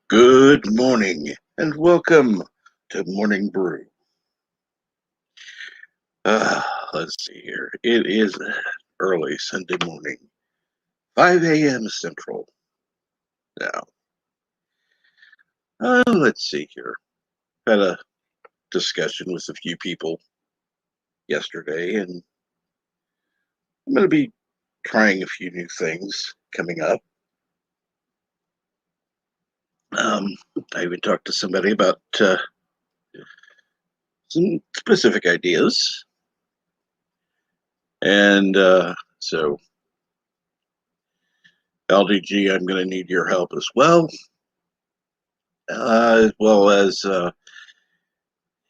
Good morning and welcome to Morning Brew. Let's see here. It is early Sunday morning, 5 a.m. Central. Now, let's see here. Had a discussion with a few people yesterday, and I'm going to be trying a few new things coming up. I even talked to somebody about some specific ideas, and so LDG, I'm going to need your help as well. As well as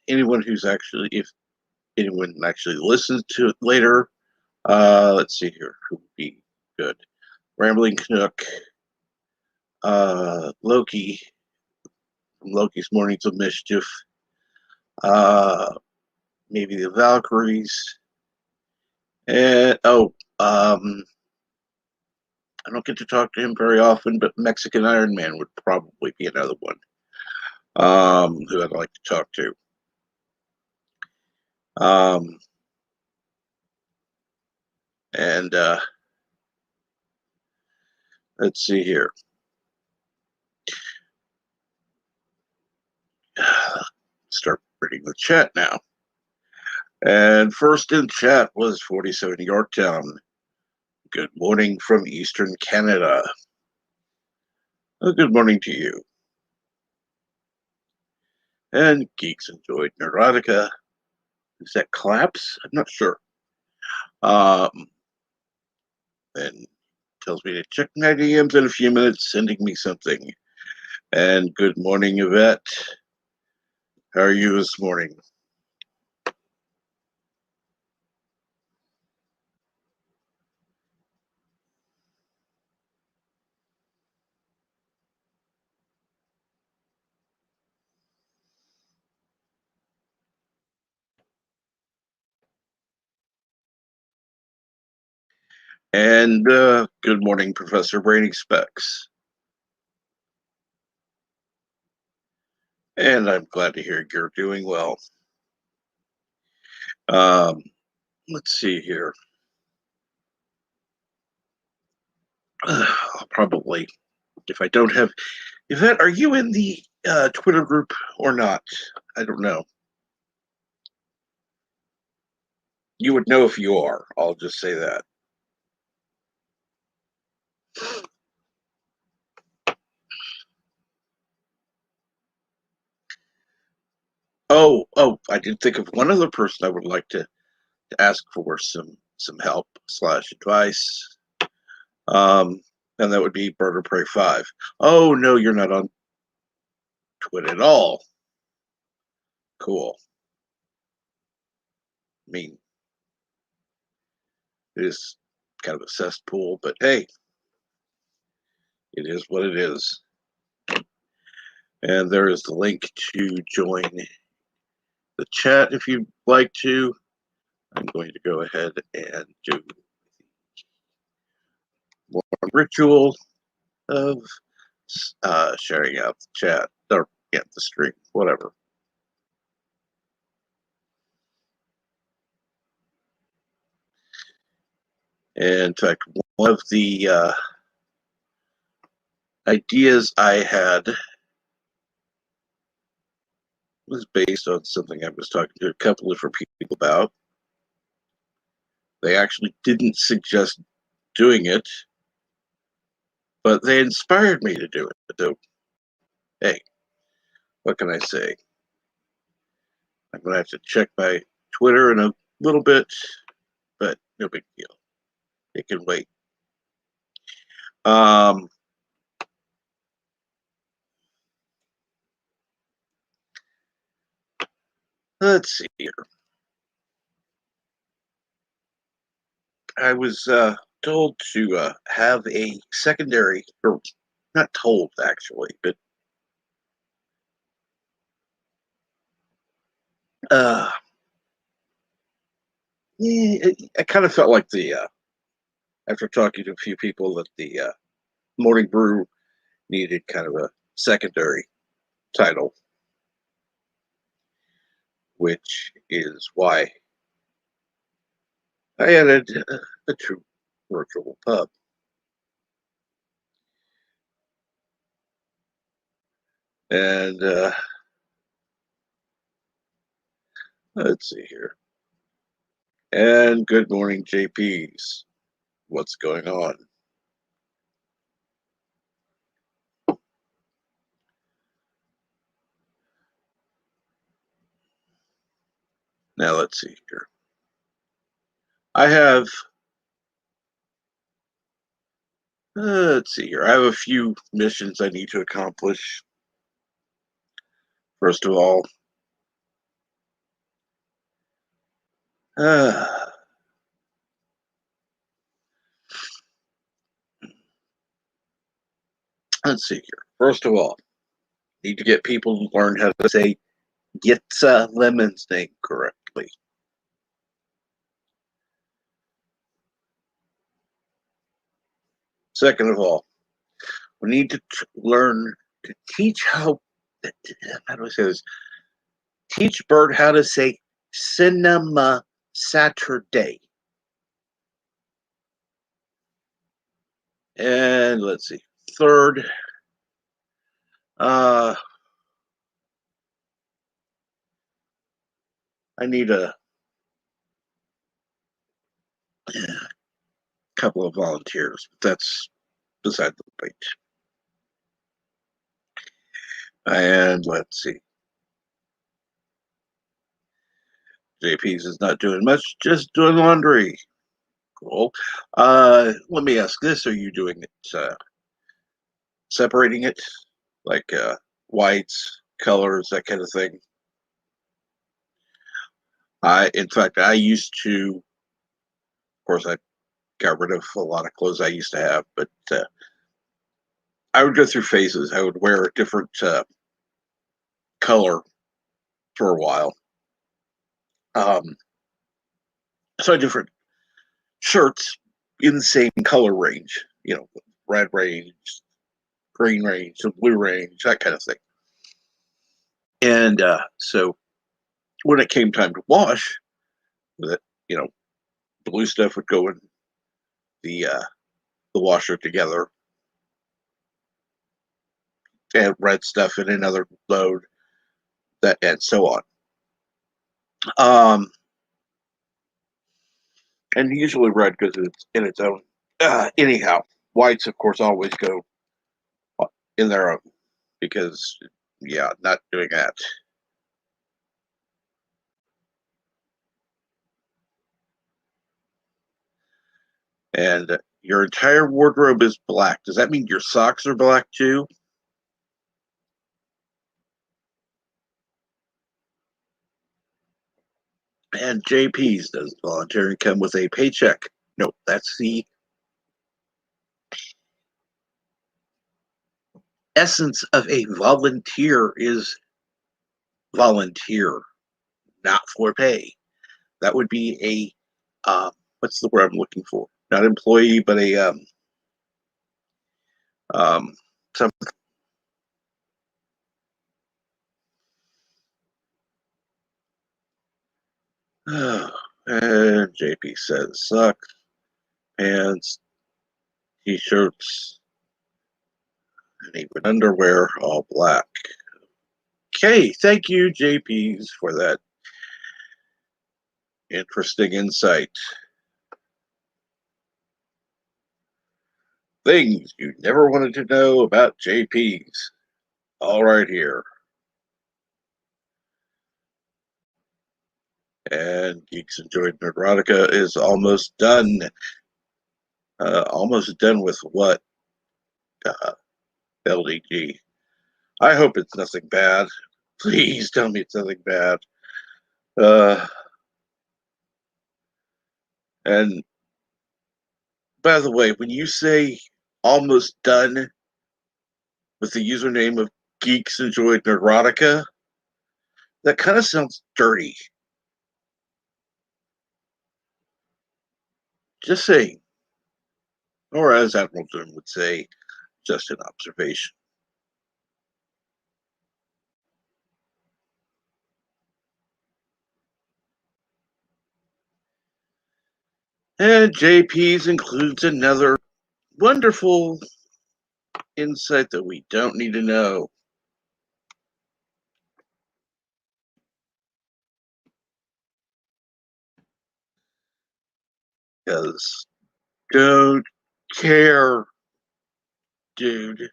anyone who's actually, if anyone actually listens to it later. Let's see here, who would be good? Rambling Canuck, Loki, from Loki's Mornings of Mischief, uh, maybe the Valkyries, and I don't get to talk to him very often, but Mexican Iron Man would probably be another one who I'd like to talk to. And let's see here. Start reading the chat now. And first in chat was 47 Yorktown. Good morning from Eastern Canada. Good morning to you. And Geeks Enjoyed Neurotica. Is that Claps? I'm not sure. And tells me to check my DMs in a few minutes, sending me something. And good morning, Yvette. How are you this morning? And good morning, Professor Brainy Specs. And I'm glad to hear you're doing well. Let's see here. I'll probably, if I don't have, Yvette, are you in the Twitter group or not? I don't know. You would know if you are. I'll just say that. Oh, I did think of one other person I would like to ask for some help / advice. And that would be Burger Prey 5. Oh no, you're not on Twitter at all. Cool. I mean, it is kind of a cesspool, but hey, it is what it is. And there is the link to join the chat if you'd like to. I'm going to go ahead and do one ritual of sharing out the chat or the stream, whatever. And in fact, one of the ideas I had was based on something I was talking to a couple of different people about. They actually didn't suggest doing it, but they inspired me to do it. So, hey, what can I say? I'm going to have to check my Twitter in a little bit, but no big deal. It can wait. Let's see here. I was told to have a secondary, or not told actually, but yeah, I kind of felt like after talking to a few people that the Morning Brew needed kind of a secondary title, which is why I added a true virtual pub. And let's see here. And good morning, JPs. What's going on? Now let's see here. I have, let's see here. I have a few missions I need to accomplish. First of all, let's see here. First of all, need to get people to learn how to say Gitza Lemon's name correctly. Second of all, we need to learn to teach how do I say this? Teach Bert how to say Cinema Saturday. And let's see. Third, I need a couple of volunteers, but that's beside the point. And let's see. JP's is not doing much, just doing laundry. Cool. Let me ask this: are you doing it, separating it, like whites, colors, that kind of thing? In fact, I used to. Of course, I got rid of a lot of clothes I used to have, but I would go through phases. I would wear a different color for a while. So different shirts in the same color range, red range, green range, blue range, that kind of thing. And so when it came time to wash, that blue stuff would go in the washer together, and red stuff in another load, that and so on. And usually red because it's in its own. Anyhow, whites of course always go in their own because not doing that. And your entire wardrobe is black. Does that mean your socks are black too? And JP's, does volunteering come with a paycheck? No, that's the essence of a volunteer is volunteer, not for pay. That would be a what's the word I'm looking for? Not employee, but a some. And JP says socks, pants, t-shirts, and even underwear, all black. Okay, thank you, JPs, for that interesting insight. Things you never wanted to know about JPs. All right here. And Geeks Enjoyed Neurotica is almost done. Almost done with what? LDG. I hope it's nothing bad. Please tell me it's nothing bad. And by the way, when you say almost done with the username of Geeks Enjoyed Neurotica, that kind of sounds dirty. Just saying. Or as Admiral Doom would say, just an observation. And JP's includes another wonderful insight that we don't need to know. Because don't care, dude.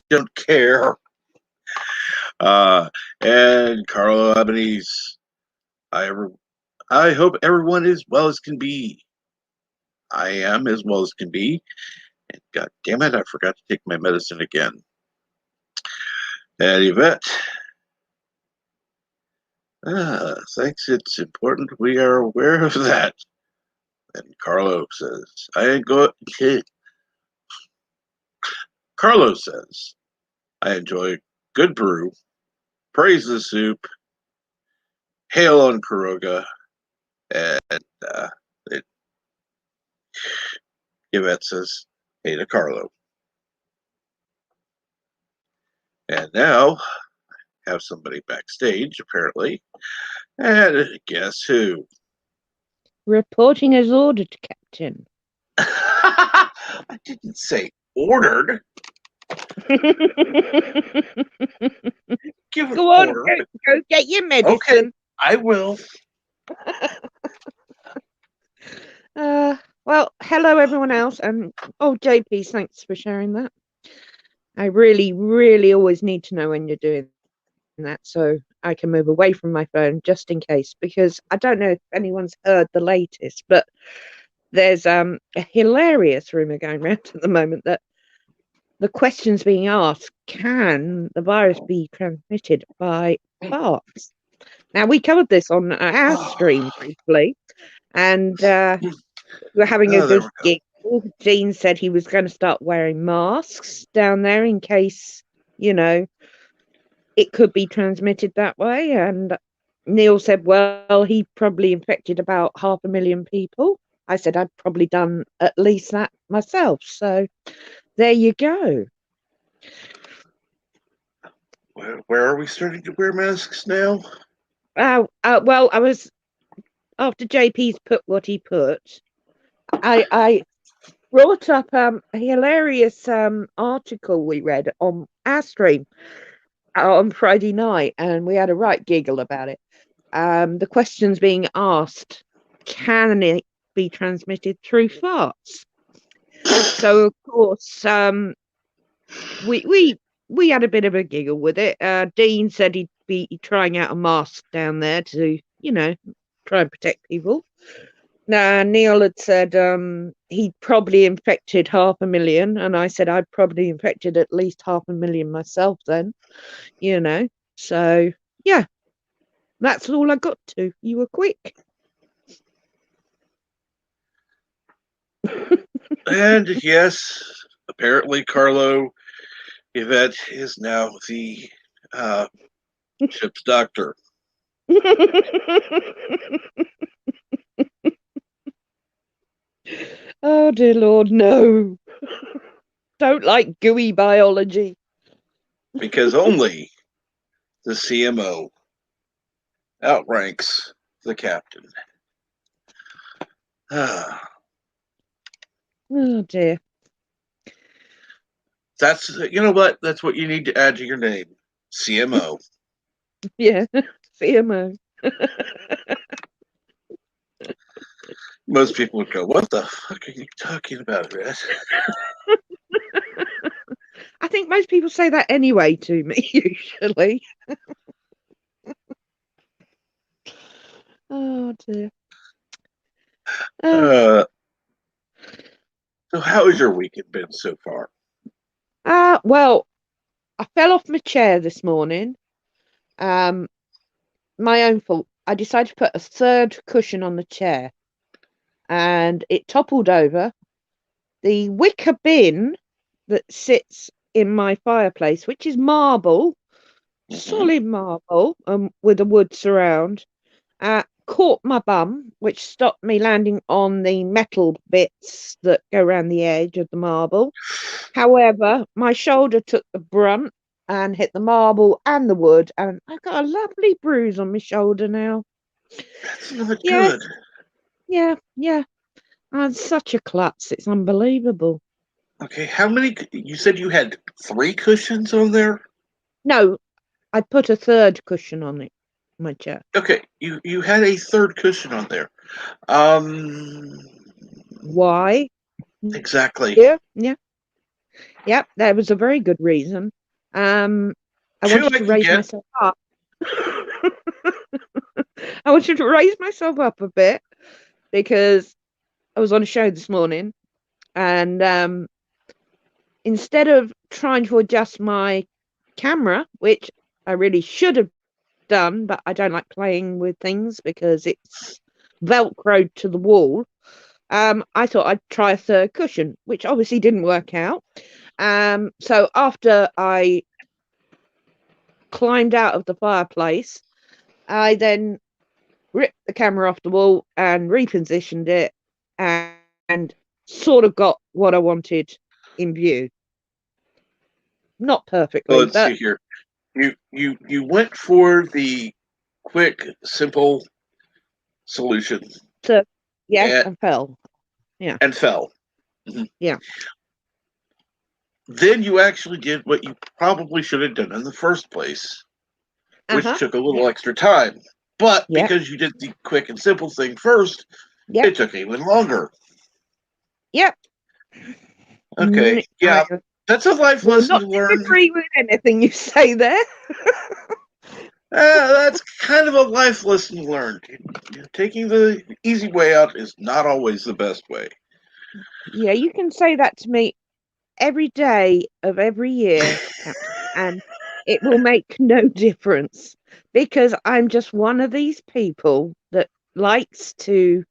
Don't care. And Carlo Albanese, I hope everyone is well as can be. I am as well as can be. And God damn it, I forgot to take my medicine again. And Yvette, thinks it's important we are aware of that. And Carlo says, I ain't go. Carlo says, I enjoy good brew, praise the soup, hail on Kuroga, and it, Yvette says, hey to Carlo. And now, have somebody backstage, apparently. And guess who? Reporting as ordered, Captain. I didn't say ordered. Give an Go on, order. go get your medicine. Okay, I will. Well, hello everyone else, and JP, thanks for sharing that. I really, really always need to know when you're doing that, so I can move away from my phone just in case, because I don't know if anyone's heard the latest, but there's a hilarious rumor going around at the moment that the questions being asked: can the virus be transmitted by farts? Now, we covered this on our stream briefly, and we're having a good giggle. Dean said he was going to start wearing masks down there in case, it could be transmitted that way. And Neil said, well, he probably infected about 500,000 people. I said I'd probably done at least that myself. So there you go. Where are we starting to wear masks now? Well, I was, after JP's put what he put, I brought up a hilarious article we read on our stream on Friday night, and we had a right giggle about it. The questions being asked: can it be transmitted through farts? So of course, we had a bit of a giggle with it. Dean said he'd be trying out a mask down there to try and protect people. Neil had said he'd probably infected 500,000, and I said I'd probably infected at least 500,000 myself then, So, yeah, that's all I got to. You were quick. And yes, apparently Carlo Yvette is now the ship's doctor. Oh, dear Lord, no. Don't like gooey biology. Because only the CMO outranks the captain. Oh, dear. That's, you know what? That's what you need to add to your name. CMO. Yeah, CMO. Most people would go, what the fuck are you talking about, Red? I think most people say that anyway to me, usually. Oh, dear. So how has your weekend been so far? Well, I fell off my chair this morning. My own fault. I decided to put a third cushion on the chair, and it toppled over. The wicker bin that sits in my fireplace, which is marble, solid marble, with a wood surround, caught my bum, which stopped me landing on the metal bits that go around the edge of the marble. However, my shoulder took the brunt and hit the marble and the wood, and I've got a lovely bruise on my shoulder now. That's not Yeah, good. yeah, yeah. I'm such a klutz. It's unbelievable. Okay, how many? You said you had 3 cushions on there? No, I put a third cushion on it, my chair. Okay, you had a third cushion on there. Um, Why? exactly. Yeah, yeah, yep. That was a very good reason. Um, I 2 wanted I to can raise get. myself up. I wanted to raise myself up a bit because I was on a show this morning, and instead of trying to adjust my camera, which I really should have done, but I don't like playing with things because it's velcroed to the wall. I thought I'd try a third cushion, which obviously didn't work out. So after I climbed out of the fireplace, I then ripped the camera off the wall and repositioned it and sort of got what I wanted in view. Not Well, perfectly, let's but see here. You went for the quick, simple solution to, yes, and and fell. Yeah, and fell. Mhm. yeah. Then you actually did what you probably should have done in the first place, Uh which huh. took a little extra time. But Yep. because you did the quick and simple thing first, Yep. it took even longer. Yep. Okay, I yeah, that's a life will lesson not to learn. disagree with anything you say there. That's kind of a life lesson learned. Taking the easy way out is not always the best way. Yeah, you can say that to me every day of every year, Captain, and it will make no difference because I'm just one of these people that likes to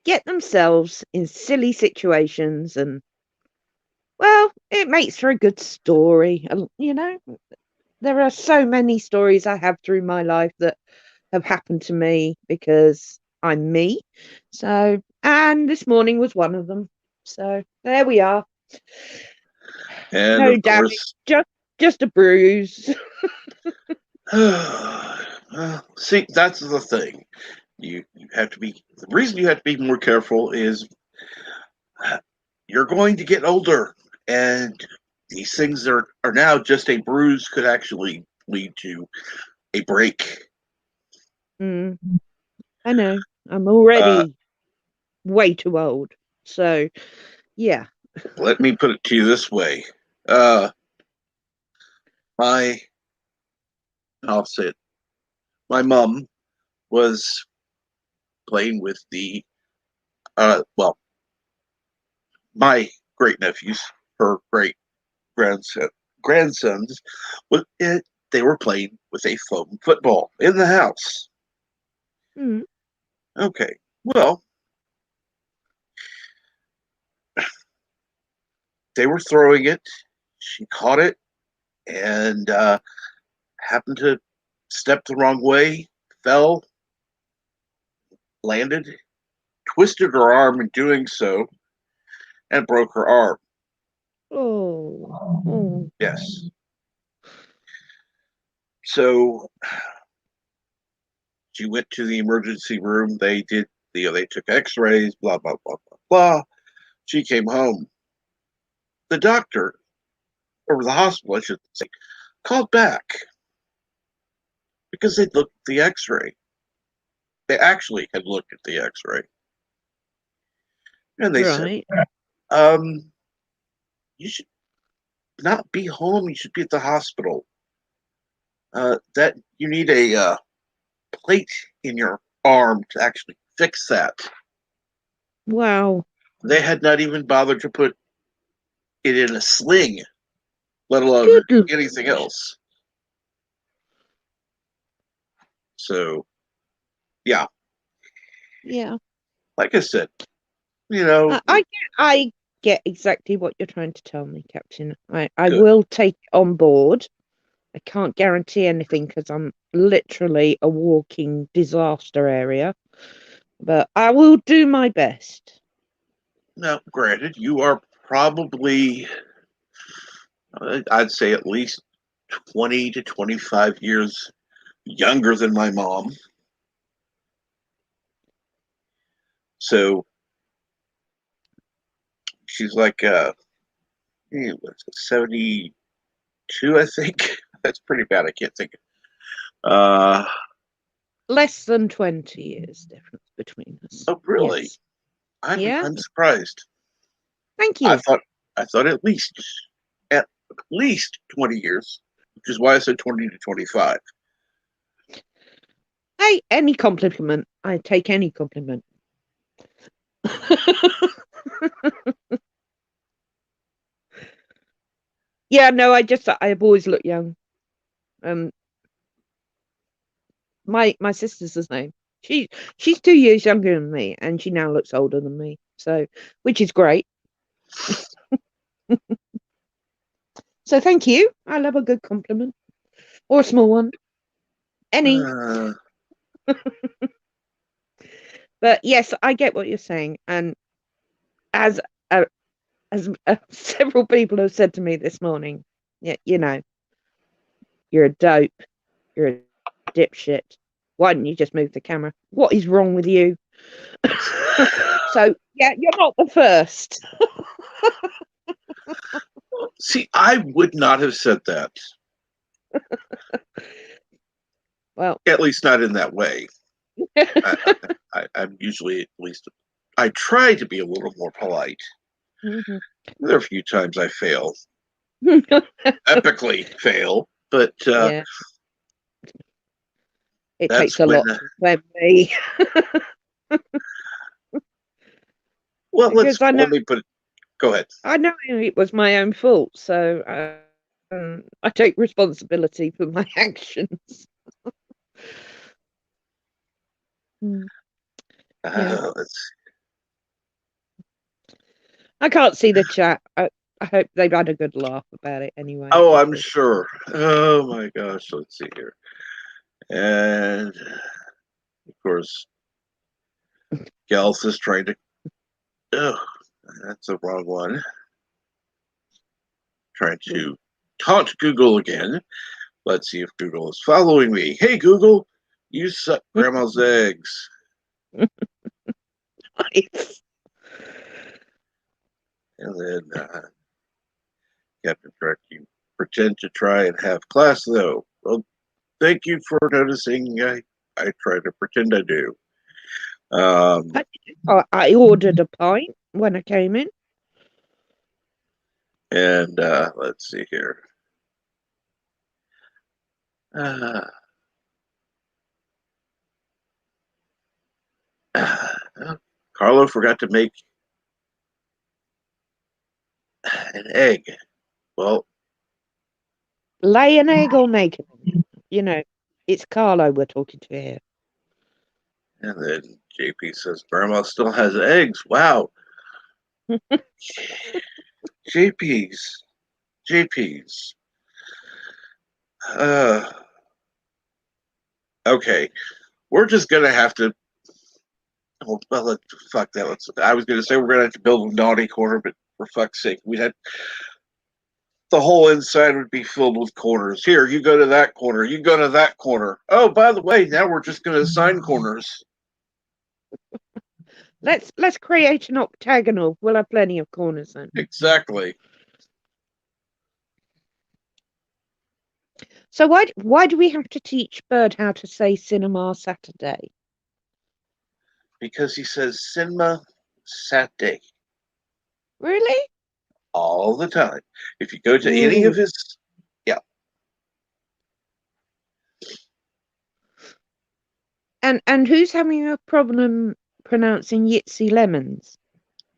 get themselves in silly situations and, well, it makes for a good story. There are so many stories I have through my life that have happened to me because I'm me. So, and this morning was one of them. So there we are. And No of damage, course, just a bruise. see, that's the thing. You have to be. The reason you have to be more careful is you're going to get older, and these things are now just a bruise could actually lead to a break. Mm, I know. I'm Uh, already way too old. So, yeah. let me put it to you this way. Uh, my, I'll say it. My mom was playing with well, my great nephews, her great grandsons, with it. They were playing with a foam football in the house. Mm, Okay, well, they were throwing it. She caught it and happened to step the wrong way, fell, landed, twisted her arm in doing so, and broke her arm. oh, oh, Yes. So she went to the emergency room. They did, they took X-rays. Blah blah blah blah blah. She came home. The doctor, or the hospital, I should say, called back because they looked at the X-ray. They actually had looked at the X-ray, and they said, right. um, "You should not be home. You should be at the hospital. That you need a plate in your arm to actually fix that." Wow. They had not even bothered to put it in a sling, let alone Good Lord. anything else. So, yeah, Yeah. like I said, you know, I get exactly what you're trying to tell me, Captain. I good. will take it on board. I can't guarantee anything because I'm literally a walking disaster area, but I will do my best. Now, granted, you are probably, I'd say, at least 20 to 25 years younger than my mom. So She's like, what's it, 72, I think. That's pretty bad. I can't think. Less than 20 years difference between us. Oh, really? Yes. I'm surprised. Thank I you. thought at least 20 years, which is why I said 20 to 25. Hey, any compliment. I take any compliment. Yeah, no, I've always looked young. My sister's the same. She's 2 years younger than me, and she now looks older than me. So, which is great. So, thank you. I love a good compliment or a small one. Any. But yes, I get what you're saying, and as several people have said to me this morning, yeah, you're a dope, you're a dipshit. Why didn't you just move the camera? What is wrong with you? So yeah, you're not the first. See, I would not have said that. Well, at least not in that way. I'm usually, at least, I try to be a little more polite. mm-hmm. There are a few times I fail, epically fail, but yeah, it that's takes a when. lot to offend me. Well, Because I know let me put it. Go ahead. it was my own fault, so I take responsibility for my actions. Yeah. I can't see the chat. I hope they've had a good laugh about it anyway. Oh, I'm sure. Oh my gosh, let's see here. And of course, Gals is trying to. Oh, that's the wrong one. Trying to taunt Google again. Let's see if Google is following me. Hey, Google, you suck grandma's eggs. Nice. And then Captain Trek, you pretend to try and have class, though. Well, thank you for noticing. I try to pretend I do. I ordered a pint when I came in. And let's see here. Carlo forgot to make an egg. Well, Lay an egg or make it. It's Carlo we're talking to here. and then JP says Grandma still has eggs. Wow. JP's. JP's. Okay. We're just gonna have to. Well, fuck that. I was gonna say we're gonna have to build a naughty corner, but for fuck's sake, we had the whole inside would be filled with corners. Here, you go to that corner. You go to that corner. Oh, by the way, now we're just gonna assign corners. Let's create an octagonal. We'll have plenty of corners then. Exactly. So why do we have to teach Bird how to say Cinema Saturday? Because he says Cinema Saturday. Really? All the time. If you go to any of his, yeah. And who's having a problem pronouncing Yitzy Lemons?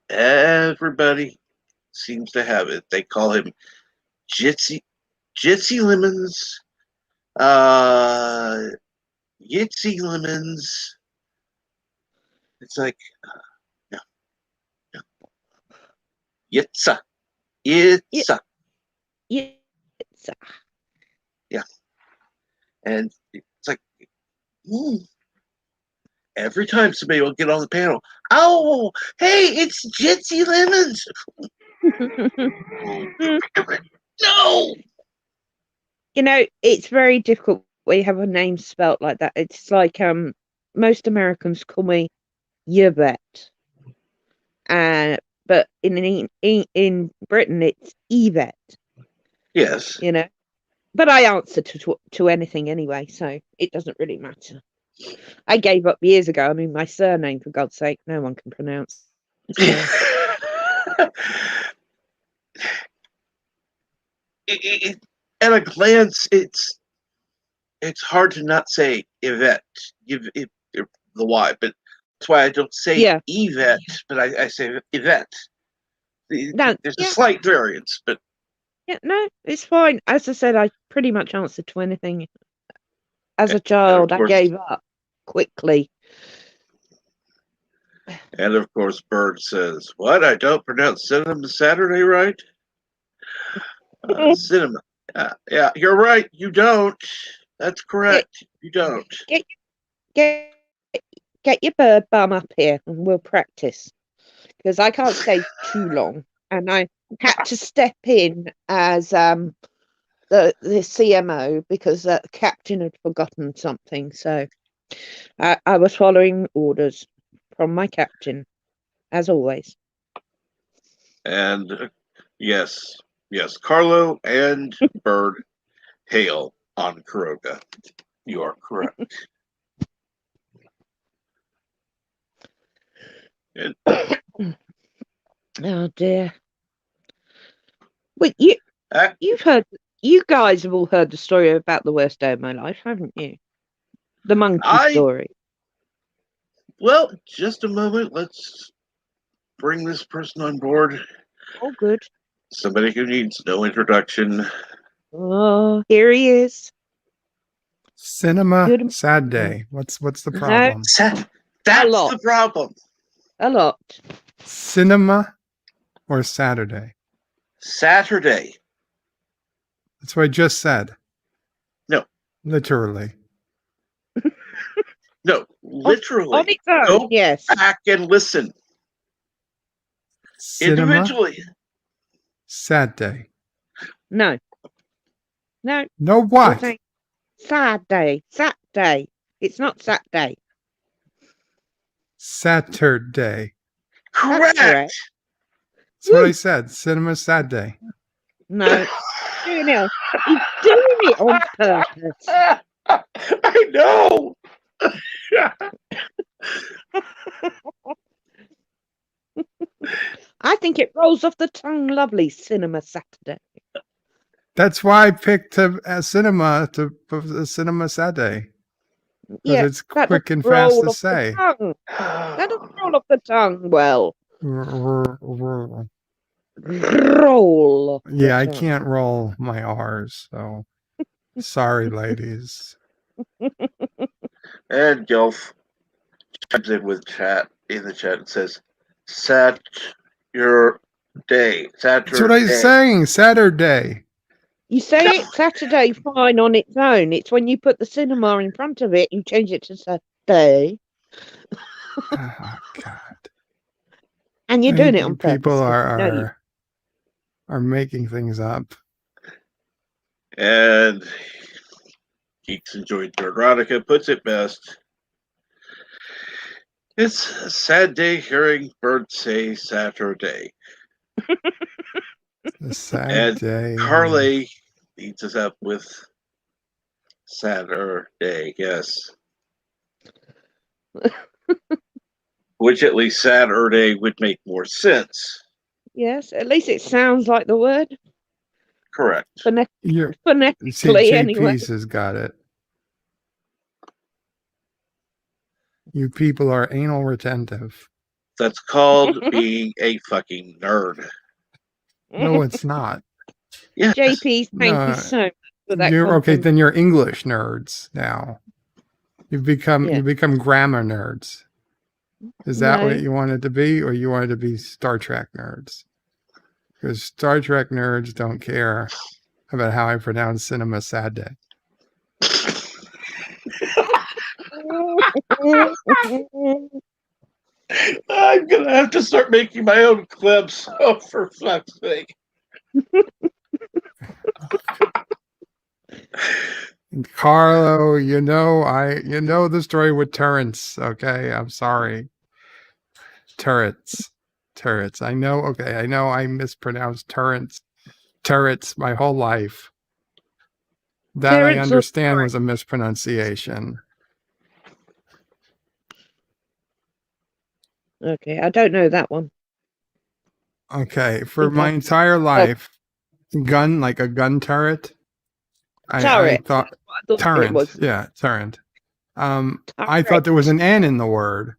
Everybody seems to have it. They call him Jitsy Lemons, Yitsy Lemons. It's like, no. Yitza. Yitza. Yitza. Yeah. And it's like, every time somebody will get on the panel, oh, hey, it's Jitsy Lemons. No. It's very difficult when you have a name spelt like that. It's like most Americans call me Yvette, but but in Britain it's Yvette. Yes. You know, but I answer to anything anyway, so it doesn't really matter. I gave up years ago. I mean, my surname, for God's sake, no one can pronounce. So. At a glance, it's hard to not say Yvette. The Y, but that's why I don't say Yvette, but I say Yvette. There's a slight variance, but yeah, no, it's fine. As I said, I pretty much answered to anything. As a child, I gave up quickly. And of course, Bird says, "What? I don't pronounce Cinema Saturday right? Cinema. Yeah, you're right. You don't. That's correct. You don't. Get your bird bum up here, and we'll practice. Because I can't stay too long, and I had to step in as the CMO because the captain had forgotten something. So I was following orders from my captain, as always. And yes, Carlo and Bird hail on Kuroga. You are correct. Oh dear. Wait, you guys have all heard the story about the worst day of my life, haven't you? The monkey story. Well, just a moment. Let's bring this person on board. Oh, good. Somebody who needs no introduction. Oh, here he is. Cinema Saturday. What's the problem? That's the problem. A lot. Cinema or Saturday? Saturday. That's what I just said. No. Literally. No, literally. On its own, go yes. back and listen. Cinema, individually. Saturday. No. No what? Saturday. Saturday. It's not Saturday. Saturday. Correct. That's what I said. Cinema Saturday. No. He's doing it on purpose. I know. I think it rolls off the tongue lovely, Cinema Saturday. That's why I picked a cinema Cinema Saturday. Yeah, it's quick and fast to say. That doesn't roll off the tongue well. Roll. Yeah, I can't roll my R's, so sorry, ladies. And Gilf chimes in with in the chat and says, Saturday. That's what I'm saying, Saturday. You say it's Saturday fine on its own. It's when you put the cinema in front of it, you change it to Saturday. Oh, God. And you're doing it on purpose. People are making things up. And Geeks Enjoyed Erotica puts it best. It's a sad day hearing Bird say Saturday. A sad day. Carly leads us up with Saturday, yes. Which at least Saturday would make more sense. Yes, at least it sounds like the word. Correct. Phonetically, anyway. JP's has got it. You people are anal retentive. That's called being a fucking nerd. No, it's not. Yeah. JP, thank you so much for that. Okay, then you're English nerds now. You've become grammar nerds. Is that what you wanted to be, or you wanted to be Star Trek nerds? Because Star Trek nerds don't care about how I pronounce Cinema Saturday. I'm gonna have to start making my own clips. Oh, for fuck's sake! Carlo, you know the story with turrets. Okay, I'm sorry. Turrets. turrets. I know. Okay, I know I mispronounced turrets my whole life. That Turrets I understand was a mispronunciation. Okay, I don't know that one. Okay, for my entire life, gun, like a gun turret. I thought turret. It was. Yeah, turret. I thought there was an N in the word.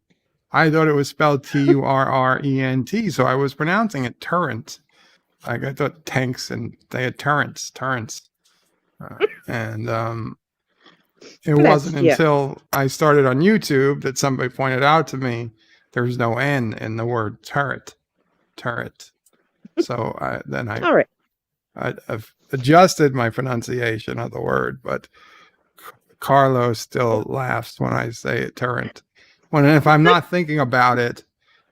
I thought it was spelled Turrent, so I was pronouncing it turret. Like I thought tanks and they had turrets. And it wasn't until I started on YouTube that somebody pointed out to me there's no N in the word turret. So I've adjusted my pronunciation of the word, but Carlos still laughs when I say it turret. If I'm not thinking about it,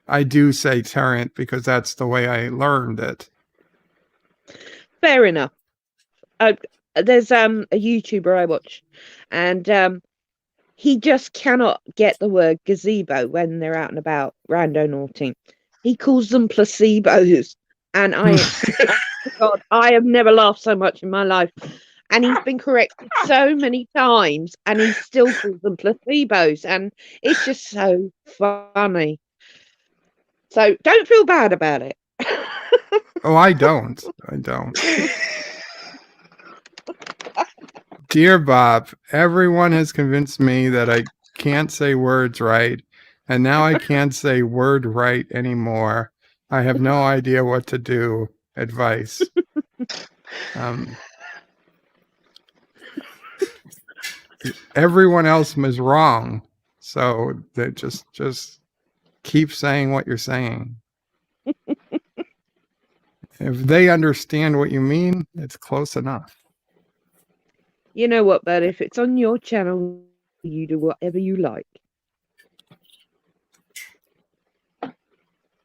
I do say turret because that's the way I learned it. Fair enough. There's a YouTuber I watch, and he just cannot get the word gazebo when they're out and about randonauting. He calls them placebos, and God, I have never laughed so much in my life. And he's been corrected so many times, and he still calls them placebos, and it's just so funny. So don't feel bad about it. Oh, I don't. Dear Bob, everyone has convinced me that I can't say words right, and now I can't say word right anymore. I have no idea what to do. Advice. Everyone else is wrong, so they just keep saying what you're saying. If they understand what you mean, it's close enough. You know what, Bert? If it's on your channel, you do whatever you like. Let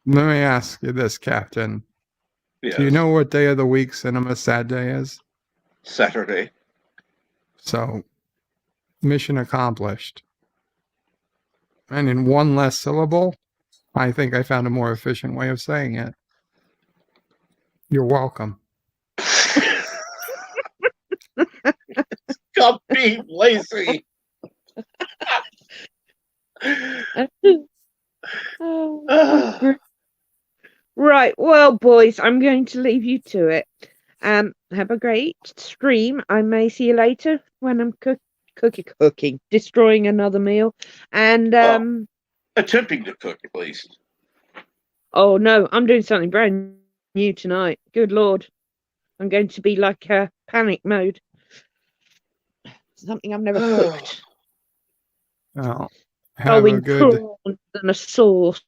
me ask you this, Captain. Yes. Do you know what day of the week Cinema Sad Day is? Saturday. So, mission accomplished. And in one less syllable, I think I found a more efficient way of saying it. You're welcome. Stop being lazy. Right, well, boys, I'm going to leave you to it. Have a great stream. I may see you later when I'm cooking, destroying another meal, and attempting to cook at least. Oh no, I'm doing something brand new tonight. Good Lord, I'm going to be like panic mode. Something I've never cooked. Oh, have a good prawns and a sauce.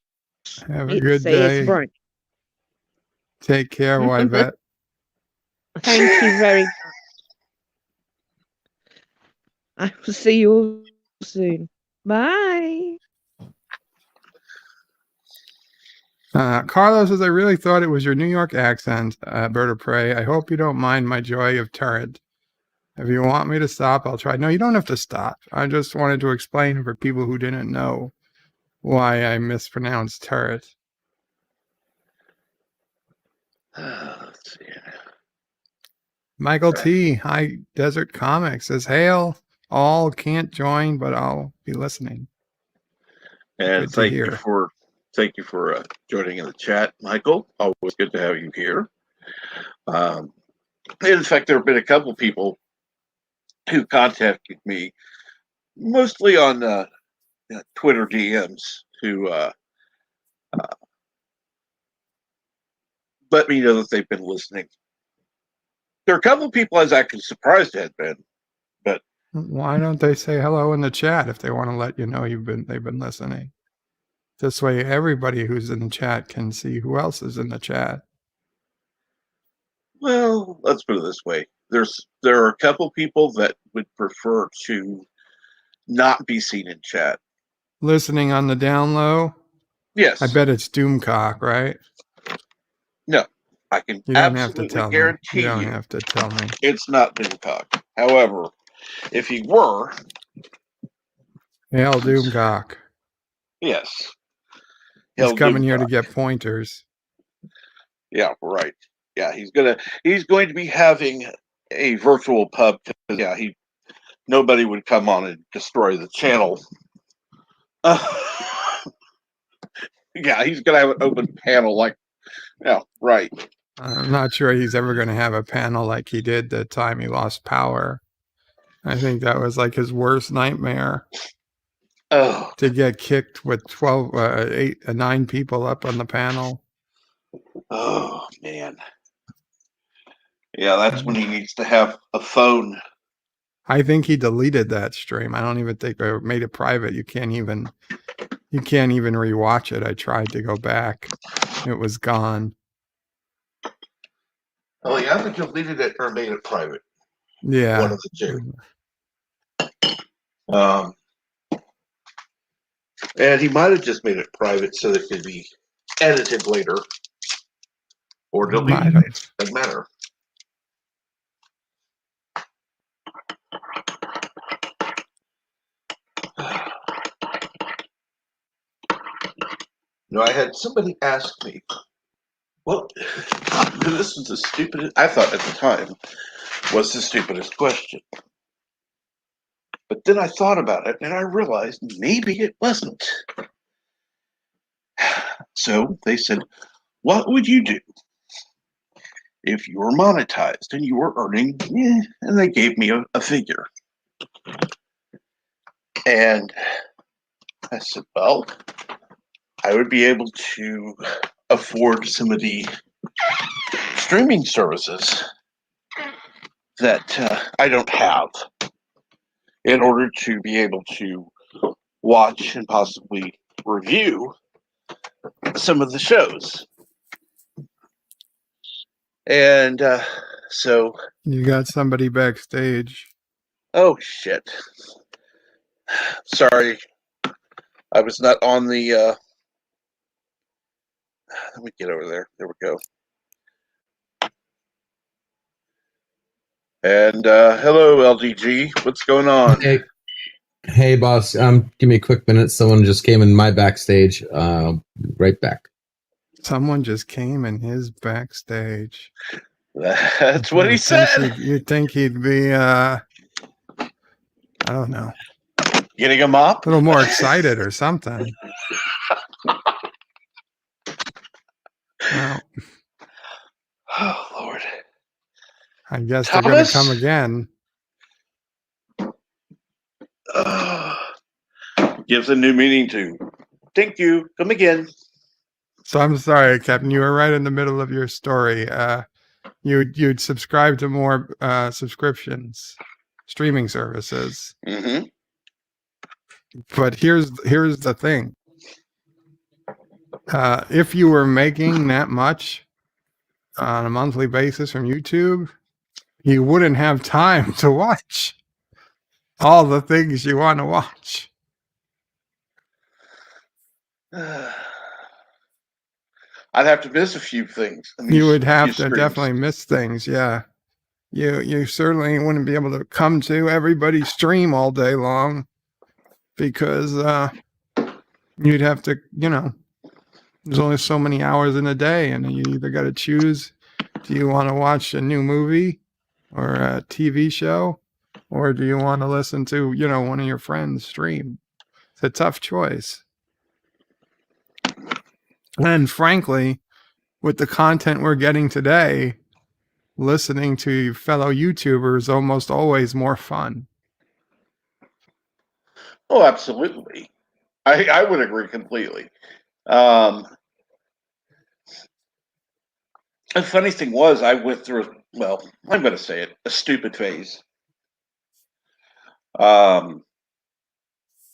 Have a good day. Take care, Wybet. Thank you very much. I will see you all soon. Bye. Carlos says, I really thought it was your New York accent, Bird of Prey. I hope you don't mind my joy of turret. If you want me to stop, I'll try. No, you don't have to stop. I just wanted to explain for people who didn't know why I mispronounced turret. Let's see. Michael T. High Desert Comics says, hail. All can't join, but I'll be listening. And thank you for joining in the chat, Michael. Always good to have you here. In fact, there have been a couple people who contacted me, mostly on Twitter DMs, who let me know that they've been listening. There are a couple of people I was actually surprised had been, but why don't they say hello in the chat if they want to let you know they've been listening? This way, everybody who's in the chat can see who else is in the chat. Well, let's put it this way: there are a couple people that would prefer to not be seen in chat. Listening on the down low? Yes. I bet it's Doomcock, right? No, I can absolutely guarantee you. You don't have to tell me. It's not Doomcock. However, if he were, Hail Doomcock. Yes. He's coming here to get pointers. Yeah, right. Yeah, he's going to be having a virtual pub. Yeah, nobody would come on and destroy the channel. Yeah, he's going to have an open panel yeah, right. I'm not sure he's ever going to have a panel like he did the time he lost power. I think that was like his worst nightmare. Oh. To get kicked with 9 people up on the panel. Oh, man. Yeah, that's when he needs to have a phone. I think he deleted that stream. I don't even think, or made it private. You can't even rewatch it. I tried to go back. It was gone. Oh, yeah, I think he deleted it or made it private. Yeah. One of the two. And he might have just made it private so that it could be edited later or deleted. Doesn't matter. No, I had somebody ask me, well, this was the stupidest, I thought at the time, was the stupidest question. But then I thought about it and I realized maybe it wasn't. So they said, what would you do if you were monetized and you were earning, and they gave me a figure. And I said, well, I would be able to afford some of the streaming services that I don't have in order to be able to watch and possibly review some of the shows. And so... You got somebody backstage. Oh, shit. Sorry. I was not on the... Let me get over there. There we go. And hello, LDG. What's going on? Hey, boss. Give me a quick minute. Someone just came in my backstage. Right back. Someone just came in his backstage. That's what he said. You'd think he'd be, I don't know, getting him up, a little more excited or something. Well, oh Lord, I guess Thomas? They're going to come again. Gives a new meaning to thank you. Come again. So I'm sorry, Captain. You were right in the middle of your story. You'd subscribe to more subscriptions, streaming services. Mm-hmm. But here's the thing. If you were making that much on a monthly basis from YouTube, you wouldn't have time to watch all the things you want to watch. I'd have to miss a few things. You would have to definitely miss things, yeah. You certainly wouldn't be able to come to everybody's stream all day long because you'd have to, there's only so many hours in a day, and you either got to choose, do you want to watch a new movie or a TV show, or do you want to listen to, one of your friends stream? It's a tough choice. And frankly, with the content we're getting today, listening to fellow YouTubers is almost always more fun. Oh, absolutely. I would agree completely. The funny thing was, I went through, well, I'm going to say it, a stupid phase.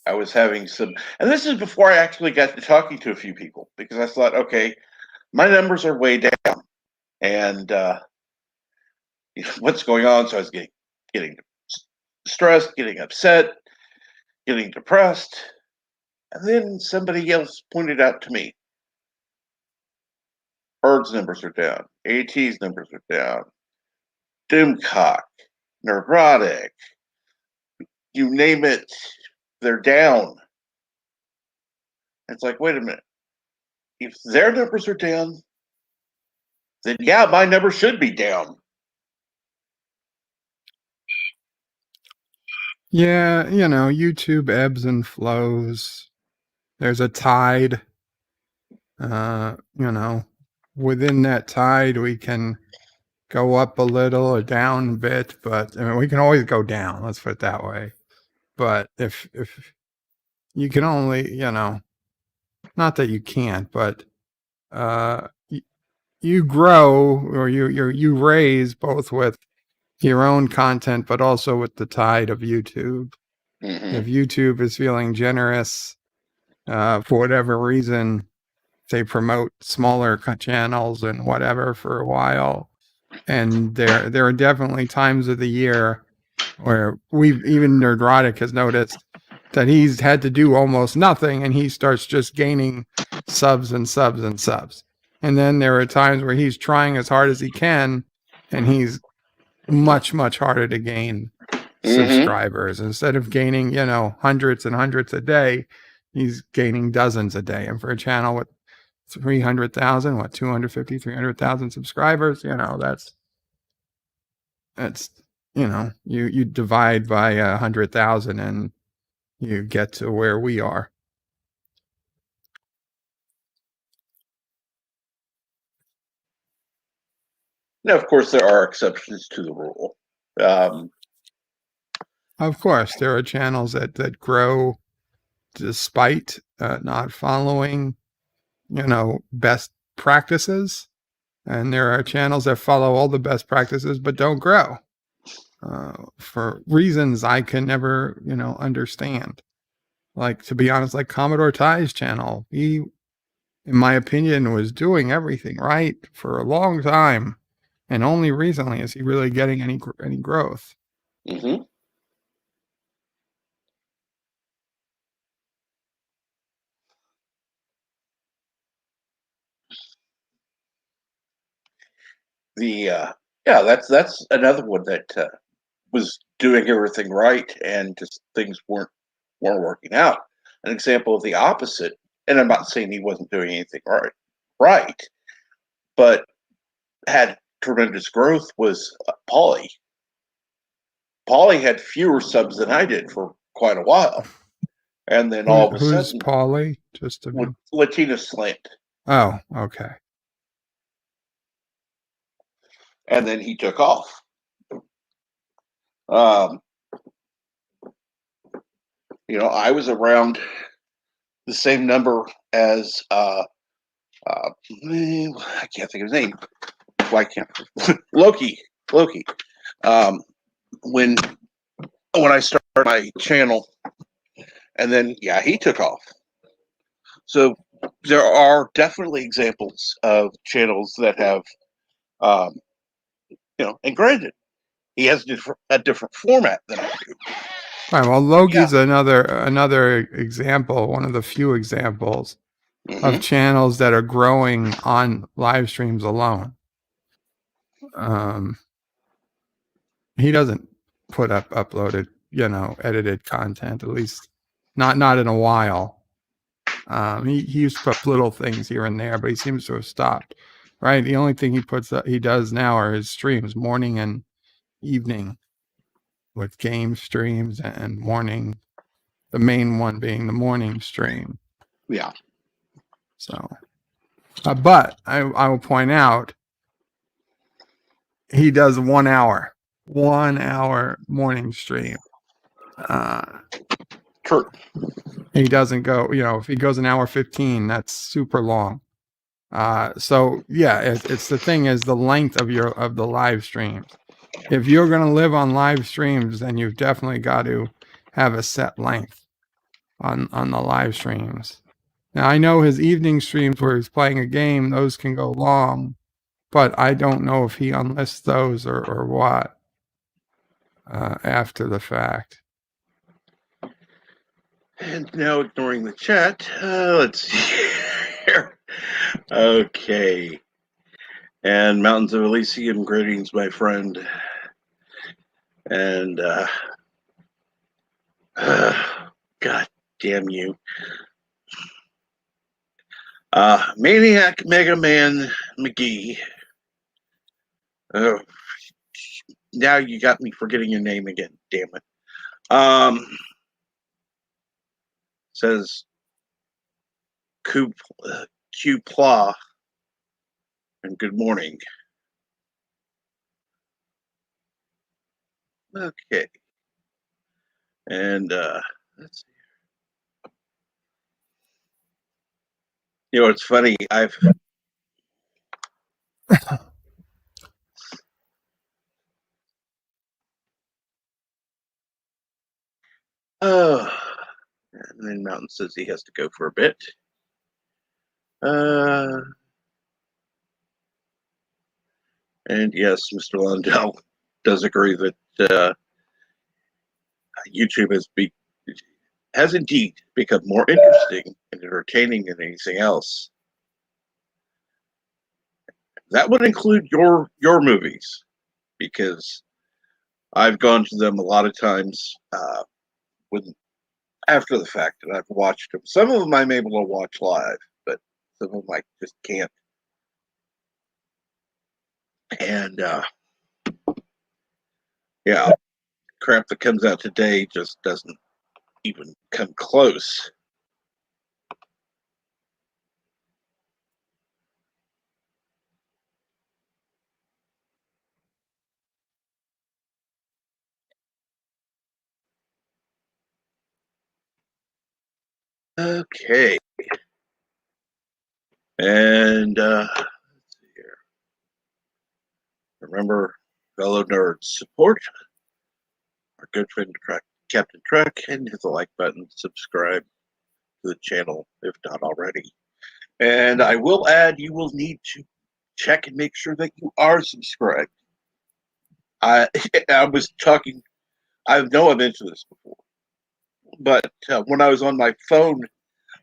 I was having some, and this is before I actually got to talking to a few people, because I thought, okay, my numbers are way down, and what's going on? So I was getting stressed, getting upset, getting depressed, and then somebody else pointed out to me, Bird's numbers are down, AT's numbers are down, Doomcock, Neurotic, you name it, they're down. It's like, wait a minute. If their numbers are down, then yeah, my number should be down. Yeah, YouTube ebbs and flows. There's a tide. Within that tide, we can go up a little or down a bit, but we can always go down. Let's put it that way. But if you can only, not that you can't, but you grow or you raise both with your own content, but also with the tide of YouTube. Mm-hmm. If YouTube is feeling generous, for whatever reason, they promote smaller channels and whatever for a while. And there are definitely times of the year where even Nerdrotic has noticed that he's had to do almost nothing and he starts just gaining subs and subs and subs. And then there are times where he's trying as hard as he can and he's much, much harder to gain subscribers. Instead of gaining, hundreds and hundreds a day, he's gaining dozens a day. And for a channel with 300,000, 250, 300,000 subscribers, that's, you divide by 100,000 and you get to where we are. Now, of course, there are exceptions to the rule. Of course, there are channels that grow despite not following, best practices. And there are channels that follow all the best practices but don't grow for reasons I can never, understand. Like, to be honest, like Commodore Ty's channel, he, in my opinion, was doing everything right for a long time. And only recently is he really getting any growth. Mm-hmm. That's another one that was doing everything right, and just things weren't working out. An example of the opposite, and I'm not saying he wasn't doing anything right, but had tremendous growth, was Pauly. Pauly had fewer subs than I did for quite a while, and then all of a Who's sudden, Pauly? Just with Latina Slant. Oh, okay. And then he took off. I was around the same number as I can't think of his name. Why can't Loki? When I started my channel, and then he took off. So there are definitely examples of channels that have, and granted, he has a different format than I do. All right. Well, Logi's another example, one of the few examples of channels that are growing on live streams alone. He doesn't put up uploaded, edited content, at least not in a while. He used to put little things here and there, but he seems to have stopped. Right. The only thing he does now are his streams, morning and evening, with game streams and morning. The main one being the morning stream. Yeah. So, but I will point out, he does 1 hour morning stream. True. He doesn't go, if he goes an hour 15, that's super long. So yeah, it's the thing is the length of the live streams. If you're going to live on live streams, then you've definitely got to have a set length on the live streams. Now, I know his evening streams where he's playing a game, those can go long, but I don't know if he unlists those or what after the fact. And now, ignoring the chat, let's see here. Okay. And Mountains of Elysium, greetings, my friend. And, God damn you. Maniac Mega Man McGee Oh, now you got me forgetting your name again. Damn it. Says Qpla and good morning. Okay. And let's see. You know, it's funny. And then Mountain says he has to go for a bit. And yes, Mr. Lundell does agree that YouTube has indeed become more interesting and entertaining than anything else. That would include your movies, because I've gone to them a lot of times after the fact, and I've watched them. Some of them I'm able to watch live, but some of them I just can't. And yeah, crap that comes out today just doesn't even come close. Okay. And let's see here. Remember, fellow nerds, support our good friend Captain Truck, and hit the like button, subscribe to the channel if not already. And I will add, you will need to check and make sure that you are subscribed. I was talking, I know I've mentioned this before, but when I was on my phone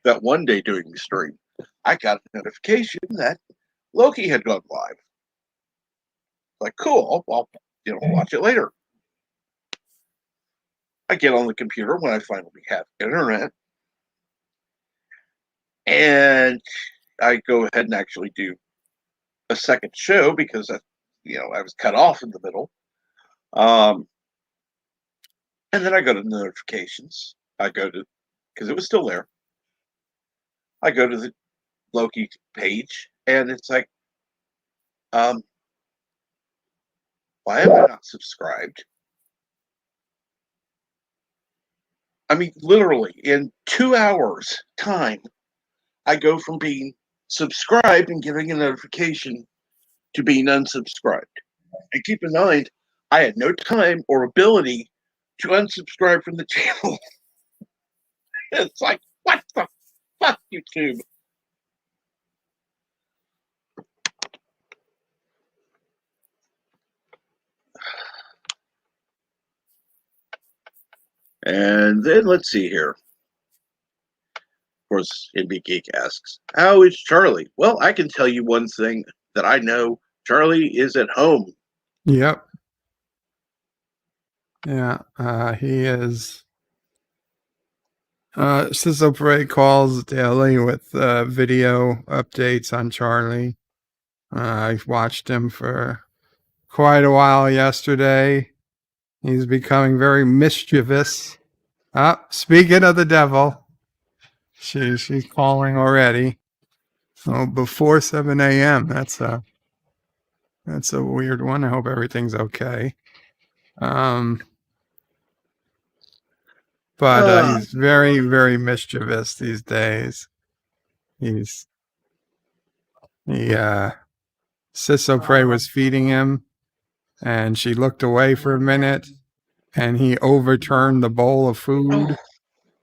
that one day doing the stream, I got a notification that Loki had gone live. Like, cool, I'll watch it later. I get on the computer when I finally have internet, and I go ahead and actually do a second show because I was cut off in the middle. And then I go to notifications. I go to, because it was still there. I go to the Loki page, and it's like, why am I not subscribed? I mean, literally, in 2 hours' time, I go from being subscribed and getting a notification to being unsubscribed. And keep in mind, I had no time or ability to unsubscribe from the channel. It's like, what the fuck, YouTube? And then let's see here. Of course, NB Geek asks, how is Charlie? Well, I can tell you one thing that I know. Charlie is at home. Yep. Yeah, he is. Sizzle Parade calls daily with video updates on Charlie. I watched him for quite a while yesterday. He's becoming very mischievous. Speaking of the devil, she's calling already. Oh, before 7 a.m. That's a weird one. I hope everything's okay. But he's very, very mischievous these days. Sisso Prey was feeding him, and she looked away for a minute, and he overturned the bowl of food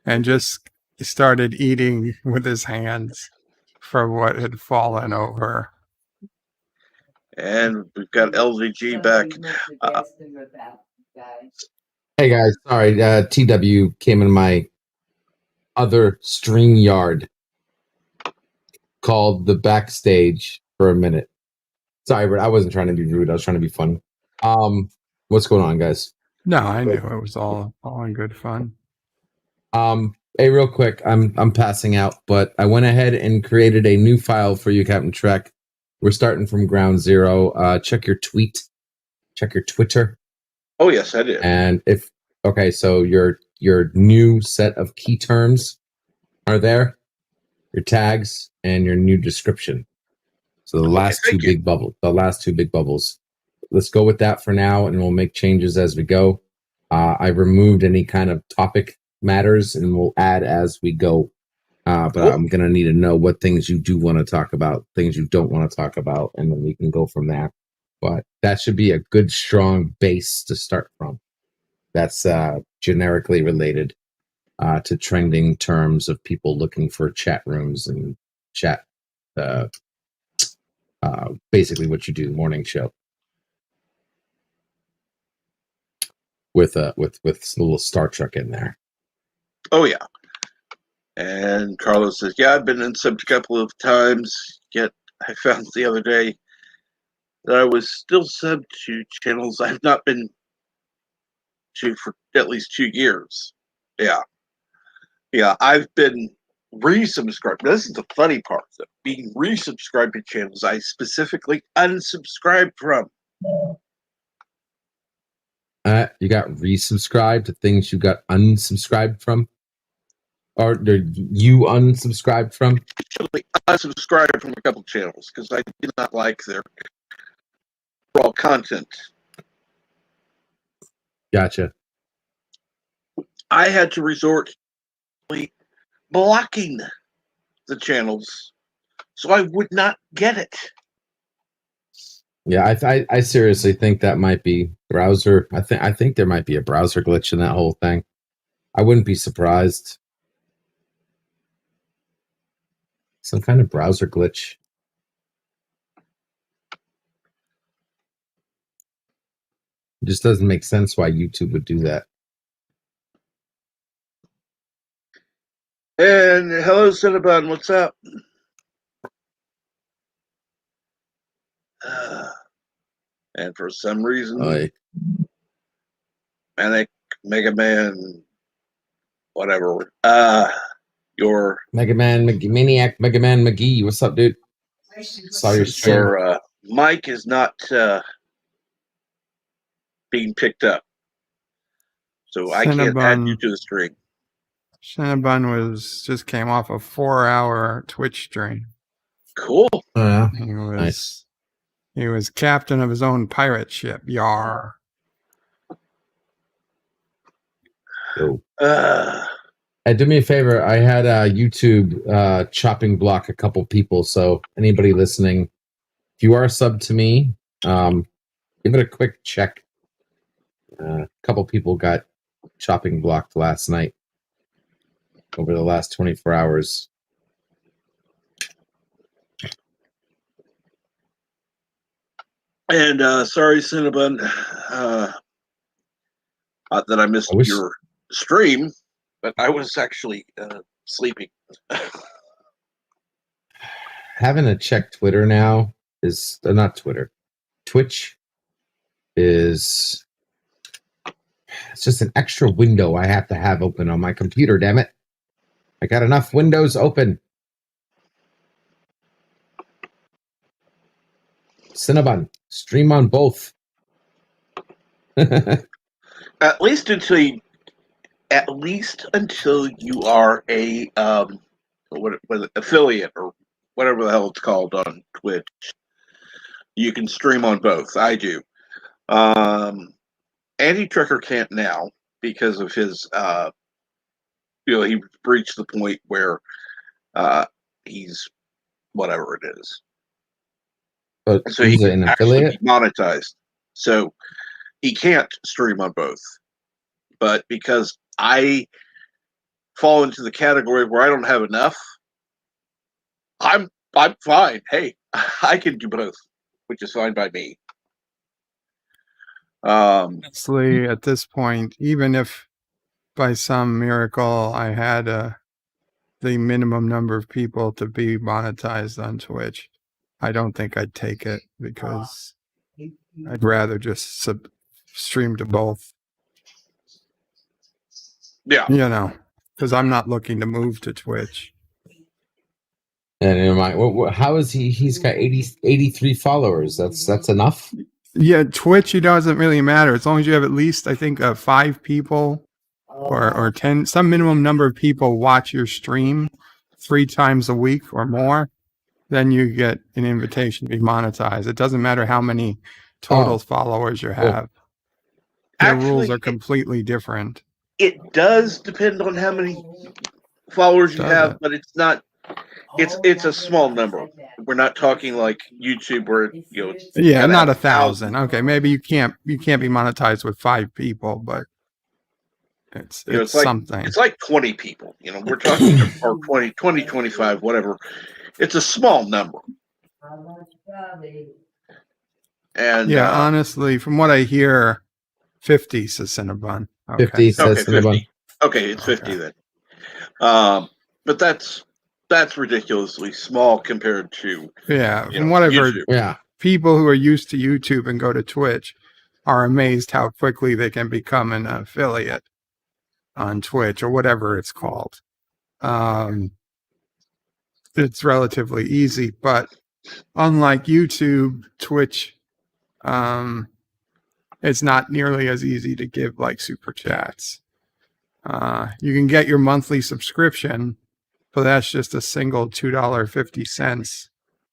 and just started eating with his hands for what had fallen over. And we've got LVG back. Hey guys, sorry, TW came in my other stream yard called the backstage for a minute. Sorry, but I wasn't trying to be rude. I was trying to be fun. What's going on, guys? No, I knew it was all in good fun. Hey, real quick, I'm passing out, but I went ahead and created a new file for you, Captain Trek. We're starting from ground zero. Check your tweet check your Twitter. Oh yes, I did. And so your new set of key terms are there, your tags, and your new description. So the last two big bubbles. Let's go with that for now, and we'll make changes as we go. I removed any kind of topic matters, and we'll add as we go. But cool. I'm going to need to know what things you do want to talk about, things you don't want to talk about, and then we can go from there. But that should be a good, strong base to start from. That's generically related to trending terms of people looking for chat rooms and chat. Basically what you do, morning show. With a little Star Trek in there. Oh yeah. And Carlos says, yeah, I've been in subbed a couple of times, yet I found the other day that I was still subbed to channels I've not been to for at least 2 years. Yeah. Yeah, I've been resubscribed. This is the funny part, though. Being resubscribed to channels I specifically unsubscribed from. You got resubscribed to things you got unsubscribed from? Or you unsubscribed from? Actually, I unsubscribed from a couple channels because I did not like their raw content. Gotcha. I had to resort to blocking the channels so I would not get it. Yeah, I seriously think that might be browser. I think there might be a browser glitch in that whole thing. I wouldn't be surprised. Some kind of browser glitch. It just doesn't make sense why YouTube would do that. And hello, Cinnabon, what's up? And for some reason, Manic, Mega Man, whatever. Your Mega Man, Maniac, Mega Man McGee. What's up, dude? Saw your stream. Your mic is not being picked up, so I can't add you to the stream. Cinnabon just came off a 4-hour Twitch stream. Cool. Nice. He was captain of his own pirate ship. Yar. Do me a favor. I had YouTube chopping block a couple people. So anybody listening, if you are subbed to me, give it a quick check. A couple people got chopping blocked last night over the last 24 hours. And sorry, Cinnabon, that I missed your stream, but I was actually sleeping. Having to check Twitter now is not Twitter. Twitch is it's just an extra window I have to have open on my computer. Damn it! I got enough windows open. Cinnabon, stream on both. At least until you are a affiliate or whatever the hell it's called on Twitch. You can stream on both. I do. Andy Tricker can't now because of his he reached the point where he's whatever it is. So he can actually be monetized. So he can't stream on both. But because I fall into the category where I don't have enough, I'm fine. Hey, I can do both, which is fine by me. Honestly, at this point, even if by some miracle I had the minimum number of people to be monetized on Twitch, I don't think I'd take it because I'd rather just stream to both. Yeah. Because I'm not looking to move to Twitch. And how is he? He's got 83 followers. That's enough. Yeah, Twitch, it doesn't really matter as long as you have at least, I think, 5 people or 10, some minimum number of people watch your stream 3 times a week or more. Then you get an invitation to be monetized. It doesn't matter how many total followers you have. Their rules are completely different. It does depend on how many followers you have, but it's not. It's a small number. We're not talking like YouTube where it's not 1,000. Okay, maybe you can't be monetized with 5 people, but it's like something. It's like 20 people. We're talking or 20, 25, whatever. It's a small number. And honestly, from what I hear, 50 says Cinnabon. Okay. 50 says Cinnabon. 50. Okay, it's 50 then. But that's ridiculously small compared to from what I've YouTube. heard, people who are used to YouTube and go to Twitch are amazed how quickly they can become an affiliate on Twitch or whatever it's called. It's relatively easy, but unlike YouTube, Twitch, it's not nearly as easy to give like super chats. You can get your monthly subscription, but that's just a single $2.50.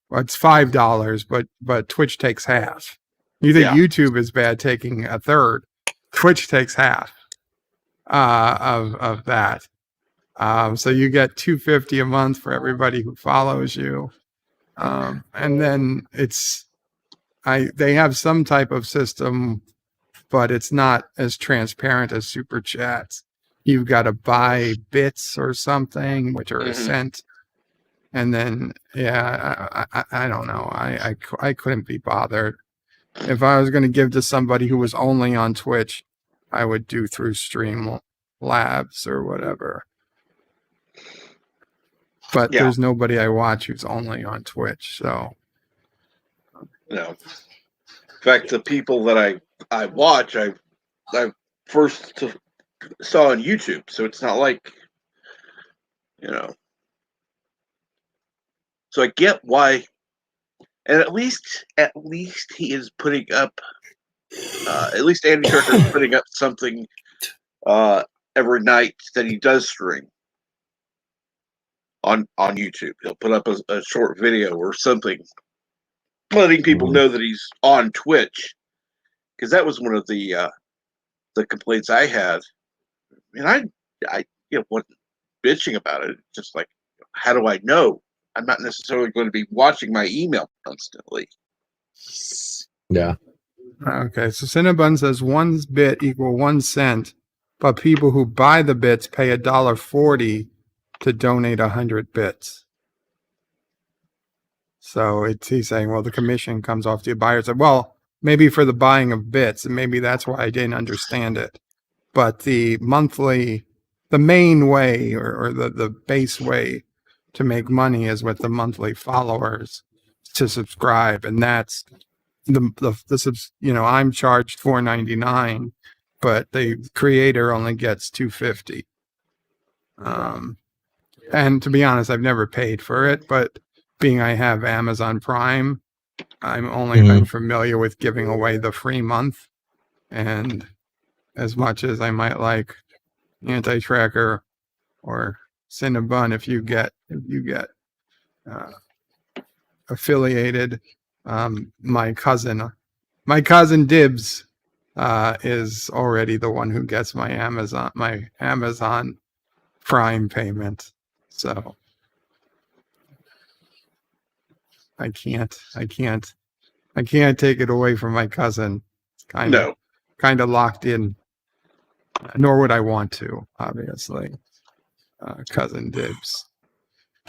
Well, it's $5, but Twitch takes half. You think YouTube is bad taking a third? Twitch takes half of that. So you get $2.50 a month for everybody who follows you, and then they have some type of system, but it's not as transparent as super chats. You've got to buy bits or something, which are a cent. And then, I don't know. I couldn't be bothered. If I was going to give to somebody who was only on Twitch, I would do through Streamlabs or whatever. But there's nobody I watch who's only on Twitch, so. No. In fact, the people that I watch, I first saw on YouTube, so it's not like, So I get why, and at least he is putting up, at least Andy Turner is putting up something every night that he does stream on YouTube. He'll put up a short video or something, letting people know that he's on Twitch, because that was one of the complaints I had. And I wasn't bitching about it. Just like, how do I know? I'm not necessarily going to be watching my email constantly. Yeah. Okay, so Cinnabon says 1 bit equal 1 cent, but people who buy the bits pay $1.40 to donate 100 bits. So he's saying, well, the commission comes off the buyer. So, well, maybe for the buying of bits, and maybe that's why I didn't understand it. But the main way or the base way to make money is with the monthly followers to subscribe, and that's I'm charged $4.99, but the creator only gets $2.50. And to be honest, I've never paid for it, but being I have Amazon Prime, I'm familiar with giving away the free month, and as much as I might like Anti-Tracker or Cinnabon, if you get affiliated, my cousin Dibs is already the one who gets my Amazon Prime payment, so I can't take it away from my cousin. It's kind of locked in, nor would I want to, obviously. Cousin Dibs.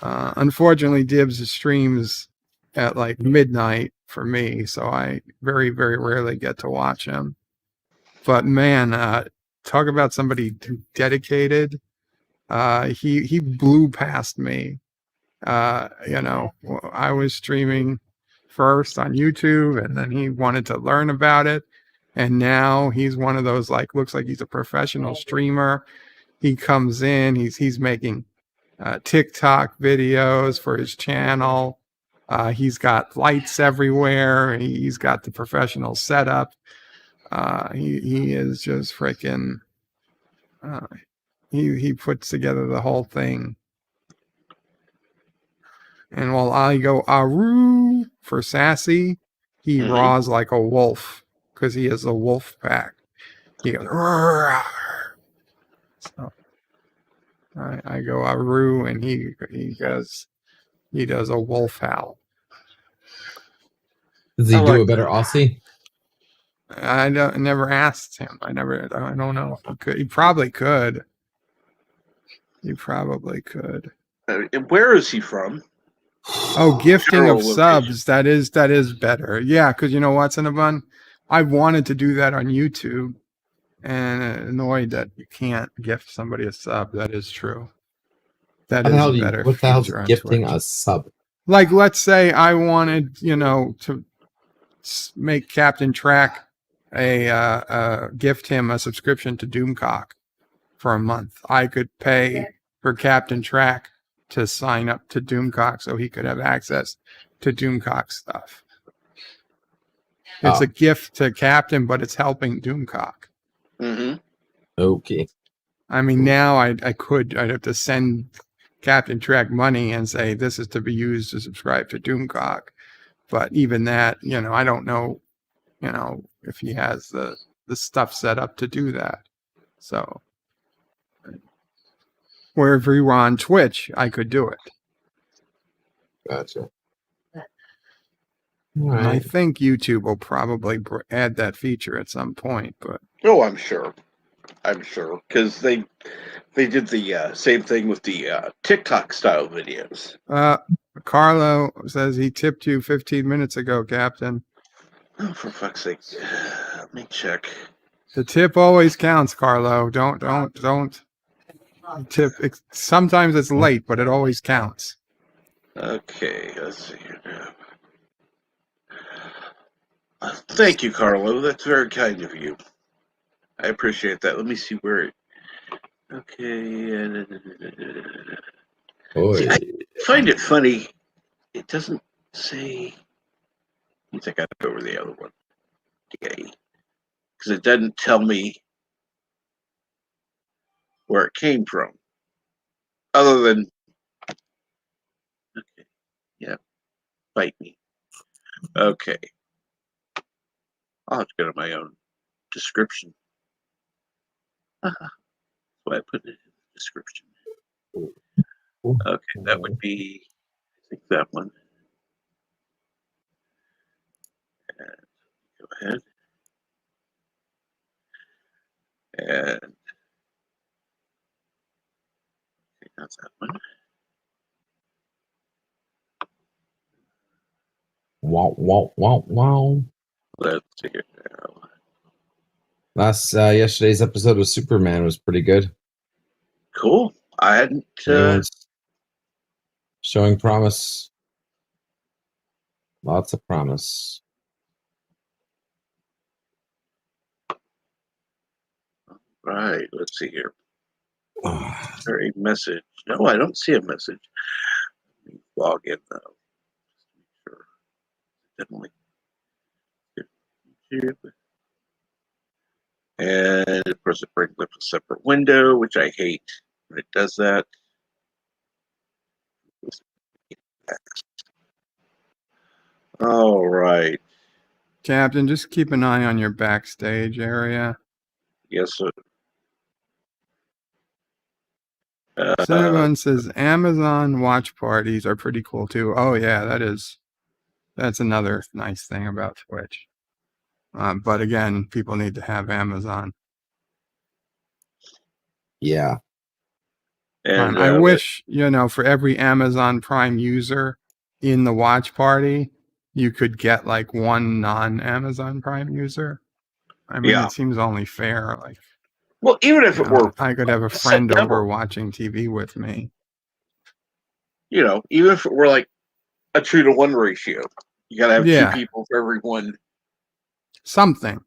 Unfortunately, Dibs streams at like midnight for me, so I very, very rarely get to watch him. But man, talk about somebody dedicated. He blew past me. I was streaming first on YouTube, and then he wanted to learn about it, and now he's one of those, like, looks like he's a professional streamer. He comes in, he's making TikTok videos for his channel. He's got lights everywhere. He's got the professional setup. He is just freaking. He puts together the whole thing. And while I go Aru for sassy, he roars like a wolf because he is a wolf pack. He goes. Roar. So I go Aru, and he does a wolf howl. Does he do a better Aussie? I never asked him. I don't know if he could. He probably could. Where is he from? Oh, gifting General of subs. That is better. Yeah, because you know what, Cinnabon? I've wanted to do that on YouTube, and annoyed that you can't gift somebody a sub. That is true. That is a better what the hell's feature on gifting Twitch. a sub? Like, let's say I wanted, to make Captain Track gift him a subscription to Doomcock for a month. I could pay for Captain Track to sign up to Doomcock so he could have access to Doomcock stuff. It's a gift to Captain, but it's helping Doomcock. Mm-hmm. Okay. I mean, now I'd have to send Captain Track money and say this is to be used to subscribe to Doomcock. But even that, I don't know, if he has the stuff set up to do that. So wherever you were on Twitch, I could do it. Gotcha. And I think YouTube will probably add that feature at some point. But I'm sure, because they did the same thing with the TikTok style videos. Carlo says he tipped you 15 minutes ago, Captain. Oh, for fuck's sake! Let me check. The tip always counts, Carlo. Don't tip. Sometimes it's late, but it always counts. Okay, let's see here now. Thank you, Carlo. That's very kind of you. I appreciate that. Let me see where it... Okay. See, I find it funny. It doesn't say... I think I got to go over the other one. Okay. Because it doesn't tell me where it came from. Other than... Okay. Yeah. Bite me. Okay. I'll have to go to my own description. That's why I put it in the description. Okay, that would be, I think, that one. And go ahead. And okay, that's that one. Wow. Let's see it now. Yesterday's episode of Superman was pretty good. Cool. I hadn't. Showing promise. Lots of promise. Right. Let's see here. Is there a message? No, I don't see a message. Let me log in though. Just to make sure. Definitely. And of course, it brings up a separate window, which I hate when it does that. All right. Captain, just keep an eye on your backstage area. Yes, sir. Cinnabon says Amazon watch parties are pretty cool too. Oh yeah, that's another nice thing about Twitch. But again, people need to have Amazon. Yeah. And I wish, for every Amazon Prime user in the watch party, you could get like one non-Amazon Prime user. I mean, It seems only fair. Like, well, even if it were, I could have a friend over watching TV with me. Even if it were like a 2-to-1 ratio, you gotta have 2 people for every one. Something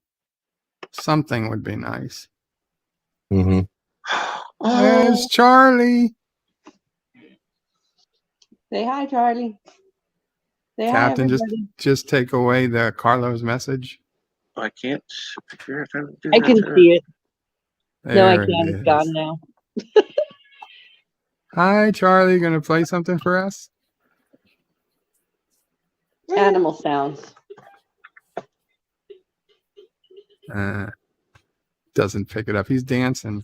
would be nice. Mm-hmm. There's Charlie. Say hi, Charlie. Say Captain, hi, everybody. just take away the Carlos message. I can't figure out how to do I that. can see it. No, I There can't. it It's gone is. now. Hi, Charlie. Gonna play something for us? Animal sounds. Doesn't pick it up. He's dancing.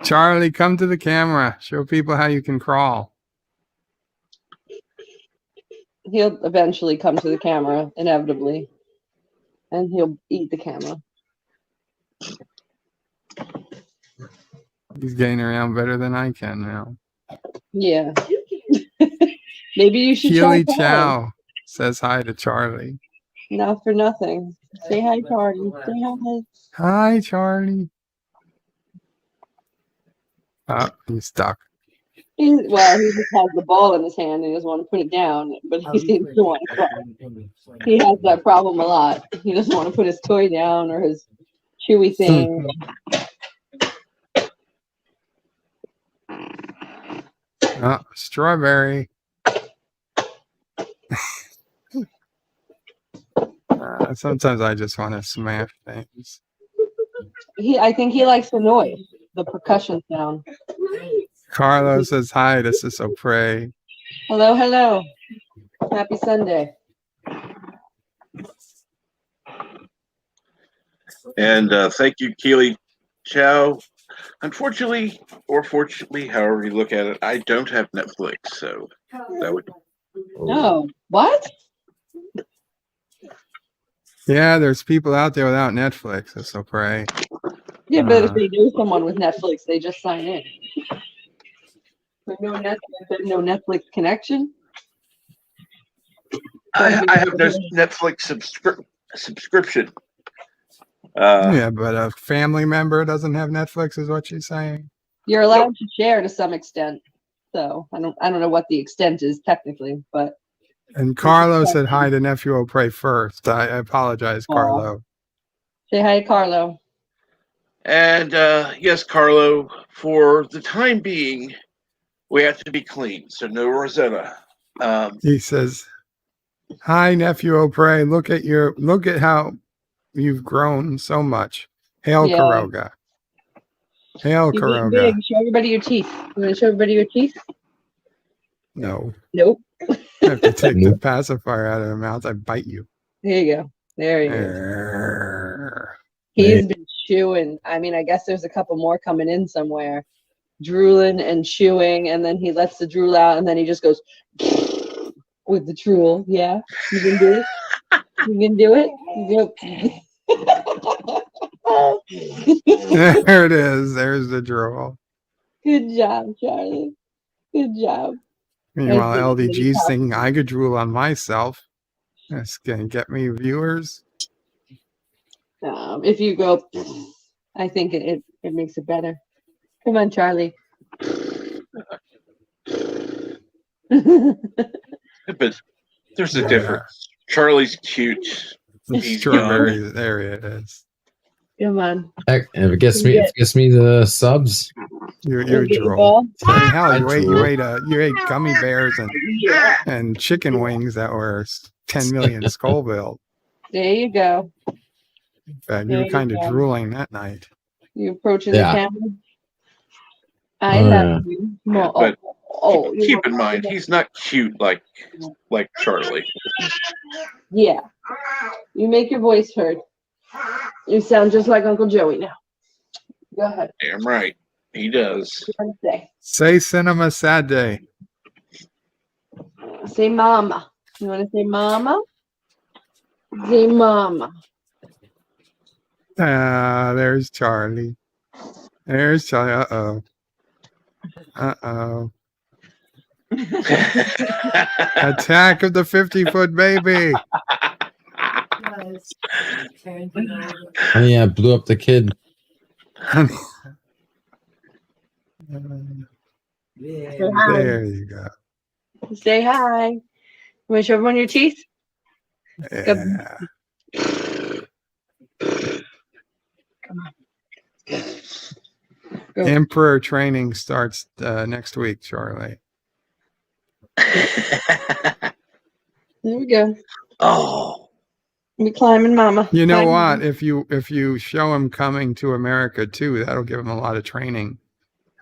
Charlie, come to the camera. Show people how you can crawl. He'll eventually come to the camera, inevitably. And he'll eat the camera. He's getting around better than I can now. Yeah. Maybe you should Keely try crawling. Chow says hi to Charlie. Not for nothing. Say hi, Charlie. Say hi. Hi, Charlie. Oh, he's stuck. He just has the ball in his hand and he doesn't want to put it down, but he seems to want to crawl. He has that problem a lot. He doesn't want to put his toy down or his chewy thing. Oh, strawberry. Sometimes I just want to smash things. I think he likes the noise, the percussion sound. Carlos says hi to Siso Prey. Hello, hello. Happy Sunday. And thank you, Keely Chow. Unfortunately, or fortunately, however you look at it, I don't have Netflix, so that would. No, what? Yeah, there's people out there without Netflix. Siso Prey. Yeah, but if they know someone with Netflix, they just sign in. No Netflix connection. I have no Netflix subscription. Yeah, but a family member doesn't have Netflix, is what she's saying. You're allowed to share to some extent, so I don't know what the extent is technically, but. And Carlo said hi to Nephew O'Prey first. I apologize, Carlo. Say hi, Carlo. And yes, Carlo, for the time being, we have to be clean, so no Rosetta. He says, "Hi, Nephew O'Prey. Look at how you've grown so much. Hail Karoga. Hail Karoga. Big. Show everybody your teeth. You want to show everybody your teeth? No. Nope. I have to take the pacifier out of the mouth. I bite you. There you go. There he is. He's been chewing. I mean, I guess there's a couple more coming in somewhere. Drooling and chewing, and then he lets the drool out, and then he just goes with the drool. Yeah, you can do it. You can do it. Yep. There it is. There's the drool. Good job, Charlie. Good job. Meanwhile, LDG's thinking I could drool on myself. That's gonna get me viewers. If you go, I think it makes it better. Come on, Charlie. But there's a difference. Charlie's cute. He's Strawberry. young. There it is. Come on. Heck, if it gets me the subs, you drool. Hell, you ate gummy bears and chicken wings that were 10 million Scoville. There you go. In fact, you were kind of drooling that night. You approaching the camera? I love you. But keep in mind, he's not cute like Charlie. Yeah. You make your voice heard. You sound just like Uncle Joey now. Go ahead. Damn right. He does. Say Cinema Sad Day. Say mama. You want to say mama? Say mama. There's Charlie. There's Charlie. Uh-oh. Uh-oh. Attack of the 50-foot baby. Oh yeah, blew up the kid. There you go. Say hi. You want to show everyone your teeth? Yeah. Come on. Go. Emperor training starts next week, Charlie. There we go. Oh. We climbing, Mama. You know climbing. what? If you show him coming to America too, that'll give him a lot of training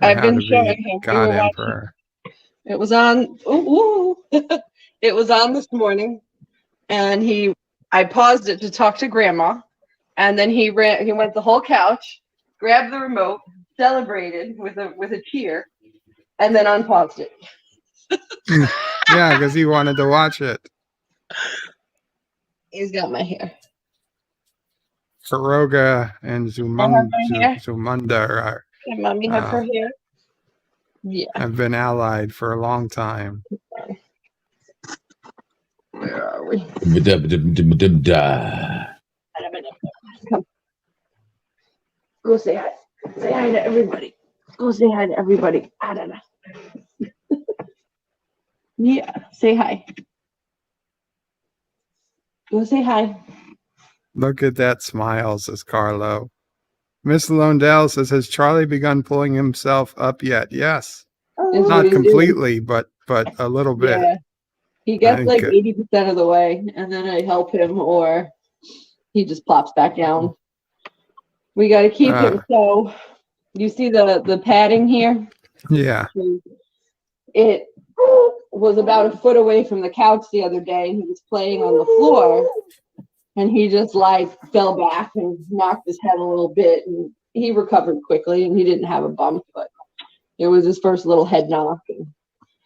on I've how been to showing be him. God Emperor. It was on. Ooh, it was on this morning, and I paused it to talk to Grandma, and then he went the whole couch, grabbed the remote, celebrated with a cheer, and then unpaused it. Yeah, because he wanted to watch it. He's got my hair. Karoga and Zumunda are, Can Mommy have her hair? Yeah. have been allied for a long time. Where are we? Come. Go say hi. Say hi to everybody. Go say hi to everybody. Yeah, say hi. Go say hi. Look at that smile, says Carlo. Miss Londell says, has Charlie begun pulling himself up yet? Yes. Not completely, but a little bit. Yeah. He gets like 80% of the way, and then I help him, or he just plops back down. We got to keep him. So, you see the padding here? Yeah. It was about a foot away from the couch the other day, and he was playing on the floor, and he just like fell back and knocked his head a little bit, and he recovered quickly, and he didn't have a bump, but it was his first little head knock.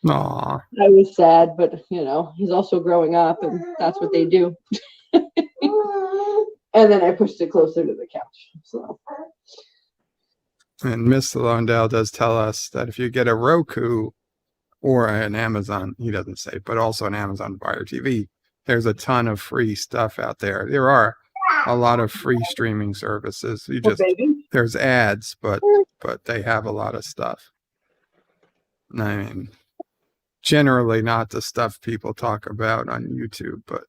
Aww. I was sad, but he's also growing up, and that's what they do. And then I pushed it closer to the couch. So. And Miss Londell does tell us that if you get a Roku or an Amazon, he doesn't say, but also an Amazon Fire TV, there's a ton of free stuff out there. There are a lot of free streaming services. There's ads, but they have a lot of stuff. I mean, generally not the stuff people talk about on YouTube, but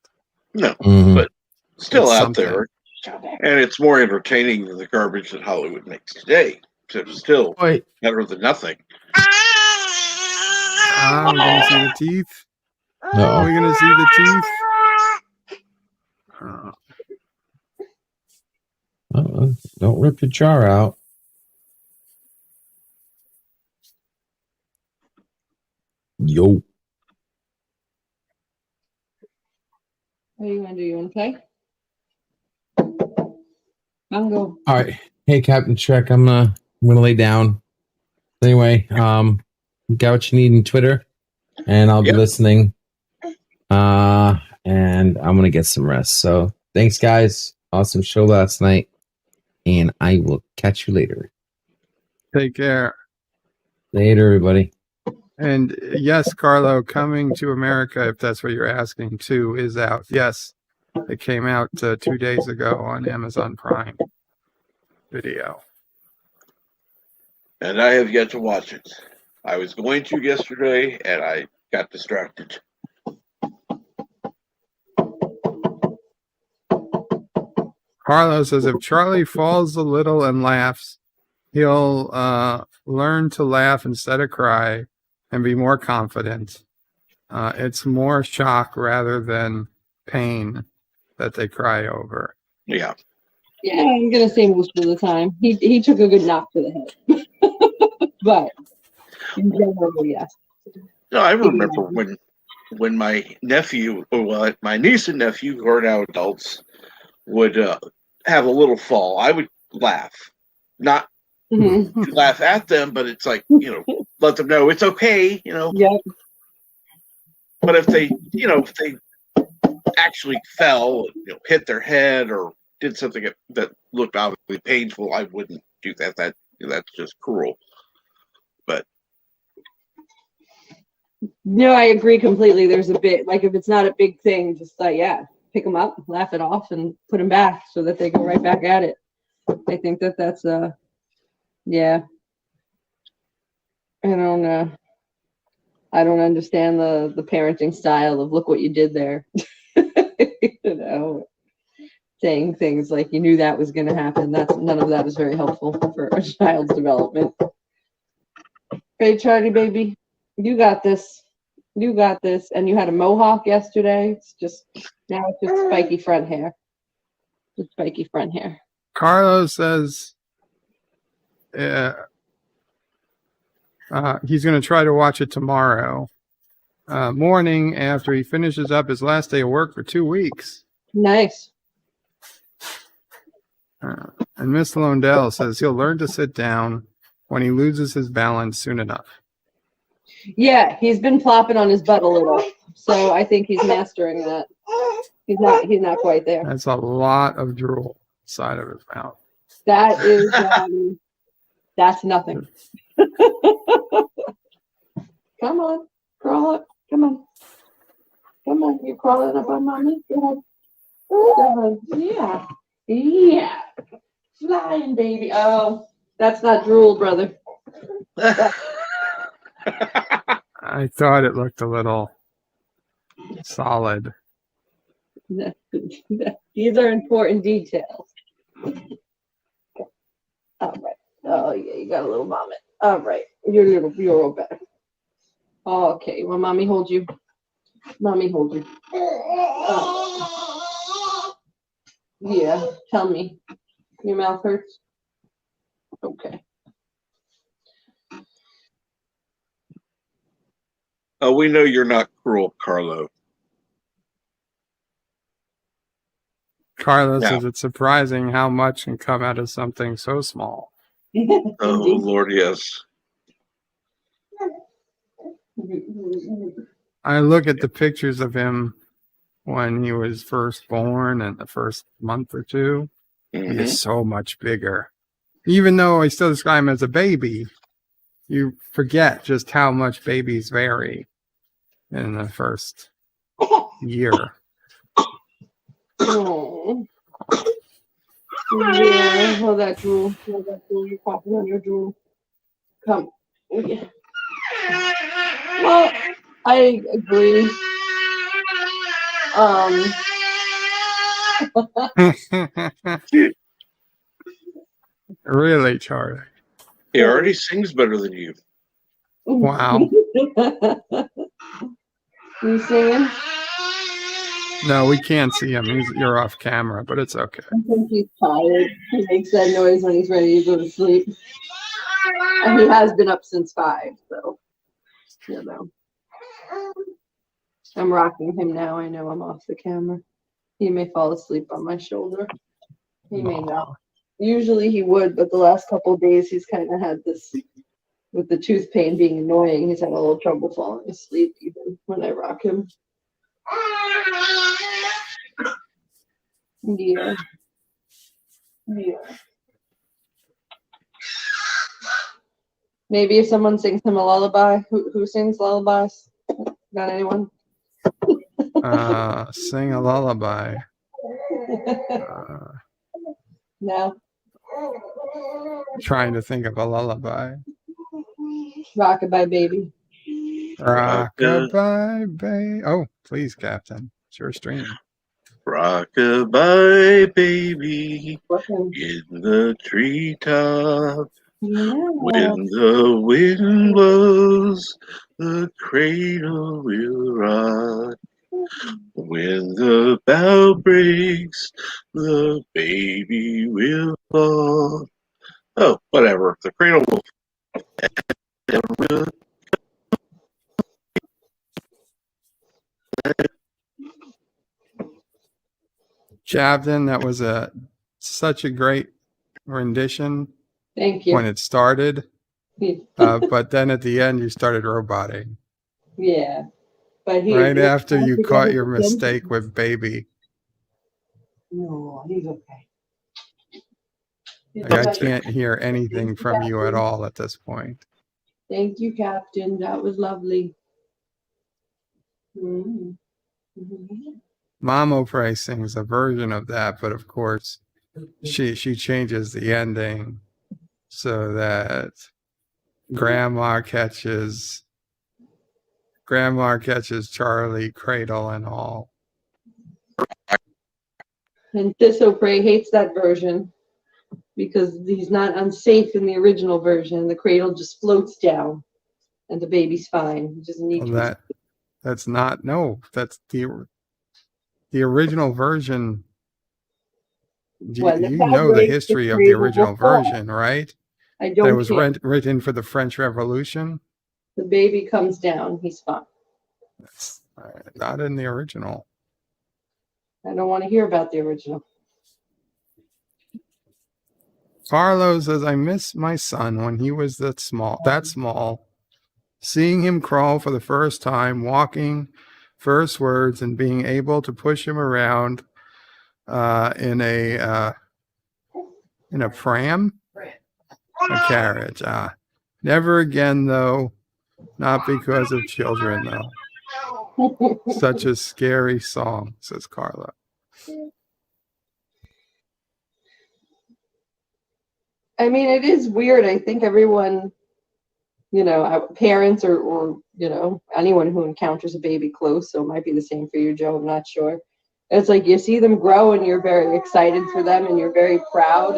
no, but still out there, and it's more entertaining than the garbage that Hollywood makes today. So it's still better than nothing. We're gonna see the teeth. We're gonna see the teeth. Don't rip your jar out. Yo. What do you want to do? You want to play? I'll go. All right. Hey, Captain Trek, I'm gonna lay down. Anyway, got what you need in Twitter, and I'll be listening. And I'm gonna get some rest. So thanks, guys. Awesome show last night, and I will catch you later. Take care. Later, everybody. And yes, Carlo, Coming to America, if that's what you're asking too, is out. Yes, it came out 2 days ago on Amazon Prime Video. And I have yet to watch it. I was going to yesterday, and I got distracted. Carlo says, if Charlie falls a little and laughs, he'll learn to laugh instead of cry and be more confident. It's more shock rather than pain that they cry over. Yeah. Yeah, I'm gonna say most of the time. He took a good knock to the head. But in general, yes. No, I remember when my nephew, or my niece and nephew, who are now adults, would have a little fall. I would laugh. Not laugh at them, but it's like, let them know it's okay, Yep. But if they actually fell, hit their head or did something that looked obviously painful, I wouldn't do that. That's just cruel. But no, I agree completely. There's a bit, like, if it's not a big thing, just like, pick them up, laugh it off, and put them back so that they go right back at it. I think that's I don't understand the parenting style of look what you did there. Saying things like you knew that was going to happen. None of that is very helpful for a child's development. Hey, Charlie, baby, you got this. You got this. And you had a mohawk yesterday. It's just now it's just spiky front hair. Just spiky front hair. Carlos says he's going to try to watch it tomorrow morning after he finishes up his last day of work for 2 weeks. Nice. And Miss Londell says he'll learn to sit down when he loses his balance soon enough. Yeah, he's been plopping on his butt a little, so I think he's mastering that. He's not quite there. That's a lot of drool inside of his mouth. That is that's nothing. Come on, crawl up. Come on. You crawling up on mommy? Go ahead. Yeah. Yeah. Flying, baby. Oh, that's not drool, brother. I thought it looked a little solid. These are important details. All right. Oh, yeah, you got a little vomit. All right. You're all better. Okay. Well, mommy hold you. Mommy hold you. Yeah. Tell me. Your mouth hurts? Okay. Oh, we know you're not cruel, Carlo. Carlos says it's surprising how much can come out of something so small. Oh, Lord, yes. I look at the pictures of him when he was first born and the first month or two. He is so much bigger. Even though I still describe him as a baby, you forget just how much babies vary in the first year. Oh. Yeah, hold that drool. You're popping on your drool. Come. Yeah. Well, I agree. Really, Charlie? He already sings better than you. Wow. You singing? No, we can't see him. You're off camera, but it's okay. I think he's tired. He makes that noise when he's ready to go to sleep. And he has been up since 5, so you know. I'm rocking him now. I know I'm off the camera. He may fall asleep on my shoulder. He may not. Usually he would, but the last couple of days he's kind of had this, with the tooth pain being annoying, he's had a little trouble falling asleep even when I rock him. Yeah. Maybe if someone sings him a lullaby. Who sings lullabies? Not anyone? Sing a lullaby. No. Trying to think of a lullaby. Rockabye baby. Rockabye baby. Oh, please, Captain. It's your stream. Rockabye baby in the treetop. Yeah. When the wind blows, the cradle will rock. When the bough breaks, the baby will fall. Oh, whatever. The cradle will. Captain, that was such a great rendition. Thank you. When it started, but then at the end you started roboting. Yeah, but right after you caught your mistake with baby. No, he's okay. I can't hear anything from you at all at this point. Thank you, Captain. That was lovely. Mm-hmm. Mama Pray sings a version of that, but of course, she changes the ending so that Grandma catches Charlie, cradle and all. And Thistle Pray hates that version because he's not unsafe in the original version. The cradle just floats down, and the baby's fine. He doesn't need That's not. No, that's the original version. You know the history of the original version, right? I don't That was care. written for the French Revolution. The baby comes down. He's fine. That's not in the original. I don't want to hear about the original. Carlo says, I miss my son when he was that small. Seeing him crawl for the first time, walking first words, and being able to push him around in a pram, a carriage. Never again, though. Not because of children, though. Such a scary song, says Carla. I mean, it is weird. I think everyone, parents or anyone who encounters a baby close, so it might be the same for you, Joe, I'm not sure. It's like you see them grow and you're very excited for them and you're very proud,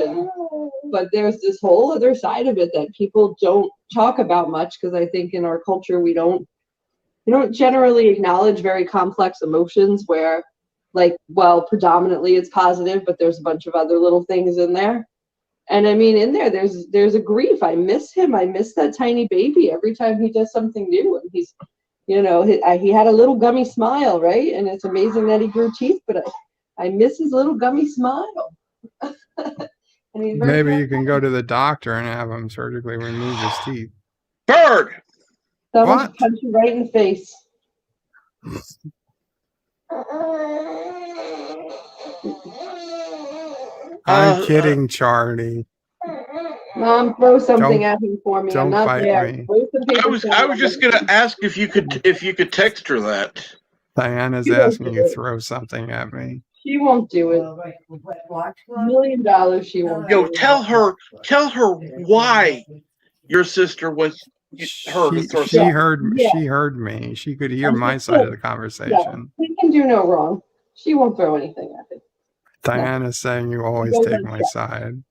but there's this whole other side of it that people don't talk about much, because I think in our culture we don't generally acknowledge very complex emotions where, predominantly it's positive, but there's a bunch of other little things in there. And I mean, in there's a grief. I miss him. I miss that tiny baby every time he does something new. And he's, he had a little gummy smile, right? And it's amazing that he grew teeth, but I miss his little gummy smile. Maybe you can go to the doctor and have him surgically remove his teeth. Bird! Someone should punch you right in the face. I'm kidding, Charlie. Mom, throw something at him for me. I'm not there. Me. I was just gonna ask if you could text her that. Diana's asking you to throw something at me. She won't do it. $1 million she won't. Yo, tell her why your sister was her to throw she heard me. She could hear my side of the conversation. Yeah, he can do no wrong. She won't throw anything at him. Diana's saying you always take my side.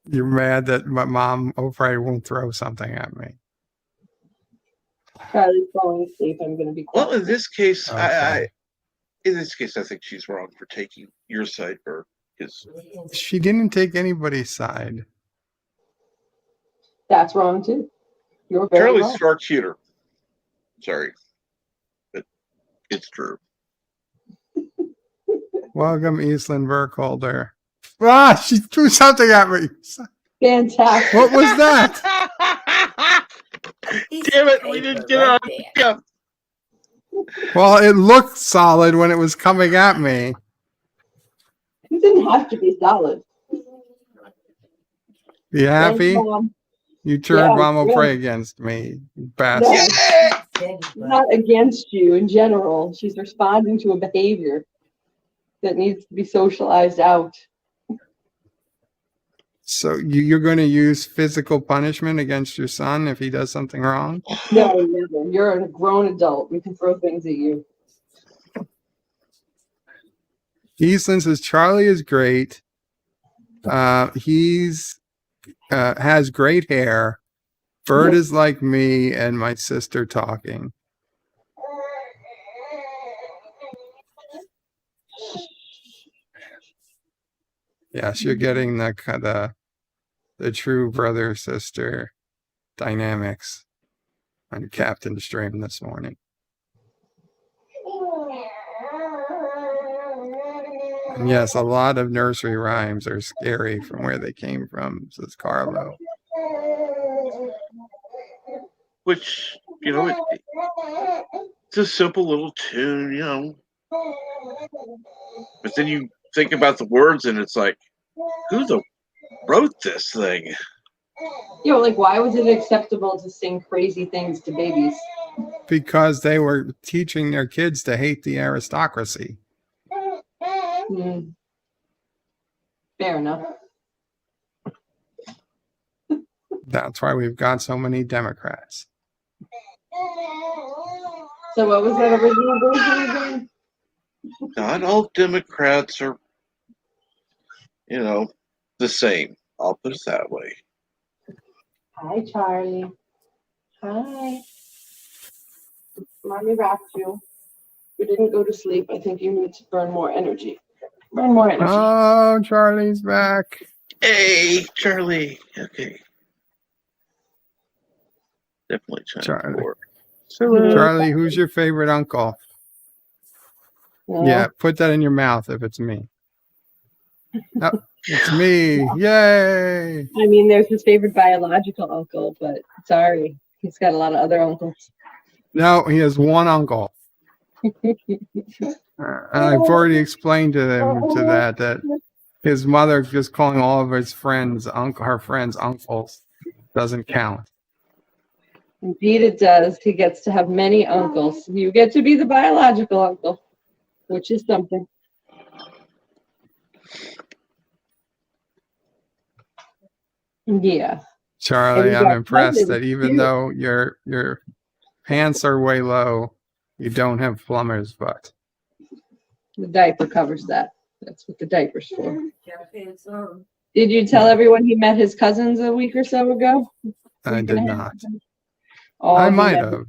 You're mad that my mom Oprah won't throw something at me. Charlie's falling asleep. I'm going to be quiet. Well, in this case, okay. I think she's wrong for taking your side, Bert. Because she didn't take anybody's side. That's wrong too. You're very Charlie's wrong. far cuter. Sorry, but it's true. Welcome, Eastland Burkholder. She threw something at me. Fantastic. What was that? Damn it, we didn't get on. Yeah. Well, it looked solid when it was coming at me. It didn't have to be solid. You happy? You turned Mama Prey against me, you bastard. Not against you in general. She's responding to a behavior that needs to be socialized out. So you're going to use physical punishment against your son if he does something wrong? No, never. You're a grown adult. We can throw things at you. Eastland says Charlie is great. He's has great hair. Bert is like me and my sister talking. Yes, you're getting the true brother sister dynamics on Captain's Stream this morning. And yes, a lot of nursery rhymes are scary from where they came from, says Carlo. Which, it's a simple little tune, But then you think about the words and it's like, who wrote this thing? Why was it acceptable to sing crazy things to babies? Because they were teaching their kids to hate the aristocracy. Fair enough. That's why we've got so many Democrats. So what was that original version again? Not all Democrats are, the same. I'll put it that way. Hi, Charlie. Hi. Mommy rocked you. You didn't go to sleep. I think you need to burn more energy. Burn more energy. Oh, Charlie's back. Hey, Charlie. Okay. Definitely time for. Charlie, who's your favorite uncle? Yeah, put that in your mouth if it's me. Oh, it's me. Yay. I mean, there's his favorite biological uncle, but sorry. He's got a lot of other uncles. No, he has one uncle. I've already explained to them that his mother just calling all of his friends her friends uncles doesn't count. Indeed it does. He gets to have many uncles. You get to be the biological uncle, which is something. Yeah. Charlie, I'm impressed that even though your pants are way low, you don't have plumber's butt. The diaper covers that. That's what the diaper's for. Did you tell everyone he met his cousins a week or so ago? I did not. Oh, I might have.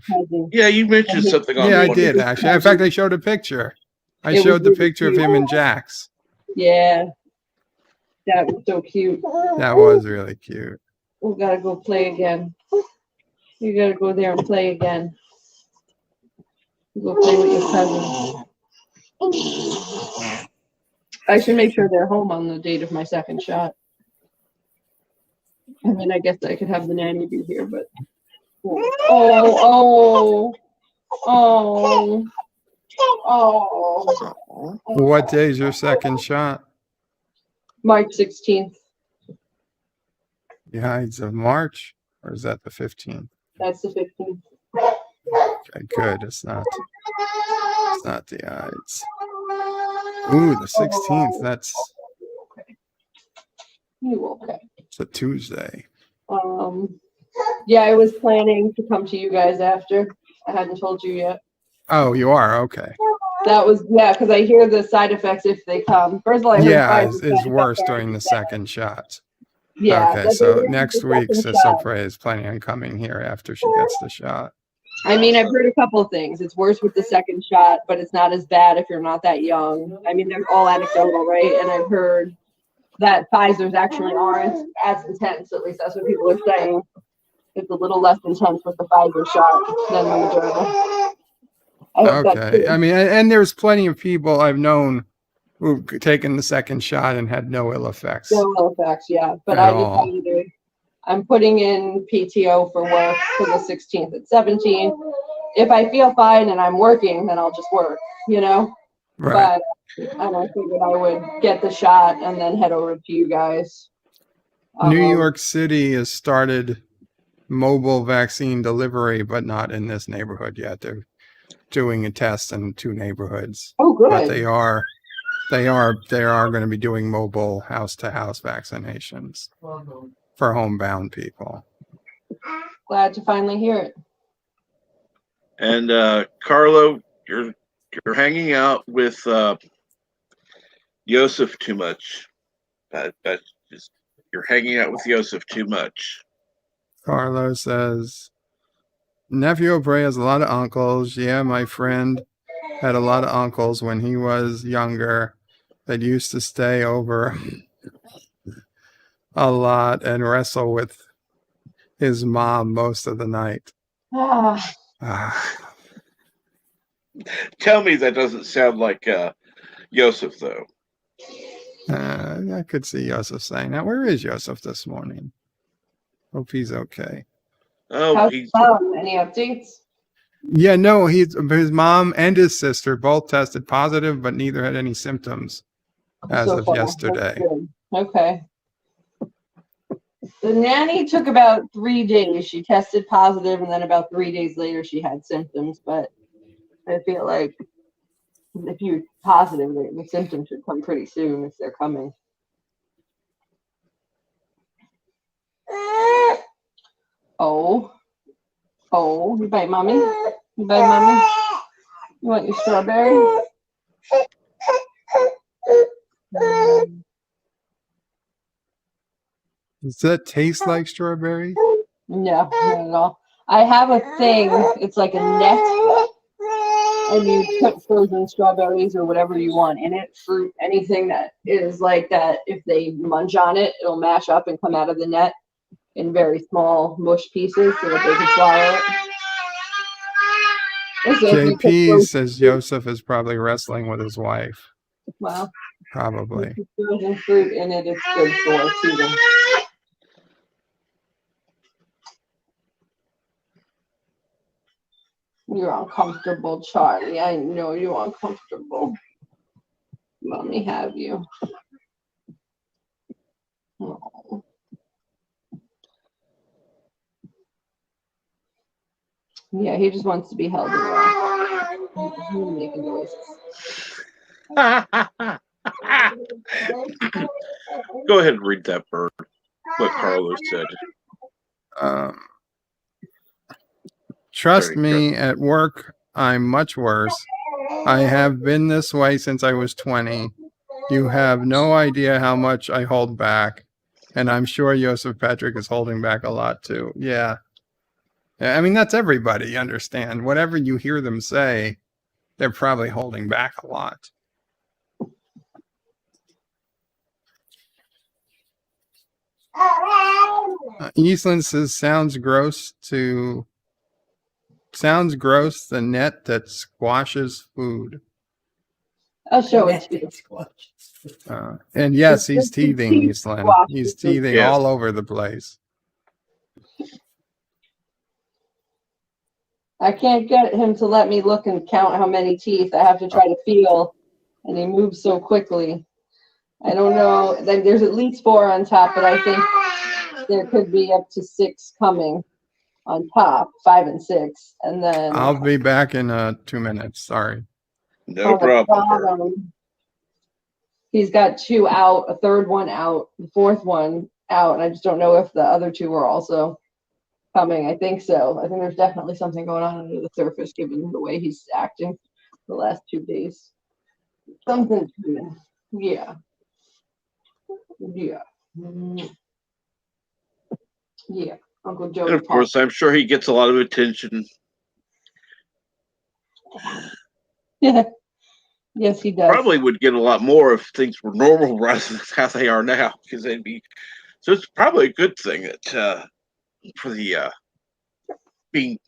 Yeah, you mentioned something on Yeah, I did actually. In fact, I showed a picture. I showed the picture of him and Jax. Yeah. That was so cute. That was really cute. We gotta go play again. You gotta go there and play again. Go play with your cousins. I should make sure they're home on the date of my second shot. I mean, I guess I could have the nanny be here, but What day is your second shot? March 16th. Yeah, it's of March, or is that the 15th? That's the 15th. Okay, good. It's not the odds. Ooh, the 16th. That's okay. It's a Tuesday. Yeah, I was planning to come to you guys after. I hadn't told you yet. Oh, you are? Okay. That was, because I hear the side effects if they come. First of all, I heard it's worse during the second shot. Yeah. Okay, so next week, Cecil is planning on coming here after she gets the shot. I mean, I've heard a couple of things. It's worse with the second shot, but it's not as bad if you're not that young. I mean, they're all anecdotal, right? And I've heard that Pfizer's actually aren't as intense. At least that's what people are saying. It's a little less intense with the Pfizer shot than the Moderna. Okay. I mean, and there's plenty of people I've known who've taken the second shot and had no ill effects. No ill effects, yeah. But I decided I'm putting in PTO for work for the 16th at 17. If I feel fine and I'm working, then I'll just work, you know? Right. But I figured I would get the shot and then head over to you guys. New York City has started mobile vaccine delivery, but not in this neighborhood yet. They're doing a test in 2 neighborhoods. Oh, good. But they are going to be doing mobile house-to-house vaccinations for homebound people. Glad to finally hear it. And Carlo, you're hanging out with Yosef too much. You're hanging out with Yosef too much. Carlo says, nephew O'Bray has a lot of uncles. Yeah, my friend had a lot of uncles when he was younger that used to stay over a lot and wrestle with his mom most of the night. Tell me that doesn't sound like Yosef, though. I could see Yosef saying that. Where is Yosef this morning? Hope he's okay. Oh, any updates? Yeah, no, his mom and his sister both tested positive, but neither had any symptoms as of yesterday. Okay. The nanny took about 3 days. She tested positive, and then about 3 days later, she had symptoms. But I feel like if you're positive, the symptoms should come pretty soon if they're coming. Oh, you bite mommy? You bite mommy? You want your strawberry? Does that taste like strawberry? No, not at all. I have a thing. It's like a net, and you put frozen strawberries or whatever you want in it. Fruit, anything that is like that. If they munch on it, it'll mash up and come out of the net in very small mush pieces so that they can swallow it. So JP says Joseph is probably wrestling with his wife. Wow. Probably. Frozen fruit in it, it's good for teething. You're uncomfortable, Charlie. I know you're uncomfortable. Let me have you. Oh. Yeah, he just wants to be held around. He's making noises. Go ahead and read that, Bird. What Carlos said. Trust me, at work, I'm much worse. I have been this way since I was 20. You have no idea how much I hold back. And I'm sure Joseph Patrick is holding back a lot too. Yeah. I mean, that's everybody, you understand. Whatever you hear them say, they're probably holding back a lot. Eastland says, sounds gross, the net that squashes food. I'll show it to you. And yes, he's teething, Eastland. He's teething all over the place. I can't get him to let me look and count how many teeth. I have to try to feel, and he moves so quickly. I don't know. There's at least 4 on top, but I think there could be up to 6 coming on top, 5 and 6, and then I'll be back in 2 minutes. Sorry. No problem. He's got 2 out, a third one out, the 4th one out, and I just don't know if the other 2 are also coming. I think so. I think there's definitely something going on under the surface given the way he's acting the last 2 days. Something. Yeah. Yeah. Yeah. Uncle Joe. And of course, I'm sure he gets a lot of attention. Yeah. Yes, he does. Probably would get a lot more if things were normal rather than how they are now, because they'd be. So it's probably a good thing that for the being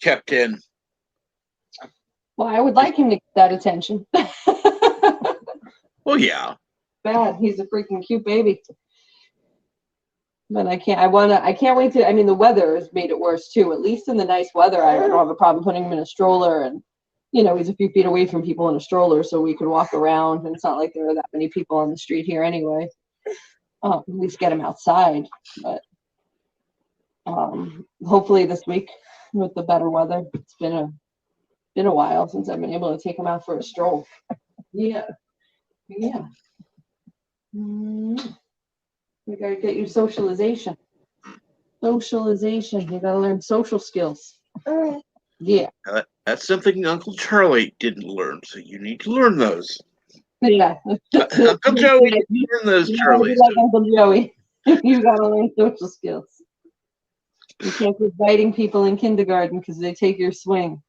kept in. Well, I would like him to get that attention. Well, yeah. Bad. He's a freaking cute baby. But I can't wait to, I mean, the weather has made it worse too. At least in the nice weather, I don't have a problem putting him in a stroller, and, you know, he's a few feet away from people in a stroller so we can walk around, and it's not like there are that many people on the street here anyway. At least get him outside. But hopefully this week with the better weather, it's been a while since I've been able to take him out for a stroll. Yeah. Yeah. We gotta get you socialization. Socialization. You gotta learn social skills. Yeah. That's something Uncle Charlie didn't learn, so you need to learn those. Yeah. Uncle Joey didn't learn those, Charlie. Like Uncle Joey. You gotta learn social skills. You can't be biting people in kindergarten because they take your swing.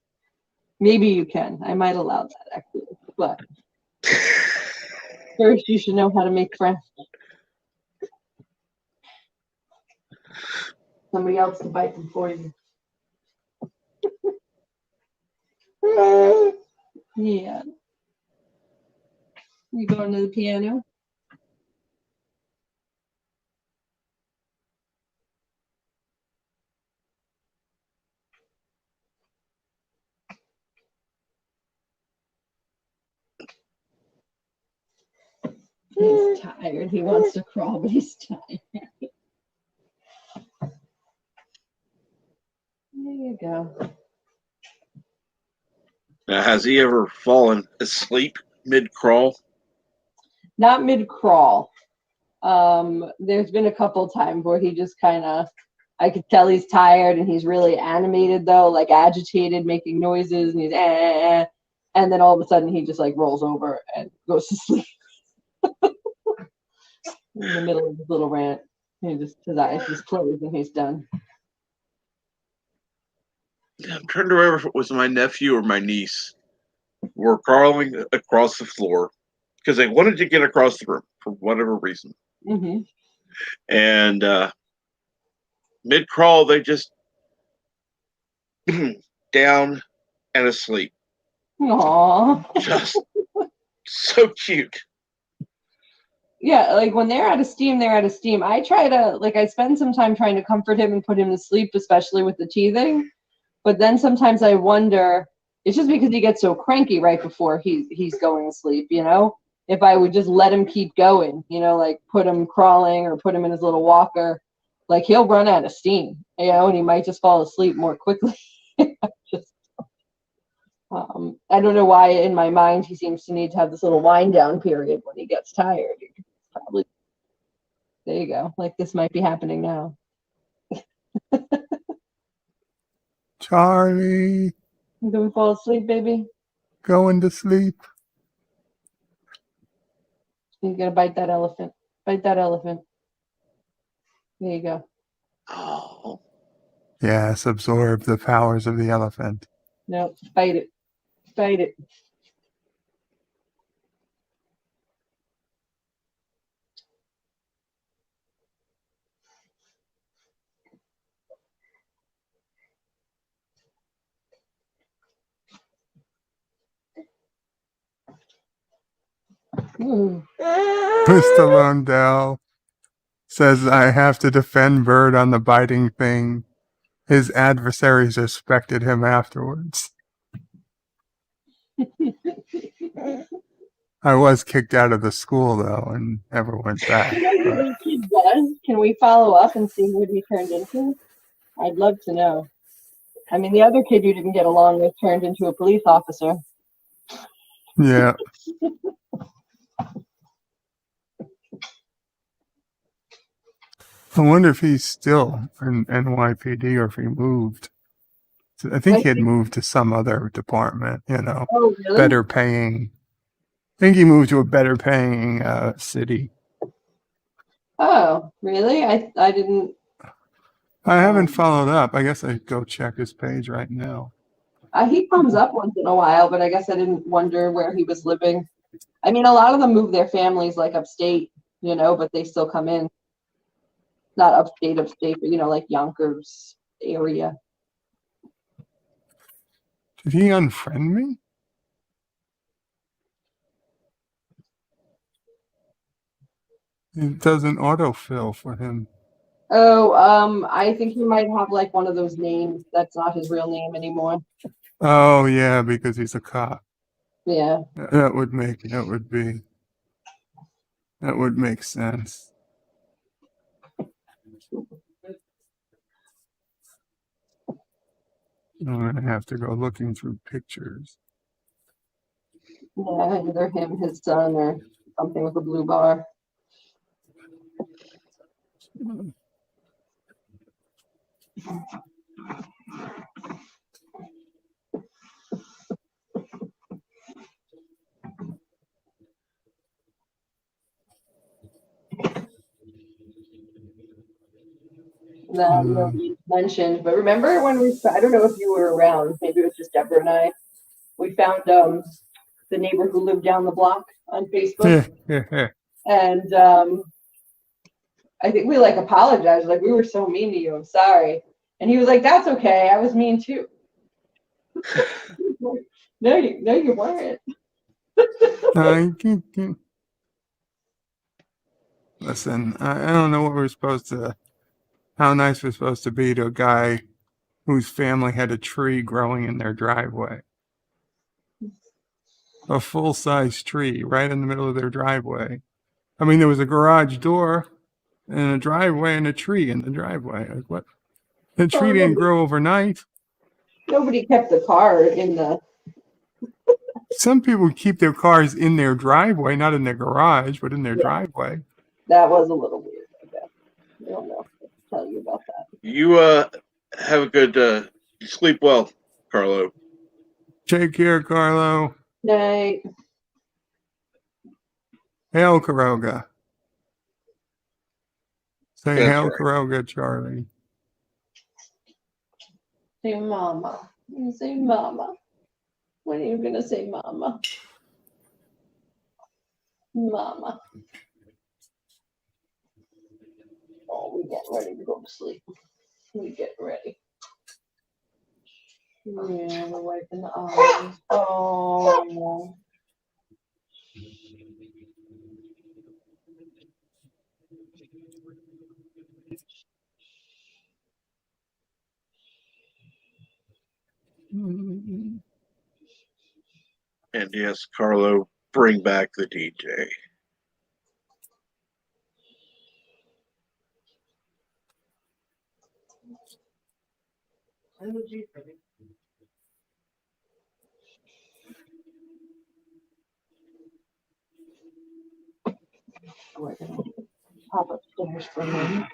Maybe you can. I might allow that actually, but first you should know how to make friends. Somebody else to bite them for you. Yeah. You going to the piano? He's tired. He wants to crawl, but he's tired. There you go. Now, has he ever fallen asleep mid-crawl? Not mid-crawl. There's been a couple times where he just kind of, I could tell he's tired, and he's really animated though, like agitated, making noises, and he's and then all of a sudden he just like rolls over and goes to sleep. In the middle of his little rant, his eyes just close and he's done. I'm trying to remember if it was my nephew or my niece, were crawling across the floor because they wanted to get across the room for whatever reason. Mm-hmm. And mid-crawl, they just down and asleep. Aww. Just so cute. Yeah, like when they're out of steam, they're out of steam. I try to, like, I spend some time trying to comfort him and put him to sleep, especially with the teething. But then sometimes I wonder, it's just because he gets so cranky right before he's going to sleep, you know? If I would just let him keep going, you know, like put him crawling or put him in his little walker, like he'll run out of steam, you know, and he might just fall asleep more quickly. Just, I don't know why in my mind he seems to need to have this little wind down period when he gets tired. Probably. There you go. Like this might be happening now. Charlie. Do we fall asleep, baby? Going to sleep. You gotta bite that elephant. Bite that elephant. There you go. Oh. Yes, absorb the powers of the elephant. No, bite it. Bite it. Mr. Lundell says, I have to defend Bird on the biting thing. His adversaries respected him afterwards. I was kicked out of the school, though, and never went back. You know what little kid was? Can we follow up and see what he turned into? I'd love to know. I mean, the other kid you didn't get along with turned into a police officer. Yeah. I wonder if he's still in NYPD or if he moved. I think he had moved to some other department, you know, Oh, really? better paying. I think he moved to a better paying city. Oh, really? I didn't. I haven't followed up. I guess I go check his page right now. He comes up once in a while, but I guess I didn't wonder where he was living. I mean, a lot of them move their families like upstate, you know, but they still come in. Not upstate, but, you know, like Yonkers area. Did he unfriend me? It doesn't autofill for him. Oh, I think he might have like one of those names that's not his real name anymore. Oh yeah, because he's a cop. Yeah. That would make sense. I'm gonna have to go looking through pictures. Yeah, either him, his son, or something with a blue bar. That you mentioned, but remember when I don't know if you were around, maybe it was just Deborah and I, we found the neighbor who lived down the block on Facebook. And I think we like apologized, like we were so mean to you, I'm sorry. And he was like, that's okay, I was mean too. No, you weren't. Listen, I don't know what how nice we're supposed to be to a guy whose family had a tree growing in their driveway. A full-size tree right in the middle of their driveway. I mean, there was a garage door and a driveway and a tree in the driveway. Like, what? The tree didn't grow overnight. Nobody kept the car in the... Some people keep their cars in their driveway, not in their garage, but in their driveway. That was a little weird, I guess. I don't know what to tell you about that. You have a good sleep well, Carlo. Take care, Carlo. Night. Hail, Caroga. Say That's hail, right. Caroga, Charlie. Say mama. You say mama. When are you gonna say mama? Mama. Oh, we get ready to go to sleep. We get ready. Yeah, we're wiping the eyes. Oh. And yes, Carlo, bring back the DJ. We're gonna pop upstairs for a minute.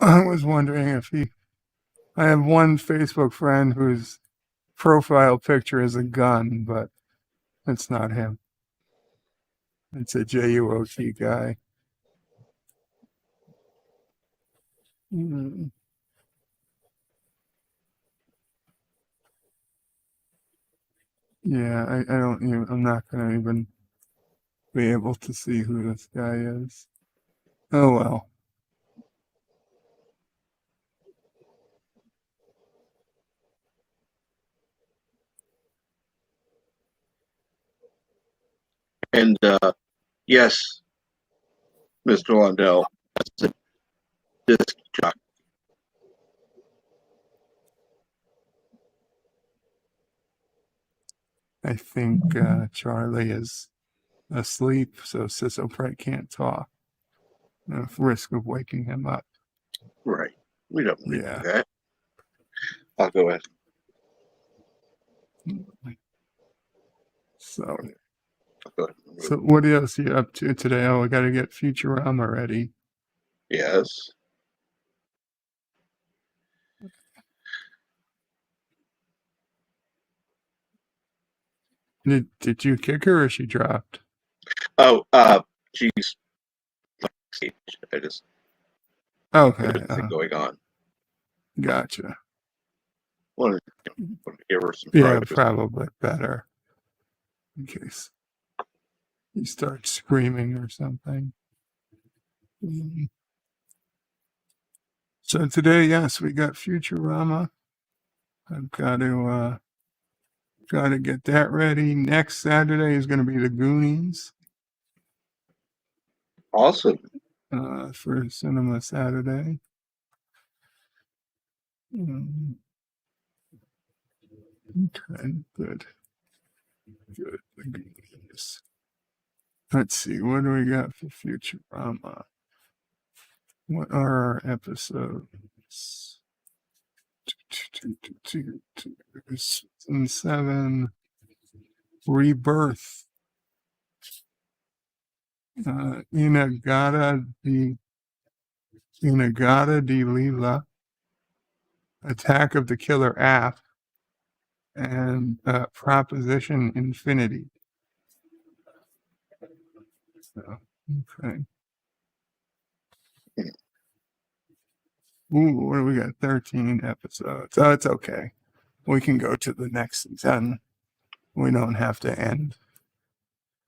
I was wondering if I have one Facebook friend whose profile picture is a gun, but it's not him. It's a JUOT guy. Mm. Yeah, I don't even, I'm not going to even be able to see who this guy is. Oh well. And yes, Mr. Lundell, that's a disc jockey. I think Charlie is asleep, so Ciso probably can't talk. No risk of waking him up. Right. We don't need to do that. I'll go ahead. So what else are you up to today? Oh, I got to get Futurama ready. Yes. Did you kick her or she dropped? Oh, she's backstage. I just okay going on. Gotcha. Want to give her some Yeah, privacy. probably better in case you start screaming or something. So today, yes, we got Futurama. I've got to get that ready. Next Saturday is going to be the Goonies. Awesome. For Cinema Saturday. Okay, good. Good. The Goonies. Let's see, what do we got for Futurama? What are our episodes? 2, 7. Rebirth. Inagata di Lila. Attack of the Killer App. And Proposition Infinity. So, okay. Ooh, what do we got? 13 episodes. Oh, it's okay. We can go to the next 10. We don't have to end.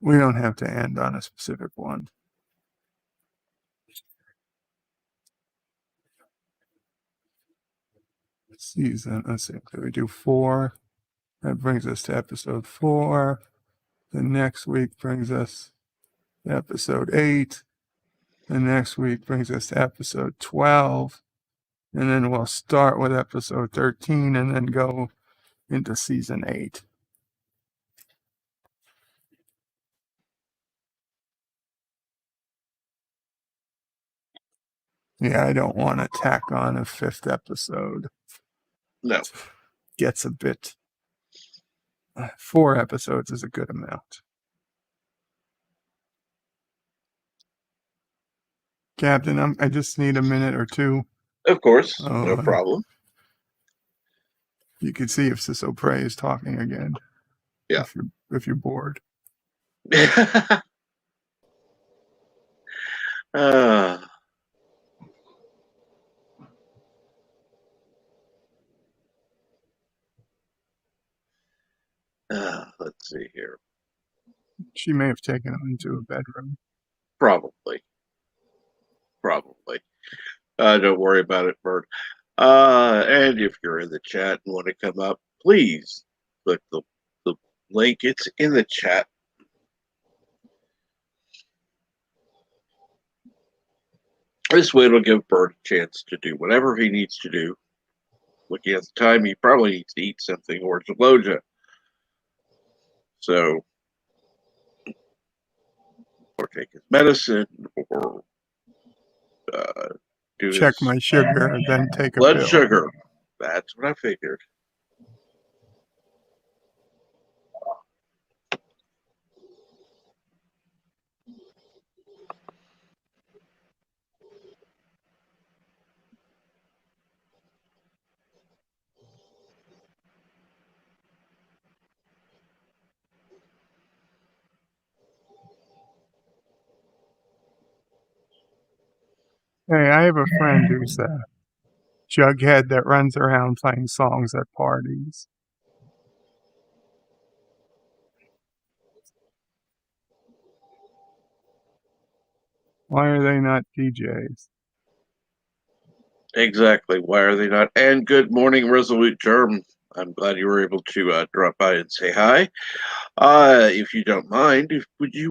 We don't have to end on a specific one. Season, let's see, we do 4. That brings us to episode 4. The next week brings us to episode 8. The next week brings us to episode 12. And then we'll start with episode 13 and then go into season 8. Yeah, I don't want to tack on a 5th episode. No. Gets a bit 4 episodes is a good amount. Captain, I just need a minute or two. Of course, no problem. You can see if Ciso Prey is talking again. Yeah. If you're bored. Let's see here. She may have taken him into a bedroom. Probably. Don't worry about it, Bert. And if you're in the chat and want to come up, please click the link. It's in the chat. This way it'll give Bert a chance to do whatever he needs to do. Looking at the time, he probably needs to eat something or to Loja. So, or take his medicine, or do check my sugar, then take a blood pill. sugar. That's what I figured. Hey, I have a friend who's a jughead that runs around playing songs at parties. Why are they not DJs? Exactly. Why are they not? And good morning, Resolute Germ. I'm glad you were able to drop by and say hi. If you don't mind, would you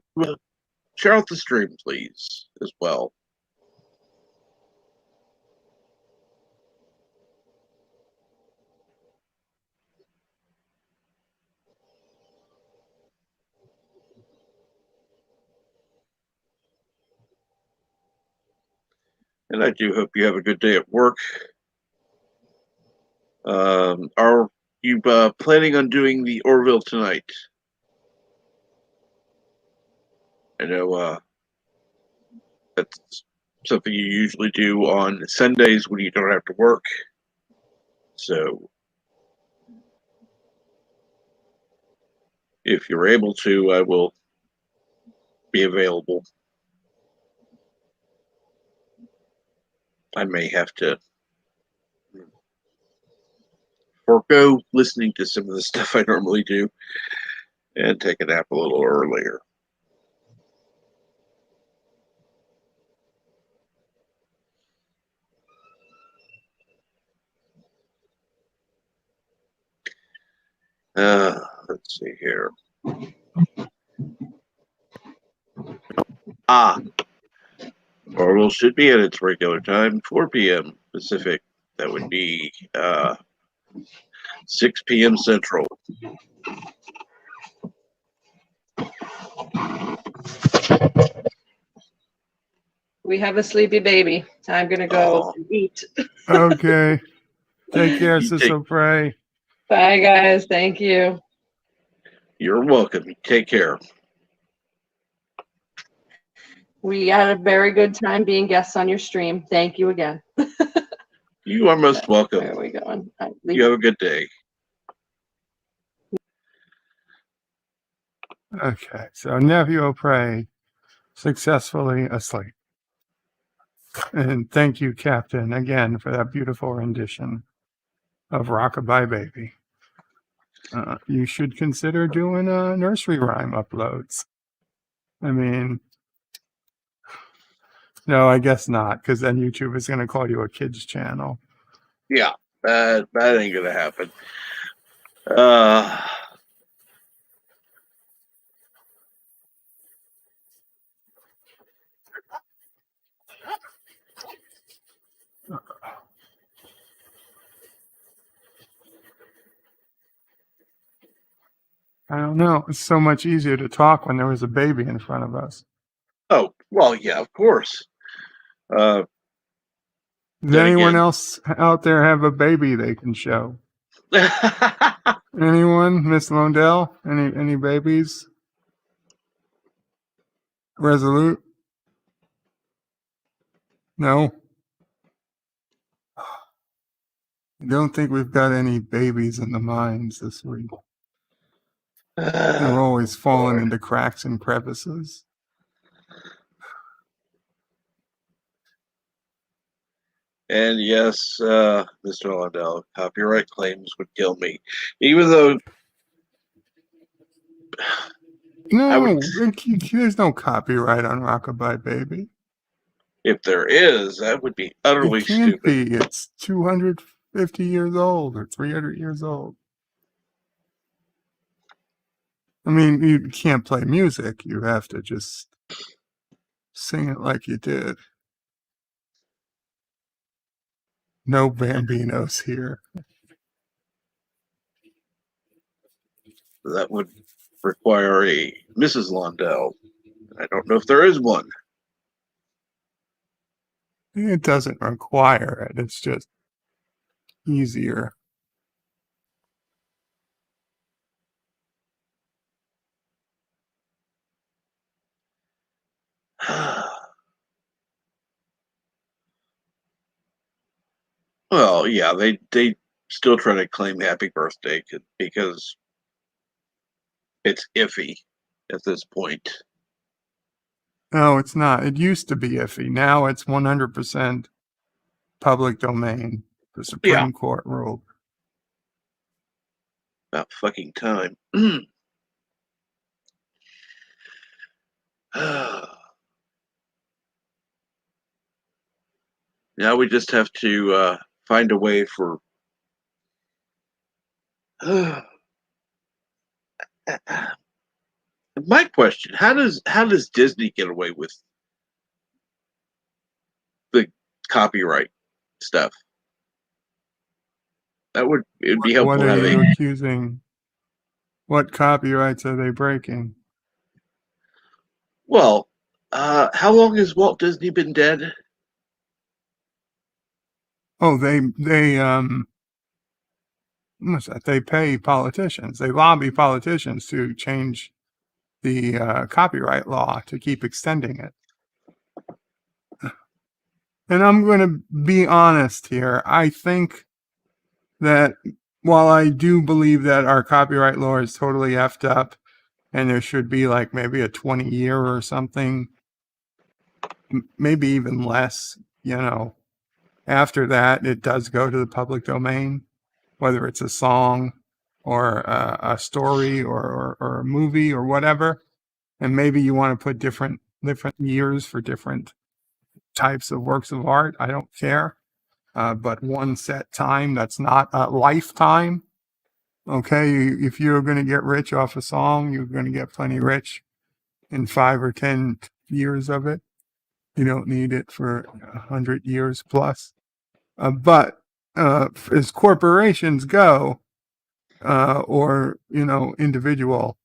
share out the stream, please, as well? And I do hope you have a good day at work. Are you planning on doing the Orville tonight? I know that's something you usually do on Sundays when you don't have to work. So if you're able to, I will be available. I may have to forego listening to some of the stuff I normally do and take a nap a little earlier. Let's see here. Orville should be at its regular time, 4 p.m. Pacific. That would be 6 p.m. Central. We have a sleepy baby. I'm going to go eat. Okay. Take care, Ciso Prey. Bye, guys. Thank you. You're welcome. Take care. We had a very good time being guests on your stream. Thank you again. You are most welcome. There we go. You have a good day. Okay, so Nephew Prey successfully asleep. And thank you, Captain, again for that beautiful rendition of Rockabye Baby. You should consider doing nursery rhyme uploads. I mean, no, I guess not, because then YouTube is going to call you a kids channel. Yeah, that ain't going to happen. I don't know. It's so much easier to talk when there was a baby in front of us. Oh, well, yeah, of course. Does anyone else out there have a baby they can show? Anyone? Miss Londell? Any babies? Resolute? No? I don't think we've got any babies in the mines this week. They're always falling into cracks and crevices. And yes, Mr. Londell, copyright claims would kill me. Even though... No, there's no copyright on Rockabye Baby. If there is, that would be utterly stupid. It can't be. It's 250 years old or 300 years old. I mean, you can't play music. You have to just sing it like you did. No bambinos here. That would require a Mrs. Londell. I don't know if there is one. It doesn't require it. It's just easier. Well, yeah, they still try to claim happy birthday because it's iffy at this point. No, it's not. It used to be iffy. Now it's 100% public domain. The Supreme Court ruled. About fucking time. Now we just have to find a way for... My question, how does Disney get away with the copyright stuff? It would be helpful. What are you accusing? What copyrights are they breaking? Well, how long has Walt Disney been dead? Oh, they pay politicians. They lobby politicians to change the copyright law to keep extending it. And I'm going to be honest here. I think that while I do believe that our copyright law is totally effed up and there should be like maybe a 20-year or something, maybe even less, after that, it does go to the public domain, whether it's a song or a story or a movie or whatever. And maybe you want to put different years for different types of works of art. I don't care. But one set time, that's not a lifetime. Okay, if you're going to get rich off a song, you're going to get plenty rich in 5 or 10 years of it. You don't need it for 100 years plus. But as corporations go, or individual,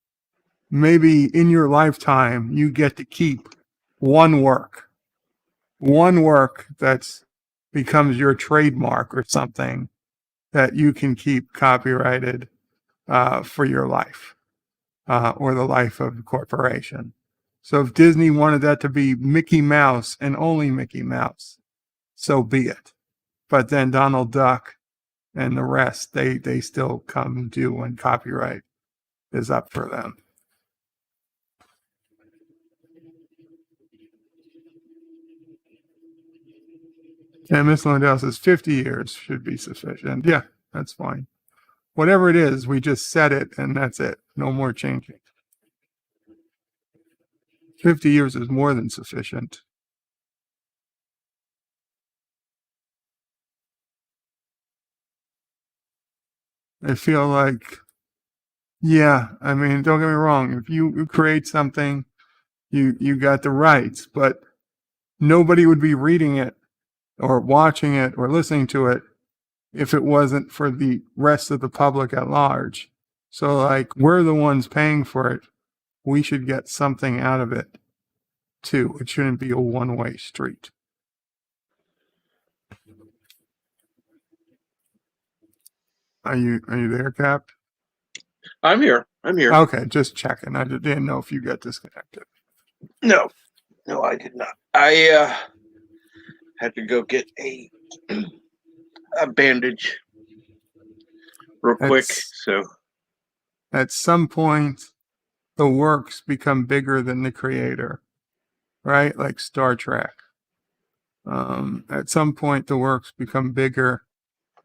maybe in your lifetime you get to keep one work that's becomes your trademark or something that you can keep copyrighted for your life or the life of the corporation. So if Disney wanted that to be Mickey Mouse and only Mickey Mouse, so be it. But then Donald Duck and the rest, they still come due when copyright is up for them. And Miss Lindell says 50 years should be sufficient. Yeah, that's fine. Whatever it is, we just set it and that's it. No more changing. 50 years is more than sufficient. I feel like, yeah, I mean, don't get me wrong. If you create something, you got the rights, but nobody would be reading it or watching it or listening to it if it wasn't for the rest of the public at large. So like, we're the ones paying for it. We should get something out of it too. It shouldn't be a one-way street. Are you there, Cap? I'm here. Okay, just checking. I didn't know if you got disconnected. No, I did not. I had to go get a bandage real quick. So at some point, the works become bigger than the creator, right? Like Star Trek. At some point, the works become bigger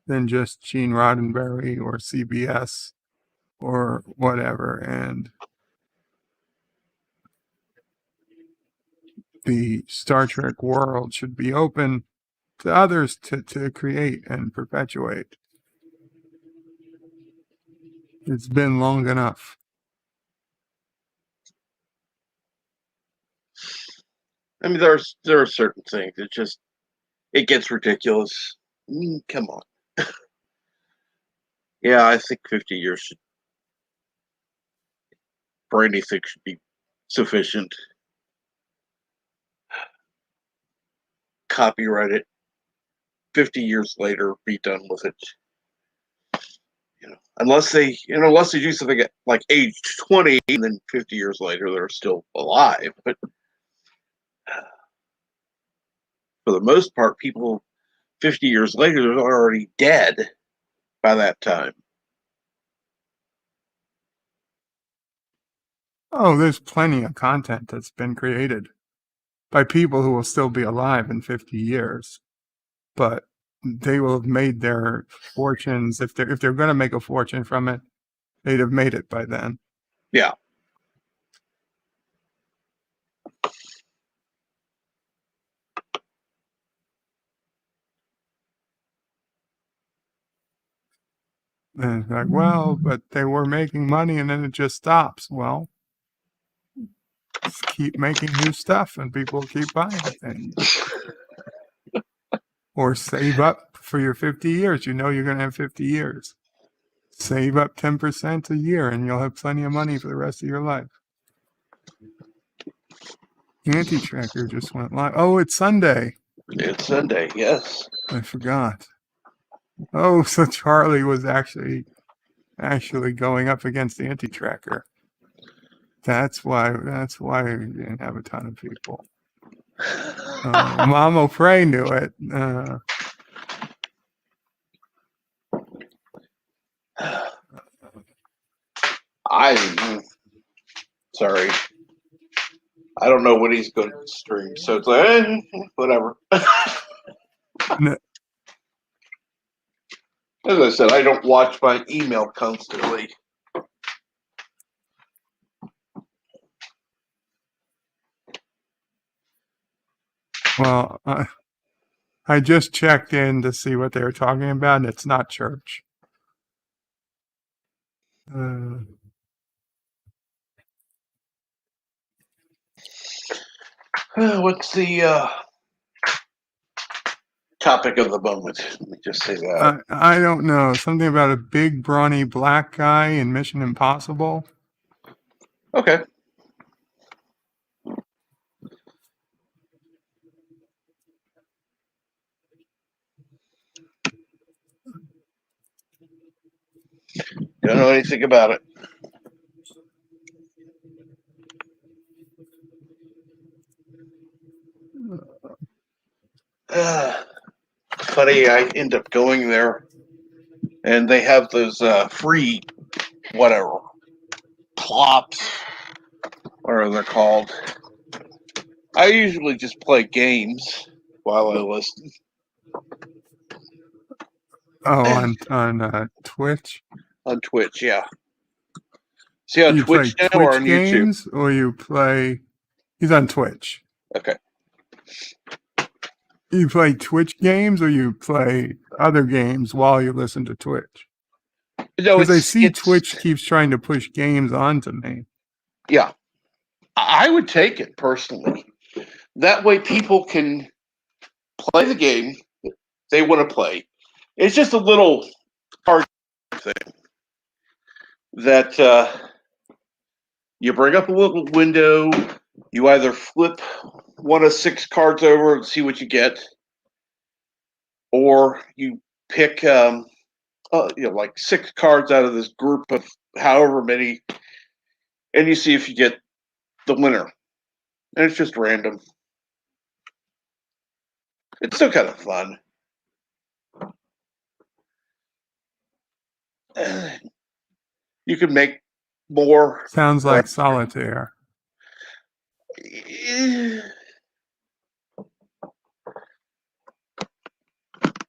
than just Gene Roddenberry or CBS or whatever, and the Star Trek world should be open to others to create and perpetuate. It's been long enough. I mean, there are certain things it gets ridiculous. Come on. Yeah, I think 50 years for anything should be sufficient. Copyright it. 50 years later, be done with it. Unless they do something at like age 20, and then 50 years later they're still alive. But for the most part, people 50 years later they're already dead by that time. Oh, there's plenty of content that's been created by people who will still be alive in 50 years, but they will have made their fortunes. If they're going to make a fortune from it, they'd have made it by then. Yeah. And it's like, well, but they were making money and then it just stops. Well, just keep making new stuff and people keep buying things. Or save up for your 50 years. You know you're going to have 50 years. Save up 10% a year and you'll have plenty of money for the rest of your life. Anti-Tracker just went live. Oh, it's Sunday. It's Sunday, yes. I forgot. Oh, so Charlie was actually going up against the Anti-Tracker. That's why we didn't have a ton of people. Mama Frey knew it. Sorry. I don't know what he's going to stream, so it's like, whatever. No. As I said, I don't watch my email constantly. Well, I just checked in to see what they were talking about, and it's not church. What's the topic of the moment? Let me just say that. I don't know. Something about a big, brawny black guy in Mission Impossible. Okay. Don't know anything about it. Funny, I end up going there, and they have those free, whatever, plops, whatever they're called. I usually just play games while I listen. Oh, on Twitch? On Twitch, yeah. See on you Twitch play now Twitch or on games, YouTube? Or you play... He's on Twitch. Okay. You play Twitch games or you play other games while you listen to Twitch? Because I see Twitch keeps trying to push games onto me. Yeah. I would take it personally. That way people can play the game they want to play. It's just a little hard thing that you bring up a little window, you either flip one of 6 cards over and see what you get, or you pick like 6 cards out of this group of however many, and you see if you get the winner. And it's just random. It's still kind of fun. You can make more. Sounds like solitaire.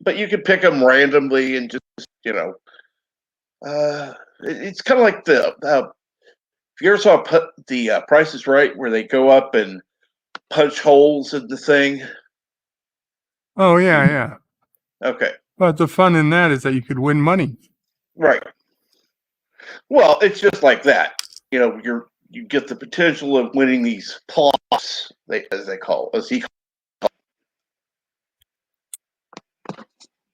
But you can pick them randomly and just, it's kind of like if you ever saw the Price is Right, where they go up and punch holes in the thing. Oh, yeah. Okay. But the fun in that is that you could win money. Right. Well, it's just like that. You get the potential of winning these plots, as he calls it.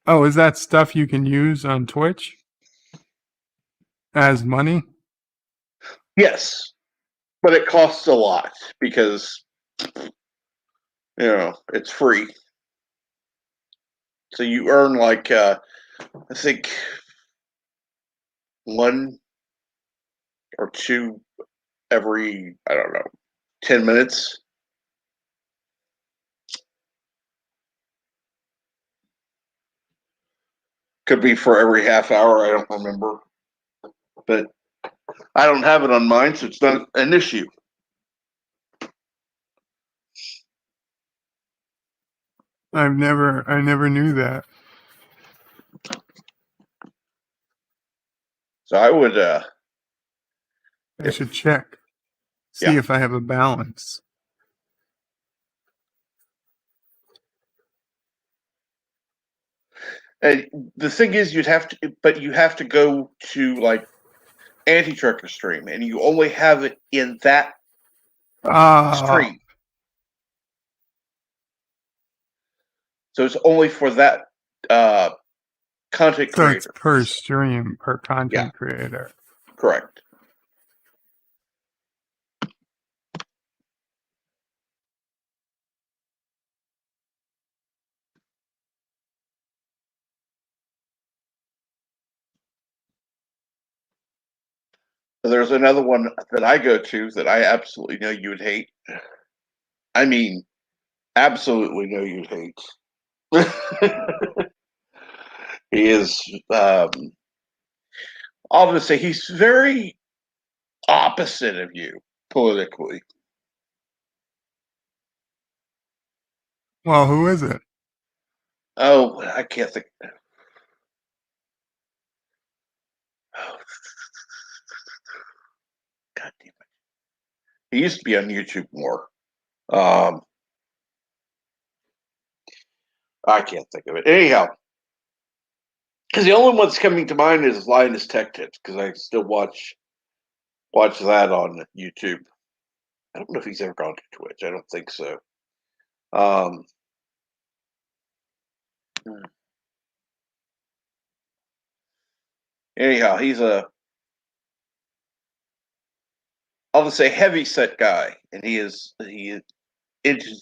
Oh, is that stuff you can use on Twitch as money? Yes, but it costs a lot because it's free. So you earn like I think 1 or 2 every 10 minutes. Could be for every half hour. I don't remember, but I don't have it on mine, so it's not an issue. I never knew that. So I would. I should check, see if I have a balance. And the thing is, you have to go to like Anti-Trucker stream, and you only have it in that stream. So it's only for that content creator. So it's per stream, per content creator. Correct. There's another one that I go to that I absolutely know you would hate. I mean, absolutely know you'd hate. He is, I'll just say he's very opposite of you politically. Well, who is it? Oh, I can't think. Oh, God damn it. He used to be on YouTube more. I can't think of it. Anyhow, because the only one that's coming to mind is Linus Tech Tips, because I still watch that on YouTube. I don't know if he's ever gone to Twitch. I don't think so. Anyhow, he's I'll just say heavy set guy, and he is into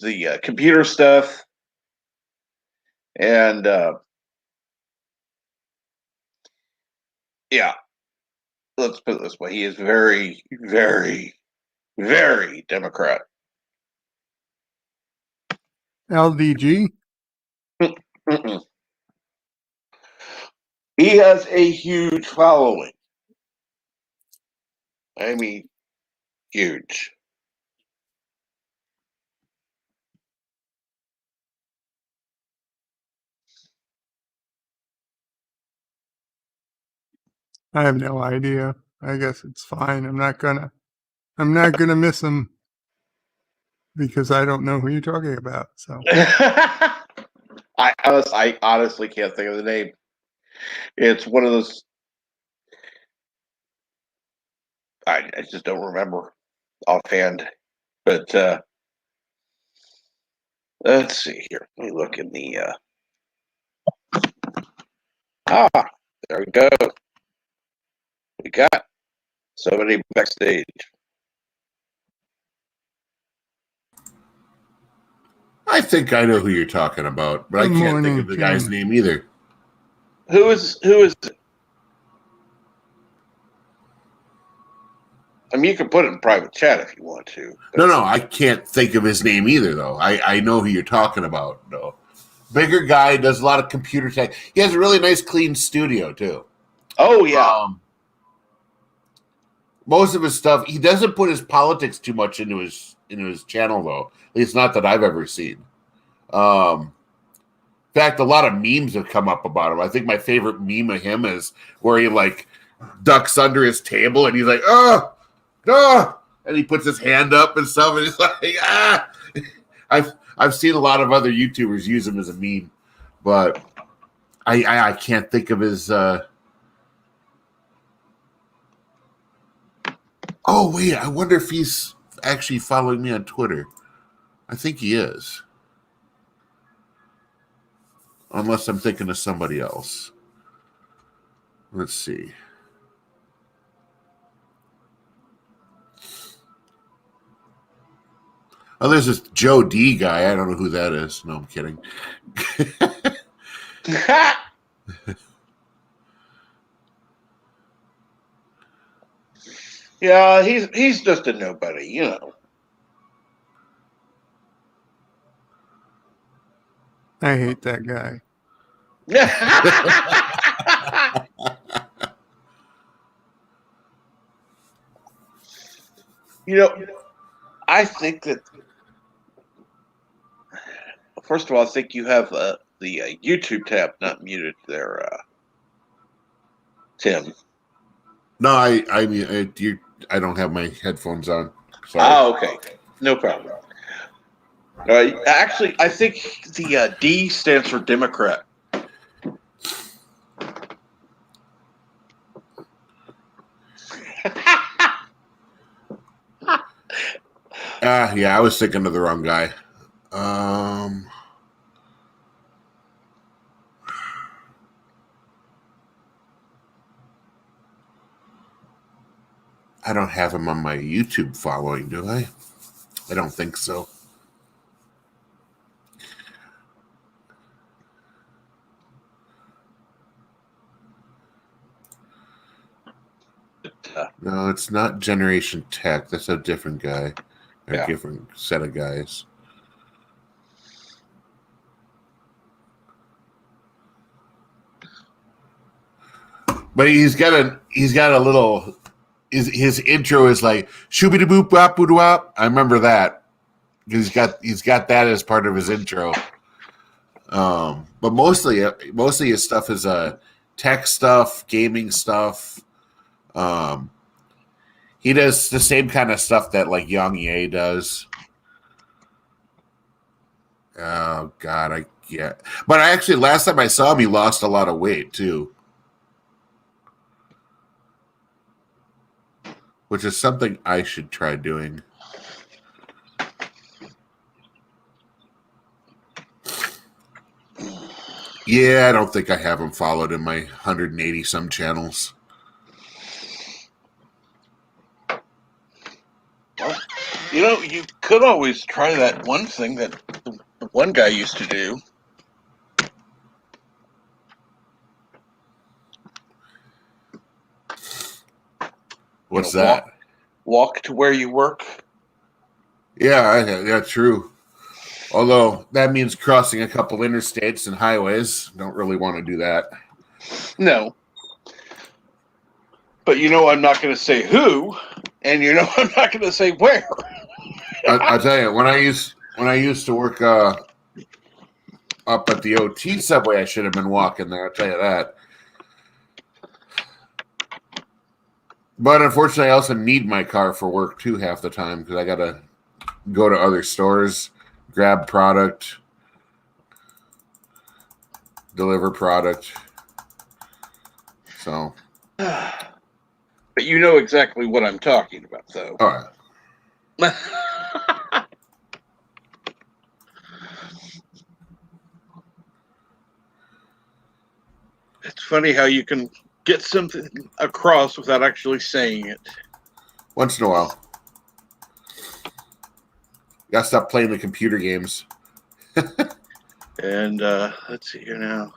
the computer stuff, and let's put it this way: he is very, very, very Democrat. LDG? Mm-mm. He has a huge following. I mean, huge. I have no idea. I guess it's fine. I'm not gonna miss him because I don't know who you're talking about. So I honestly can't think of the name. It's one of those. I just don't remember offhand. But let's see here. Let me look in the. There we go. We got somebody backstage. I think I know who you're talking about, but I can't think of the guy's name either. Who is it? I mean, you can put it in private chat if you want to. No, I can't think of his name either, though. I know who you're talking about, though. Bigger guy, does a lot of computer tech. He has a really nice, clean studio, too. Oh, yeah. Most of his stuff, he doesn't put his politics too much into his channel, though. At least not that I've ever seen. In fact, a lot of memes have come up about him. I think my favorite meme of him is where he, like, ducks under his table, and he's like, oh! And he puts his hand up and stuff, and he's like, ah! I've seen a lot of other YouTubers use him as a meme, but I can't think of his. Oh wait, I wonder if he's actually following me on Twitter. I think he is, unless I'm thinking of somebody else. Let's see. Oh, there's this Joe D guy. I don't know who that is. No, I'm kidding. Yeah, he's just a nobody, you know. I hate that guy. You know, I think that, first of all, I think you have the YouTube tab not muted there, Tim. No, I mean, I don't have my headphones on. Sorry. Oh, okay. No problem. Actually, I think the D stands for Democrat. Yeah, I was thinking of the wrong guy. I don't have him on my YouTube following, do I? I don't think so. No, it's not Generation Tech. That's a different guy. A different set of guys. But he's got a little. His intro is like shooby boop bop boo wop. I remember that. He's got that as part of his intro. But mostly his stuff is tech stuff, gaming stuff. He does the same kind of stuff that like Young Ye does. Oh God, But I actually last time I saw him, he lost a lot of weight too, which is something I should try doing. Yeah, I don't think I have him followed in my 180 some channels. Well, you know, you could always try that one thing that the one guy used to do. What's that? Walk to where you work. Yeah, true. Although that means crossing a couple interstates and highways. Don't really want to do that. No. But you know I'm not going to say who, and you know I'm not going to say where. I'll tell you, when I used to work up at the OT subway, I should have been walking there. I'll tell you that. But unfortunately, I also need my car for work too half the time because I got to go to other stores, grab product, deliver product. So. But you know exactly what I'm talking about, though. All right. It's funny how you can get something across without actually saying it. Once in a while. Gotta stop playing the computer games. And let's see here now.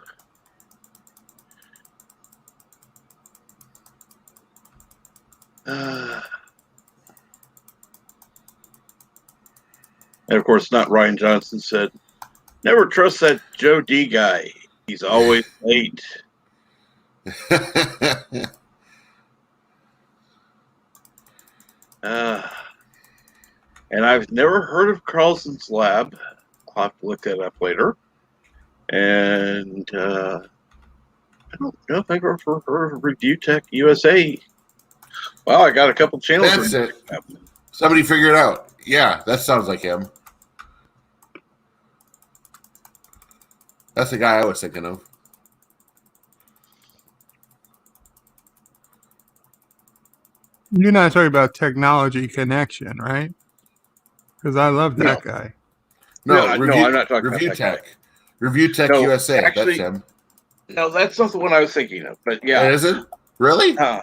And of course, not Ryan Johnson said, "Never trust that Joe D guy. He's always late." And I've never heard of Carlson's Lab. I'll have to look that up later. And I don't know if I've ever heard of Review Tech USA. Well, I got a couple channels. That's it. Somebody figured it out. Yeah, that sounds like him. That's the guy I was thinking of. You're not talking about Technology Connection, right? Because I love that guy. No, I'm not talking about that Tech. guy. Review Tech USA. Actually, that's him. No, that's not the one I was thinking of. But yeah, is it really? Yeah.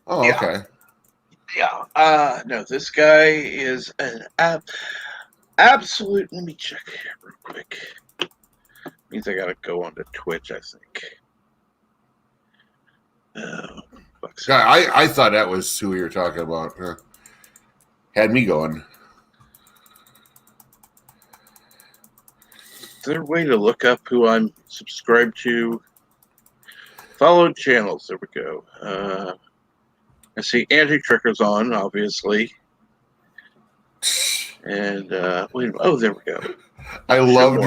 Okay. Yeah. No, this guy is an absolute. Let me check here real quick. Means I gotta go onto Twitch, I think. I thought that was who you were talking about. Had me going. Is there a way to look up who I'm subscribed to? Followed channels. There we go. I see Anti-Tricker's on, obviously. And wait. Oh, there we go. I loved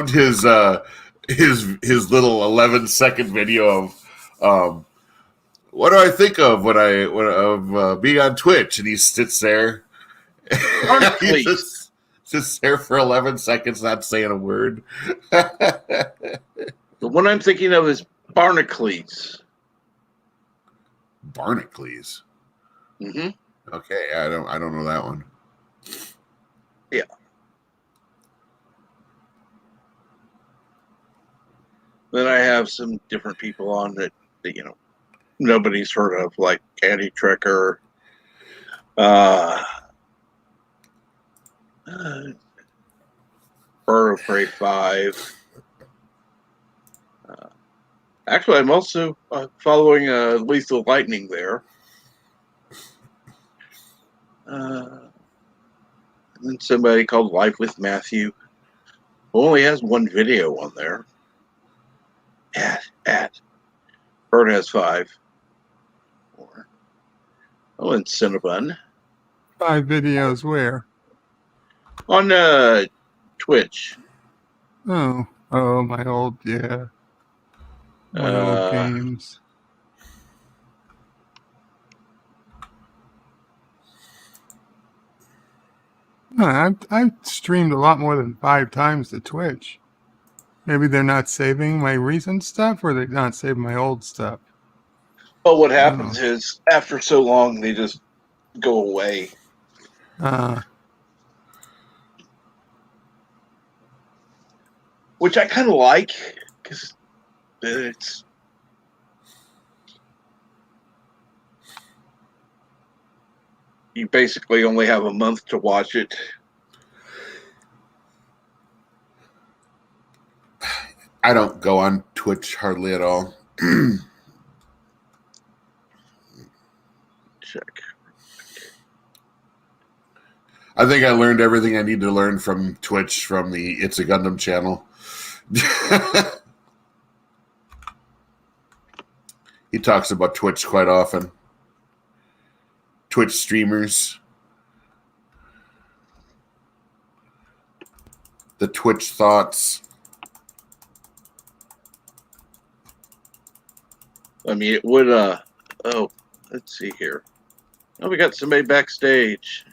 his little 11-second video of what do I think of of being on Twitch, and he sits there. He just sits there for 11 seconds, not saying a word. The one I'm thinking of is Barnacles. Barnacles. Mm-hmm. Okay, I don't know that one. Yeah. Then I have some different people on that nobody's heard of, like Anti-Trekker, Bird of Prey 5. Actually, I'm also following Lethal Lightning there. And then somebody called Live with Matthew, who only has one video on there. Bird has 5. And Cinnabon. 5 videos where? On Twitch. Oh, my old, my old games. No, I've streamed a lot more than 5 times to Twitch. Maybe they're not saving my recent stuff, or they're not saving my old stuff. Well, what happens is, after so long, they just go away. Which I kind of like, because it's... You basically only have a month to watch it. I don't go on Twitch hardly at all. Check. I think I learned everything I need to learn from Twitch from the It's a Gundam channel. He talks about Twitch quite often. Twitch streamers. The Twitch thoughts. I mean, it would, let's see here. Oh, we got somebody backstage.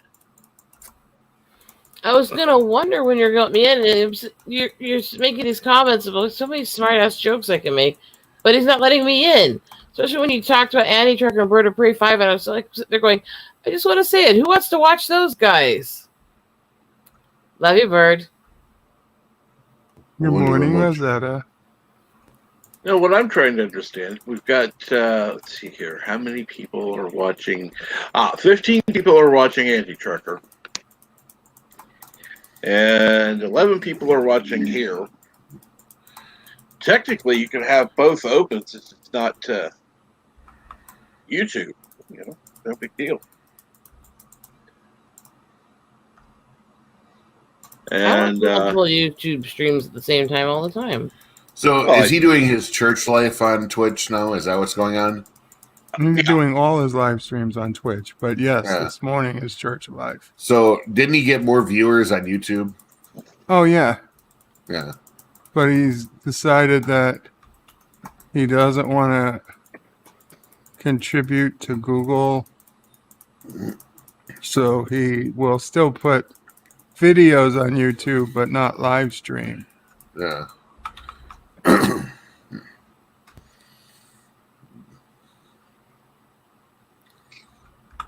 I was gonna wonder when you're going me in. And you're making these comments about so many smart ass jokes I can make, but he's not letting me in. Especially when you talked about Anti-Trekker and Bird of Prey 5, and I was like, they're going. I just want to say it. Who wants to watch those guys? Love you, Bird. Good morning, Rosetta. What I'm trying to understand, we've got, let's see here, how many people are watching? 15 people are watching Anti-Trekker. And 11 people are watching here. Technically, you can have both open since it's not YouTube. No big deal. And multiple YouTube streams at the same time all the time. So is he doing his church life on Twitch now? Is that what's going on? He's doing all his live streams on Twitch, but yes, this morning is church live. So didn't he get more viewers on YouTube? Oh yeah. Yeah. But he's decided that he doesn't want to contribute to Google, so he will still put videos on YouTube, but not live stream. Yeah.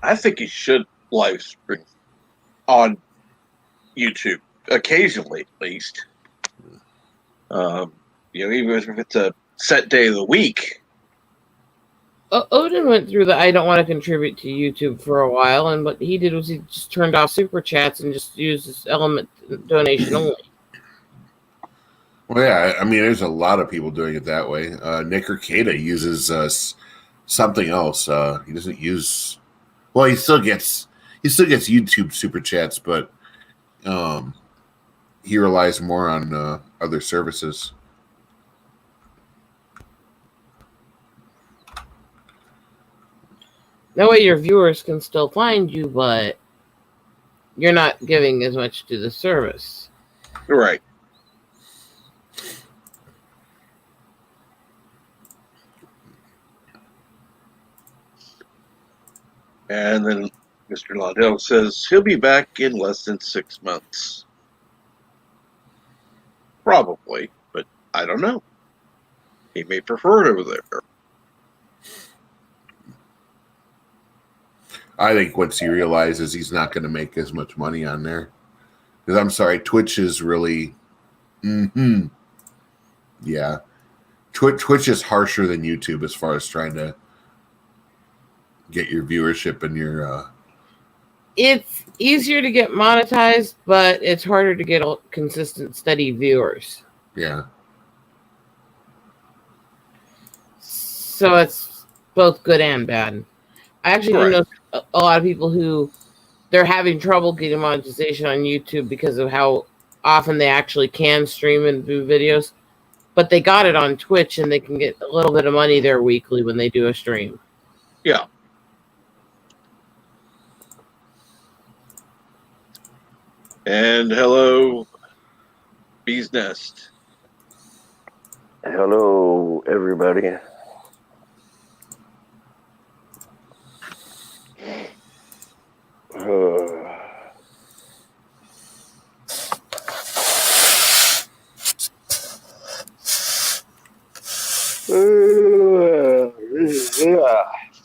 I think he should live stream on YouTube occasionally, at least. Even if it's a set day of the week. Odin went through the I don't want to contribute to YouTube for a while, and what he did was he just turned off super chats and just used this element donation only. Well, yeah, I mean, there's a lot of people doing it that way. Nick Arcada uses something else. He doesn't use. Well, he still gets YouTube super chats, but he relies more on other services. That way your viewers can still find you, but you're not giving as much to the service. Right. And then Mr. Laudel says he'll be back in less than 6 months. Probably, but I don't know. He may prefer it over there. I think once he realizes he's not going to make as much money on there. Because I'm sorry, Twitch is really... Yeah. Twitch is harsher than YouTube as far as trying to get your viewership and your... It's easier to get monetized, but it's harder to get consistent, steady viewers. Yeah. So it's both good and bad. I actually know a lot of people who they're having trouble getting monetization on YouTube because of how often they actually can stream and do videos. But they got it on Twitch, and they can get a little bit of money there weekly when they do a stream. Yeah. And hello, Bee's Nest. Hello, everybody.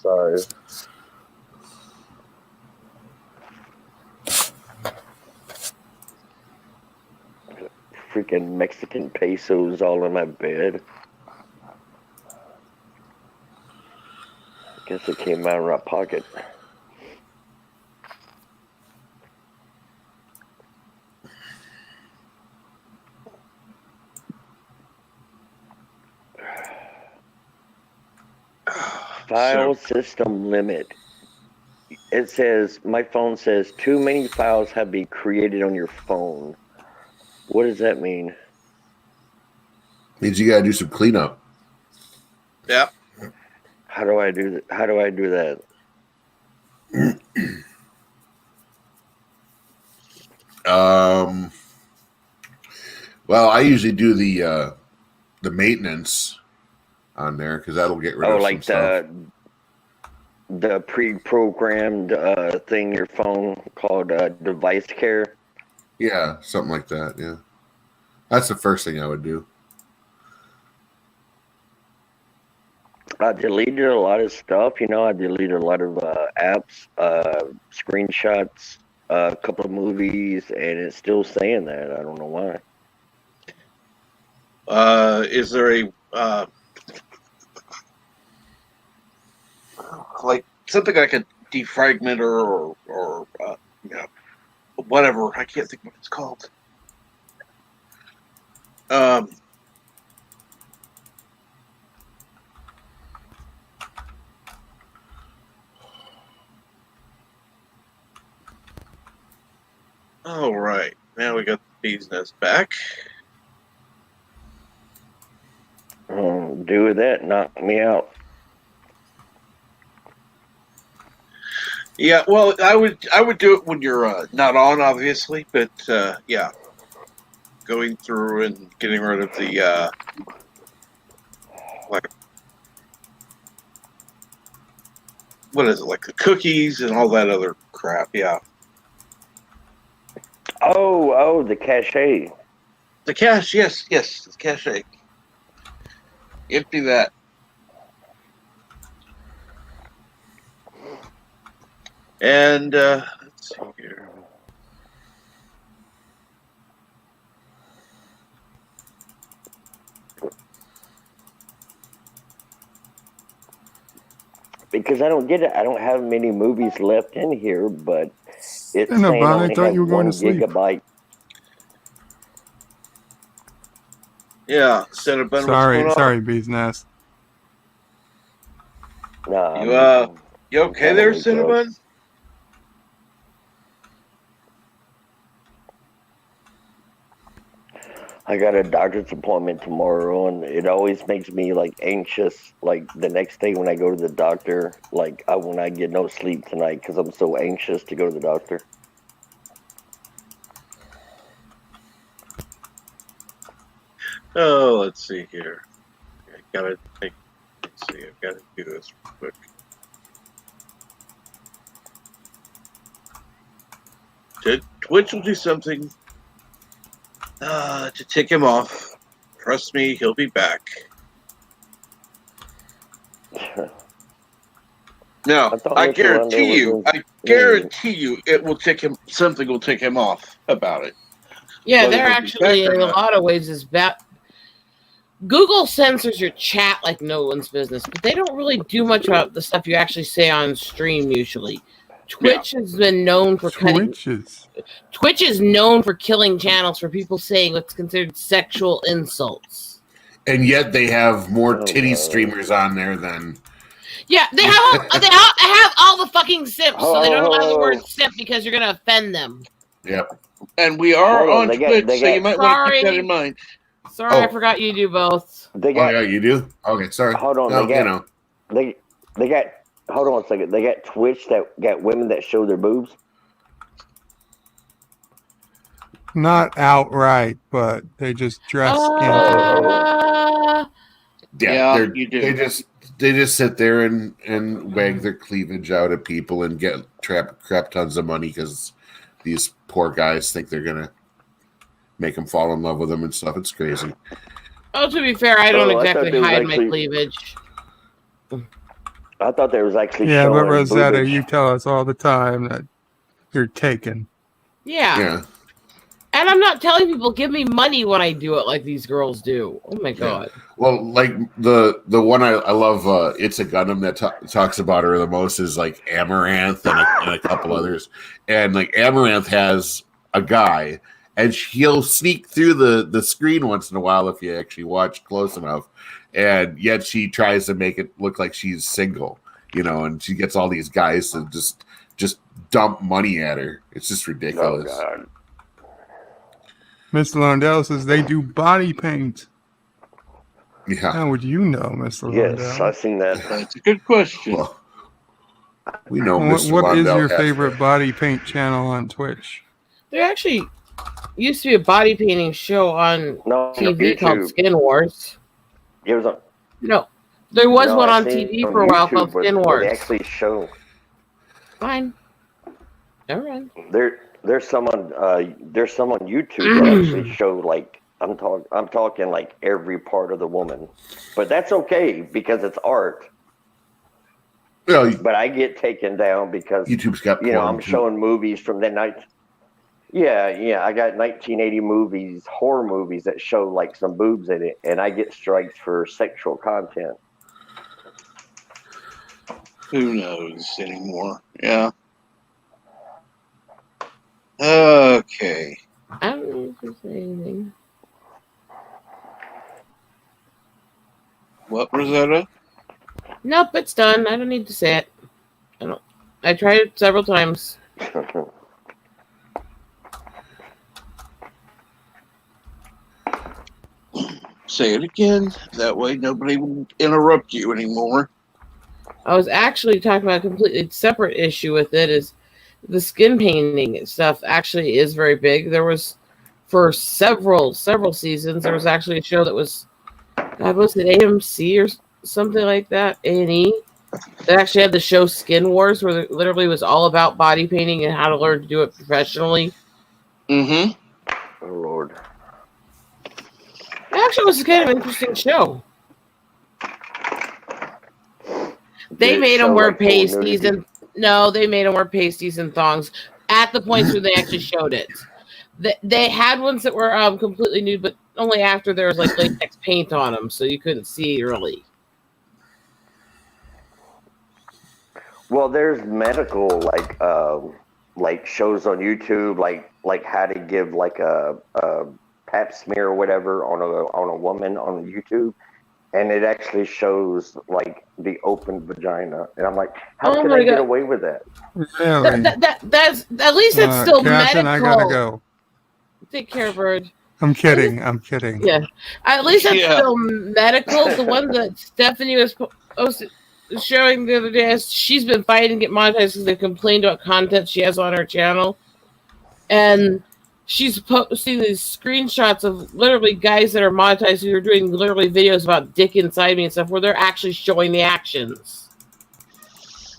Sorry. Freaking Mexican pesos all in my bed. I guess it came out of my pocket. File system limit. It says, my phone says, too many files have been created on your phone. What does that mean? Means you gotta do some cleanup. Yeah. How do I do that? How do I do that? Well, I usually do the maintenance on there because that'll get rid of like some stuff. The pre-programmed thing in your phone called device care. Yeah, something like that. Yeah, that's the first thing I would do. I deleted a lot of stuff. I deleted a lot of apps, screenshots, a couple of movies, and it's still saying that. I don't know why. Is there a like something like a defragmenter or whatever? I can't think of what it's called. All right, now we got the Bee's Nest back. Do that, knock me out. Yeah, well, I would do it when you're not on, obviously, but yeah, going through and getting rid of the like, what is it, like the cookies and all that other crap? Yeah. Oh, the cachet. The cache, yes, the cache. Empty that. And let's see here. Because I don't get it. I don't have many movies left in here, but it's saying I thought you were going to sleep. Gigabyte. Yeah, Cinnabon. Sorry, Bee's Nest. Nah, you okay there, Cinnabon? I got a doctor's appointment tomorrow, and it always makes me like anxious. Like the next day when I go to the doctor, like when I get no sleep tonight because I'm so anxious to go to the doctor. Oh, let's see here. Let's see. I've got to do this real quick. Twitch will do something to tick him off. Trust me, he'll be back. No, I guarantee you, it will tick him. Something will tick him off about it. Yeah, they're actually in a lot of ways is bad. Google censors your chat like no one's business, but they don't really do much about the stuff you actually say on stream usually. Twitch has been known for Twitch is known for killing channels for people saying what's considered sexual insults. And yet they have more titty streamers on there than. Yeah, they have all the fucking simps, so they don't allow the word simp because you're gonna offend them. Yep. And we are on Twitch, so you might want to keep that in mind. Sorry, I forgot you do both. Yeah, you do? Okay, sorry. Hold on, they got. Hold on a second. They got Twitch that got women that show their boobs. Not outright, but they just dress skinny. They just sit there and wag their cleavage out at people and get crap tons of money because these poor guys think they're gonna make them fall in love with them and stuff. It's crazy. Oh, to be fair, I don't exactly hide my cleavage. I thought there was actually. Yeah, but Rosetta, you tell us all the time that you're taken. Yeah. And I'm not telling people give me money when I do it like these girls do. Oh my god. Well, like the one I love, It's a Gundam that talks about her the most is like Amaranth and a couple others, and like Amaranth has a guy, and he'll sneak through the screen once in a while if you actually watch close enough. And yet she tries to make it look like she's single, and she gets all these guys to just dump money at her. It's just ridiculous. Oh, God. Mr. Lundell says they do body paint. Yeah. How would you know, Mr. Lundell? Yes, I've seen that. That's a good question. Well, we know What is your favorite body paint channel on Twitch? There actually used to be a body painting show on TV called Skin Wars. It was there was one on TV for a while called Skin Wars. They actually show. Fine. Never mind. There's some on YouTube that actually show like I'm talking like every part of the woman, but that's okay because it's art. Yeah, but I get taken down because YouTube's got I'm showing movies from that night. Yeah, I got 1980 movies, horror movies that show like some boobs in it, and I get strikes for sexual content. Who knows anymore? Yeah. Okay. I don't know if there's anything. What, Rosetta? Nope, it's done. I don't need to say it. I tried it several times. Say it again. That way nobody will interrupt you anymore. I was actually talking about a completely separate issue with it. Is the skin painting stuff actually is very big. There was, for several seasons, there was actually a show that was, God, was it AMC or something like that? A&E. That actually had the show Skin Wars, where it literally was all about body painting and how to learn to do it professionally. Mm-hmm. Oh, Lord. It actually was kind of an interesting show. They made them wear pasties and they made them wear pasties and thongs at the points where they actually showed it. They had ones that were completely nude, but only after there was like latex paint on them, so you couldn't see really. Well, there's medical like shows on YouTube, like how to give like a pap smear or whatever on a woman on YouTube, and it actually shows like the open vagina, and I'm like, how can they get away with that? Really? That's at least it's still Captain, medical. I gotta go. Take care, Bird. I'm kidding. I'm kidding. Yeah, at least it's still medical. The one that Stephanie was showing the other day, she's been fighting to get monetized because they complained about content she has on her channel, and she's posting these screenshots of literally guys that are monetized who are doing literally videos about dick inside me and stuff, where they're actually showing the actions.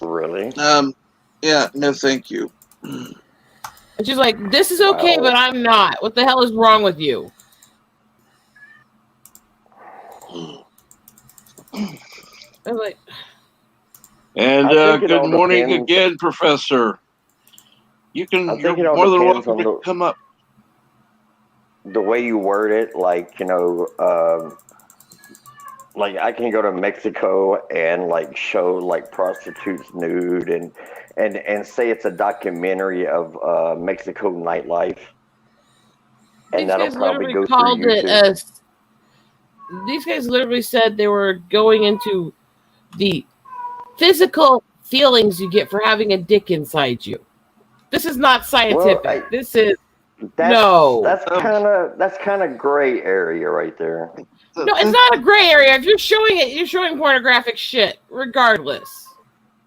Really? Yeah. No, thank you. And she's like, "This is okay, but I'm not. What the hell is wrong with you?" I'm like. And good morning again, Professor. You're more than welcome to come up. The way you word it, like, you know, like I can go to Mexico and like show like prostitutes nude and say it's a documentary of Mexico nightlife, and that'll probably go through YouTube. These guys literally said they were going into the physical feelings you get for having a dick inside you. This is not scientific. Well, this is That's kind of gray area right there. No, it's not a gray area. If you're showing it, you're showing pornographic shit, regardless.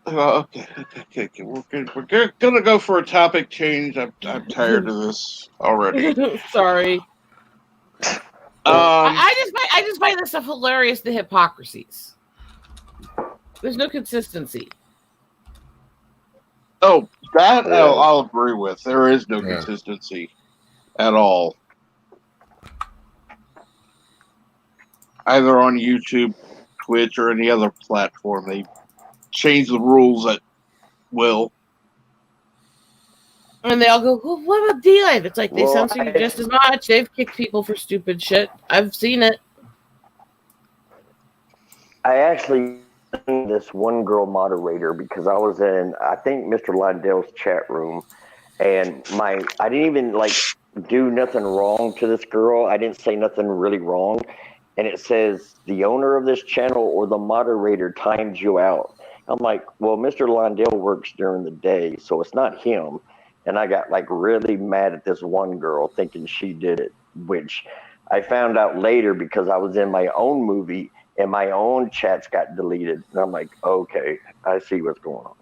Okay. We're gonna go for a topic change. I'm tired of this already. Sorry. I just find this stuff hilarious. The hypocrisies. There's no consistency. Oh, that I'll agree with. There is no consistency at all. Either on YouTube, Twitch, or any other platform. They change the rules at will. And they all go, well, what about D-Live? It's like they censor you just as much. They've kicked people for stupid shit. I've seen it. I actually this one girl moderator because I was in, I think, Mr. Lindell's chat room, and I didn't even like do nothing wrong to this girl. I didn't say nothing really wrong. And it says the owner of this channel or the moderator timed you out. I'm like, well, Mr. Lindell works during the day, so it's not him. And I got like really mad at this one girl thinking she did it, which I found out later because I was in my own movie and my own chats got deleted. And I'm like, okay, I see what's going on.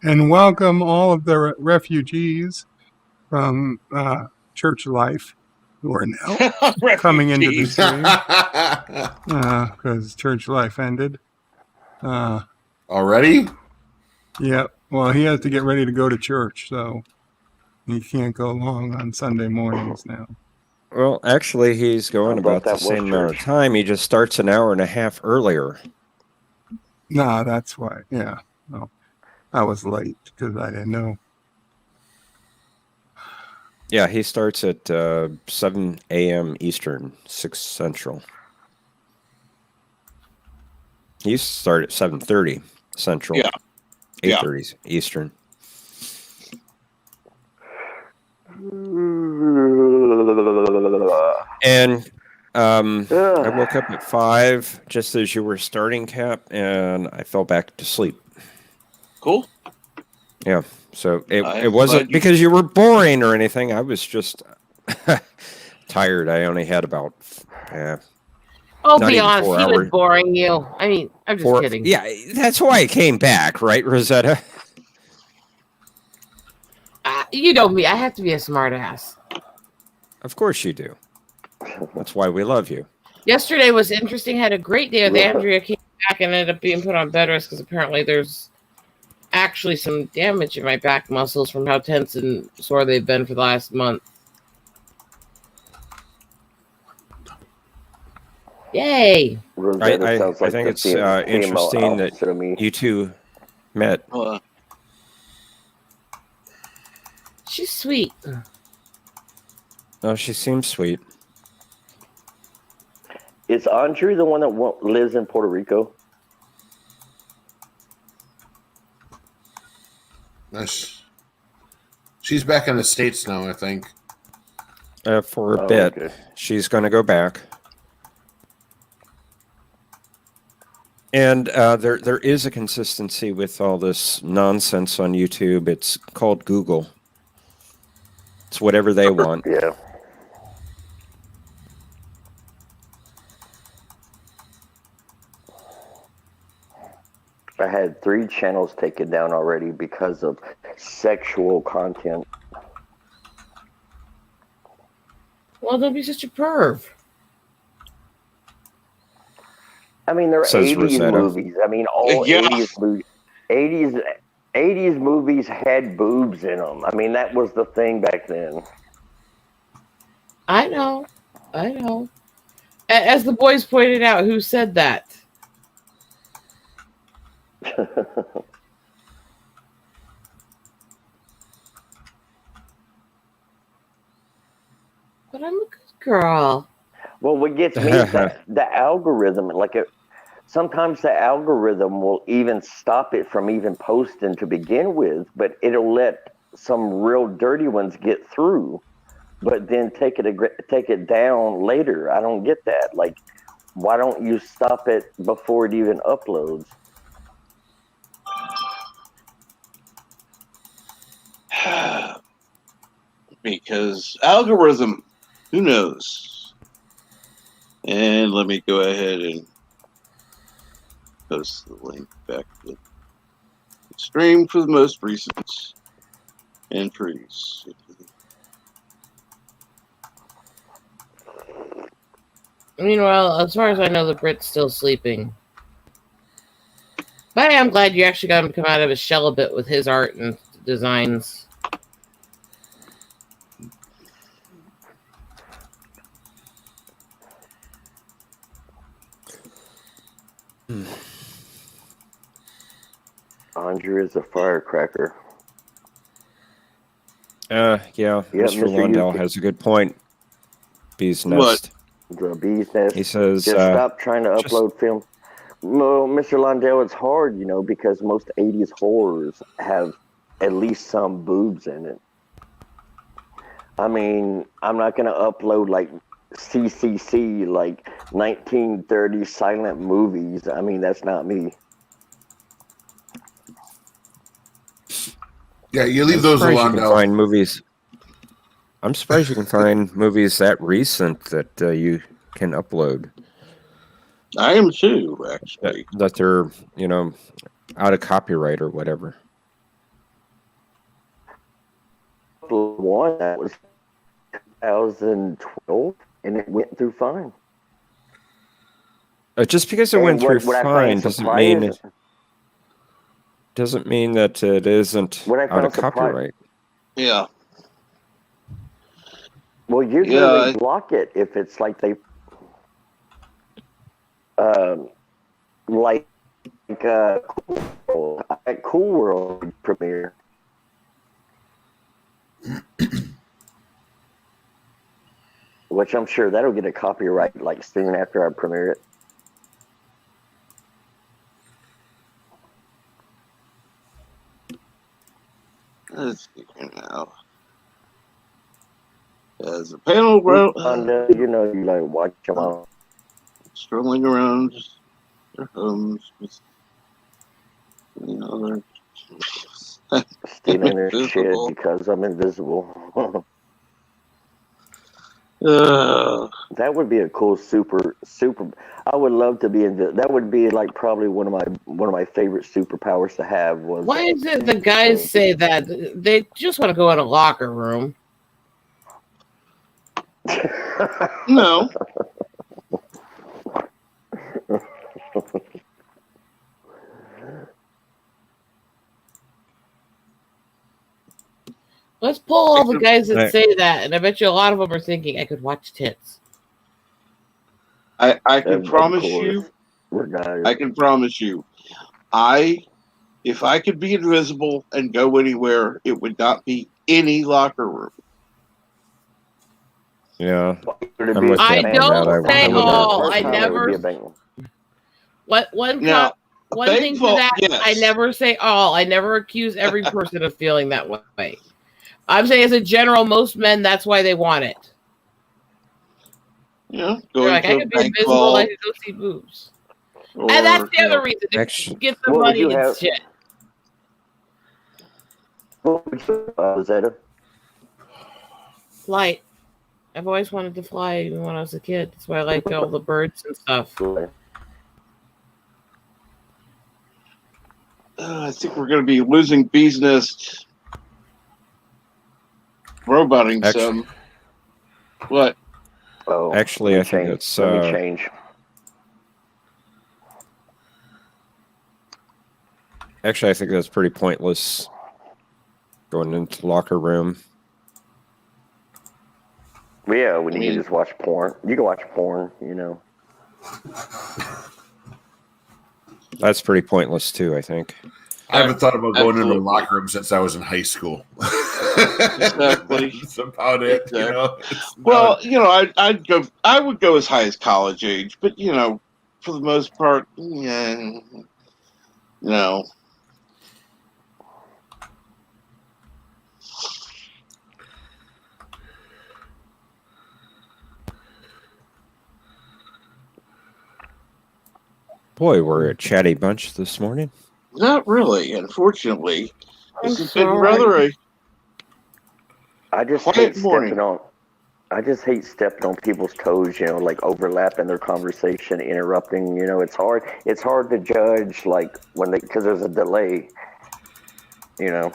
And welcome all of the refugees from church life who are now coming into the stream because church life ended. Already? Yeah. Well, he has to get ready to go to church, so he can't go long on Sunday mornings now. Well, actually, he's going about the same amount of time. He just starts an hour and a half earlier. No, that's why. Yeah. No, I was late because I didn't know. Yeah, he starts at 7 a.m. Eastern, 6 Central. He used to start at 7:30 Central. Yeah. 8:30 Eastern. And I woke up at 5 just as you were starting, Cap, and I fell back to sleep. Cool. Yeah. So it wasn't because you were boring or anything. I was just Tired. I only had about. Oh, not be even honest. 4 He was hours. boring you. I mean, I'm just kidding. Yeah, that's why I came back, right, Rosetta? You know me. I have to be a smart ass. Of course you do. That's why we love you. Yesterday was interesting. Had a great day with Andrea. Came back and ended up being put on bed rest because apparently there's actually some damage in my back muscles from how tense and sore they've been for the last month. Yay! Rosetta I think it's interesting that you two met. She's sweet. Oh, she seems sweet. Is Andre the one that lives in Puerto Rico? She's back in the States now, I think. For a bit. Okay. She's going to go back. And there is a consistency with all this nonsense on YouTube. It's called Google. It's whatever they want. Yeah. I had 3 channels taken down already because of sexual content. Well, don't be such a perv. I mean, they're 80s movies. I mean, all 80s movies. 80s movies had boobs in them. I mean, that was the thing back then. I know. As the boys pointed out, who said that? But I'm a good girl. Well, what gets me is that the algorithm, sometimes the algorithm will even stop it from even posting to begin with, but it'll let some real dirty ones get through, but then take it down later. I don't get that. Like, why don't you stop it before it even uploads? Because algorithm, who knows? And let me go ahead and post the link back to the stream for the most recent entries. Meanwhile, as far as I know, the Brit's still sleeping. But I am glad you actually got him to come out of his shell a bit with his art and designs. Andre is a firecracker. Yeah, Mr. Lundell has a good point. Bee's Nest. The Bee's Nest. He says, just stop trying to upload film. Well, Mr. Lundell, it's hard, because most 80s horrors have at least some boobs in it. I mean, I'm not going to upload like CCC, like 1930 silent movies. I mean, that's not me. Yeah, you leave those alone. You can find movies. I'm surprised you can find movies that recent that you can upload. I am too, actually. That they're, out of copyright or whatever. One that was 2012, and it went through fine. Just because it went through fine doesn't mean that it isn't out of copyright. Yeah. Well, usually they block it if it's like they, at Cool World premiere. Which I'm sure that'll get a copyright like soon after I premiere it. Let's see here now. As a panel round, you like watch them all. Strolling around their homes with other stealing their shit because I'm invisible. That would be a cool super. I would love to be in that. Would be like probably one of my favorite superpowers to have. Was why is it the guys say that they just want to go in a locker room? No. Let's pull all the guys that say that, and I bet you a lot of them are thinking I could watch tits. I can promise you. I can promise you. If I could be invisible and go anywhere, it would not be any locker room. Yeah. I don't say all. I never. One thing to that, yes. I never say all. I never accuse every person of feeling that way. I'm saying as a general, most men, that's why they want it. Yeah, like, I could be invisible, I could go see boobs. And that's the other reason, to get the money and shit. What was that? Flight. I've always wanted to fly even when I was a kid. That's why I like all the birds and stuff. I think we're going to be losing Bee's Nest. Roboting some. What? Oh, actually, I think it's. Let me change. Actually, I think that's pretty pointless. Going into the locker room. Yeah, when you can just watch porn. You can watch porn, you know. That's pretty pointless too, I think. I haven't thought about going into a locker room since I was in high school. Exactly. That's about it. Exactly. You know. Well, you know, I would go as high as college age, but you know, for the most part, yeah, no. Boy, we're a chatty bunch this morning. Not really, unfortunately. This has been rather I just hate stepping on. I just hate stepping on people's toes. You know, like overlapping their conversation, interrupting. You know, it's hard. It's hard to judge, like when because there's a delay. You know.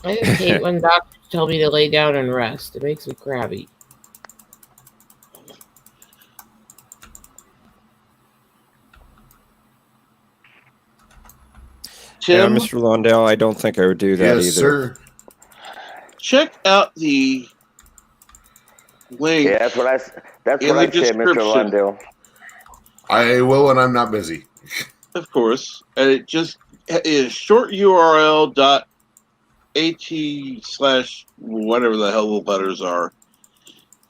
I just hate when doctors tell me to lay down and rest. It makes me crabby. Tim? Yeah, Mr. Londell, I don't think I would do that either. Sir. Check out the link. Yeah, that's what I said, Mr. Londell. I will when I'm not busy. Of course. And it just is short URL .at/ whatever the hell the letters are.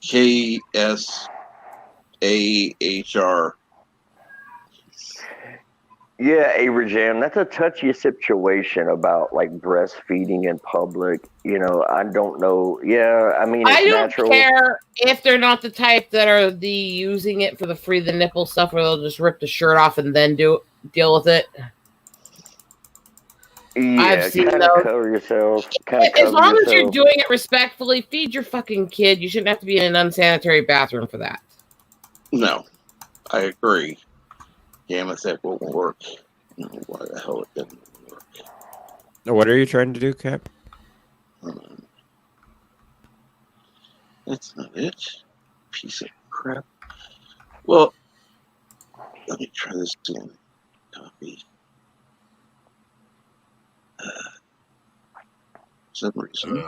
KSAHR. Yeah, Abraham, that's a touchy situation about like breastfeeding in public. You know, I don't know. Yeah, I mean, it's I don't natural. care if they're not the type that are using it for the free the nipple stuff, where they'll just rip the shirt off and then deal with it. Yeah, I've seen those. Cover yourself. As long as you're doing it respectfully, feed your fucking kid. You shouldn't have to be in an unsanitary bathroom for that. No, I agree. Damn it, that won't work. Why the hell it didn't work? What are you trying to do, Cap? That's not it. Piece of crap. Well, let me try this again. Copy. Some reason.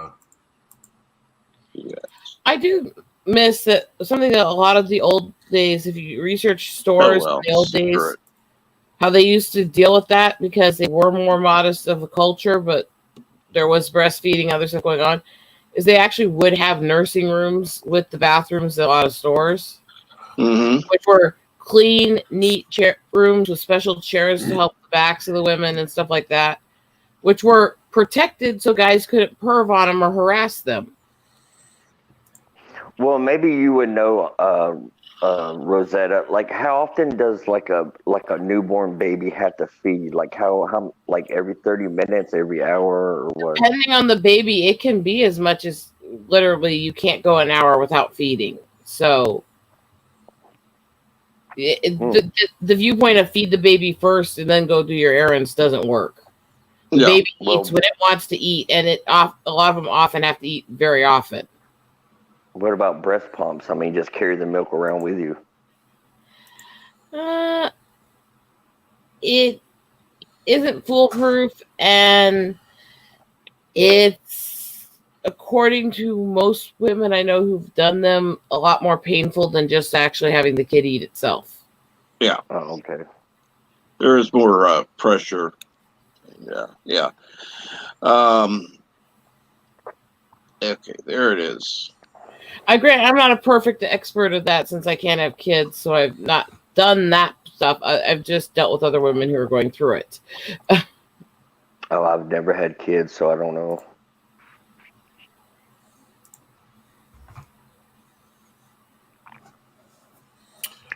I do miss that something that a lot of the old days, if you research stores in the old days, how they used to deal with that because they were more modest of a culture, but there was breastfeeding, other stuff going on, is they actually would have nursing rooms with the bathrooms at a lot of stores, which were clean, neat rooms with special chairs to help the backs of the women and stuff like that, which were protected so guys couldn't perv on them or harass them. Well, maybe you would know Rosetta, like how often does like a newborn baby have to feed? Like how like every 30 minutes, every hour, or what? Depending on the baby, it can be as much as literally you can't go an hour without feeding. So the viewpoint of feed the baby first and then go do your errands doesn't work. The baby eats when it wants to eat, and a lot of them often have to eat very often. What about breast pumps? I mean, just carry the milk around with you. It isn't foolproof, and it's, according to most women I know who've done them, a lot more painful than just actually having the kid eat itself. Yeah. Oh, okay. There is more pressure. Yeah. Okay, there it is. I'm not a perfect expert at that since I can't have kids, so I've not done that stuff. I've just dealt with other women who are going through it. Oh, I've never had kids, so I don't know.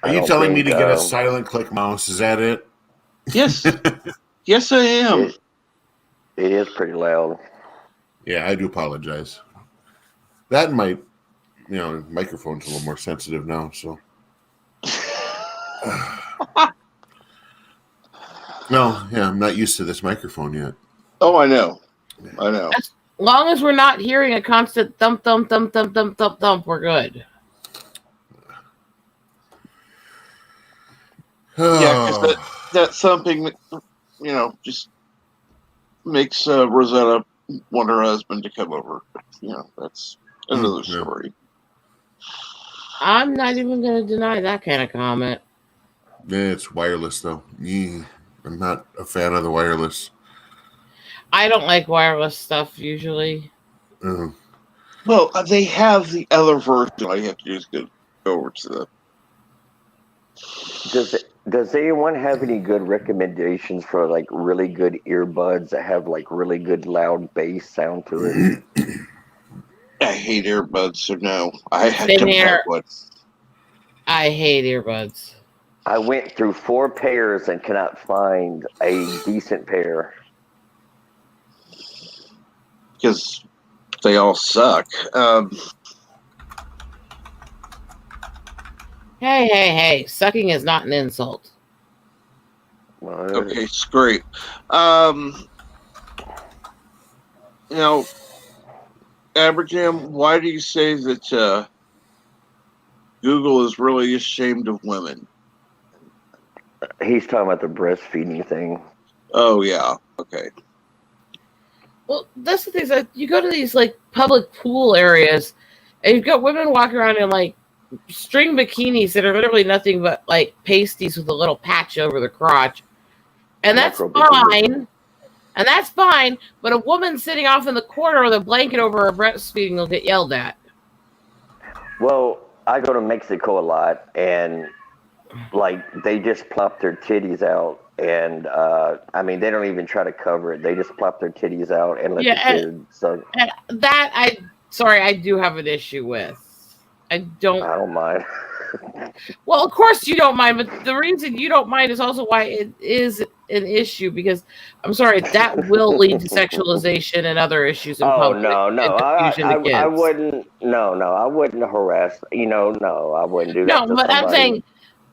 Are you telling me to get a silent click mouse? Is that it? Yes. Yes, I am. It is pretty loud. Yeah, I do apologize. That and my, microphone's a little more sensitive now, so. I'm not used to this microphone yet. Oh, I know. As long as we're not hearing a constant thump, thump, thump, thump, thump, thump, thump, we're good. Yeah, because that thumping, just makes Rosetta want her husband to come over. That's another story. I'm not even going to deny that kind of comment. Yeah, it's wireless, though. I'm not a fan of the wireless. I don't like wireless stuff, usually. Well, they have the other version. All you have to do is go over to the... Does anyone have any good recommendations for like really good earbuds that have like really good loud bass sound to it? I hate earbuds, so no. I don't have one. I hate earbuds. I went through 4 pairs and cannot find a decent pair. Because they all suck. Hey. Sucking is not an insult. Okay, scrape. Aberjam, why do you say that Google is really ashamed of women? He's talking about the breastfeeding thing. Oh, yeah. Okay. Well, that's the thing. Is that you go to these like public pool areas, and you've got women walking around in like string bikinis that are literally nothing but like pasties with a little patch over the crotch, and that's fine. And that's fine. But a woman sitting off in the corner with a blanket over her breastfeeding will get yelled at. Well, I go to Mexico a lot, and like they just plop their titties out. And I mean, they don't even try to cover it. They just plop their titties out and let the kids. So that I do have an issue with. I don't mind. Well, of course you don't mind, but the reason you don't mind is also why it is an issue. Because I'm sorry, that will lead to sexualization and other issues in public. No, I wouldn't. No, I wouldn't harass. No, I wouldn't do that. No, but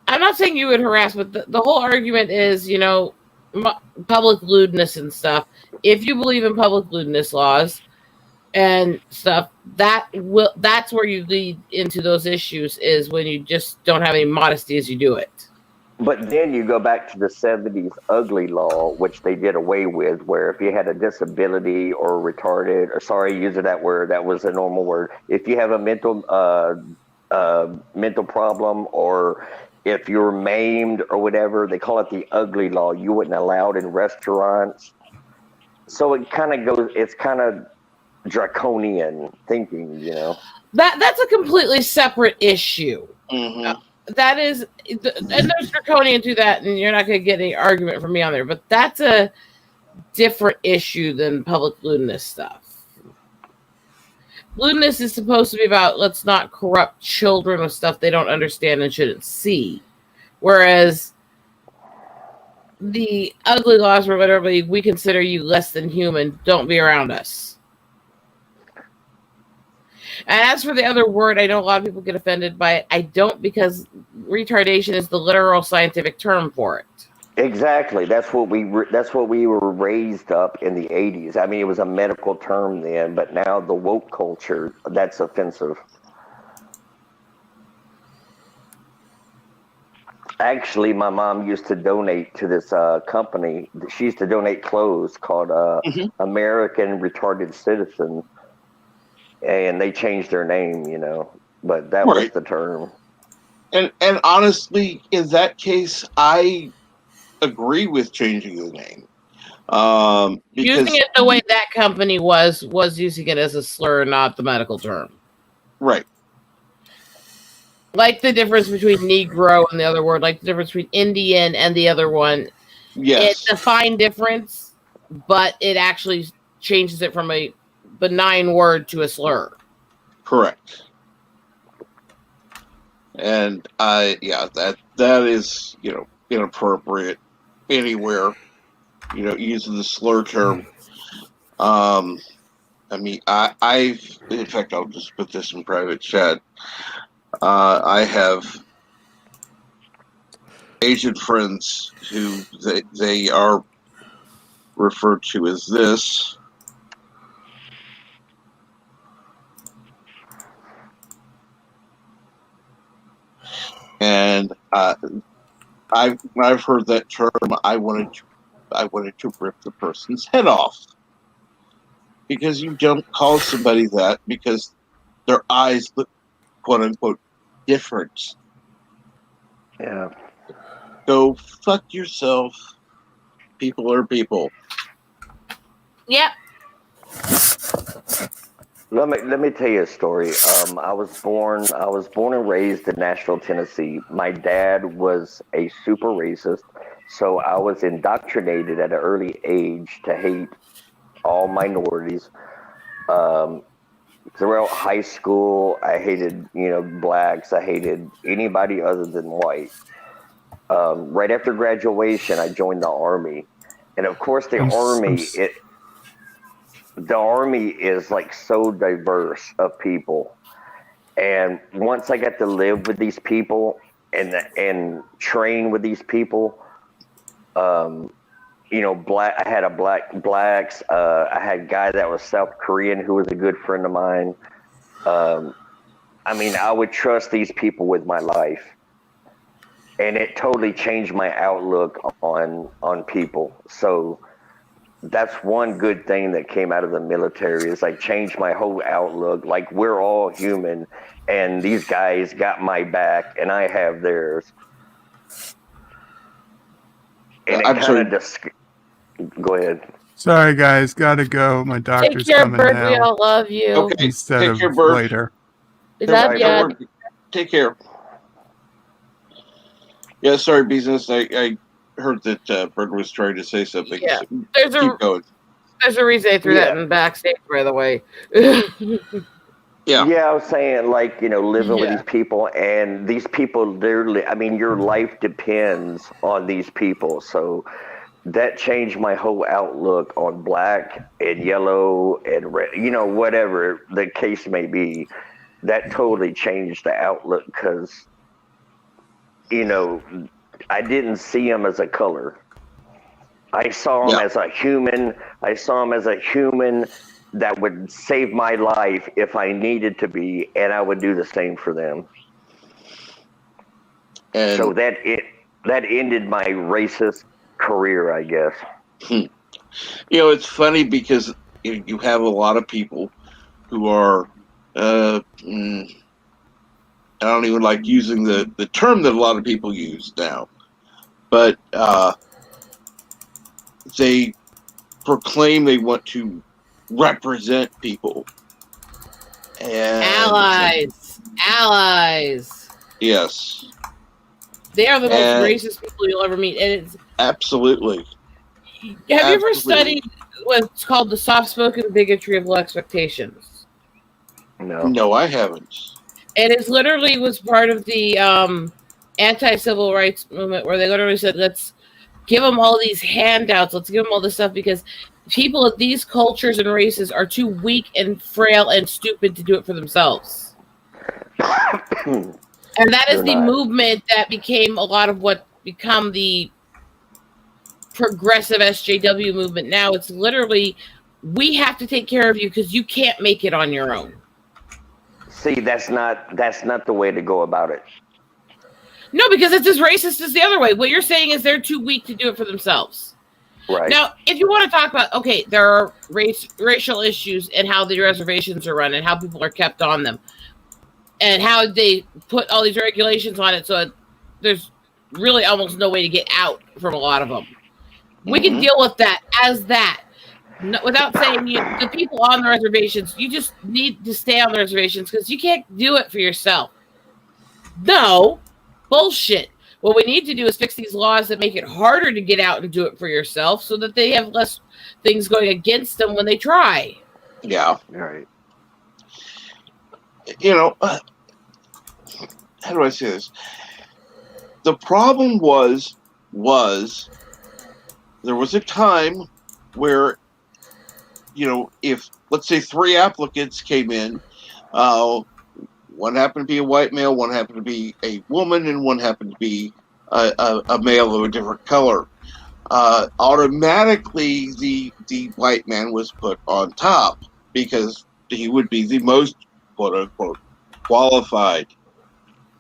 I'm not saying you would harass, but the whole argument is, public lewdness and stuff. If you believe in public lewdness laws and stuff, that's where you lead into those issues, is when you just don't have any modesty as you do it. But then you go back to the 70s ugly law, which they did away with, where if you had a disability or retarded, or sorry, using that word, that was a normal word. If you have a mental problem, or if you're maimed or whatever, they call it the ugly law. You wouldn't allow it in restaurants. So it's kind of draconian thinking, That's a completely separate issue. Mm-hmm. That is, and there's draconian to that, and you're not going to get any argument from me on there, but that's a different issue than public lewdness stuff. lewdness is supposed to be about let's not corrupt children with stuff they don't understand and shouldn't see. Whereas the ugly laws were literally, we consider you less than human, don't be around us. And as for the other word, I know a lot of people get offended by it. I don't, because retardation is the literal scientific term for it. Exactly. That's what we were raised up in the 80s. I mean, it was a medical term then, but now the woke culture, that's offensive. Actually, my mom used to donate to this company. She used to donate clothes called American Retarded Citizen, and they changed their name, you know, but that was the term. And honestly, in that case, I agree with changing the name. Because using it the way that company was using it as a slur, not the medical term. Right. Like the difference between Negro and the other word, like the difference between Indian and the other one. Yes. It's a fine difference, but it actually changes it from a benign word to a slur. Correct. And that is, you know, inappropriate anywhere, you know, using the slur term. I mean, I've, in fact, I'll just put this in private chat. I have Asian friends who they are referred to as this. And I've heard that term. I wanted to rip the person's head off, because you don't call somebody that because their eyes look, quote unquote, different. Yeah. Go fuck yourself. People are people. Yep. Let me tell you a story. I was born and raised in Nashville, Tennessee. My dad was a super racist, so I was indoctrinated at an early age to hate all minorities. Throughout high school, I hated, you know, blacks. I hated anybody other than white. Right after graduation, I joined the Army, and of course, the Army is like so diverse of people. And once I got to live with these people and train with these people, you know, I had blacks. I had a guy that was South Korean who was a good friend of mine. I mean, I would trust these people with my life, and it totally changed my outlook on people. So that's one good thing that came out of the military, is like changed my whole outlook. Like, we're all human, and these guys got my back and I have theirs. And it kind of go ahead. Sorry guys, gotta go. My doctor's Take care, coming Bird. now. We all love you. Okay, Instead take of care, Bird. later. We love you. Take care. Yeah, sorry, business. I heard that Bird was trying to say something. Yeah, so keep going. There's a reason they threw that in backstage, by the way. Yeah, I was saying, like, you know, living with these people, and these people literally, I mean, your life depends on these people. So that changed my whole outlook on black and yellow and red, you know, whatever the case may be. That totally changed the outlook, because, you know, I didn't see them as a color. I saw them as a human. I saw them as a human that would save my life if I needed to be, and I would do the same for them. And so that ended my racist career, I guess. You know, it's funny because you have a lot of people who are, I don't even like using the term that a lot of people use now, but they proclaim they want to represent people. And allies. Yes. They are the most racist people you'll ever meet. And it's absolutely. Have you ever studied what's called the soft-spoken bigotry of low expectations? No, I haven't. And it literally was part of the anti-civil rights movement, where they literally said, let's give them all these handouts, let's give them all this stuff, because people of these cultures and races are too weak and frail and stupid to do it for themselves. And that is the movement that became a lot of what become the progressive SJW movement. Now it's literally, we have to take care of you because you can't make it on your own. See, that's not the way to go about it. No, because it's as racist as the other way. What you're saying is they're too weak to do it for themselves. Right. Now, if you want to talk about, okay, there are racial issues and how the reservations are run and how people are kept on them and how they put all these regulations on it, so there's really almost no way to get out from a lot of them. We can deal with that as that. No, without saying the people on the reservations, you just need to stay on the reservations because you can't do it for yourself. No, bullshit. What we need to do is fix these laws that make it harder to get out and do it for yourself so that they have less things going against them when they try. Yeah. Right. You know, how do I say this? The problem was there was a time where, you know, if, let's say, 3 applicants came in, one happened to be a white male, one happened to be a woman, and one happened to be a male of a different color. Automatically, the white man was put on top because he would be the most, quote-unquote, qualified.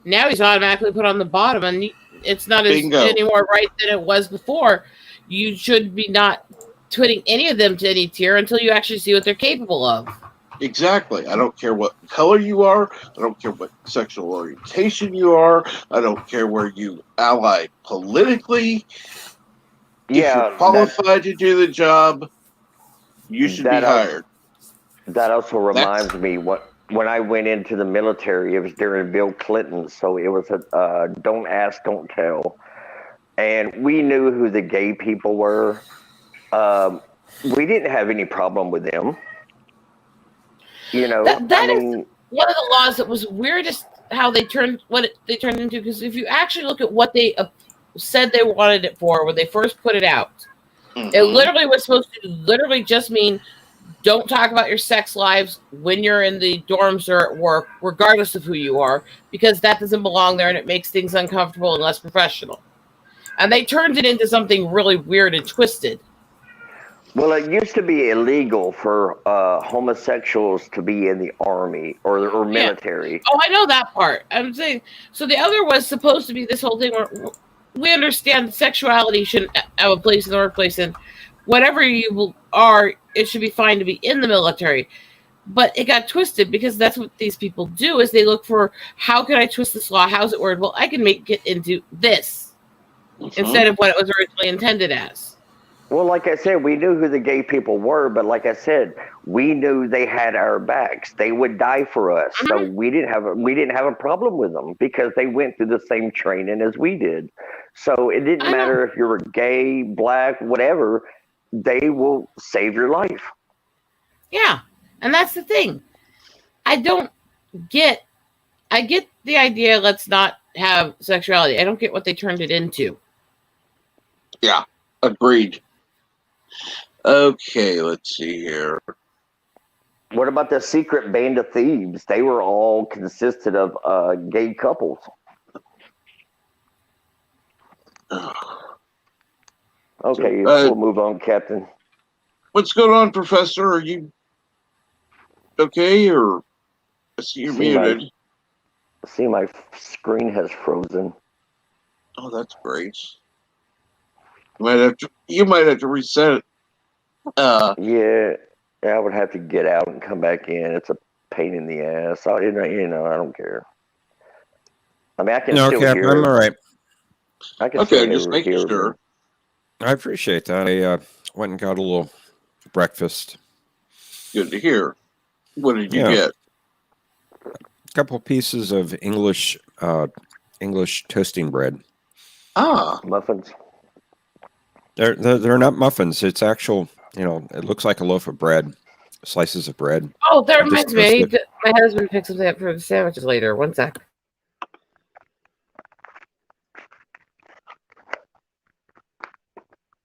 Now he's automatically put on the bottom, and it's not any more right than it was before. You should be not putting any of them to any tier until you actually see what they're capable of. Exactly. I don't care what color you are. I don't care what sexual orientation you are. I don't care where you ally politically. Yeah, if you're qualified to do the job, you should be hired. That also reminds me when I went into the military, it was during Bill Clinton, so it was a don't ask, don't tell. And we knew who the gay people were. We didn't have any problem with them. You know, that is one of the laws that was weirdest how they turned they turned into, because if you actually look at what they said they wanted it for when they first put it out, it literally was supposed to literally just mean don't talk about your sex lives when you're in the dorms or at work, regardless of who you are, because that doesn't belong there and it makes things uncomfortable and less professional. And they turned it into something really weird and twisted. Well, it used to be illegal for homosexuals to be in the army or military. Yeah. Oh, I know that part. I'm saying, so the other was supposed to be this whole thing where we understand sexuality shouldn't have a place in the workplace, and whatever you are, it should be fine to be in the military. But it got twisted because that's what these people do, is they look for, how can I twist this law? How's it worded? Well, I can make it into this instead of what it was originally intended as. Well, like I said, we knew who the gay people were, but like I said, we knew they had our backs. They would die for us, so we didn't have a problem with them because they went through the same training as we did. So it didn't matter if you were gay, black, whatever. They will save your life. Yeah, and that's the thing. I get the idea. Let's not have sexuality. I don't get what they turned it into. Yeah, agreed. Okay, let's see here. What about the secret band of thieves? They were all consisted of gay couples. Okay, we'll move on, Captain. What's going on, Professor? Are you okay, or I see you're muted? My screen has frozen. Oh, that's great. You might have to reset it. Yeah, I would have to get out and come back in. It's a pain in the ass. I don't care. I mean, I can still hear. I'm all right. I can still just making sure. I appreciate that. I went and got a little breakfast. Good to hear. What did you get? A couple pieces of English toasting bread. Muffins. They're not muffins. It's actual. It looks like a loaf of bread. slices of bread. Oh, that reminds me. My husband picks something up for the sandwiches later. One sec.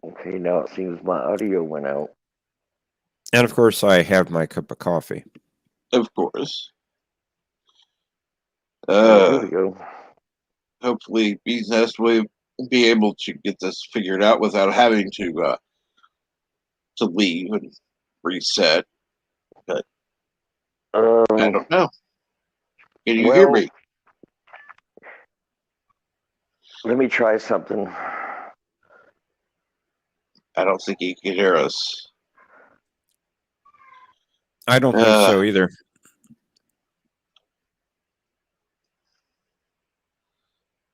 Okay, now it seems my audio went out. And of course, I have my cup of coffee. Of course. There we go. Hopefully, Bees Nest will be able to get this figured out without having to leave and reset. But I don't know. Can you hear me? Let me try something. I don't think he can hear us. I don't think so either.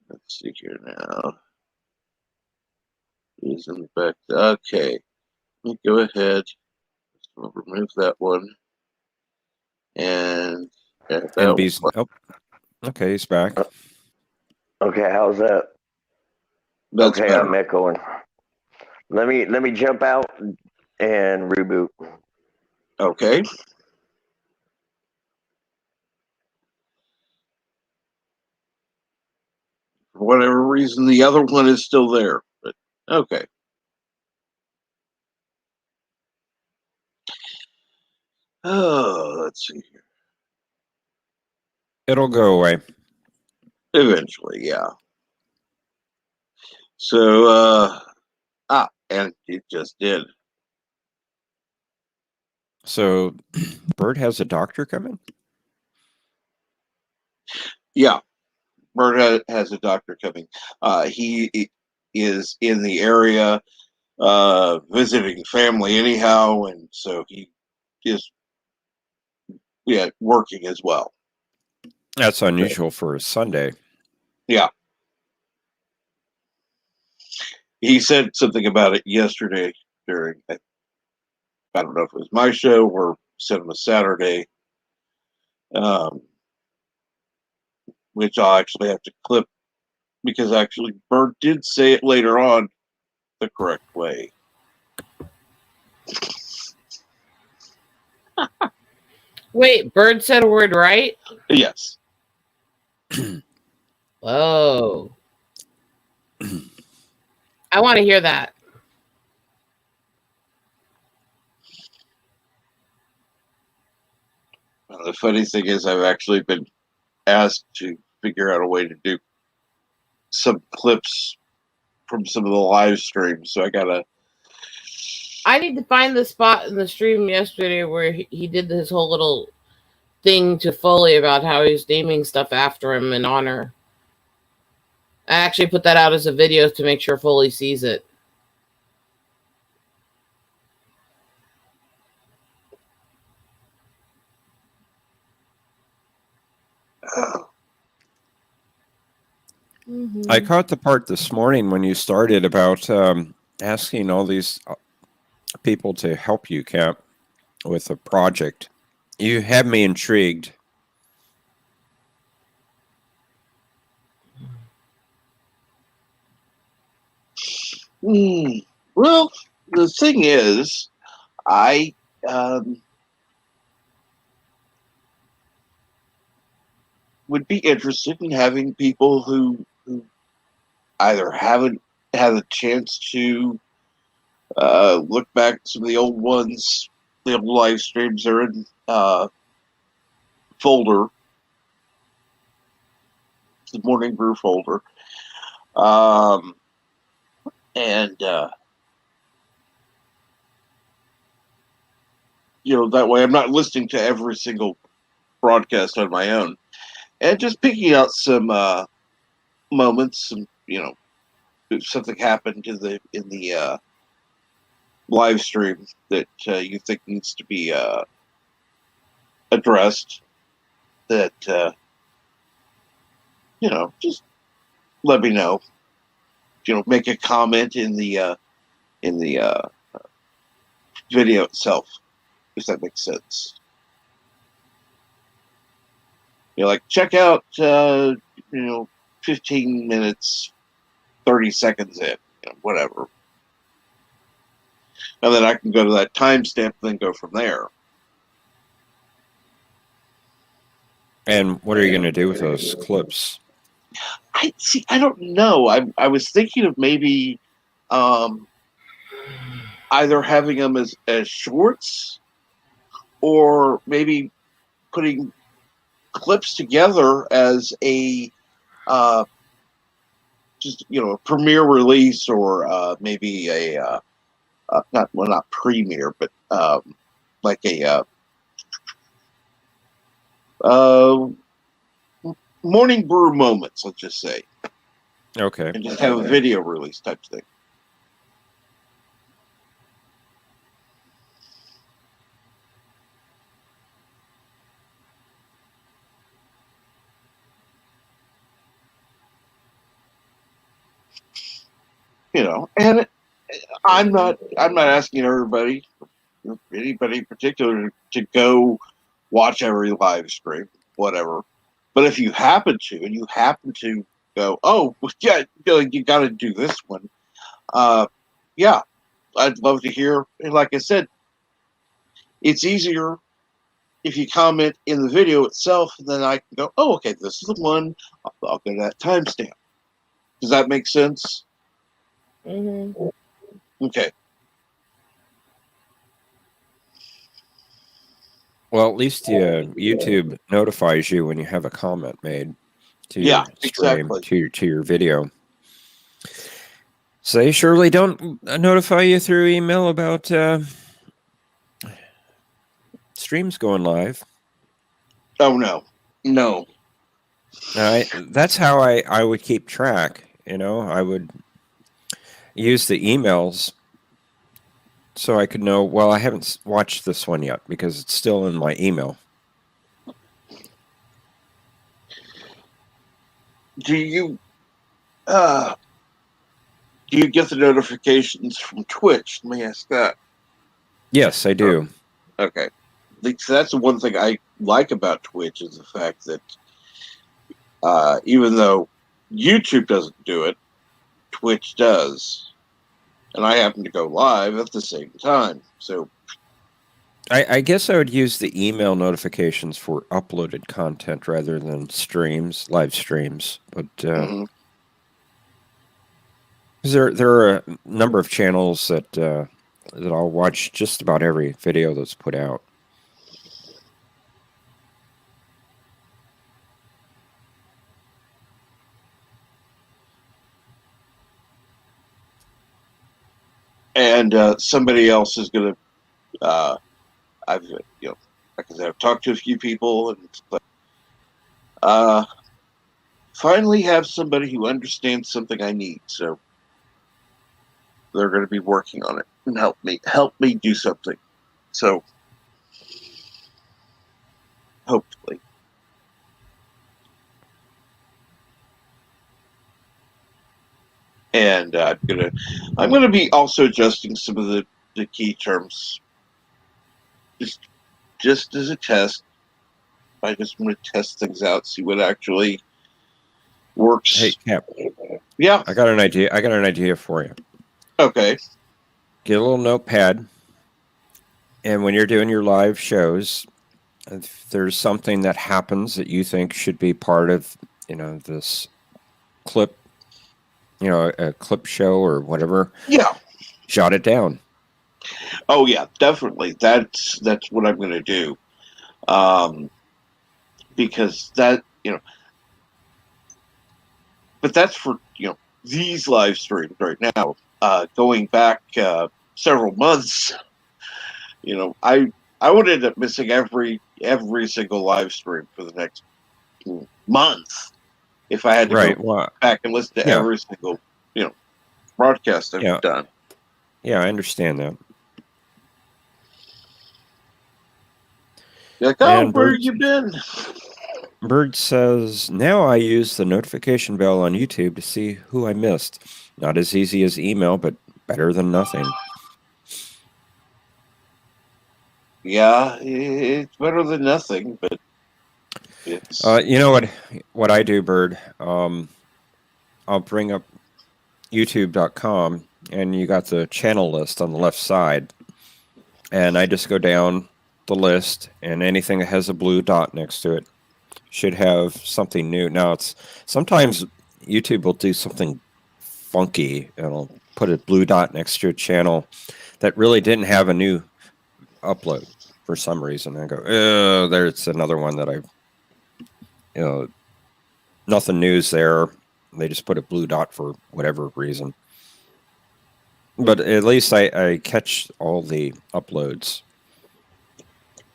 Let's see here now. He's in the back. Okay. Let me go ahead. We'll remove that one. And Bees. Oh, okay, he's back. Okay, how's that? That's okay, better. I'm echoing. Let me jump out and reboot. Okay. For whatever reason, the other one is still there. But okay. Oh, let's see here. It'll go away. Eventually, yeah. So, and it just did. So, Bird has a doctor coming? Yeah. Bird has a doctor coming. He is in the area visiting family anyhow, and so he is working as well. That's unusual for a Sunday. Yeah. He said something about it yesterday during, I don't know if it was my show or Cinema Saturday, which I'll actually have to clip because actually Bird did say it later on the correct way. Wait, Bird said a word right? Yes. Whoa. I want to hear that. The funny thing is I've actually been asked to figure out a way to do some clips from some of the live streams, so I need to find the spot in the stream yesterday where he did his whole little thing to Foley about how he's naming stuff after him in honor. I actually put that out as a video to make sure Foley sees it. I caught the part this morning when you started about asking all these people to help you, Cap, with a project. You have me intrigued. Well, the thing is, I would be interested in having people who either haven't had a chance to look back at some of the old ones, the old live streams are in folder, the Morning Brew folder, and that way I'm not listening to every single broadcast on my own, and just picking out some moments, some if something happened in the live stream that you think needs to be addressed, that just let me know. Make a comment in the video itself, if that makes sense. Like check out 15 minutes, 30 seconds in, whatever. And then I can go to that timestamp and then go from there. And what are you going to do with those clips? I don't know. I was thinking of maybe either having them as shorts, or maybe putting clips together as a just a premiere release, or maybe a not premiere, but like a Morning Brew moments, let's just say. Okay. And just have a video release type thing. And I'm not asking everybody, anybody in particular, to go watch every live stream, whatever. But if you happen to, and you happen to go, oh, yeah, you got to do this one. Yeah, I'd love to hear. And like I said, it's easier if you comment in the video itself, then I can go, oh, okay, this is the one. I'll go to that timestamp. Does that make sense? Mm-hmm. Okay. Well, at least YouTube notifies you when you have a comment made to your stream, exactly. to your video. So they surely don't notify you through email about streams going live. Oh, no. That's how I would keep track. I would use the emails so I could know, well, I haven't watched this one yet because it's still in my email. Do you get the notifications from Twitch? Let me ask that. Yes, I do. Okay. So that's the one thing I like about Twitch, is the fact that even though YouTube doesn't do it, Twitch does. And I happen to go live at the same time. So I guess I would use the email notifications for uploaded content rather than live streams. But there are a number of channels that I'll watch just about every video that's put out. And somebody else is going to, like I said, I've talked to a few people, and it's like, finally have somebody who understands something I need. So they're going to be working on it and help me do something. So hopefully. And I'm gonna be also adjusting some of the key terms, just as a test. I just want to test things out, see what actually works. Hey, Cap. Yeah. I got an idea for you. Okay. Get a little notepad, and when you're doing your live shows, if there's something that happens that you think should be part of, this clip, a clip show or whatever. Yeah. Jot it down. Oh yeah, definitely. That's what I'm going to do. Because that, but that's for, these live streams right now. Going back several months, I would end up missing every single live stream for the next month if I had to go back and listen to every single broadcast I've done. Yeah, I understand that. Like, oh, where have you been? Bird says, now I use the notification bell on YouTube to see who I missed. Not as easy as email, but better than nothing. Yeah, it's better than nothing, but it's... you know what I do, Bird? I'll bring up youtube.com, and you got the channel list on the left side. And I just go down the list, and anything that has a blue dot next to it, should have something new. Now it's sometimes YouTube will do something funky and it'll put a blue dot next to a channel that really didn't have a new upload for some reason. I go, oh, there's another one that nothing new's there. They just put a blue dot for whatever reason. But at least I catch all the uploads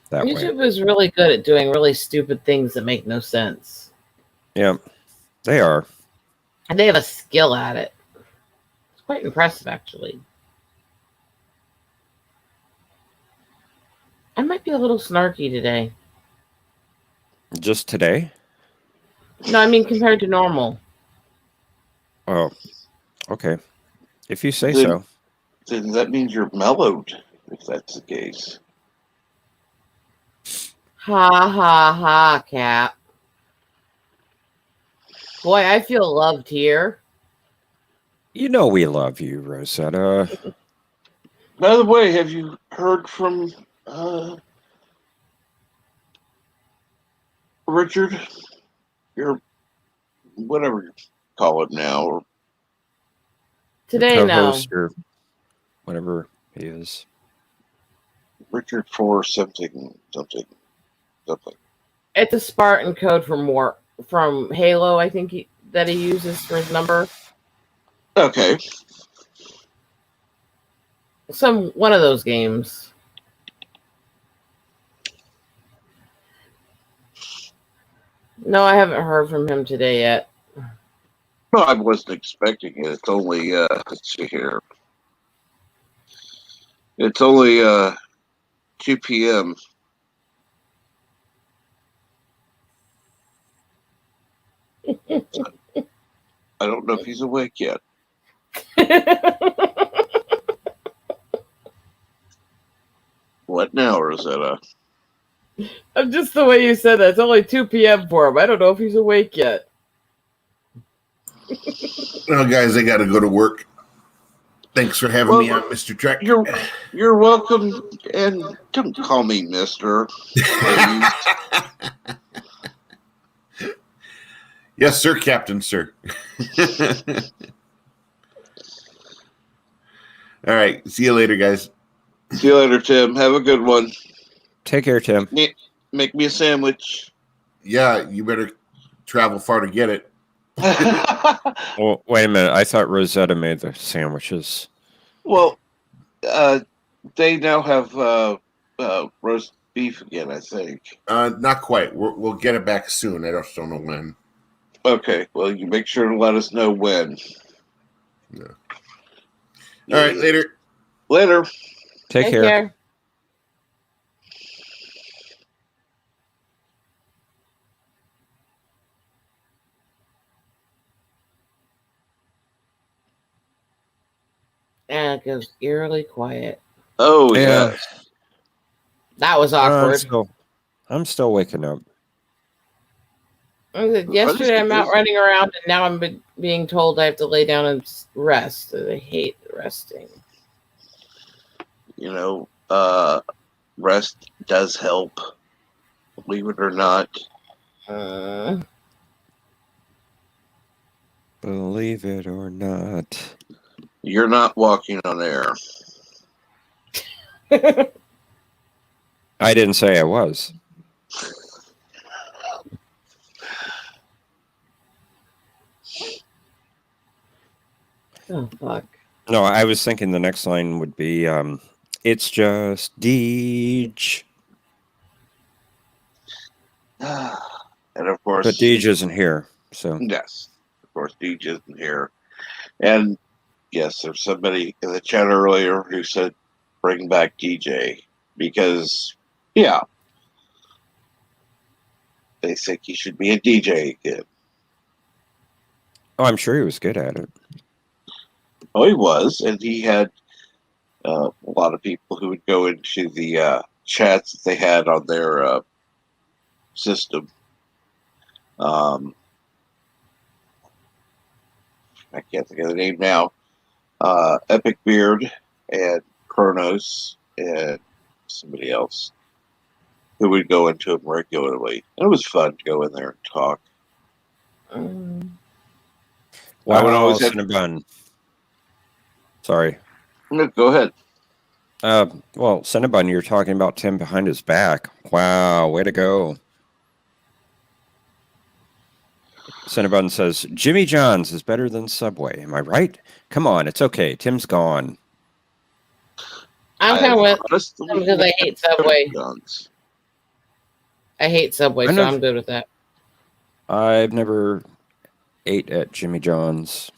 that YouTube way. is really good at doing really stupid things that make no sense. Yeah, they are. And they have a skill at it. It's quite impressive, actually. I might be a little snarky today. Just today? No, I mean compared to normal. Oh, okay. If you say so. Then that means you're mellowed, if that's the case. Ha ha ha, Cap. Boy, I feel loved here. You know we love you, Rosetta. By the way, have you heard from Richard? Your whatever you call it now, or today, co-host no. or whatever he is. Richard for something. It's a Spartan code from Halo, I think that he uses for his number. Okay. One of those games. No, I haven't heard from him today yet. No, I wasn't expecting it. It's only let's see here. It's only 2 p.m. I don't know if he's awake yet. What now, Rosetta? Just the way you said that. It's only 2 p.m. for him. I don't know if he's awake yet. Well, guys, I got to go to work. Thanks for having me on, Mr. Trek. You're welcome, and don't call me Mister. Yes, sir, Captain, sir. All right. See you later, guys. See you later, Tim. Have a good one. Take care, Tim. Make me a sandwich. Yeah, you better travel far to get it. Well, wait a minute. I thought Rosetta made the sandwiches. Well, they now have roast beef again, I think. Not quite. We'll get it back soon. I just don't know when. Okay. Well, you make sure to let us know when. Yeah. All right. Later. Later. Take care. And it goes eerily quiet. Oh, yeah. That was awkward. I'm still waking up. Yesterday I'm out running around, and now I'm being told I have to lay down and rest. I hate resting. You know, rest does help. Believe it or not. Believe it or not. You're not walking on air. I didn't say I was. Oh, fuck. No, I was thinking the next line would be, it's just Deej. And of course... But Deej isn't here, so... Yes. Of course, Deej isn't here. And, yes, there's somebody in the chat earlier who said, bring back DJ. Because, yeah. They think he should be a DJ again. Oh, I'm sure he was good at it. Oh, he was, and he had a lot of people who would go into the chats that they had on their system. I can't think of the name now. Epic Beard and Kronos and somebody else. who would go into them regularly. And it was fun to go in there and talk. Wow, Cinnabon. Sorry. No, go ahead. Well, Cinnabon, you're talking about Tim behind his back. Wow, way to go. Cinnabon says, Jimmy John's is better than Subway. Am I right? Come on, it's okay. Tim's gone. I'm kind of with because I hate Subway. I hate Subway, so I'm good with that. I've never ate at Jimmy John's.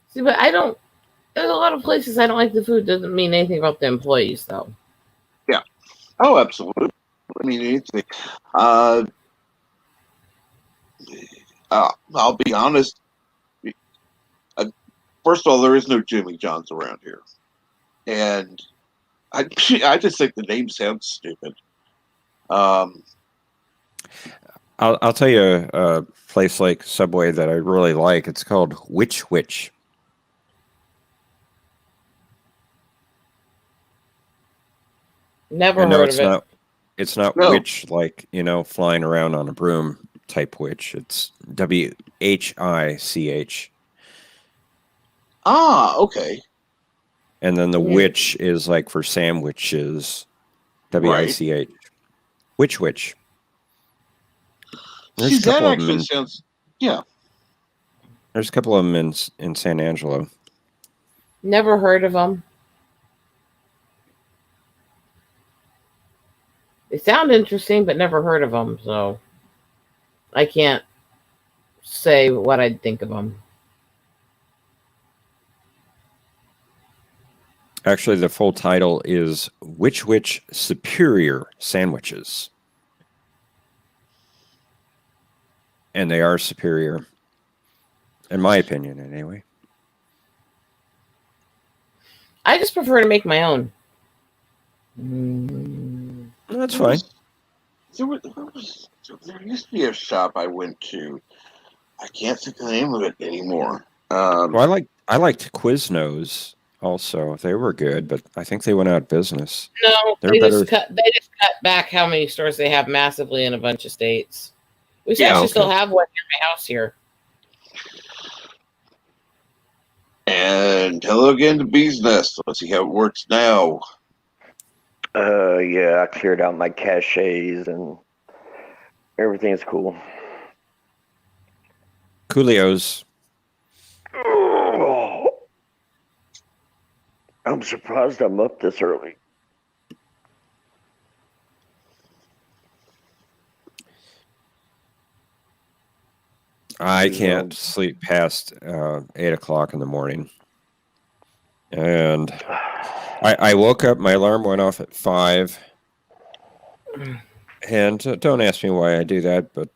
See, but I don't. There's a lot of places I don't like the food. Doesn't mean anything about the employees, though. Yeah. Oh, absolutely. I mean, anything. I'll be honest. First of all, there is no Jimmy John's around here, and I just think the name sounds stupid. I'll tell you a place like Subway that I really like. It's called Which. Never heard of it. It's not witch like, flying around on a broom type witch. It's WHICH. Ah, okay. And then the witch is like for sandwiches. WICH. Which. See, that actually sounds. Yeah. There's a couple of them in San Angelo. Never heard of them. They sound interesting, but never heard of them, so I can't say what I'd think of them. Actually, the full title is Which Superior Sandwiches. And they are superior, in my opinion, anyway. I just prefer to make my own. That's fine. There used to be a shop I went to. I can't think of the name of it anymore. Well, I liked Quiznos also. They were good, but I think they went out of business. No, they just cut back how many stores they have massively in a bunch of states. We still have one near my house here. And hello again to Bee's Nest. Let's see how it works now. Yeah, I cleared out my caches and everything's cool. Coolios. Oh, I'm surprised I'm up this early. I can't sleep past 8 o'clock in the morning. And I woke up, my alarm went off at 5. And don't ask me why I do that, but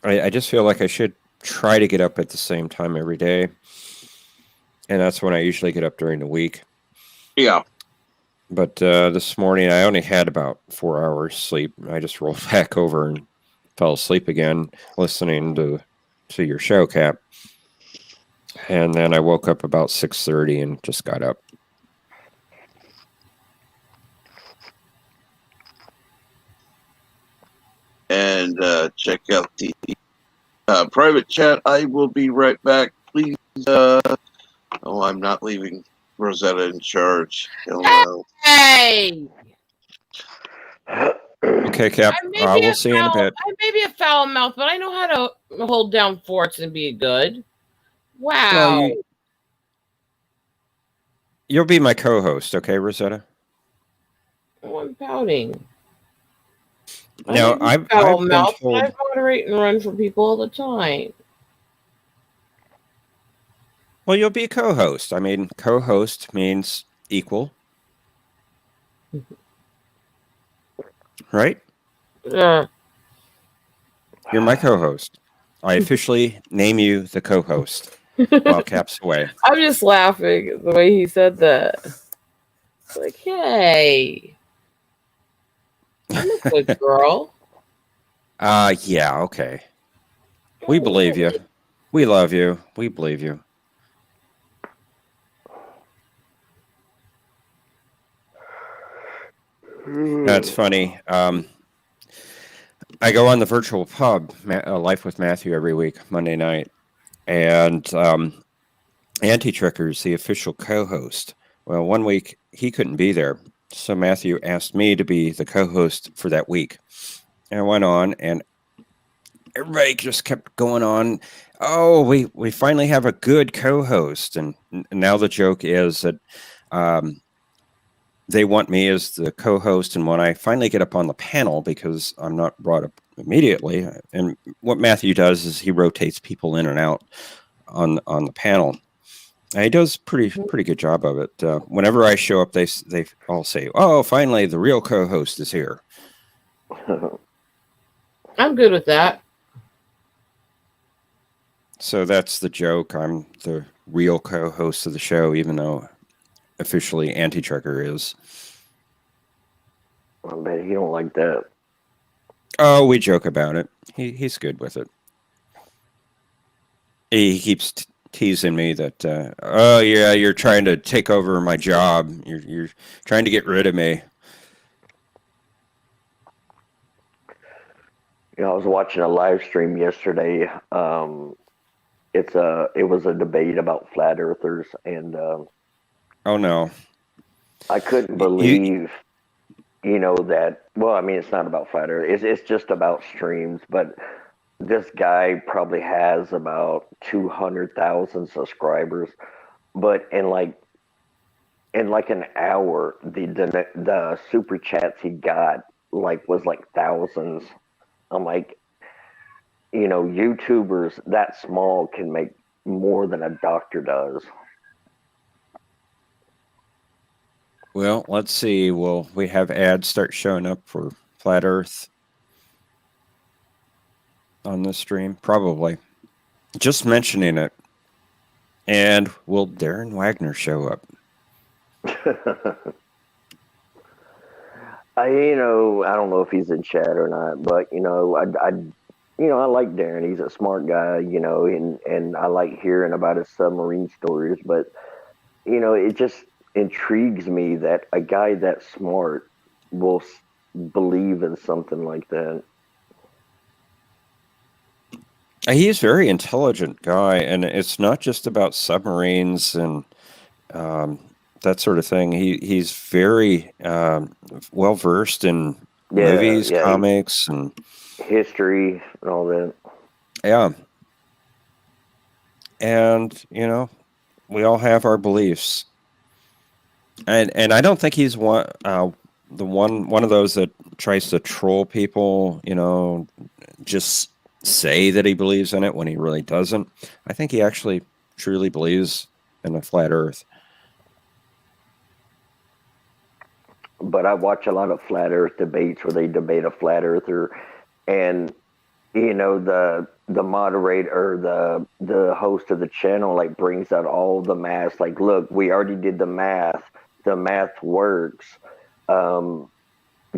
I just feel like I should try to get up at the same time every day. And that's when I usually get up during the week. Yeah. But this morning I only had about 4 hours sleep. I just rolled back over and fell asleep again listening to your show, Cap. And then I woke up about 6:30 and just got up. And check out the private chat. I will be right back. Please. I'm not leaving Rosetta in charge. Hello. Hey! Okay, Cap. We'll see you in a bit. I may be a foul mouth, but I know how to hold down forts and be good. Wow. Well, you'll be my co-host, okay, Rosetta? Oh, I'm pouting. No, I've been told... I moderate and run for people all the time. Well, you'll be a co-host. I mean, co-host means equal. Right? Yeah. You're my co-host. I officially name you the co-host while Cap's away. I'm just laughing at the way he said that. It's like, hey, I'm a good girl. Yeah, okay. We believe you. We love you. We believe you. That's funny. I go on the virtual pub, Life with Matthew, every week, Monday night. And Anti-Tricker's the official co-host. Well, one week he couldn't be there. So Matthew asked me to be the co-host for that week. And I went on, and everybody just kept going on. Oh, we finally have a good co-host. And now the joke is that they want me as the co-host, and when I finally get up on the panel, because I'm not brought up immediately, and what Matthew does is he rotates people in and out on the panel. And he does pretty good job of it. Whenever I show up, they all say, "Oh, finally, the real co-host is here." I'm good with that. So that's the joke. I'm the real co-host of the show, even though officially Anti-Trucker is. I bet he don't like that. Oh, we joke about it. He's good with it. He keeps teasing me that, oh yeah, you're trying to take over my job. You're trying to get rid of me. You know, I was watching a live stream yesterday. It was a debate about flat earthers, and oh no, I couldn't believe, that. Well, I mean, it's not about flat earth. It's just about streams. But this guy probably has about 200,000 subscribers. But in like an hour, the super chats he got was like thousands. I'm like, YouTubers that small can make more than a doctor does. Well, let's see. Will we have ads start showing up for Flat Earth on this stream? Probably. Just mentioning it. And will Darren Wagner show up? I don't know if he's in chat or not, but I like Darren. He's a smart guy, and I like hearing about his submarine stories. But it just intrigues me that a guy that smart will believe in something like that. He's a very intelligent guy, and it's not just about submarines and that sort of thing. He's very well versed in movies, comics, and history and all that. Yeah. And we all have our beliefs. And I don't think he's one of those that tries to troll people, just say that he believes in it when he really doesn't. I think he actually truly believes in a flat earth. But I watch a lot of flat earth debates where they debate a flat earther, and the moderator, the host of the channel, brings out all the math. Look, we already did the math. The math works. Do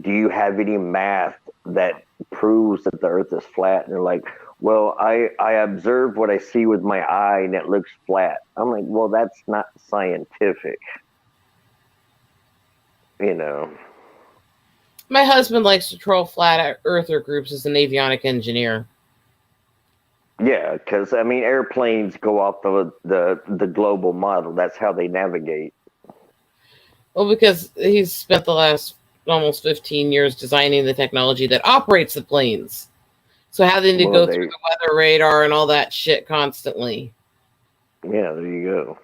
you have any math that proves that the earth is flat? And they're like, well, I observe what I see with my eye and it looks flat. I'm like, well, that's not scientific. My husband likes to troll flat earther groups as an avionic engineer. Yeah, because airplanes go off the global model. That's how they navigate. Well, because he's spent the last almost 15 years designing the technology that operates the planes. So having to go through the weather radar and all that shit constantly. Yeah, there you go.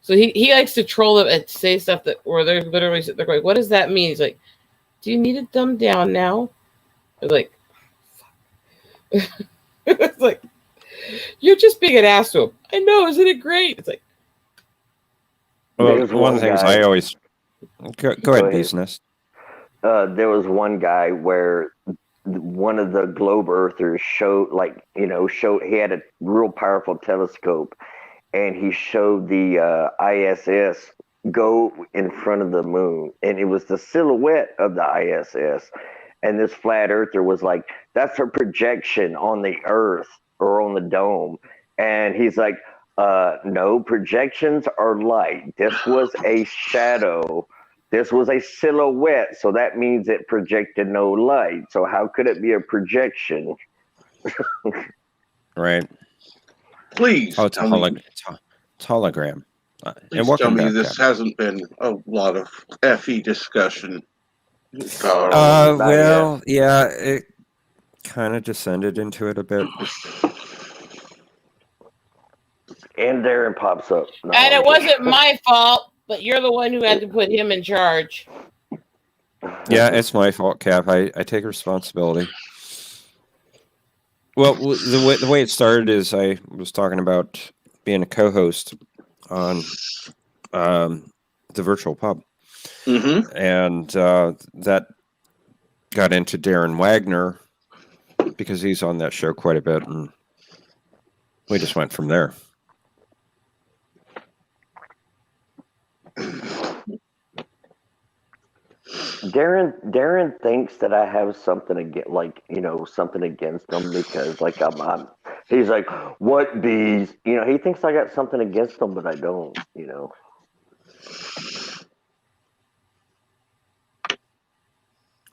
So he likes to troll them and say stuff where they're literally they're going, what does that mean? He's like, do you need it dumbed down now? They're like, it's like, you're just being an ass to him. I know, isn't it great? It's like, well, one of the things I always go ahead, business. There was one guy where one of the globe earthers showed he had a real powerful telescope, and he showed the ISS go in front of the moon, and it was the silhouette of the ISS. And this flat earther was like, that's a projection on the earth. or on the dome, and he's like, no, projections are light. This was a shadow. This was a silhouette, so that means it projected no light. So how could it be a projection? Right. Please it's a hologram. Please tell me this hasn't been a lot of FE discussion. Well, yeah, it kind of descended into it a bit. And Darren pops up. No, and it wasn't my fault, but you're the one who had to put him in charge. Yeah, it's my fault, Cap. I take responsibility. Well, the way it started is I was talking about being a co-host on the virtual pub. Mm-hmm. And that got into Darren Wagner because he's on that show quite a bit, and we just went from there. Darren thinks that I have something against, something against him because, like, he's like, what bees? He thinks I got something against him, but I don't.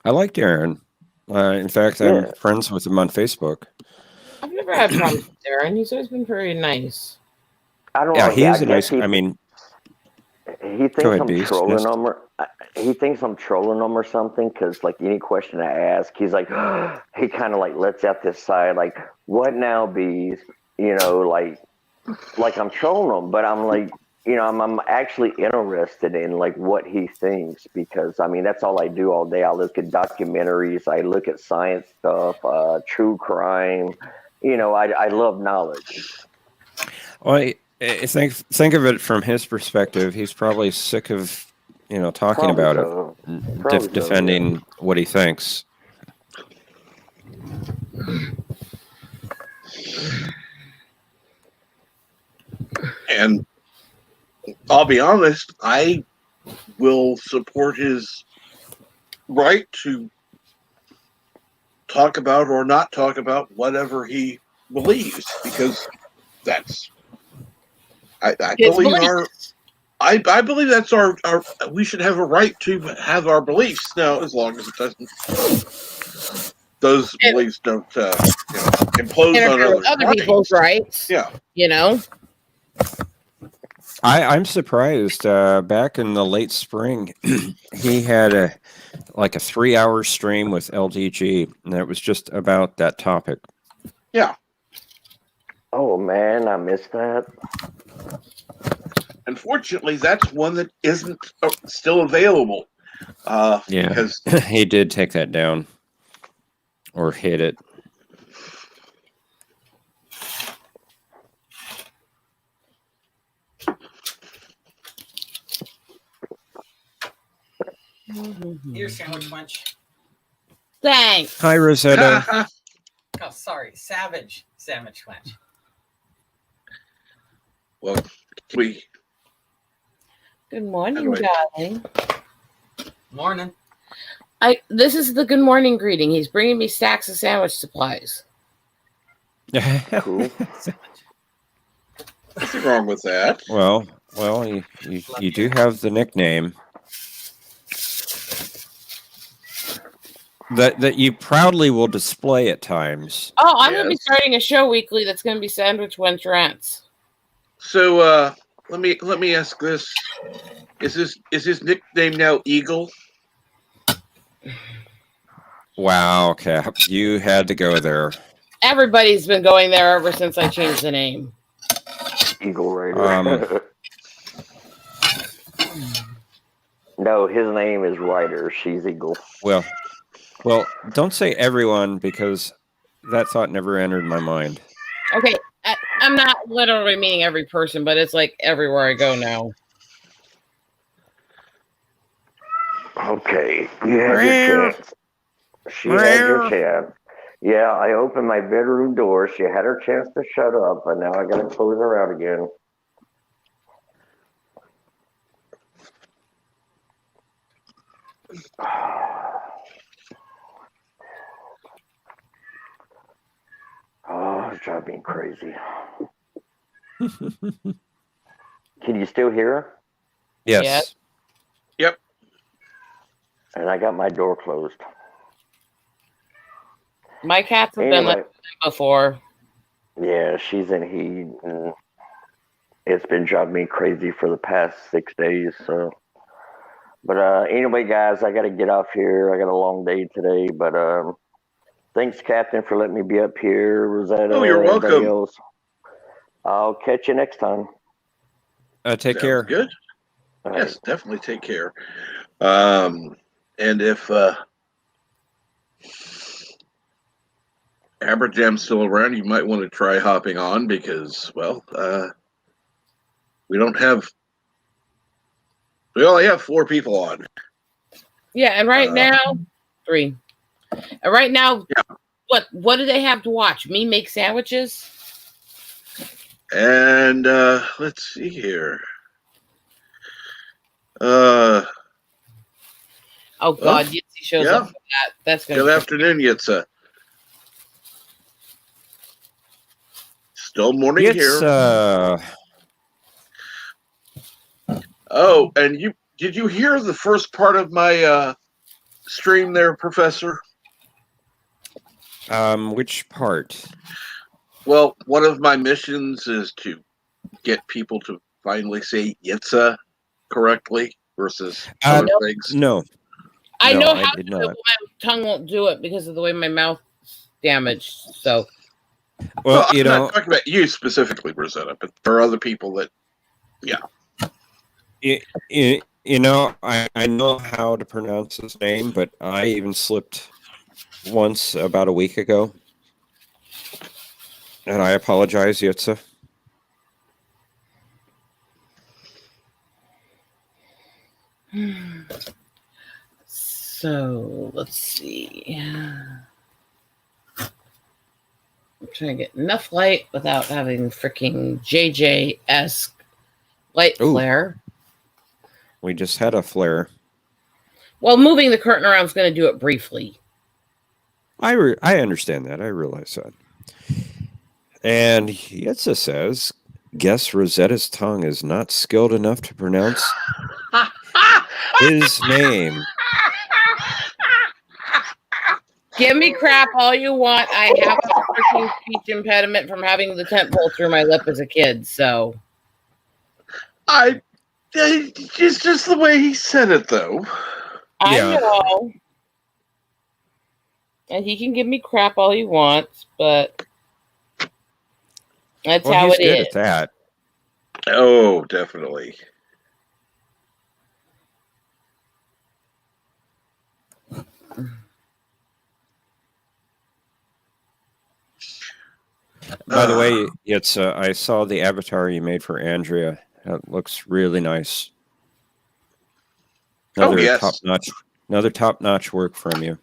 I like Darren. In fact, I'm friends with him on Facebook. I've never had problems with Darren. He's always been very nice. I don't know. He's a nice. I mean, he thinks I'm trolling him, or he thinks I'm trolling him or something. Because like any question I ask, he's like, he kind of like lets out this sigh, like, "What now, bees?" Like I'm trolling him, but I'm like, I'm actually interested in like what he thinks because I mean that's all I do all day. I look at documentaries, I look at science stuff, true crime. I love knowledge. Well, I think of it from his perspective. He's probably sick of talking about it, defending what he thinks. And I'll be honest, I will support his right to talk about or not talk about whatever he believes, because that's I believe I believe that's our we should have a right to have our beliefs now, as long as it doesn't beliefs don't impose on other people's rights. Yeah. I'm surprised. Back in the late spring, he had a 3-hour stream with LDG, and it was just about that topic. Yeah. Oh man, I missed that. Unfortunately, that's one that isn't still available. Yeah, because he did take that down or hit it. Your sandwich munch. Thanks. Hi, Rosetta. Oh, sorry. Savage sandwich munch. Well, Good morning, anyway. darling. Morning. This is the good morning greeting. He's bringing me stacks of sandwich supplies. Cool. Nothing wrong with that. Well, you do have the nickname that you proudly will display at times. Oh, I'm going to be starting a show weekly that's going to be Sandwich Wench. So let me ask this: is his nickname now Eagle? Wow, Cap, you had to go there. Everybody's been going there ever since I changed the name. Eagle Raider. No, his name is Ryder. She's Eagle. Well, don't say everyone, because that thought never entered my mind. Okay, I'm not literally meaning every person, but it's like everywhere I go now. Okay, you had your chance. She had your chance. Yeah, I opened my bedroom door. She had her chance to shut up, but now I gotta close her out again. Oh, driving me crazy. Can you still hear her? Yes. Yep. And I got my door closed. My cats have done that before. Yeah, she's in heat. And it's been driving me crazy for the past 6 days. So, but anyway, guys, I got to get off here. I got a long day today. But thanks, Captain, for letting me be up here. Rosetta, Oh, you're everybody welcome. else. I'll catch you next time. Take care. Good. All Yes, right. definitely take care. And if Aberjam's still around, you might want to try hopping on because, well, we only have 4 people on. Yeah, and right now, 3. And right now, what do they have to watch? Me make sandwiches? And let's see here. Oh God, Yitzy shows up for that. That's good afternoon, Yitza. Still morning here. Oh, and did you hear the first part of my stream there, Professor? Which part? Well, one of my missions is to get people to finally say Yitza correctly versus other things. No. I know I how did to do it, not. but my tongue won't do it because of the way my mouth's damaged. So, Well, I'm not talking about you specifically, Rosetta, but for other people that, I know how to pronounce his name, but I even slipped once about a week ago. And I apologize, Yitza. So let's see. I'm trying to get enough light without having freaking JJ-esque light flare. We just had a flare. Well, moving the curtain around is going to do it briefly. I understand that. I realize that. And Yetza says, guess Rosetta's tongue is not skilled enough to pronounce his name. Give me crap all you want. I have a freaking speech impediment from having the tent pull through my lip as a kid, so. It's just the way he said it, though. I know. And he can give me crap all he wants, but that's how he's it good is. at that. Oh, definitely. By the way, it's I saw the avatar you made for Andrea. That looks really nice. Another top-notch work from you.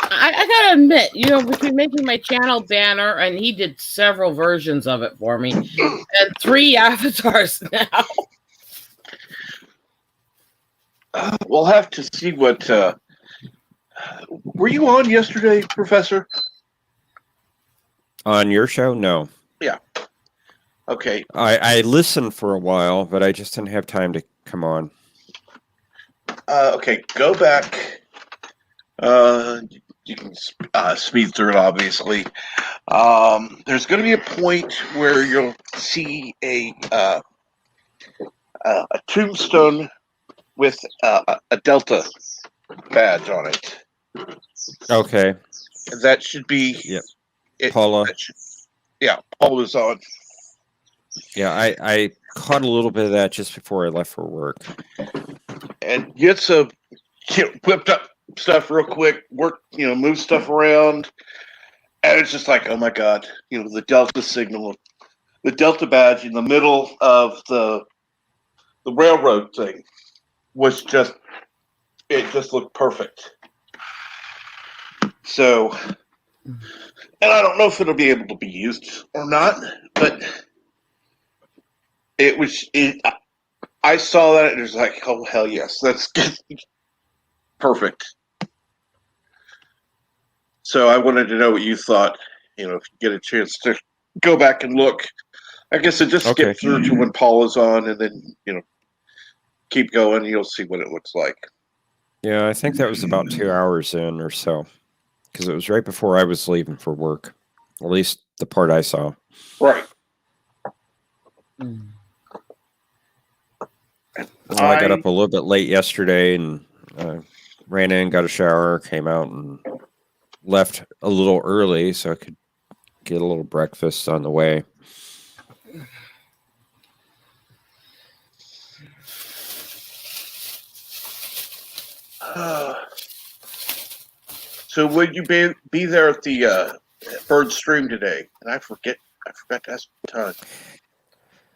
I gotta admit, between making my channel banner, and he did several versions of it for me, and 3 avatars now. We'll have to see what. Were you on yesterday, Professor? On your show? No. Yeah. Okay. I listened for a while, but I just didn't have time to come on. Okay, go back. You can speed through it, obviously. There's going to be a point where you'll see a tombstone with a Delta badge on it. Okay. That should be. Yep. Paula. Paula was on. Yeah, I caught a little bit of that just before I left for work. And Yitza whipped up stuff real quick, move stuff around, and it's just like, oh my god, the Delta signal, the Delta badge in the middle of the railroad thing was just looked perfect. So, and I don't know if it'll be able to be used or not, but I saw that and it was like, oh hell yes, that's good. Perfect. So I wanted to know what you thought, if you get a chance to go back and look. I guess I just skip through to when Paul is on, and then keep going. You'll see what it looks like. Yeah, I think that was about 2 hours in or so, because it was right before I was leaving for work. At least the part I saw. Right. Well, I got up a little bit late yesterday and ran in, got a shower, came out, and left a little early so I could get a little breakfast on the way. So would you be there at the bird stream today? And I forgot to ask the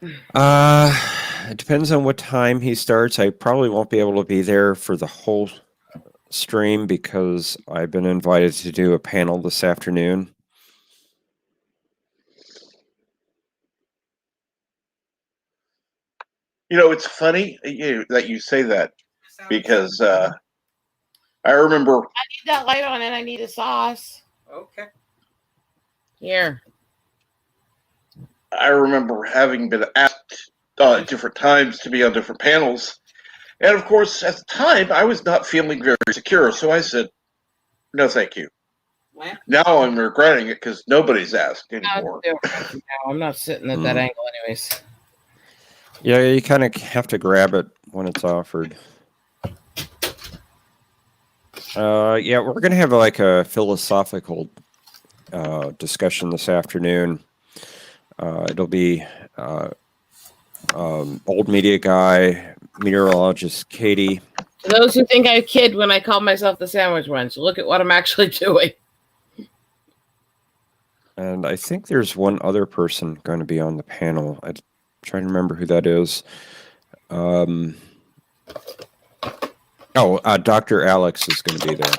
time. It depends on what time he starts. I probably won't be able to be there for the whole stream because I've been invited to do a panel this afternoon. It's funny that you say that because I remember. I need that light on and I need a sauce. Okay. Here. I remember having been asked at different times to be on different panels. And of course, at the time, I was not feeling very secure. So I said, no, thank you. Well, now I'm regretting it because nobody's asked anymore. No, I'm not sitting at that angle anyways. Yeah, you kind of have to grab it when it's offered. Yeah, we're going to have like a philosophical discussion this afternoon. It'll be old media guy, meteorologist Katie. For those who think I kid when I call myself the Sandwich Wench, look at what I'm actually doing. And I think there's one other person going to be on the panel. I'm trying to remember who that is. Dr. Alex is going to be there.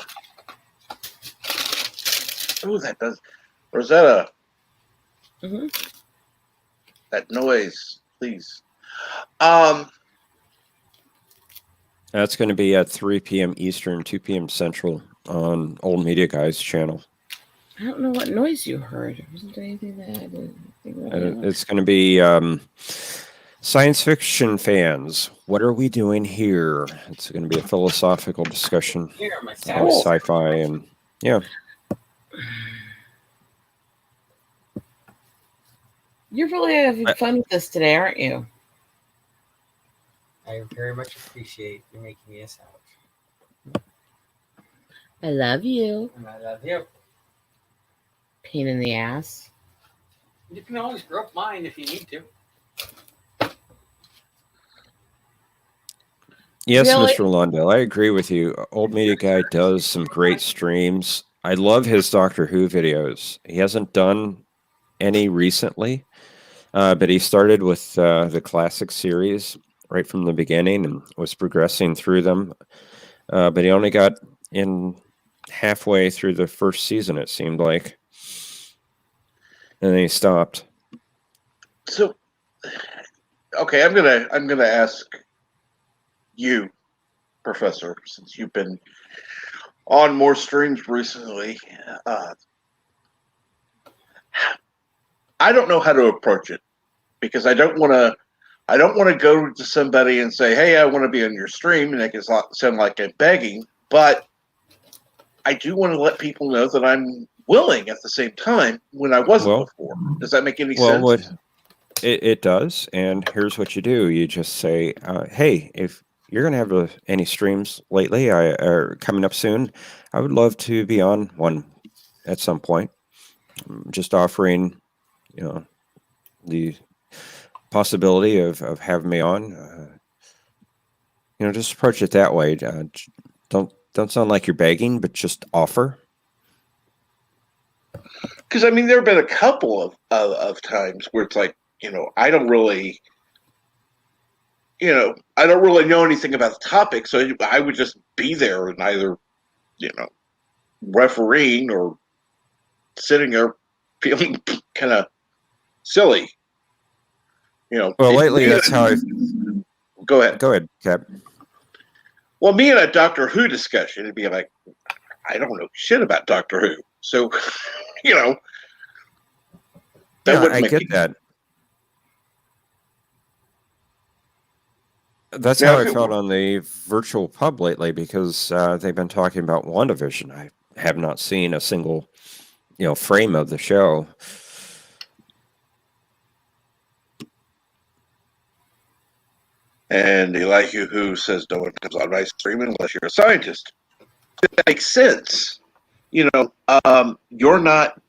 Oh, that does. Or is that that noise, please? That's going to be at 3 p.m. Eastern, 2 p.m. Central on Old Media Guy's channel. I don't know what noise you heard. There wasn't anything that I didn't think about. It's going to be science fiction fans. What are we doing here? It's going to be a philosophical discussion of sci-fi and yeah. You're really having fun with this today, aren't you? I very much appreciate you making me a sandwich. I love you. And I love you. Pain in the ass. You can always grow up mine if you need to. Yes, really? Mr. Lundell, I agree with you. Old Media Guy does some great streams. I love his Doctor Who videos. He hasn't done any recently, but he started with the classic series right from the beginning and was progressing through them. But he only got in halfway through the first season, it seemed like. And then he stopped. So, okay, I'm gonna ask you, Professor, since you've been on more streams recently. I don't know how to approach it because I don't want to go to somebody and say, "Hey, I want to be on your stream," and make it sound like I'm begging. But I do want to let people know that I'm willing at the same time when I wasn't before. Does that make any sense? It does. And here's what you do. You just say, hey, if you're going to have any streams lately or coming up soon, I would love to be on one at some point. Just offering, the possibility of having me on. Just approach it that way. Don't sound like you're begging, but just offer. Because there have been a couple of times where it's like, I don't really know anything about the topic, so I would just be there and either, refereeing or sitting there feeling kind of silly. Well, lately that's how I. Go ahead. Go ahead, Cap. Well, me in a Doctor Who discussion, it'd be like, I don't know shit about Doctor Who, so That I get that. That's how I felt on the virtual pub lately, because they've been talking about WandaVision. I have not seen a single, frame of the show. And Elihu who says no one comes on my stream unless you're a scientist. That makes sense. You're not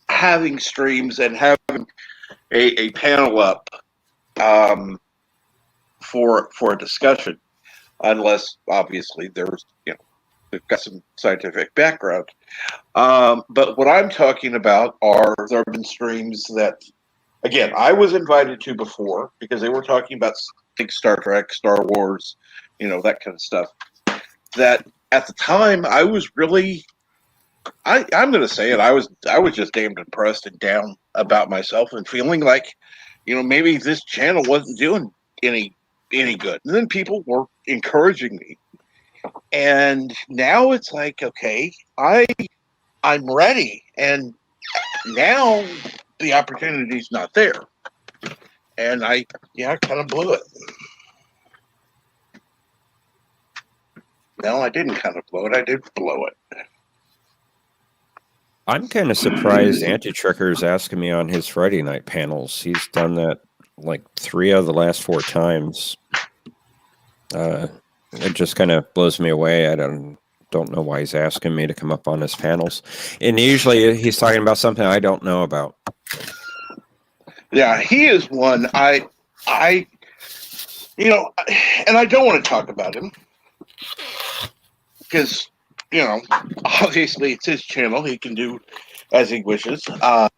having streams and having a panel up for a discussion, unless obviously they've got some scientific background. But what I'm talking about there have been streams that, again, I was invited to before because they were talking about Star Trek, Star Wars, that kind of stuff. That at the time I was really, I'm going to say it, I was just damned impressed and down about myself and feeling like, maybe this channel wasn't doing any good. And then people were encouraging me. And now it's like, okay, I'm ready. And now the opportunity's not there. And I kind of blew it. No, I didn't kind of blow it. I did blow it. I'm kind of surprised Anti-Trekker's asking me on his Friday night panels. He's done that like 3 out of the last 4 times. It just kind of blows me away. I don't know why he's asking me to come up on his panels. And usually he's talking about something I don't know about. Yeah, he is one. And I don't want to talk about him because, obviously it's his channel. He can do as he wishes. I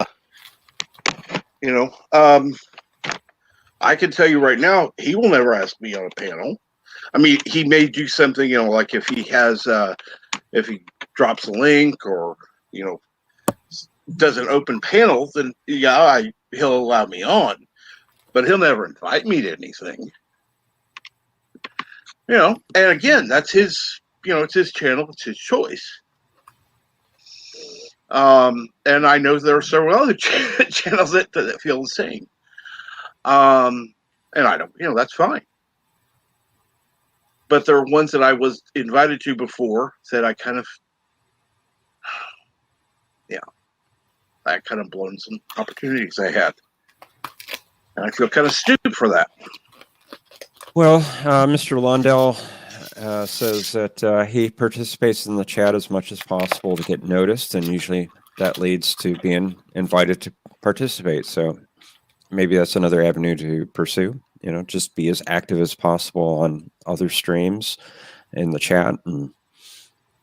can tell you right now, he will never ask me on a panel. I mean, he may do something, like if he has, if he drops a link or, does an open panel, then he'll allow me on, but he'll never invite me to anything. And again, that's his, it's his channel, it's his choice. And I know there are several other channels that feel the same. And I don't, that's fine. But there are ones that I was invited to before that I kind of, I kind of blown some opportunities I had. And I feel kind of stupid for that. Well, Mr. Lundell says that he participates in the chat as much as possible to get noticed, and usually that leads to being invited to participate. So maybe that's another avenue to pursue. Just be as active as possible on other streams in the chat and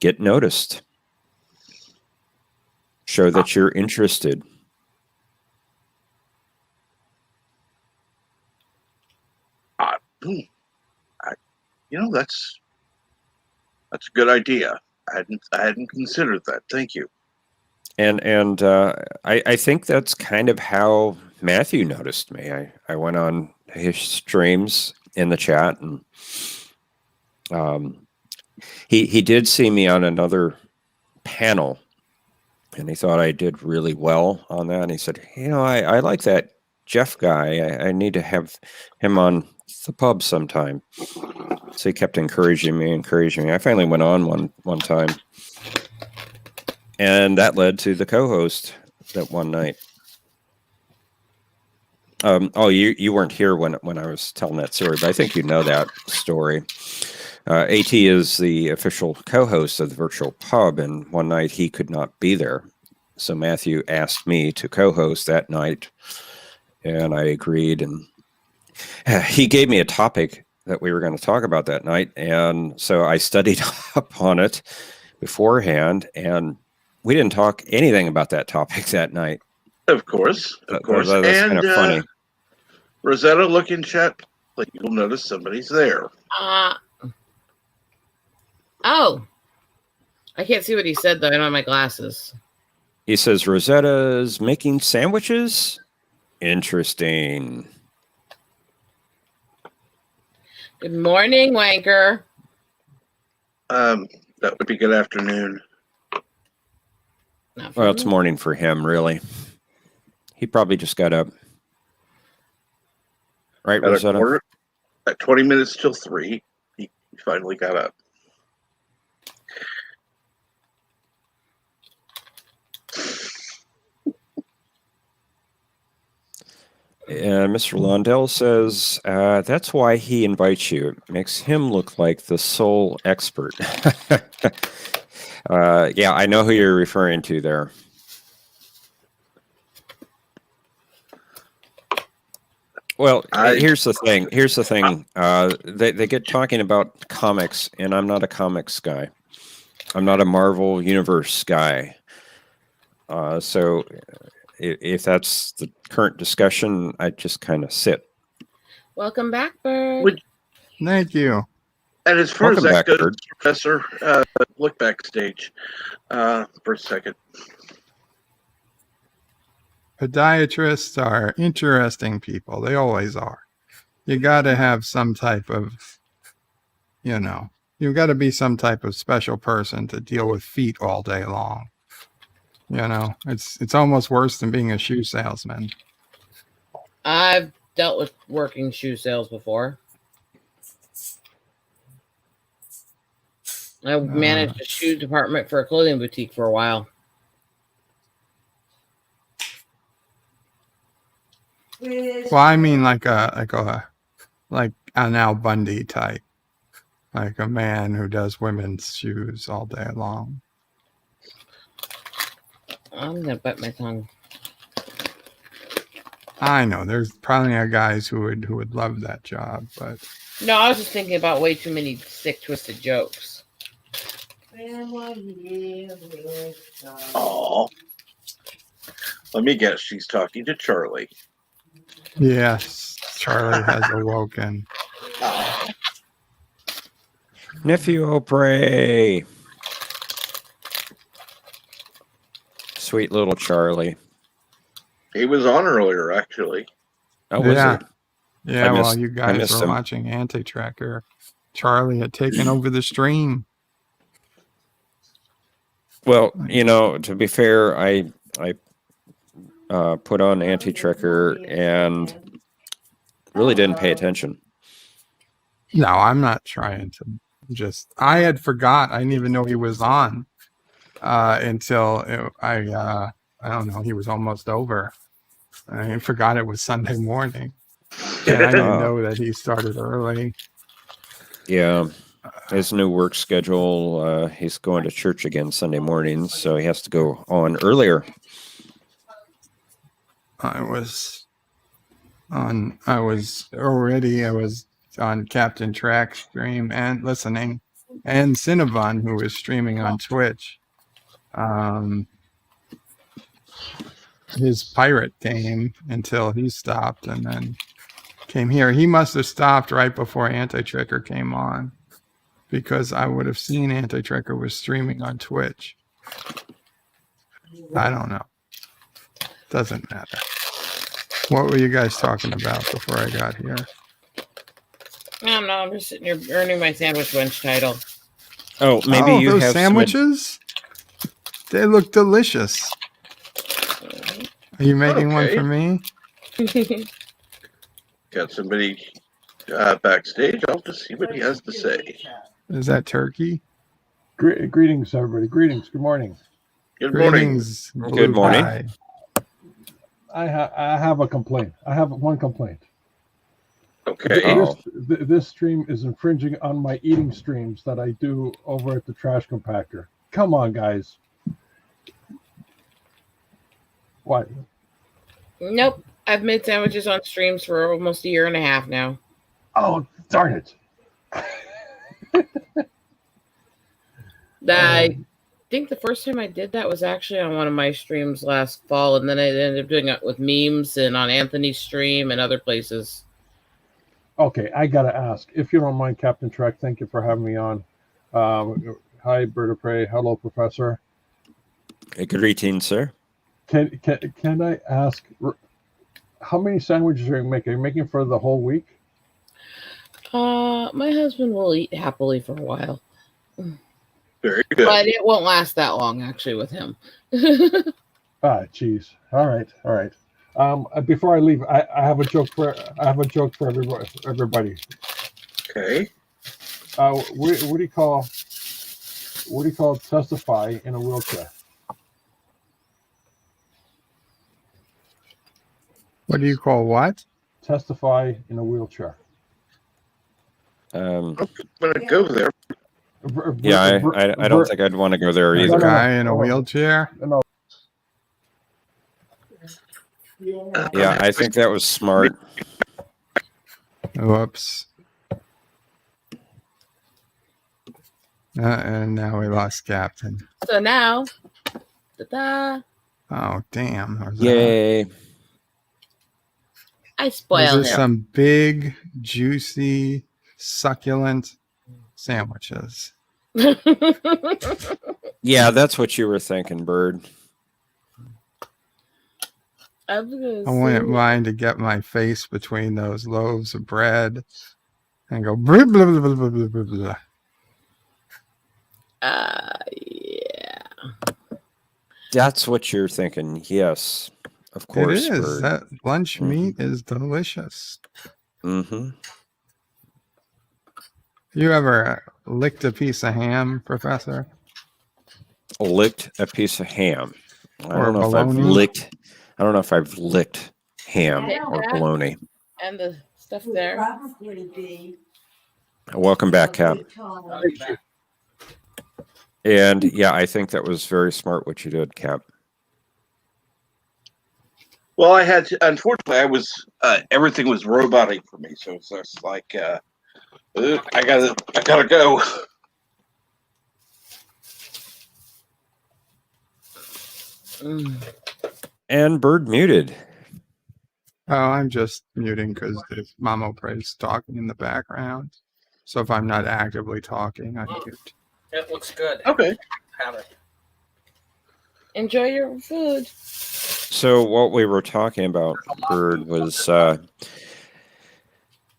get noticed. Show that you're interested. That's a good idea. I hadn't considered that. Thank you. And I think that's kind of how Matthew noticed me. I went on his streams in the chat, and he did see me on another panel, and he thought I did really well on that. And he said, I like that Jeff guy. I need to have him on the pub sometime. So he kept encouraging me. I finally went on one time, and that led to the co-host that one night. You weren't here when I was telling that story, but I think you know that story. AT is the official co-host of the virtual pub, and one night he could not be there. So Matthew asked me to co-host that night, and I agreed. And he gave me a topic that we were going to talk about that night, and so I studied up on it beforehand, and we didn't talk anything about that topic that night. Of course. That's and, kind of funny. Rosetta, look in chat. You'll notice somebody's there. Oh. I can't see what he said, though. I don't have my glasses. He says, Rosetta's making sandwiches? Interesting. Good morning, wanker. That would be good afternoon. Well, it's morning for him, really. He probably just got up. Right, At Rosetta? At 20 minutes till 3, he finally got up. Mr. Londell says that's why he invites you. It makes him look like the sole expert. Yeah, I know who you're referring to there. Well, here's the thing. They get talking about comics, and I'm not a comics guy. I'm not a Marvel Universe guy. So if that's the current discussion, I just kind of sit. Welcome back, Bird. Thank you. And as far Welcome as that back, goes, Bird. Professor, look backstage for a second. Podiatrists are interesting people. They always are. You got to have some type of, you've got to be some type of special person to deal with feet all day long. It's almost worse than being a shoe salesman. I've dealt with working shoe sales before. I managed a shoe department for a clothing boutique for a while. Well, I mean like an Al Bundy type, like a man who does women's shoes all day long. I'm gonna bite my tongue. I know there's probably guys who would love that job, but no, I was just thinking about way too many sick, twisted jokes. Oh, let me guess. She's talking to Charlie. Yes, Charlie has awoken. Nephew Opry. Sweet little Charlie. He was on earlier, actually. Oh, was Yeah. he? Yeah, while you guys were watching Anti-Tracker, Charlie had taken over the stream. Well, to be fair, I put on Anti-Tracker and really didn't pay attention. No, I'm not trying to I had forgot. I didn't even know he was on until I don't know, he was almost over. I forgot it was Sunday morning. And I didn't know that he started early. Yeah. His new work schedule, he's going to church again Sunday mornings, so he has to go on earlier. I was on Captain Track stream and listening, and Cinnabon, who was streaming on Twitch. His pirate came until he stopped and then came here. He must have stopped right before Anti-Tracker came on, because I would have seen Anti-Tracker was streaming on Twitch. I don't know. Doesn't matter. What were you guys talking about before I got here? I don't know. I'm just sitting here earning my sandwich wench title. Oh, maybe you those have sandwiches? They look delicious. Are you making one for me? Got somebody backstage. I'll just see what he has to say. Is that turkey? Greetings, everybody. Greetings. Good morning. Good Greetings. morning. Good morning. I have a complaint. I have one complaint. Okay. This stream is infringing on my eating streams that I do over at the trash compactor. Come on, guys. What? Nope. I've made sandwiches on streams for almost a year and a half now. Oh, darn it. I think the first time I did that was actually on one of my streams last fall, and then I ended up doing it with memes and on Anthony's stream and other places. Okay, I gotta ask, if you don't mind, Captain Trek, thank you for having me on. Hi, Bird of Prey. Hello, Professor. Greetings, sir. Can I ask, how many sandwiches are you making? Are you making for the whole week? My husband will eat happily for a while. Very good. But it won't last that long, actually, with him. Geez. All right. Before I leave, I have a joke for everybody. Okay. What do you call testify in a wheelchair? What do you call what? Testify in a wheelchair. I'm gonna go there. Yeah, I don't think I'd want to go there either. A guy in a wheelchair? No. Yeah, I think that was smart. Whoops. And now we lost Captain. So now, ta-da. Oh, damn. Yay. I spoiled Those are him. some big, juicy, succulent sandwiches. Yeah, that's what you were thinking, Bird. I wouldn't mind to get my face between those loaves of bread and go blah, blah, blah, blah, blah, blah, blah. Yeah. That's what you're thinking. Yes, of course. It is. Bird. That lunch meat is delicious. Mm-hmm. You ever licked a piece of ham, Professor? Licked a piece of ham. I Or don't know bologna? if I've licked. I don't know if I've licked ham Okay, or Cap. bologna. And the stuff there. Welcome back, Cap. And yeah, I think that was very smart what you did, Cap. Well, I had to, unfortunately, I was everything was robotic for me, so it's just like I gotta go. And Bird muted. Oh, I'm just muting because Mama Praise talking in the background. So if I'm not actively talking, I mute. It looks good. Okay. Have it. Enjoy your food. So what we were talking about, Bird, was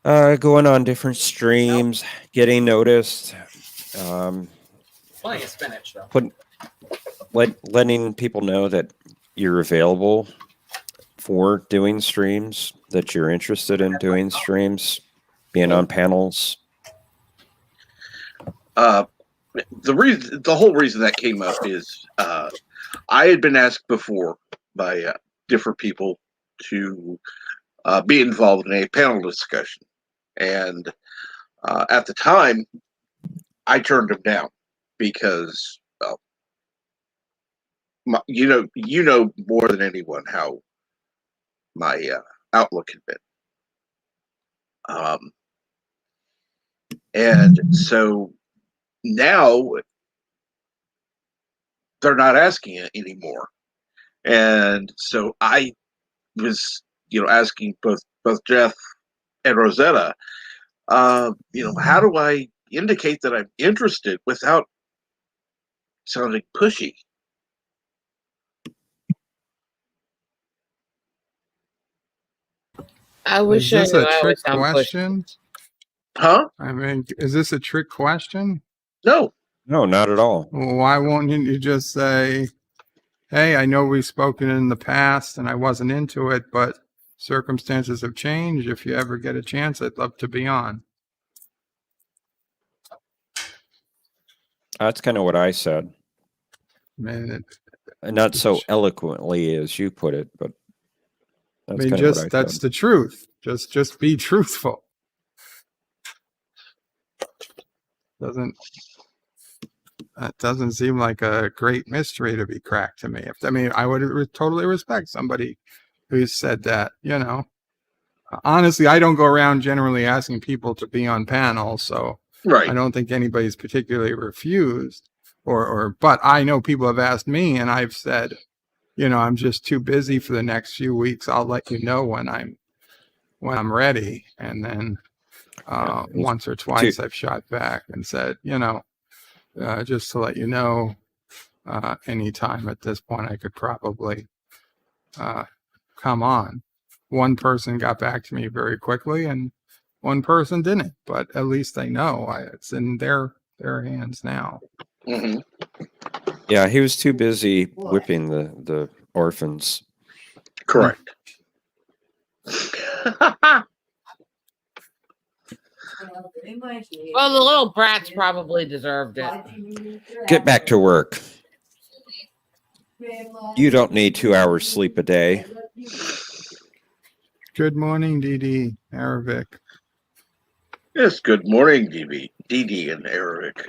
going on different streams, getting noticed, Plenty of spinach, though. letting people know that you're available for doing streams, that you're interested in doing streams, being on panels. The whole reason that came up is I had been asked before by different people to be involved in a panel discussion, and at the time, I turned them down because you know more than anyone how my outlook had been, and so now they're not asking it anymore, and so I was asking both Jeff and Rosetta, how do I indicate that I'm interested without sounding pushy? I wish I Is knew this a I trick was on push. question? Huh? I mean, is this a trick question? No. No, not at all. Well, why won't you just say, hey, I know we've spoken in the past and I wasn't into it, but circumstances have changed. If you ever get a chance, I'd love to be on. That's kind of what I said. Man, Not so eloquently as you put it, but that's kind of what I said. That's the truth. Just be truthful. That doesn't seem like a great mystery to be cracked to me. I would totally respect somebody who said that, Honestly, I don't go around generally asking people to be on panels, so right. I don't think anybody's particularly refused. But I know people have asked me, and I've said, I'm just too busy for the next few weeks. I'll let you know when I'm ready. And then once or twice I've shot back and said, just to let you know, anytime at this point I could probably come on. One person got back to me very quickly and one person didn't, but at least they know it's in their hands now. Mm-hmm. Yeah, he was too busy whipping the orphans. Correct. Well, the little brats probably deserved it. Get back to work. You don't need 2 hours sleep a day. Good morning, Dee Aravic. Yes, good morning, Dee and Eric.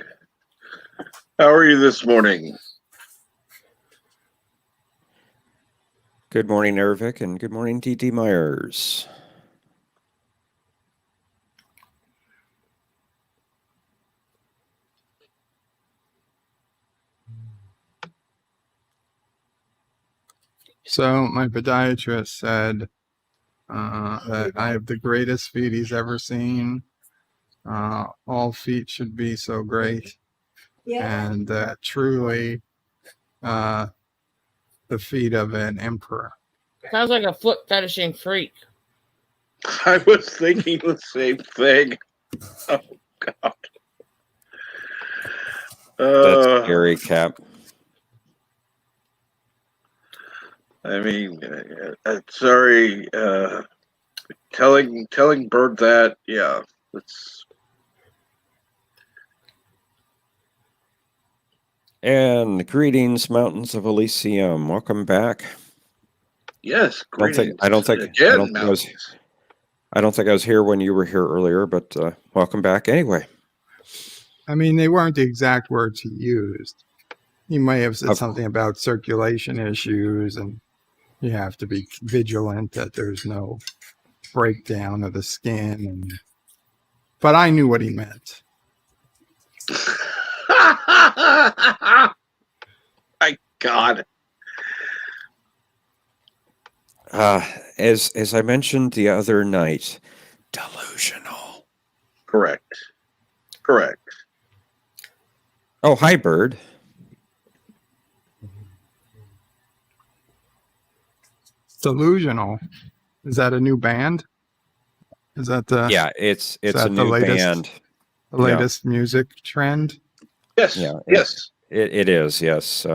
How are you this morning? Good morning, Ervic, and good morning, D.D. Myers. So my podiatrist said that I have the greatest feet he's ever seen. All feet should be so great. And that truly the feet of an emperor. Sounds like a foot fetishing freak. I was thinking the same thing. Oh, God. That's scary, Cap. I mean, sorry. Telling Bird that, yeah, it's. And greetings, Mountains of Elysium. Welcome back. Yes, greetings. I don't think I was here when you were here earlier, but welcome back anyway. I mean, they weren't the exact words he used. He may have said something about circulation issues, and you have to be vigilant that there's no breakdown of the skin. But I knew what he meant. My God. As I mentioned the other night, delusional. Correct. Oh, hi, Bird. Delusional. Is that a new band? Is that the it's a new band. The latest music trend? Yes. Yeah. Yes. It is, yes.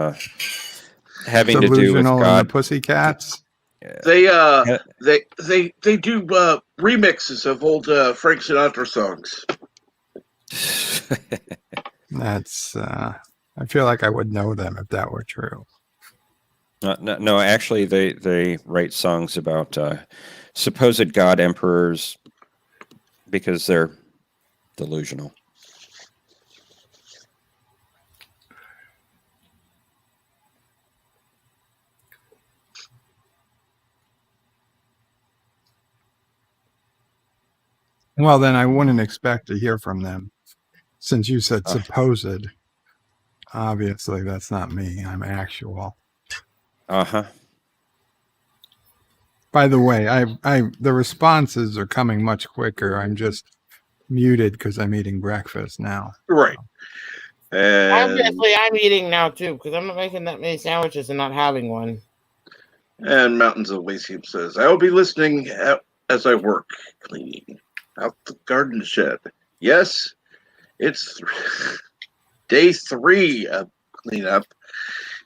Having Delusional to do with God. and the Pussycats. They do remixes of old Frank Sinatra songs. That's I feel like I would know them if that were true. No, actually they write songs about supposed God emperors because they're delusional. Well, then I wouldn't expect to hear from them. Since you said supposed, obviously that's not me. I'm actual. Uh-huh. By the way, the responses are coming much quicker. I'm just muted because I'm eating breakfast now. Right. And obviously, I'm eating now too because I'm not making that many sandwiches and not having one. And Mountains of Elysium says, I will be listening as I work cleaning out the garden shed. Yes, it's day 3 of cleanup.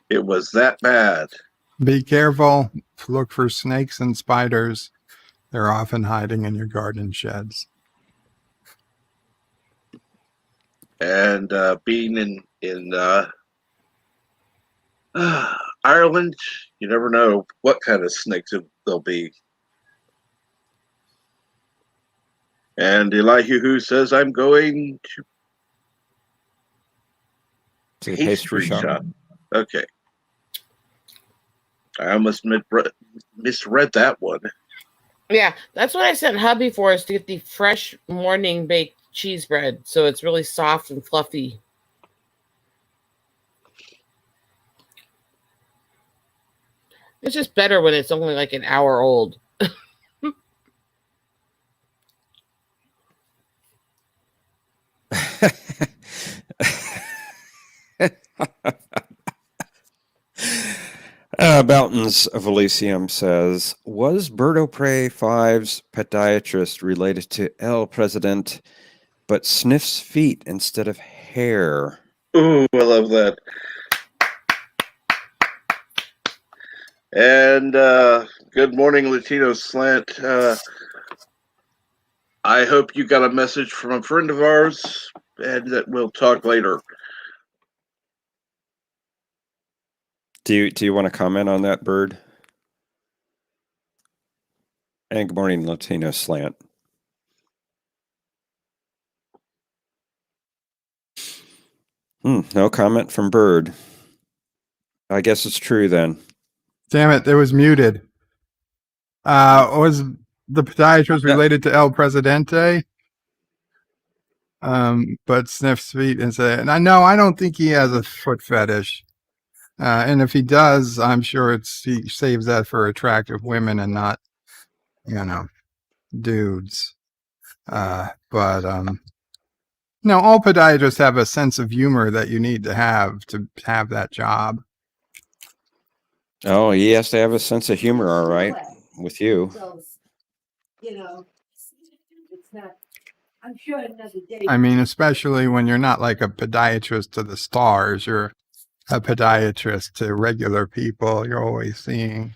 It was that bad. Be careful. Look for snakes and spiders. They're often hiding in your garden sheds. And being in Ireland, you never know what kind of snakes there'll be. And Elihu says, I'm going to pastry shop. Okay. I almost misread that one. Yeah, that's what I sent hubby for, is to get the fresh morning baked cheese bread. So it's really soft and fluffy. It's just better when it's only like an hour old. Mountains of Elysium says, was Berto Prey 5's podiatrist related to El President, but sniffs feet instead of hair? Ooh, I love that. And good morning, Latino Slant. I hope you got a message from a friend of ours, and that we'll talk later. Do you want to comment on that, Bird? And good morning, Latino Slant. No comment from Bird. I guess it's true then. Damn it, it was muted. Was the podiatrist related to El Presidente? But sniffs feet and said, and I don't think he has a foot fetish. And if he does, I'm sure he saves that for attractive women and not, dudes. But no, all podiatrists have a sense of humor that you need to have that job. Oh, he has to have a sense of humor, all right, with you. It's not. I'm sure another day. I mean, especially when you're not like a podiatrist to the stars, you're a podiatrist to regular people. You're always seeing.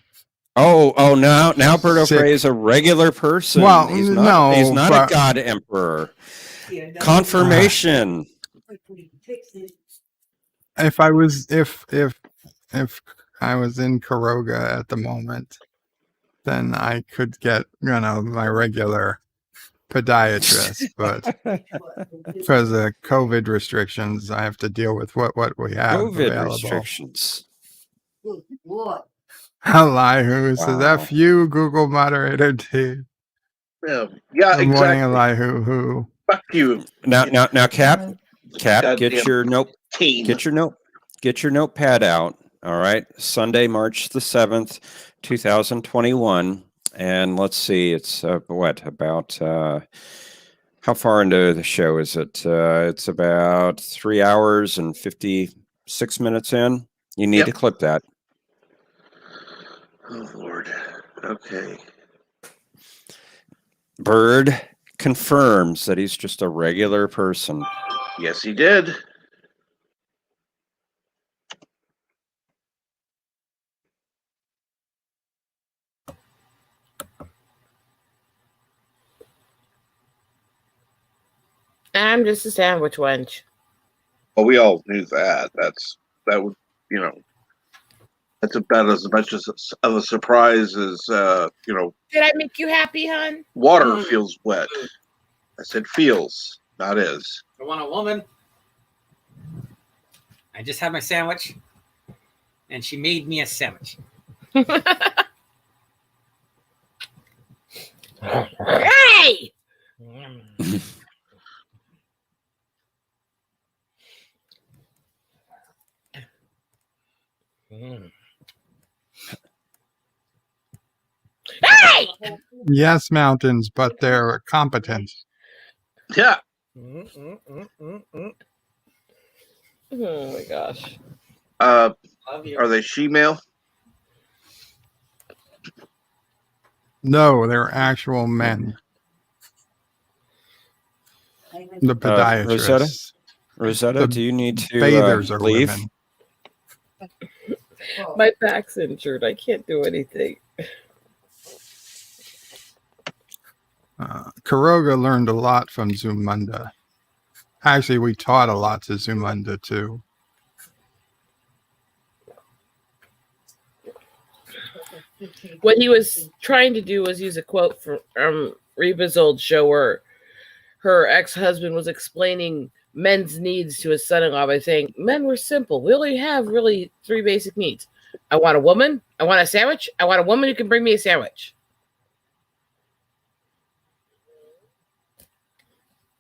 Oh, now Berto Frey is a regular person. Well, he's not a god emperor. Confirmation. If I was in Karoga at the moment, then I could get my regular podiatrist, but because of COVID restrictions, I have to deal with what we have COVID available. Restrictions. Elihu says, F you, Google moderator D. Yeah, Good morning, exactly. Elihu. Fuck you. Now, Cap, get your notepad out. All right, Sunday, March the 7th, 2021, and let's see, it's about how far into the show is it? It's about 3 hours and 56 minutes in. You need to clip that. Oh, Lord. Okay. Bird confirms that he's just a regular person. Yes, he did. I'm just a sandwich wench. Well, we all knew that. That would, that's about as much of a surprise as, Did I make you happy, hon? Water feels wet. I said feels, not is. I want a woman. I just had my sandwich, and she made me a sandwich. Hey! Hey! Yes, mountains, but they're competent. Yeah. Oh my gosh. Are they she-male? No, they're actual men. The podiatrists. Rosetta, do you need to bathers are leave? women. My back's injured. I can't do anything. Karoga learned a lot from Zumunda. Actually, we taught a lot to Zumunda too. What he was trying to do was use a quote from Reba's old show where her ex-husband was explaining men's needs to his son-in-law by saying, men were simple. We only have really 3 basic needs. I want a woman. I want a sandwich. I want a woman who can bring me a sandwich.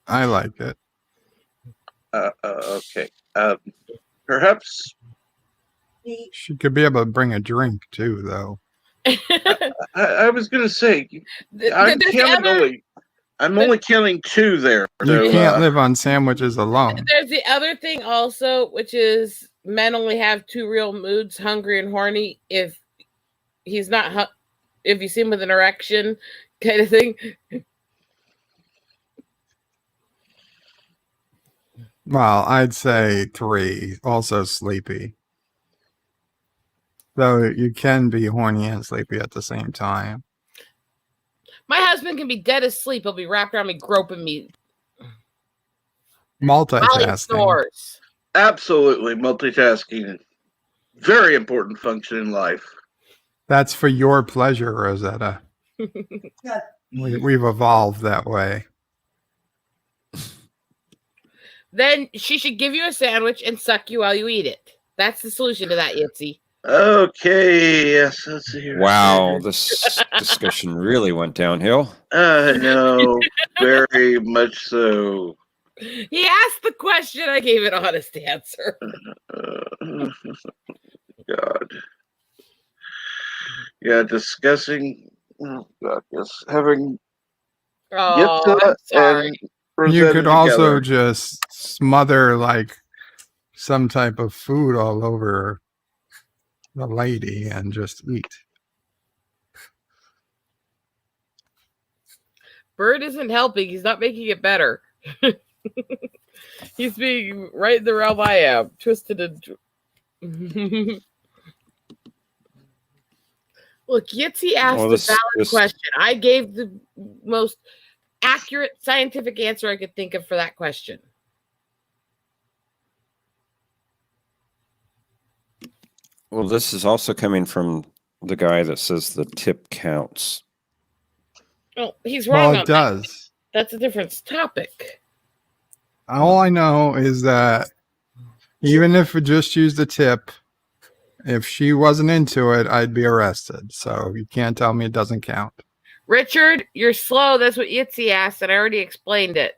I like it. Okay. Perhaps she could be able to bring a drink too, though. I was going to say, I'm only counting 2 there. You can't live on sandwiches alone. There's the other thing also, which is men only have 2 real moods, hungry and horny. If he's not, if you see him with an erection kind of thing. Well, I'd say 3, also sleepy. Though you can be horny and sleepy at the same time. My husband can be dead asleep. He'll be wrapped around me, groping me. Multitasking. Absolutely, multitasking. Very important function in life. That's for your pleasure, Rosetta. We've evolved that way. Then she should give you a sandwich and suck you while you eat it. That's the solution to that, Yitzy. Okay, yes, let's see here. Wow, this discussion really went downhill. No, very much so. He asked the question, I gave an honest answer. God. Yeah, discussing. Oh, God, yes. Having. Oh, I'm sorry. You could also just smother like some type of food all over the lady and just eat. Bird isn't helping. He's not making it better. He's being right in the realm I am. Twisted and... Look, Yitzy asked a valid question. I gave the most accurate scientific answer I could think of for that question. Well, this is also coming from the guy that says the tip counts. Oh, he's wrong. Well, it does. That's a different topic. All I know is that even if we just used the tip, if she wasn't into it, I'd be arrested. So you can't tell me it doesn't count. Richard, you're slow. That's what Yitzy asked, and I already explained it.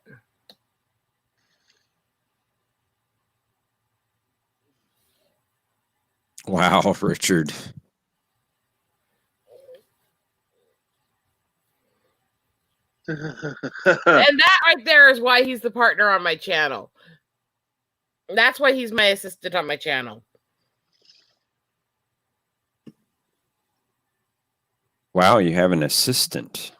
Wow, Richard. And that right there is why he's the partner on my channel. That's why he's my assistant on my channel. Wow, you have an assistant.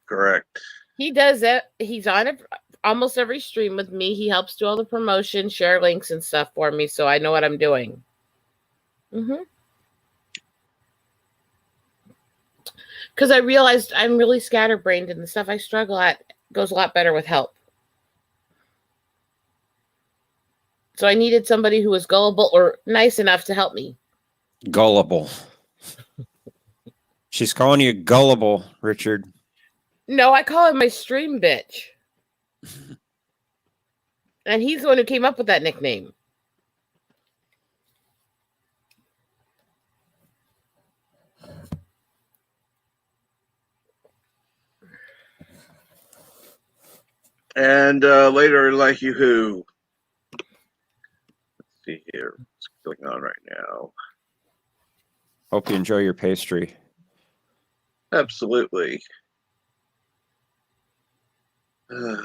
Correct. He does it. He's on almost every stream with me. He helps do all the promotion, share links and stuff for me, so I know what I'm doing. Because I realized I'm really scatterbrained and the stuff I struggle at goes a lot better with help. So I needed somebody who was gullible or nice enough to help me. Gullible. She's calling you gullible, Richard. No, I call him my stream bitch. And he's the one who came up with that nickname. And later, like you who. Let's see here. What's going on right now? Hope you enjoy your pastry. Absolutely. Let's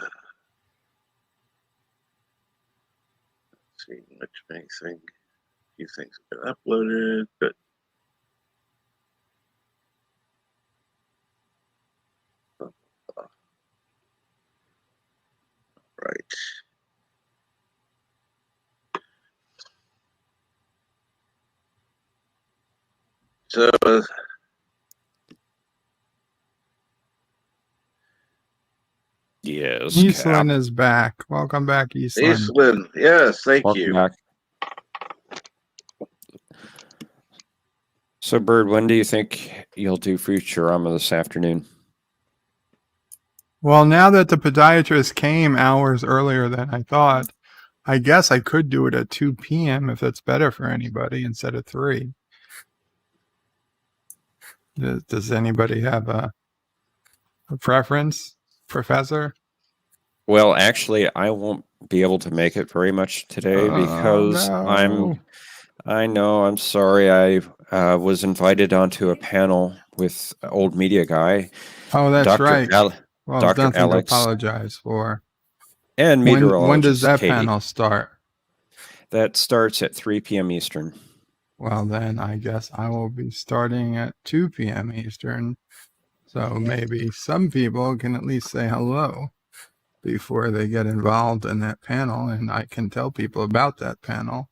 see, which makes thing. A few things have been uploaded, but right. So yes, Eastland is back. Welcome back, Eastland. Eastland, yes, thank you. Back. So, Bird, when do you think you'll do Futurama this afternoon? Well, now that the podiatrist came hours earlier than I thought, I guess I could do it at 2 p.m. if that's better for anybody instead of 3. Does anybody have a preference, Professor? Well, actually, I won't be able to make it very much today because no. I'm sorry. I was invited onto a panel with Old Media Guy. Oh, that's right. Well, Dr. nothing Alex. to apologize for. And meteorologist when does that Katie. panel start? That starts at 3 p.m. Eastern. Well, then I guess I will be starting at 2 p.m. Eastern. So maybe some people can at least say hello before they get involved in that panel, and I can tell people about that panel.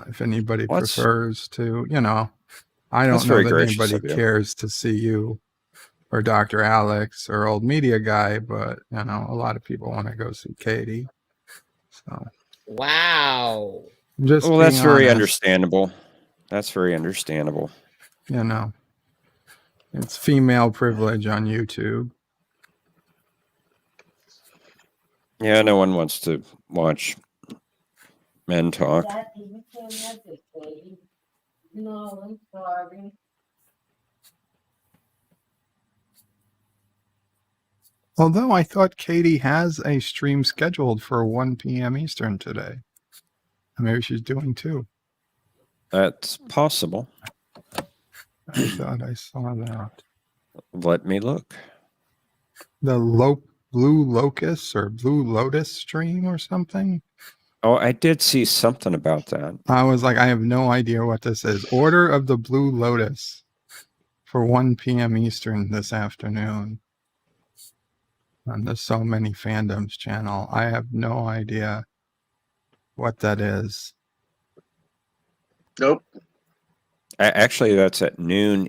If anybody prefers to, I don't know that anybody cares to see you or Dr. Alex or Old Media Guy, but you know, a lot of people want to go see Katie. So wow. Just well, that's very honest. understandable. That's very understandable. You know, it's female privilege on YouTube. Yeah, no one wants to watch men talk. No, I'm sorry. Although I thought Katie has a stream scheduled for 1 p.m. Eastern today. Maybe she's doing 2. That's possible. I thought I saw that. Let me look. The Blue Locust or Blue Lotus stream or something? Oh, I did see something about that. I was like, I have no idea what this is. Order of the Blue Lotus for 1 p.m. Eastern this afternoon on the So Many Fandoms channel. I have no idea what that is. Nope. Actually, that's at noon.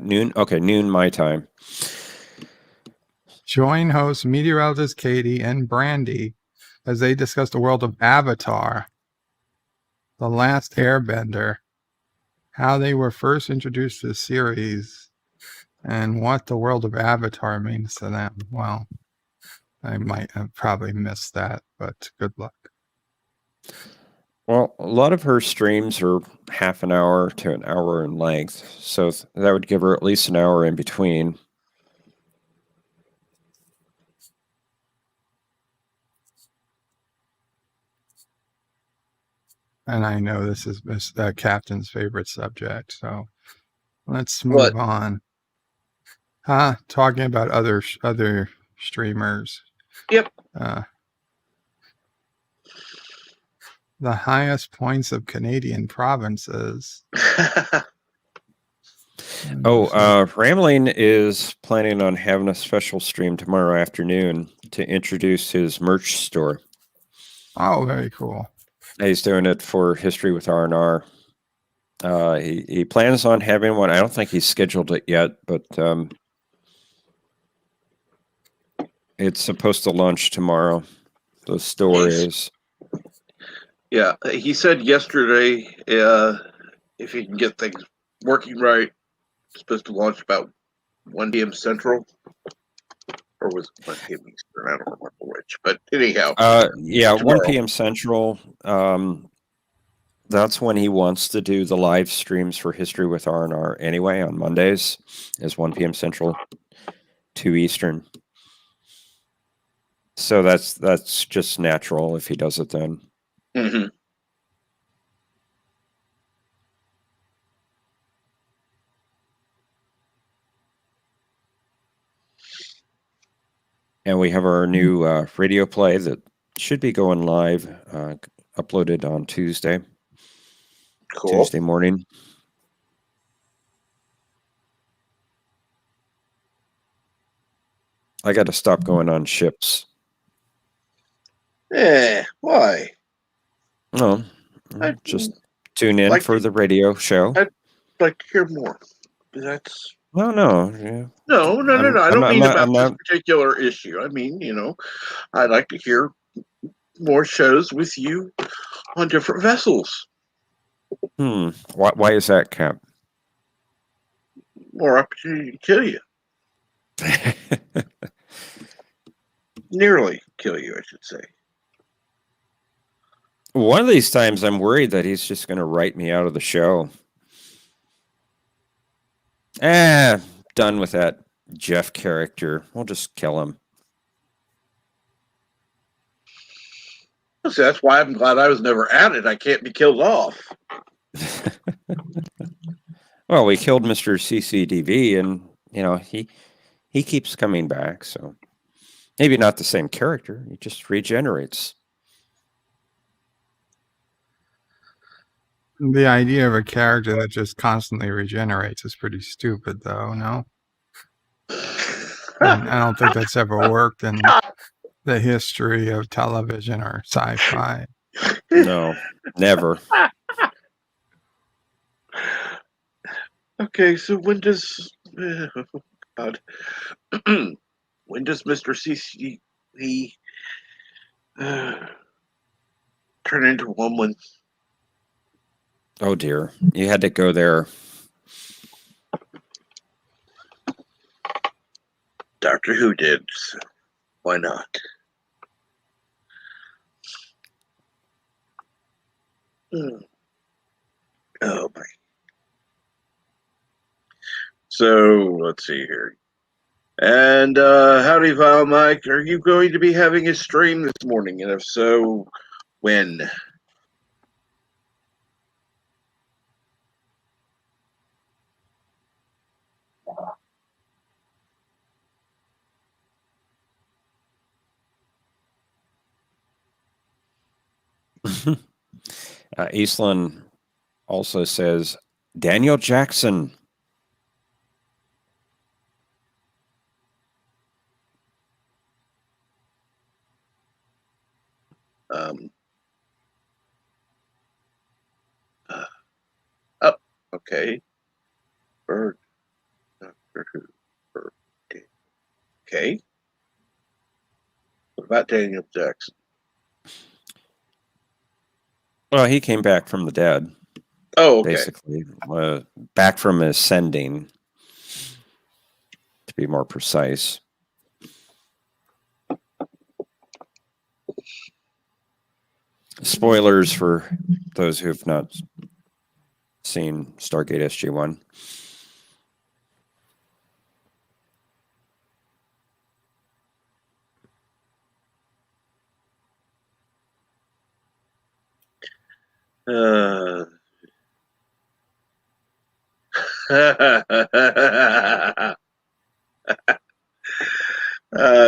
Noon. Okay, noon my time. Join hosts meteorologist Katie and Brandy as they discuss the world of Avatar, The Last Airbender, how they were first introduced to the series, and what the world of Avatar means to them. Well, I might have probably missed that, but good luck. Well, a lot of her streams are half an hour to an hour in length, so that would give her at least an hour in between. And I know this is Captain's favorite subject, so let's move on. Talking about other streamers. Yep. The highest points of Canadian provinces. Ramlin is planning on having a special stream tomorrow afternoon to introduce his merch store. Oh, very cool. He's doing it for History with R&R. He plans on having one. I don't think he's scheduled it yet, but it's supposed to launch tomorrow. The store is. Yeah, he said yesterday if he can get things working right, it's supposed to launch about 1 p.m. Central. Or was it 1 p.m. Eastern? I don't remember which. But anyhow. Yeah, tomorrow. 1 p.m. Central. That's when he wants to do the live streams for History with R&R anyway on Mondays is 1 p.m. Central, 2 Eastern. So that's just natural if he does it then. Mm-hmm. And we have our new radio play that should be going live, uploaded on Tuesday. Cool. Tuesday morning. I got to stop going on ships. Why? No, just tune in for the radio show. I'd like to hear more. That's no. Yeah. No. I don't mean about this particular issue. I mean, I'd like to hear more shows with you on different vessels. Why is that, Cap? More opportunity to kill you. Nearly kill you, I should say. One of these times I'm worried that he's just going to write me out of the show. Done with that Jeff character. We'll just kill him. So that's why I'm glad I was never at it. I can't be killed off. Well, we killed Mr. CCDV, and he keeps coming back. So maybe not the same character. He just regenerates. The idea of a character that just constantly regenerates is pretty stupid, though, no? And I don't think that's ever worked in the history of television or sci-fi. No, never. Okay, so when does... God. When does Mr. CCP turn into a woman? Oh dear, you had to go there. Doctor Who did, so why not? Oh my. So let's see here. And howdy, Vile Mike. Are you going to be having a stream this morning? And if so, when? Eastland also says Daniel Jackson. Oh, okay. Bird. Doctor Who. Bird. Okay. What about Daniel Jackson? Well, he came back from the dead. Oh, okay. Basically, back from ascending, to be more precise. Spoilers for those who have not seen Stargate SG-1.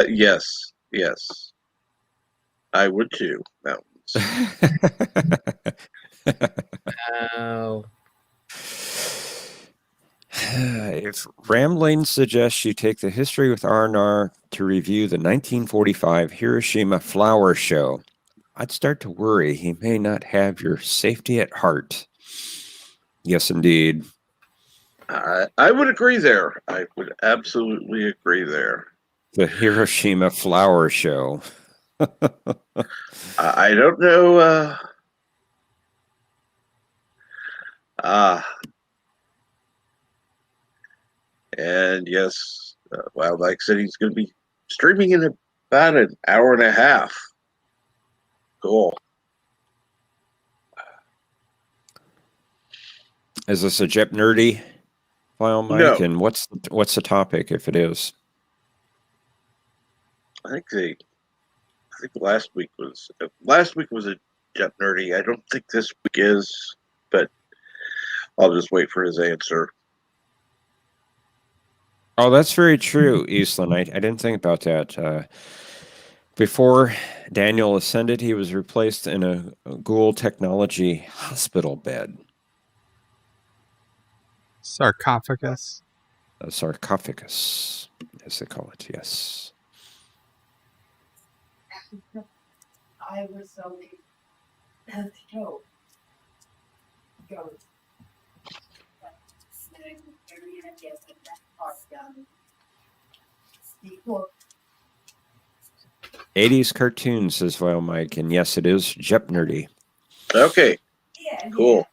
Yes, yes. I would too. Mountains. Oh. If Rambling suggests you take the History with R&R to review the 1945 Hiroshima Flower Show, I'd start to worry he may not have your safety at heart. Yes, indeed. I would agree there. I would absolutely agree there. The Hiroshima Flower Show. I don't know. And yes, Wildlife said he's going to be streaming in about an hour and a half. Cool. Is this a Jep Nerdy file, Mike? No. And what's the topic, if it is? I think last week was a Jep Nerdy. I don't think this week is, but I'll just wait for his answer. Oh, that's very true, Eastland. I didn't think about that. Before Daniel ascended, he was replaced in a Ghoul Technology hospital bed. Sarcophagus. A sarcophagus, as they call it, yes. I was only go. Before 80s cartoons, says Vile Mike, and yes, it is Jep Nerdy. Okay. Yeah, cool.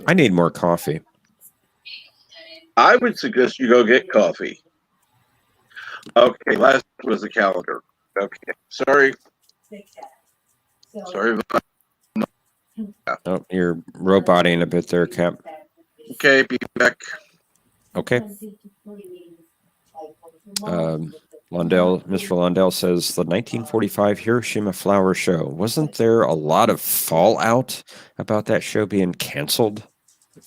I need more coffee. I would suggest you go get coffee. Okay, last was the calendar. Okay, sorry. Sorry. Oh, you're roboting a bit there, Cap. Okay, be back. Okay. Mr. Lundell says the 1945 Hiroshima Flower Show. Wasn't there a lot of fallout about that show being canceled?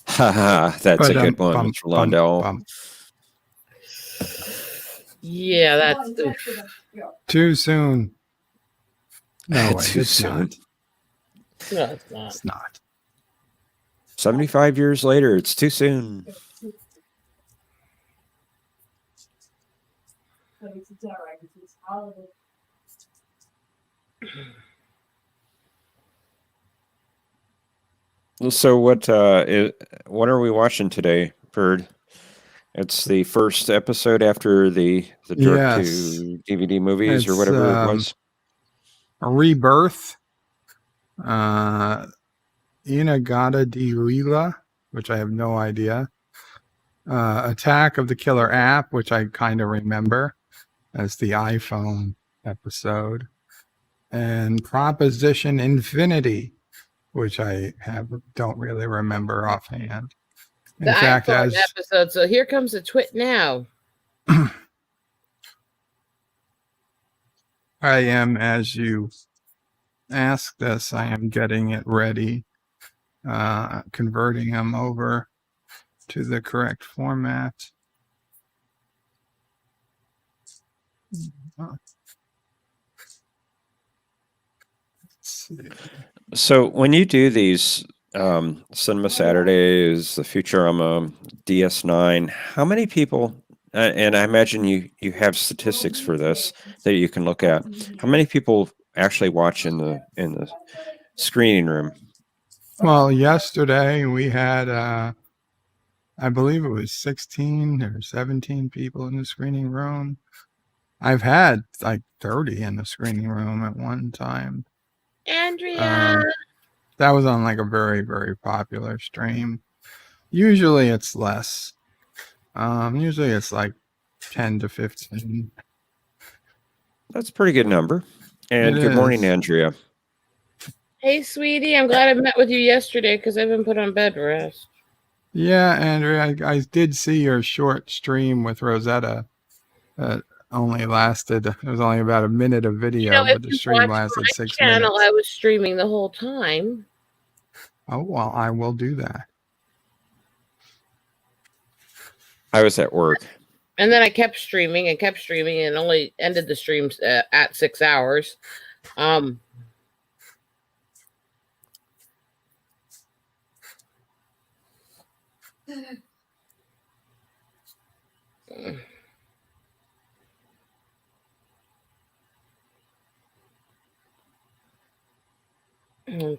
Haha, that's a good one, Mr. Lundell. Yeah, that's too soon. No way, too it's soon. not. No, it's not. It's not. 75 years later, it's too soon. So what are we watching today, Bird? It's the first episode after the direct to DVD movies or whatever it was. A rebirth. Inagata di Lila, which I have no idea. Attack of the Killer App, which I kind of remember as the iPhone episode. And Proposition Infinity, which I don't really remember offhand. In fact, episode. So here comes the twit now. I am, as you ask this, I am getting it ready, converting them over to the correct format. So when you do these Cinema Saturdays, the Futurama, DS9, how many people, and I imagine you have statistics for this that you can look at, how many people actually watch in the screening room? Well, yesterday we had, I believe it was 16 or 17 people in the screening room. I've had like 30 in the screening room at one time. Andrea! That was on like a very, very popular stream. Usually it's less. Usually it's like 10 to 15. That's a pretty good number. And good morning, Andrea. Hey, sweetie. I'm glad I met with you yesterday because I've been put on bed rest. Yeah, Andrea, I did see your short stream with Rosetta. Only lasted, it was only about a minute of video, but the stream lasted 6 minutes. I was streaming the whole time. Oh, well, I will do that. I was at work. And then I kept streaming and only ended the streams at 6 hours. I'm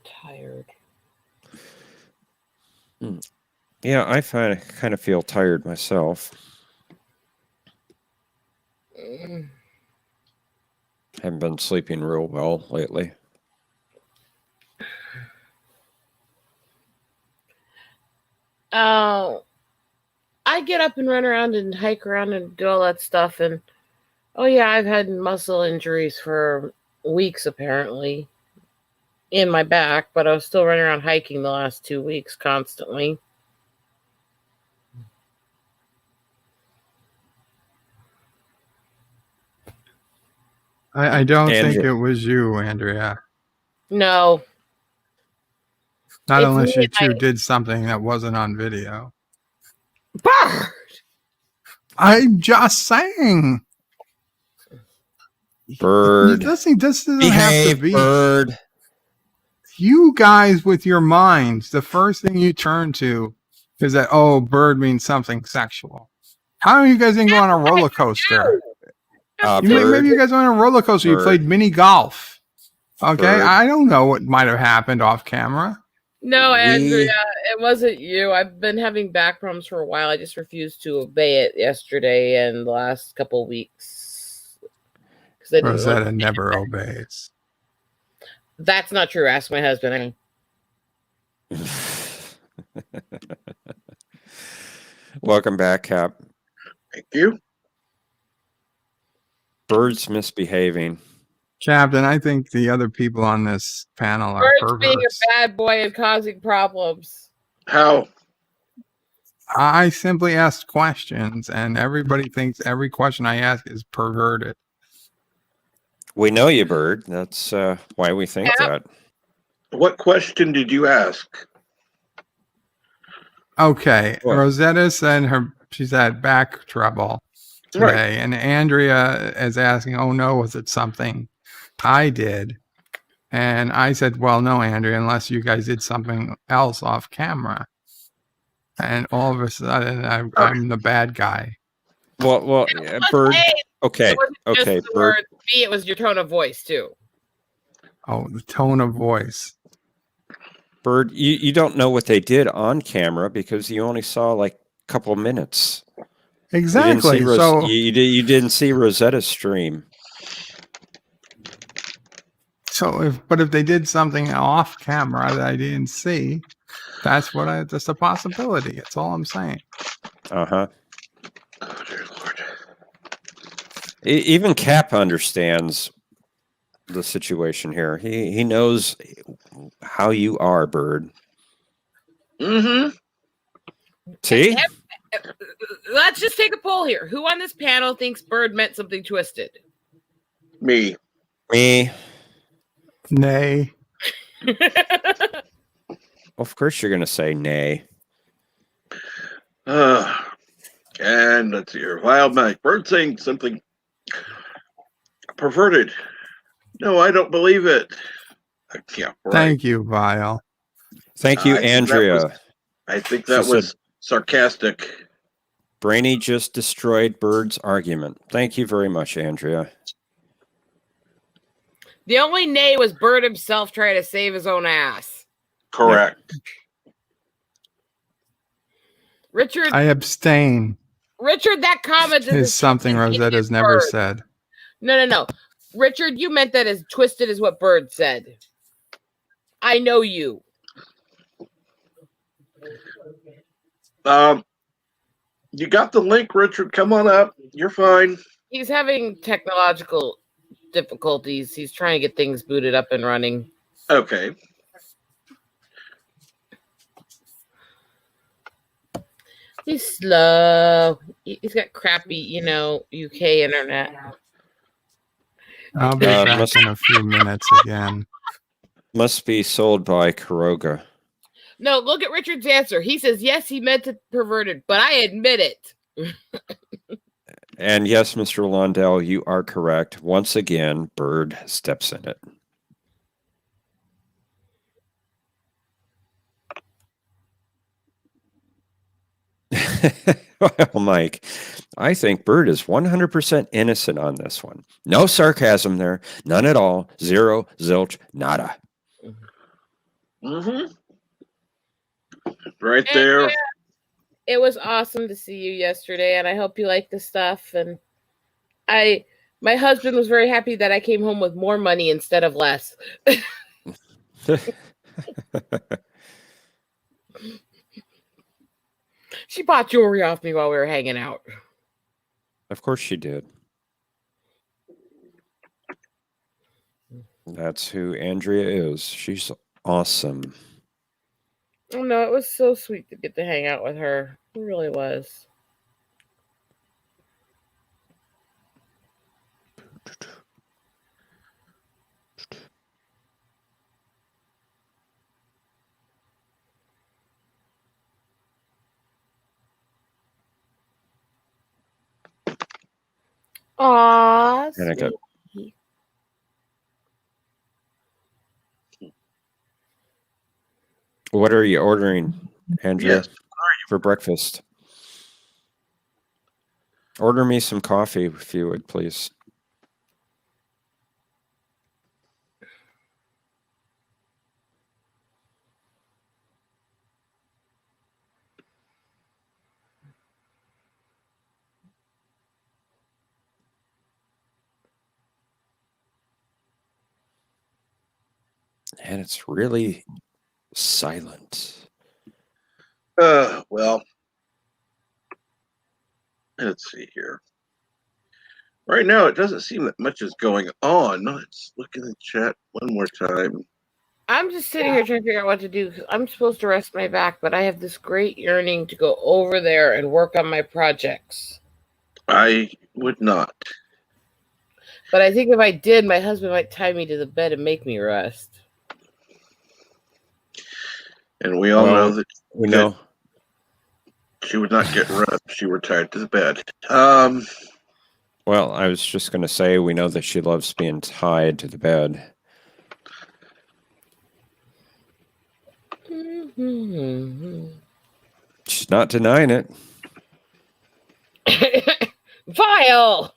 tired. Yeah, I kind of feel tired myself. Haven't been sleeping real well lately. I get up and run around and hike around and do all that stuff. And, oh, yeah, I've had muscle injuries for weeks, apparently, in my back. But I was still running around hiking the last 2 weeks constantly. I don't think it was you, Andrea. No. Not unless you two did something that wasn't on video. Bird! I'm just saying. Bird. This doesn't have to be. Bird. You guys with your minds, the first thing you turn to is that, oh, bird means something sexual. How are you guys didn't go on a roller coaster? Maybe you guys went on a roller coaster. You played mini golf. Okay, Bird. I don't know what might have happened off camera. No, Andrea, it wasn't you. I've been having back problems for a while. I just refused to obey it yesterday and the last couple of weeks. Rosetta never obeys. That's not true. Ask my husband. Welcome back, Cap. Thank you. Bird's misbehaving. Captain, I think the other people on this panel are Bird's being a bad boy and causing problems. How? I simply asked questions, and everybody thinks every question I ask is perverted. We know you, Bird. That's why we think that. What question did you ask? Okay, Rosetta said she's had back trouble today, right. And Andrea is asking, "Oh no, was it something I did?" And I said, "Well, no, Andrea, unless you guys did something else off camera." And all of a sudden, I'm the bad guy. Well, Bird. Okay, okay, Bird. It was your tone of voice too. Oh, the tone of voice. Bird, you don't know what they did on camera because you only saw like a couple of minutes. Exactly. You didn't see Rosetta's stream. But if they did something off camera that I didn't see, that's a possibility. That's all I'm saying. Uh-huh. Oh, dear Lord. Even Cap understands the situation here. He knows how you are, Bird. Mm-hmm. See? Let's just take a poll here. Who on this panel thinks Bird meant something twisted? Me. Nay. Of course you're going to say nay. And let's see here. Wild Mike. Bird saying something perverted. No, I don't believe it. Yeah, right. Thank you, Vile. Thank you, Andrea. I think that was sarcastic. Brainy just destroyed Bird's argument. Thank you very much, Andrea. The only nay was Bird himself trying to save his own ass. Correct. Yep. Richard, I abstain. Richard, that comment is something Rosetta's never said. No. Richard, you meant that as twisted as what Bird said. I know you. You got the link, Richard. Come on up. You're fine. He's having technological difficulties. He's trying to get things booted up and running. Okay. He's slow. He's got crappy, UK internet. I'll be back in a few minutes again. Must be sold by Kuroga. No, look at Richard's answer. He says, yes, he meant it perverted, but I admit it. And yes, Mr. Londell, you are correct. Once again, Bird steps in it. Well, Mike, I think Bird is 100% innocent on this one. No sarcasm there. None at all. Zero, zilch, nada. Mm-hmm. Right there. Yeah, it was awesome to see you yesterday, and I hope you like the stuff. And my husband was very happy that I came home with more money instead of less. She bought jewelry off me while we were hanging out. Of course she did. That's who Andrea is. She's awesome. Oh, no, it was so sweet to get to hang out with her. It really was. Aww. And I got What are you ordering, Andrea, yes. for breakfast? Order me some coffee, if you would, please. And it's really silent. Well, let's see here. Right now, it doesn't seem that much is going on. Let's look in the chat one more time. I'm just sitting here trying to figure out what to do. I'm supposed to rest my back, but I have this great yearning to go over there and work on my projects. I would not. But I think if I did, my husband might tie me to the bed and make me rest. And we all know that we know she would not get rest. She were tied to the bed. Well, I was just going to say, we know that she loves being tied to the bed. Mm-hmm. She's not denying it. Vile!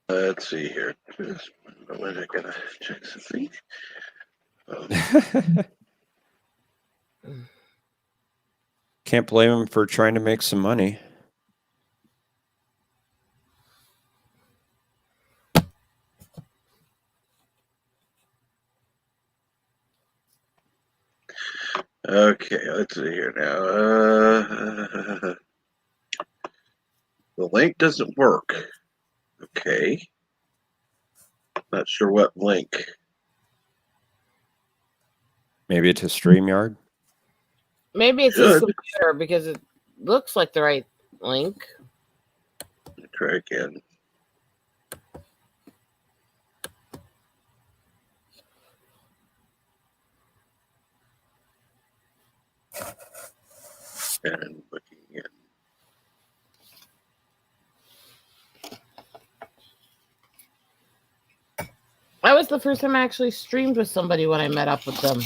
Let's see here. Just a moment, I gotta check something. Can't blame him for trying to make some money. Okay, let's see here now. The link doesn't work. Okay. Not sure what link. Maybe it's a StreamYard. Maybe it's his computer because it looks like the right link. Try again. And looking in. That was the first time I actually streamed with somebody when I met up with them.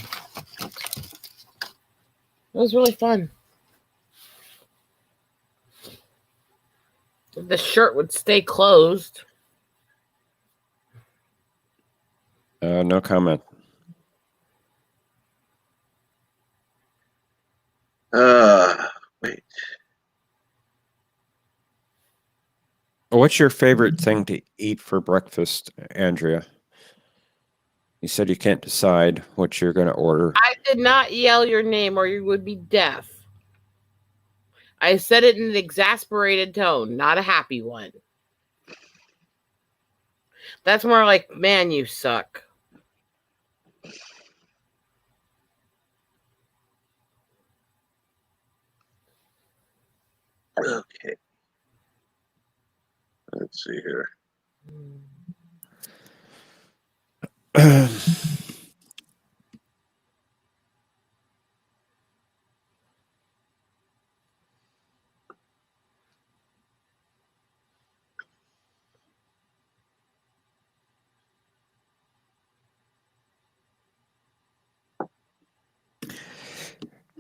It was really fun. The shirt would stay closed. No comment. Wait. What's your favorite thing to eat for breakfast, Andrea? You said you can't decide what you're going to order. I did not yell your name or you would be deaf. I said it in an exasperated tone, not a happy one. That's more like, man, you suck. Okay. Let's see here.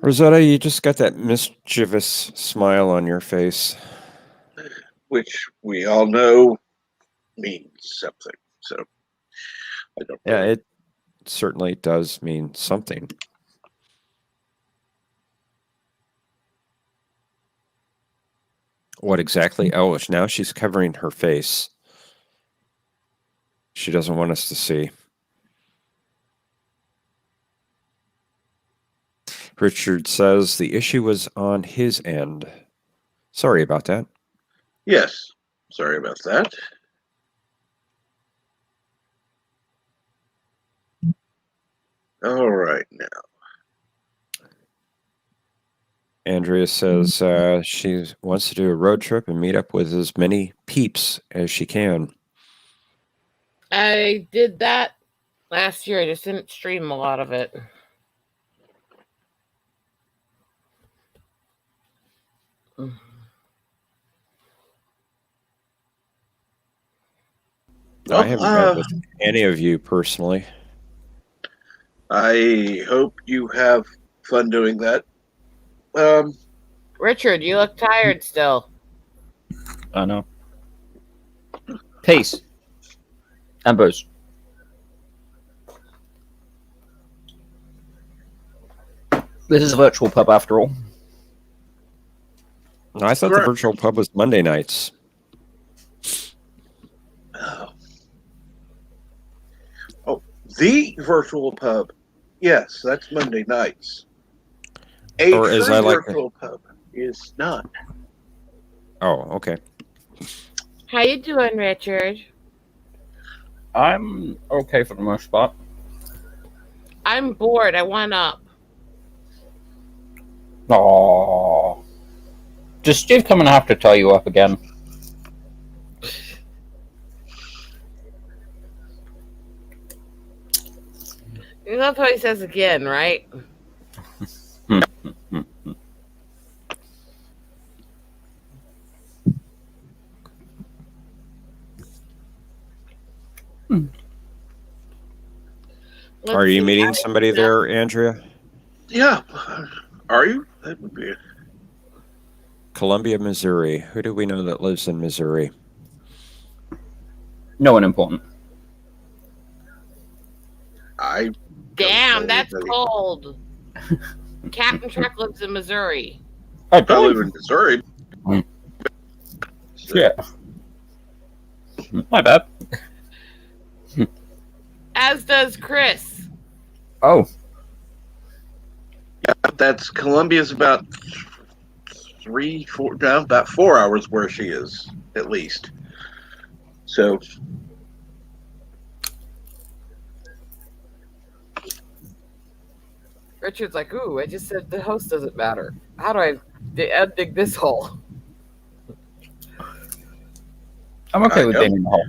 Rosetta, you just got that mischievous smile on your face. Which we all know means something. So I don't know. Yeah, it certainly does mean something. What exactly? Oh, now she's covering her face. She doesn't want us to see. Richard says the issue was on his end. Sorry about that. Yes. Sorry about that. All right now. Andrea says she wants to do a road trip and meet up with as many peeps as she can. I did that last year. I just didn't stream a lot of it. I haven't met with any of you personally. I hope you have fun doing that. Richard, you look tired still. I know. Peace. And booze. This is a virtual pub after all. I thought the virtual pub was Monday nights. Oh, the virtual pub. Yes, that's Monday nights. A or as true I like virtual pub is not. Oh, okay. How you doing, Richard? I'm okay for the most part. I'm bored. I want up. Oh, does Steve come and have to tie you up again? You love how he says again, right? Are you meeting somebody there, Andrea? Yeah. Are you? That would be it. Columbia, Missouri. Who do we know that lives in Missouri? No one important. I Damn, that's cold. Captain Truck lives in Missouri. I live in Missouri. Yeah. My bad. As does Chris. Oh. Yeah, that's Columbia's about 4 hours where she is, at least. So. Richard's like, ooh, I just said the host doesn't matter. How do I dig this hole? I'm okay with digging the hole.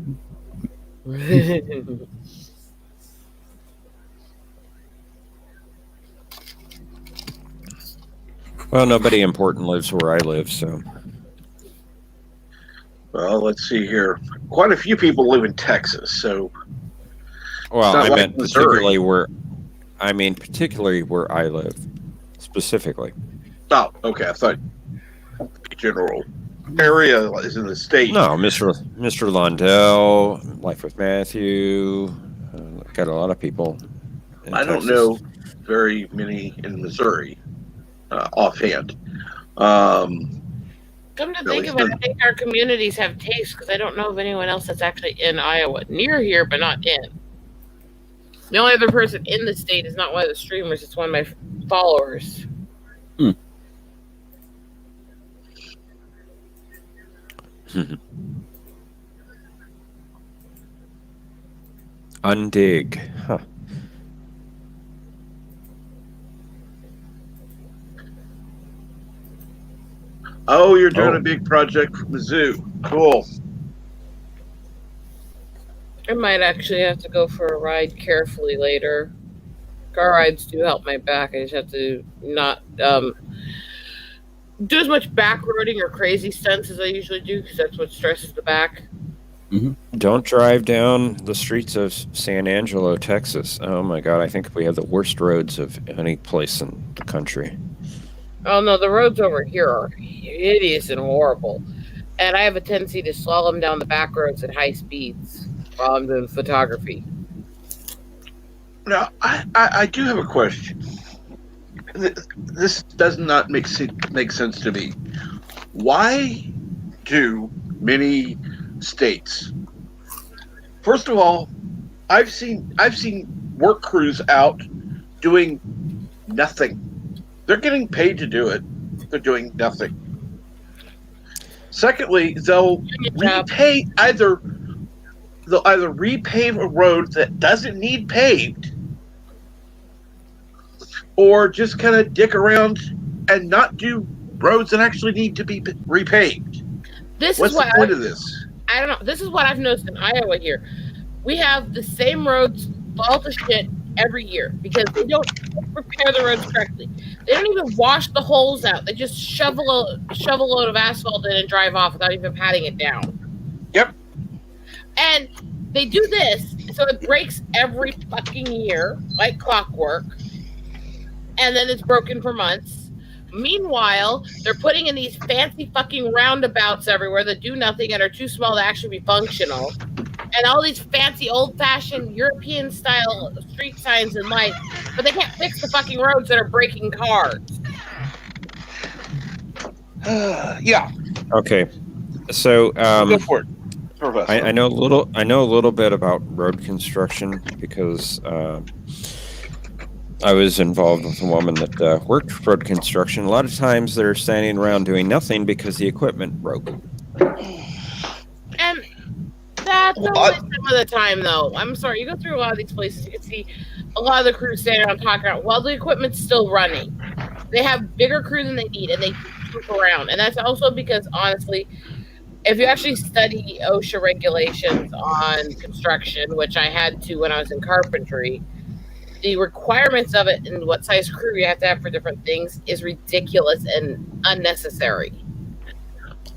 Well, nobody important lives where I live, so. Well, let's see here. Quite a few people live in Texas, so. Well, I like meant particularly where I live, specifically. Oh, okay. I thought general area is in the state. No, Mr. Londell, Life with Matthew, got a lot of people. I don't know very many in Missouri offhand. Come to think of it, I think our communities have taste because I don't know of anyone else that's actually in Iowa. Near here, but not in. The only other person in the state is not one of the streamers, it's one of my followers. Undig. Huh. Oh, you're doing a big project for the zoo. Cool. I might actually have to go for a ride carefully later. Car rides do help my back. I just have to not do as much back roading or crazy stunts as I usually do because that's what stresses the back. Don't drive down the streets of San Angelo, Texas. Oh my God, I think we have the worst roads of any place in the country. Oh no, the roads over here are hideous and horrible. And I have a tendency to slalom down the back roads at high speeds while I'm doing photography. Now, I do have a question. This does not make sense to me. Why do many states? First of all, I've seen work crews out doing nothing. They're getting paid to do it. They're doing nothing. Secondly, they'll either repave a road that doesn't need paved, or just kind of dick around and not do roads that actually need to be repaved. What's the point of this? I don't know. This is what I've noticed in Iowa here. We have the same roads fall to shit every year because they don't repair the roads correctly. They don't even wash the holes out. They just shovel a load of asphalt in and drive off without even patting it down. Yep. And they do this, so it breaks every fucking year, like clockwork. And then it's broken for months. Meanwhile, they're putting in these fancy fucking roundabouts everywhere that do nothing and are too small to actually be functional. And all these fancy old-fashioned European-style street signs and lights, but they can't fix the fucking roads that are breaking cars. Yeah. Okay. So go for it, Professor. I know a little bit about road construction because I was involved with a woman that worked road construction. A lot of times they're standing around doing nothing because the equipment broke. And that's only some of the time, though. I'm sorry. You go through a lot of these places, you can see a lot of the crews standing around talking about, well, the equipment's still running. They have bigger crew than they need, and they move around. And that's also because, honestly, if you actually study OSHA regulations on construction, which I had to when I was in carpentry, the requirements of it and what size crew you have to have for different things is ridiculous and unnecessary.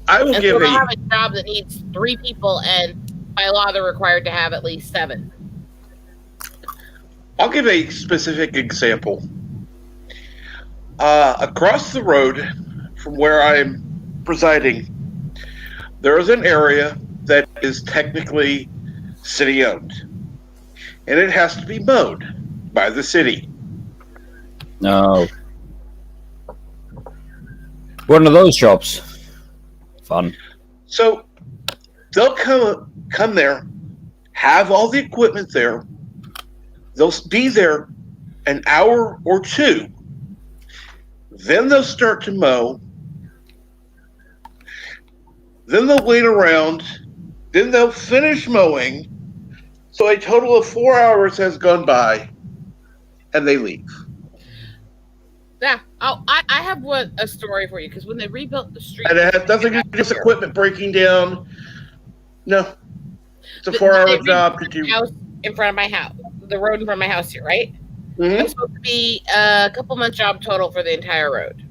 I will give I have a job that needs 3 people, and by law they're required to have at least 7. I'll give a specific example. Across the road from where I'm presiding, there is an area that is technically city-owned, and it has to be mowed. by the city. No. One of those jobs. Fun. So they'll come there, have all the equipment there. They'll be there an hour or two. Then they'll start to mow. Then they'll wait around. Then they'll finish mowing. So a total of 4 hours has gone by, and they leave. Yeah. Oh, I have a story for you, because when they rebuilt the street, And it has nothing to do with equipment breaking down. No, it's a 4-hour job. House in front of my house, the road in front of my house here, right? Mm-hmm. It was supposed to be a couple month job total for the entire road.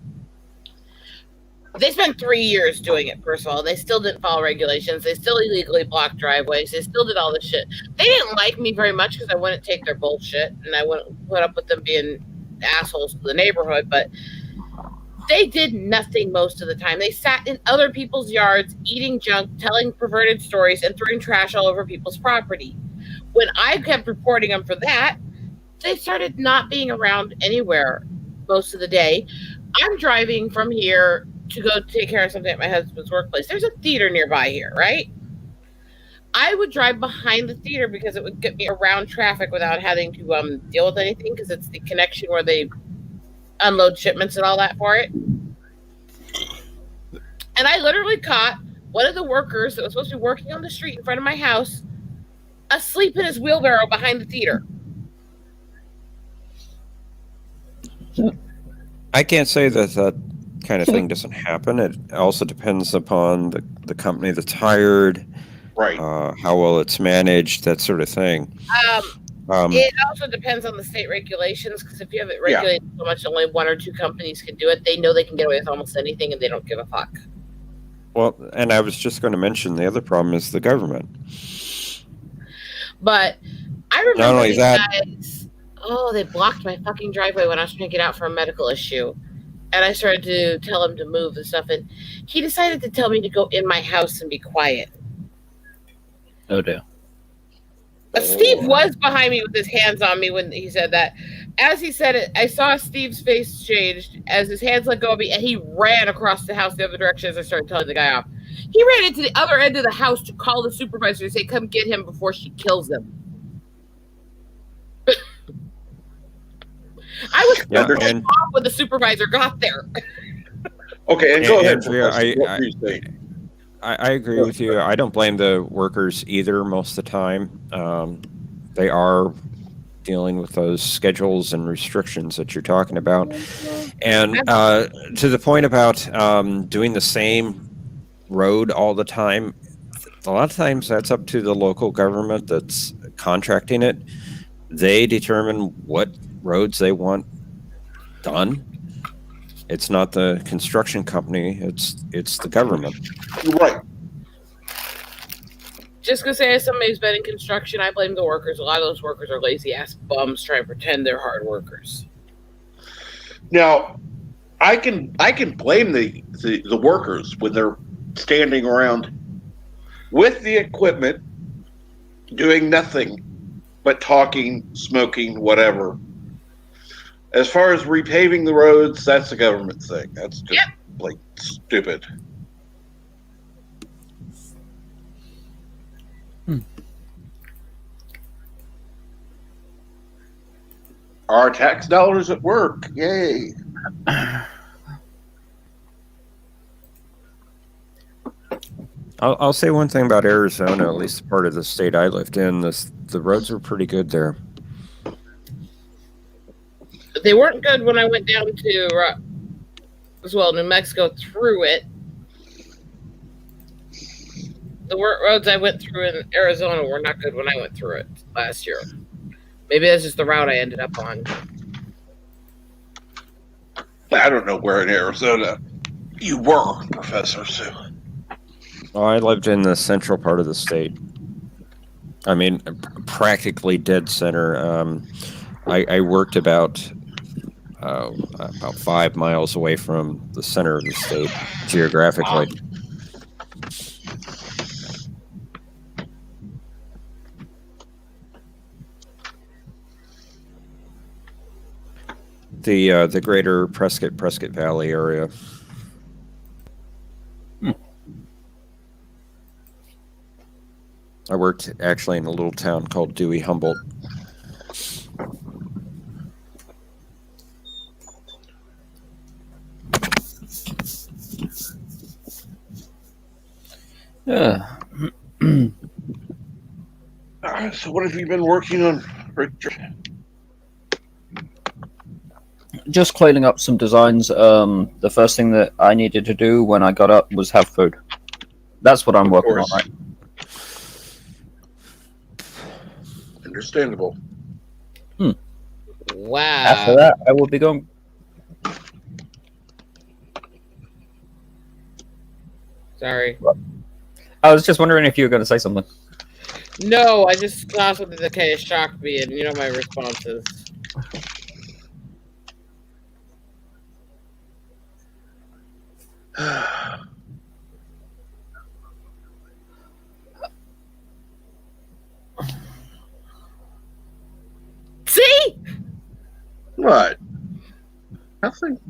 They spent 3 years doing it, first of all. They still didn't follow regulations. They still illegally blocked driveways. They still did all this shit. They didn't like me very much because I wouldn't take their bullshit, and I wouldn't put up with them being assholes to the neighborhood, but they did nothing most of the time. They sat in other people's yards, eating junk, telling perverted stories, and throwing trash all over people's property. When I kept reporting them for that, they started not being around anywhere most of the day. I'm driving from here to go take care of something at my husband's workplace. There's a theater nearby here, right? I would drive behind the theater because it would get me around traffic without having to deal with anything, because it's the connection where they unload shipments and all that for it. And I literally caught one of the workers that was supposed to be working on the street in front of my house asleep in his wheelbarrow behind the theater. I can't say that kind of thing doesn't happen. It also depends upon the company that's hired, right? How well it's managed, that sort of thing. It also depends on the state regulations, because if you have it regulated so much only 1 or 2 companies can do it, they know they can get away with almost anything and they don't give a fuck. Well, and I was just going to mention the other problem is the government. But I remember not only these that, guys, they blocked my fucking driveway when I was trying to get out for a medical issue. And I started to tell him to move and stuff, and he decided to tell me to go in my house and be quiet. Oh, dear. Steve was behind me with his hands on me when he said that. As he said it, I saw Steve's face changed as his hands let go of me, and he ran across the house the other direction as I started telling the guy off. He ran into the other end of the house to call the supervisor to say, come get him before she kills him. I was off when the supervisor got there. Okay, and go ahead. I agree with you. I don't blame the workers either most of the time. They are dealing with those schedules and restrictions that you're talking about. And to the point about doing the same road all the time, a lot of times that's up to the local government that's contracting it. They determine what roads they want done. It's not the construction company, it's the government. Right. Just because say as somebody who's been in construction, I blame the workers. A lot of those workers are lazy ass bums trying to pretend they're hard workers. Now, I can blame the workers when they're standing around with the equipment doing nothing but talking, smoking, whatever. As far as repaving the roads, that's a government thing. That's just like stupid. Our tax dollars at work. Yay. I'll say one thing about Arizona, at least the part of the state I lived in. The roads are pretty good there. They weren't good when I went down to New Mexico through it. The roads I went through in Arizona were not good when I went through it last year. Maybe that's just the route I ended up on. I don't know where in Arizona you were, Professor Sue. Oh, I lived in the central part of the state. I mean, practically dead center. I worked about 5 miles away from the center of the state geographically. The greater Prescott Valley area. I worked actually in a little town called Dewey Humboldt. Yeah. So what have you been working on, Richard? Just cleaning up some designs. The first thing that I needed to do when I got up was have food. That's what I'm working on right now. Understandable. Wow. After that, I will be going. Sorry. I was just wondering if you were going to say something. No, I just saw something that kind of shocked me, and you know my responses. See? What? Nothing.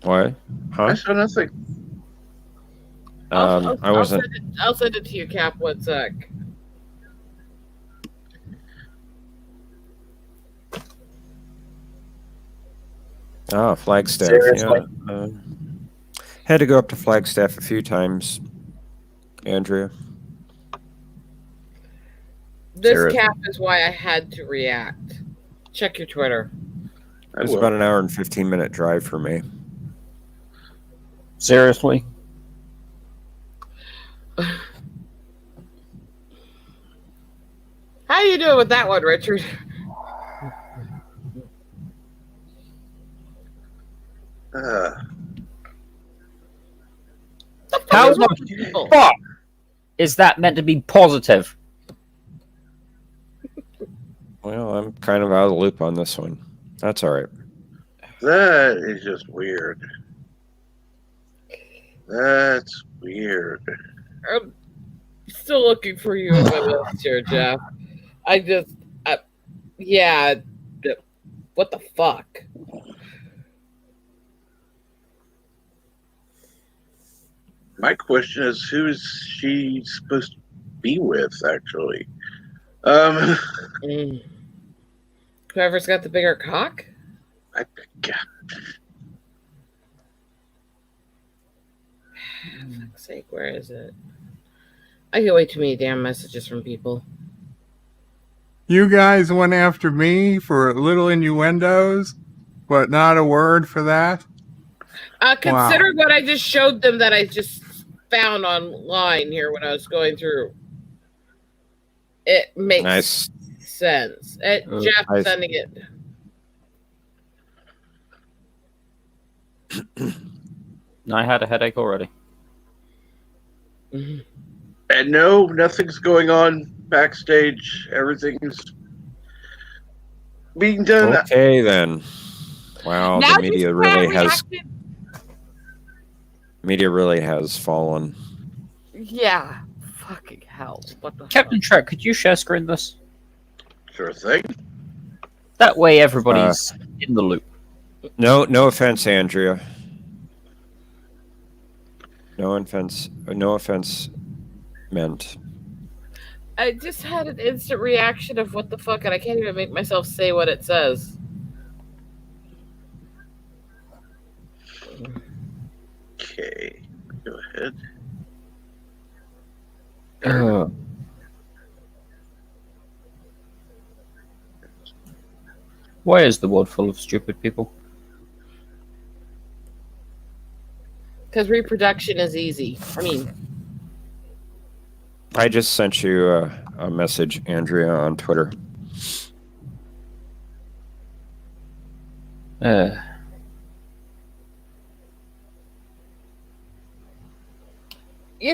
What? Huh? I saw nothing. I wasn't. I'll send it to you, Cap. 1 sec. Ah, Flagstaff. Seriously? Yeah. Had to go up to Flagstaff a few times, Andrea. This Seriously. Cap is why I had to react. Check your Twitter. It was about an hour and 15-minute drive for me. Seriously? How you doing with that one, Richard? How the fuck is that meant to be positive? Well, I'm kind of out of the loop on this one. That's all right. That is just weird. That's weird. I'm still looking for you in my list here, Jeff. Yeah. What the fuck? My question is, who is she supposed to be with, actually? Whoever's got the bigger cock? Fuck's sake, where is it? I get way too many damn messages from people. You guys went after me for little innuendos, but not a word for that? Consider what I just showed them that I just found online here when I was going through. It makes sense. Jeff sending it. I had a headache already. And no, nothing's going on backstage. Everything's being done. Okay, then. Wow, Now the media really has fallen. Yeah. Fucking hell. What the Captain Trek, could you share screen this? Sure thing. That way everybody's in the loop. No offense, Andrea. No offense meant. I just had an instant reaction of what the fuck, and I can't even make myself say what it says. Okay, go ahead. Why is the world full of stupid people? Because reproduction is easy. I just sent you a message, Andrea, on Twitter.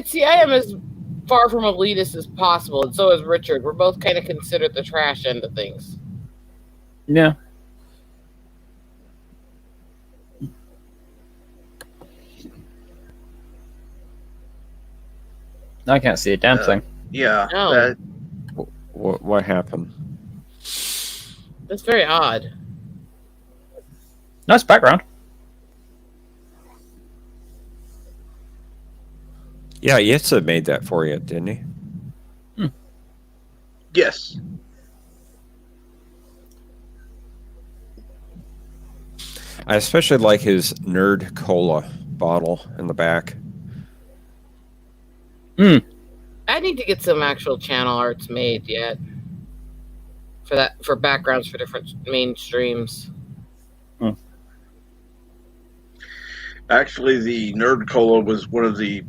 See, I am as far from elitist as possible, and so is Richard. We're both kind of considered the trash end of things. Yeah. I can't see a damn thing. Yeah. No. What happened? That's very odd. Nice background. Yeah, Yitza made that for you, didn't he? Yes. I especially like his Nerd Cola bottle in the back. I need to get some actual channel arts made yet. For backgrounds for different main streams. Actually, the Nerd Cola was one of the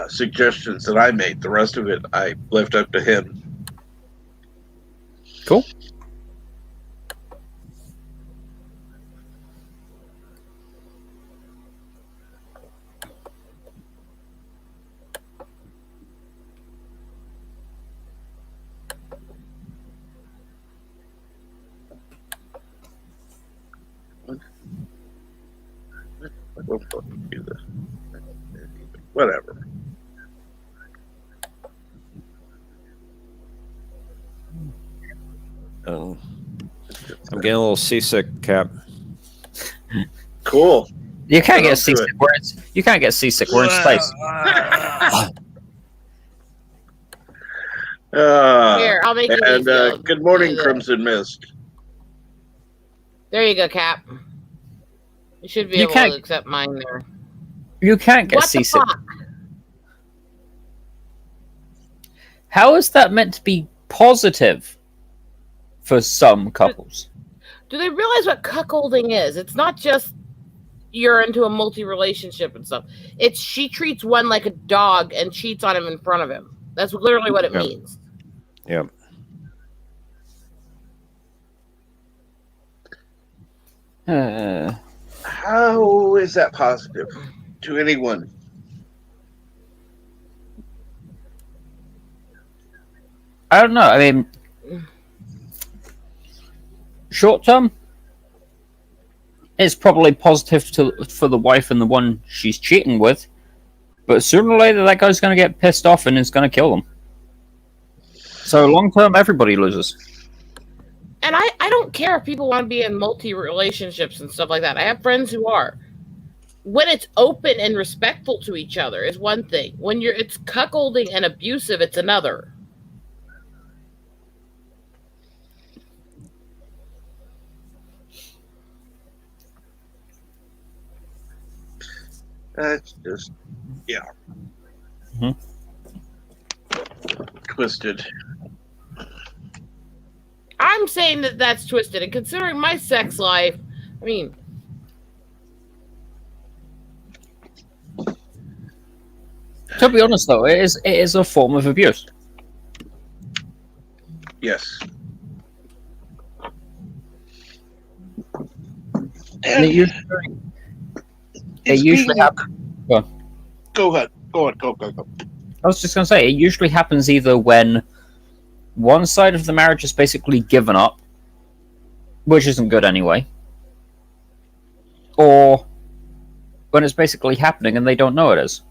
suggestions that I made. The rest of it I left up to him. Cool. Whatever. Oh, I'm getting a little seasick, Cap. Cool. You can't get seasick. You can't get seasick. We're in space. Here, I'll make you and these, good morning, Crimson Mist. There you go, Cap. You should be able to accept mine there. You can't get What the seasick. fuck? How is that meant to be positive for some couples? Do they realize what cuckolding is? It's not just you're into a multi-relationship and stuff. It's she treats one like a dog and cheats on him in front of him. That's literally what it means. Yep. How is that positive to anyone? I don't know. I mean, short term, it's probably positive for the wife and the one she's cheating with. But sooner or later, that guy's going to get pissed off and is going to kill them. So long term, everybody loses. And I don't care if people want to be in multi-relationships and stuff like that. I have friends who are. When it's open and respectful to each other is one thing. When it's cuckolding and abusive, it's another. That's just, yeah. Twisted. I'm saying that that's twisted. And considering my sex life, I mean... To be honest, though, it is a form of abuse. Yes. And it usually happens. Go ahead. Go. I was just going to say, it usually happens either when one side of the marriage is basically given up, which isn't good anyway, or when it's basically happening and they don't know it is.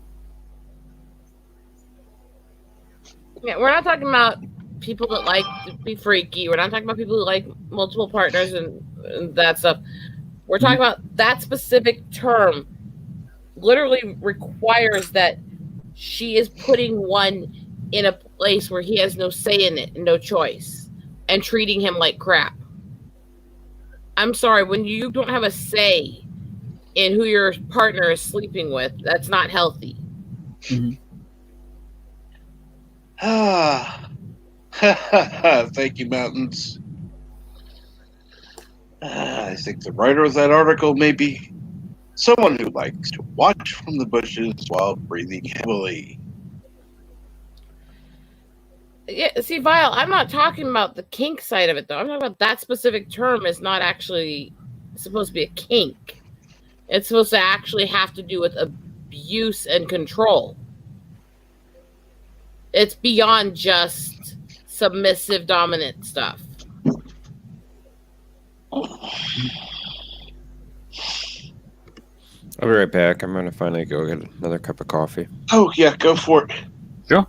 Yeah, we're not talking about people that like to be freaky. We're not talking about people who like multiple partners and that stuff. We're talking about that specific term literally requires that she is putting one in a place where he has no say in it and no choice and treating him like crap. I'm sorry, when you don't have a say in who your partner is sleeping with, that's not healthy. Thank you, Mountains. I think the writer of that article may be someone who likes to watch from the bushes while breathing heavily. Yeah, see, Vile, I'm not talking about the kink side of it, though. I'm talking about that specific term is not actually supposed to be a kink. It's supposed to actually have to do with abuse and control. It's beyond just submissive, dominant stuff. I'll be right back. I'm going to finally go get another cup of coffee. Oh, yeah, go for it. Sure.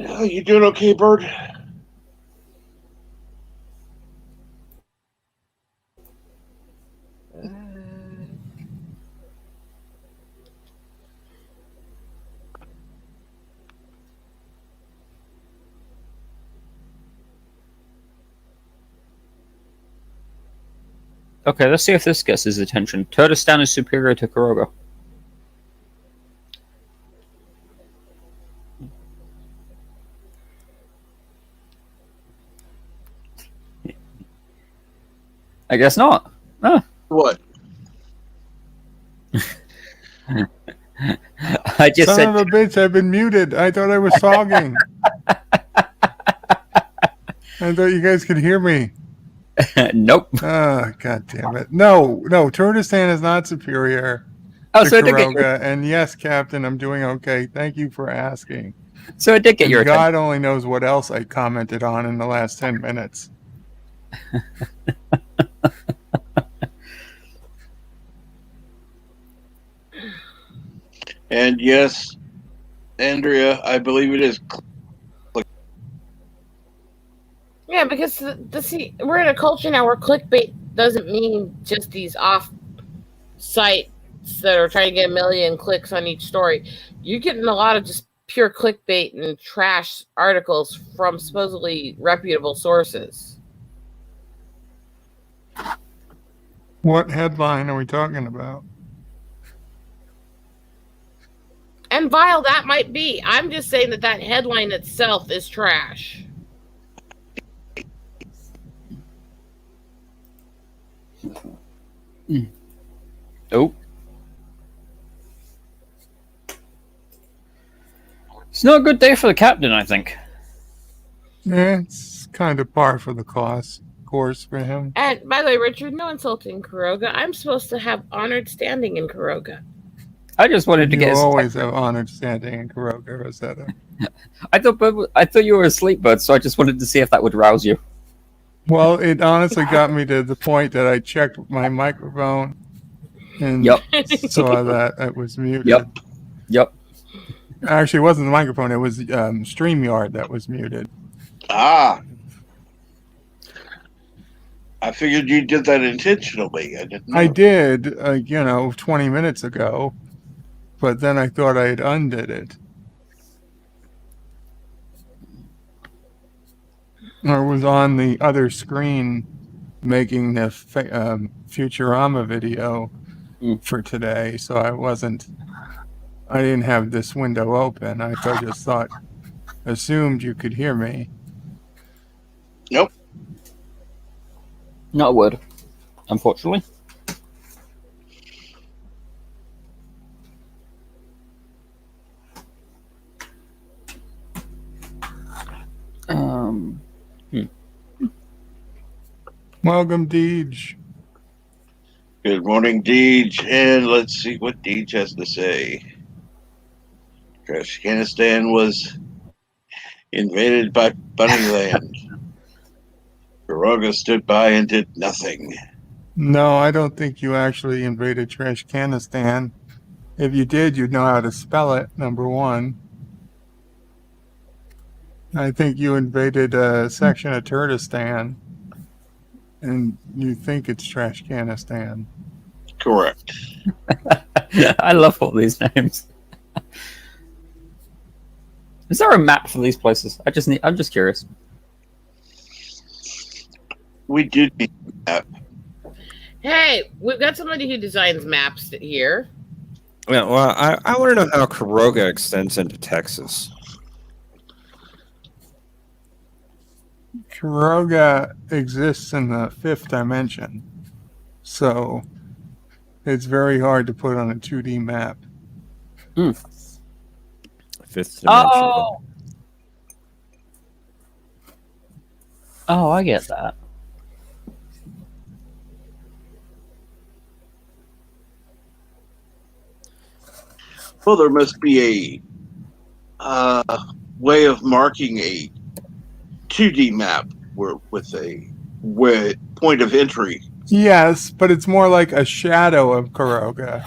Oh, you doing okay, Bird? Okay, let's see if this gets his attention. Turdistan is superior to Kuroga. I guess not. Oh. What? I just Son said, of a bitch, I've been muted. I thought I was talking. I thought you guys could hear me. Nope. Oh, God damn it. No, Turdistan is not superior to so I did get Kuroga. And yes, Captain, I'm doing okay. Thank you for asking. So I did get and your God attention. only knows what else I commented on in the last 10 minutes. And yes, Andrea, I believe it is. Yeah, because see, we're in a culture now where clickbait doesn't mean just these off sites that are trying to get 1 million clicks on each story. You're getting a lot of just pure clickbait and trash articles from supposedly reputable sources. What headline are we talking about? And vile that might be. I'm just saying that headline itself is trash. Oh. It's not a good day for the captain, I think. Yeah, it's kind of par for the course for him. And by the way, Richard, no insulting Kuroga. I'm supposed to have honored standing in Kuroga. I just wanted to get. You always have honored standing in Kuroga, Rosetta. I thought you were asleep, bud. So I just wanted to see if that would rouse you. Well, it honestly got me to the point that I checked my microphone and saw that it was muted. Yep. Actually, it wasn't the microphone. It was StreamYard that was muted. Ah. I figured you did that intentionally. I didn't know. I did, 20 minutes ago, but then I thought I had undid it. Or was on the other screen making the Futurama video for today, so I didn't have this window open. I just assumed you could hear me. Nope. Not a word, unfortunately. Welcome, Deej. Good morning, Deej. And let's see what Deej has to say. Afghanistan was invaded by Bunnyland. Kuroga stood by and did nothing. No, I don't think you actually invaded Trashkanistan. If you did, you'd know how to spell it, number one. I think you invaded a section of Turdistan, and you think it's Trashkanistan. Correct. I love all these names. Is there a map for these places? I'm just curious. We do need a map. Hey, we've got somebody who designs maps here. Yeah, well, I want to know how Kuroga extends into Texas. Kuroga exists in the 5th dimension, so it's very hard to put on a 2D map. 5th dimension. Oh, I get that. Well, there must be a way of marking a 2D map with a point of entry. Yes, but it's more like a shadow of Kuroga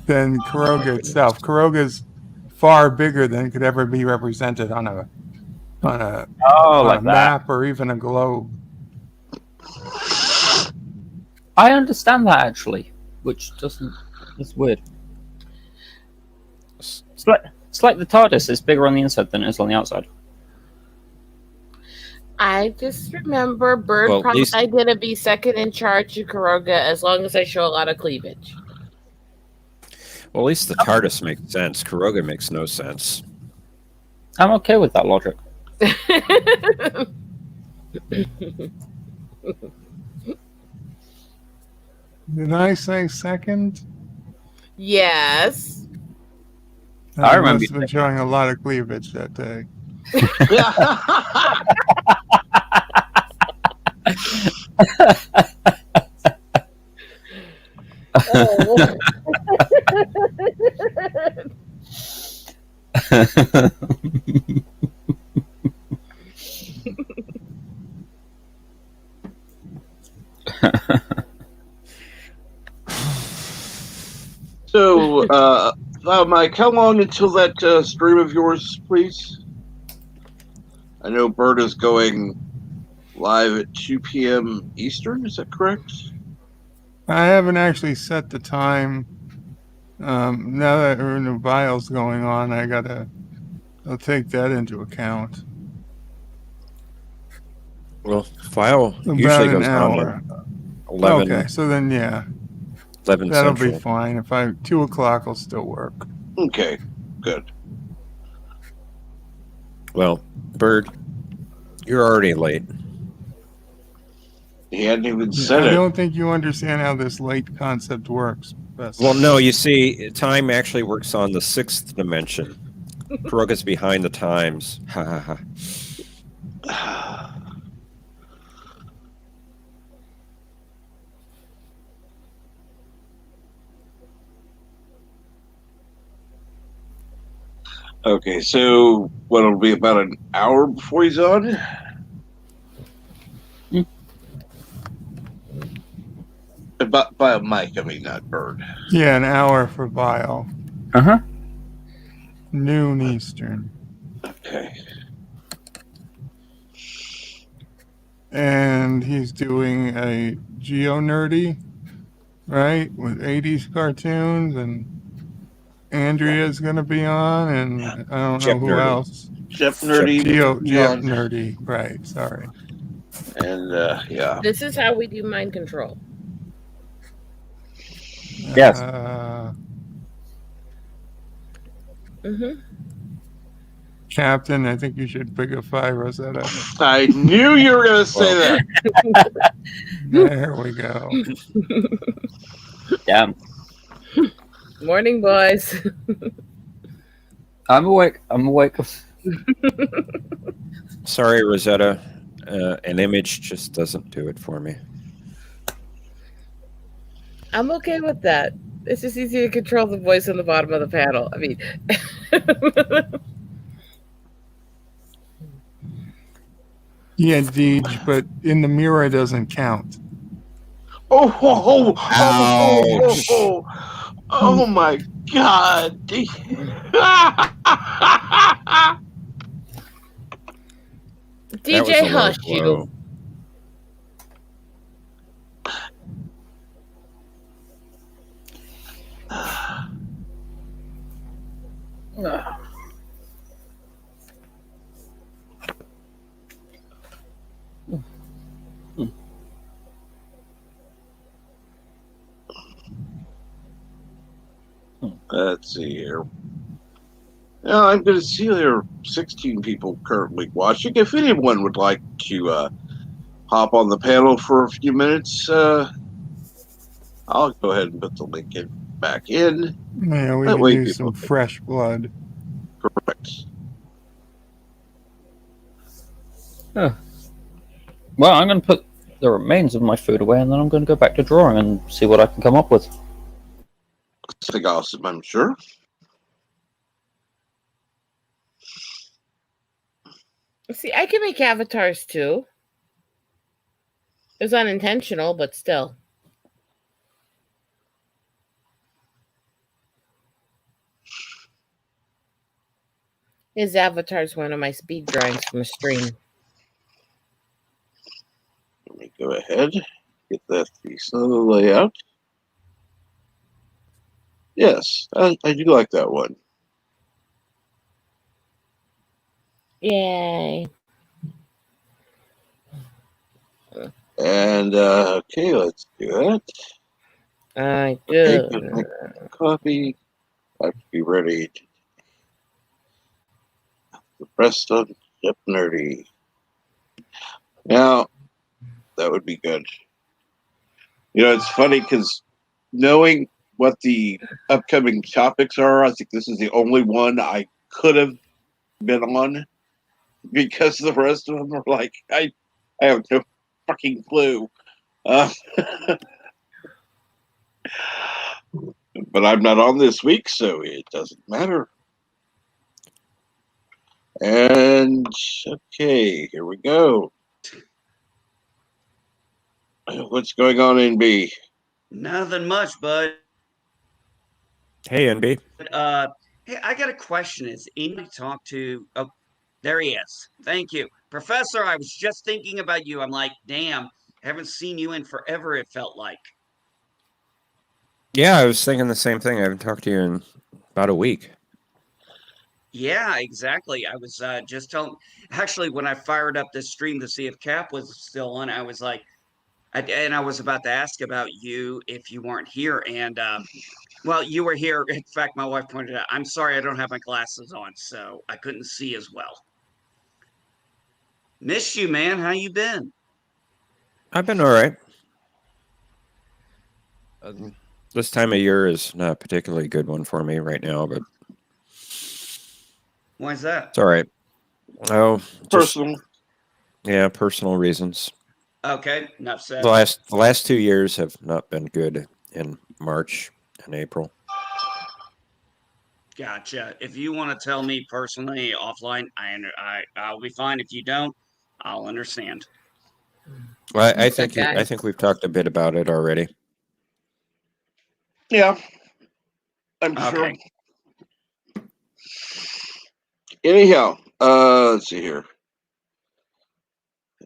than Kuroga itself. Kuroga's far bigger than could ever be represented on a map or even a globe. I understand that actually, which doesn't. It's weird. It's like the TARDIS is bigger on the inside than it is on the outside. I just remember Bird probably gonna be second in charge to Kuroga as long as I show a lot of cleavage. Well, at least the TARDIS makes sense. Kuroga makes no sense. I'm okay with that logic. Did I say second? Yes. I must have been showing a lot of cleavage that day. So, Mike, how long until that stream of yours, please? I know Bert is going live at 2 p.m. Eastern. Is that correct? I haven't actually set the time. Now that the vial's going on, I'll take that into account. Well, file About usually an goes hour. on at 11. Okay, so then 11 that'll Central. be fine. If 2 o'clock will still work. Okay, good. Well, Bird, you're already late. He hadn't even said it. I don't think you understand how this late concept works. Well, no, you see, time actually works on the 6th dimension. Kuroga's behind the times. Ha ha ha. Okay, so it'll be about an hour before he's on? By a mic, I mean, not Bird. Yeah, an hour for vial. Uh-huh. Noon Eastern. Okay. And he's doing a Geo Nerdy, right? With 80s cartoons, and Andrea's going to be on, and I don't know who else. Jeff Nerdy. Jeff Nerdy, right, sorry. And, yeah. This is how we do mind control. Yes. Captain, I think you should bigify Rosetta. I knew you were going to say that. There we go. Damn. Morning, boys. I'm awake. Sorry, Rosetta. An image just doesn't do it for me. I'm okay with that. It's just easy to control the voice on the bottom of the panel. I mean, Yeah, Deej, but in the mirror doesn't count. Oh my God. DJ, hush you. Let's see here. Now, I'm going to see there are 16 people currently watching. If anyone would like to hop on the panel for a few minutes, I'll go ahead and put the link back in. Yeah, we That can way use some fresh blood. Correct. Well, I'm going to put the remains of my food away, and then I'm going to go back to drawing and see what I can come up with. Something awesome, I'm sure. See, I can make avatars too. It was unintentional, but still. His avatar is one of my speed drawings from a stream. Let me go ahead, get that piece of the layout. Yes, I do like that one. Yay. And okay, let's do that. I Okay, do. good. Coffee. I have to be ready. The rest of Yep Nerdy. Now, that would be good. You know, it's funny because knowing what the upcoming topics are, I think this is the only one I could have been on because the rest of them are like, I have no fucking clue. But I'm not on this week, so it doesn't matter. And okay, here we go. What's going on, NB? Nothing much, bud. Hey, NB. Hey, I got a question. Is anybody talk to? Oh, there he is. Thank you, Professor. I was just thinking about you. I'm like, damn, haven't seen you in forever. It felt like. Yeah, I was thinking the same thing. I haven't talked to you in about a week. Yeah, exactly. I was just telling. Actually, when I fired up this stream to see if Cap was still on, I was like, and I was about to ask about you if you weren't here, and well, you were here. In fact, my wife pointed out. I'm sorry, I don't have my glasses on, so I couldn't see as well. Missed you, man. How you been? I've been all right. This time of year is not a particularly good one for me right now, but why is that? It's all right. Oh, personal. Yeah, personal reasons. Okay, enough said. The last 2 years have not been good in March and April. Gotcha. If you want to tell me personally offline, I'll be fine. If you don't, I'll understand. Well, I think we've talked a bit about it already. Yeah, I'm sure. Anyhow, let's see here.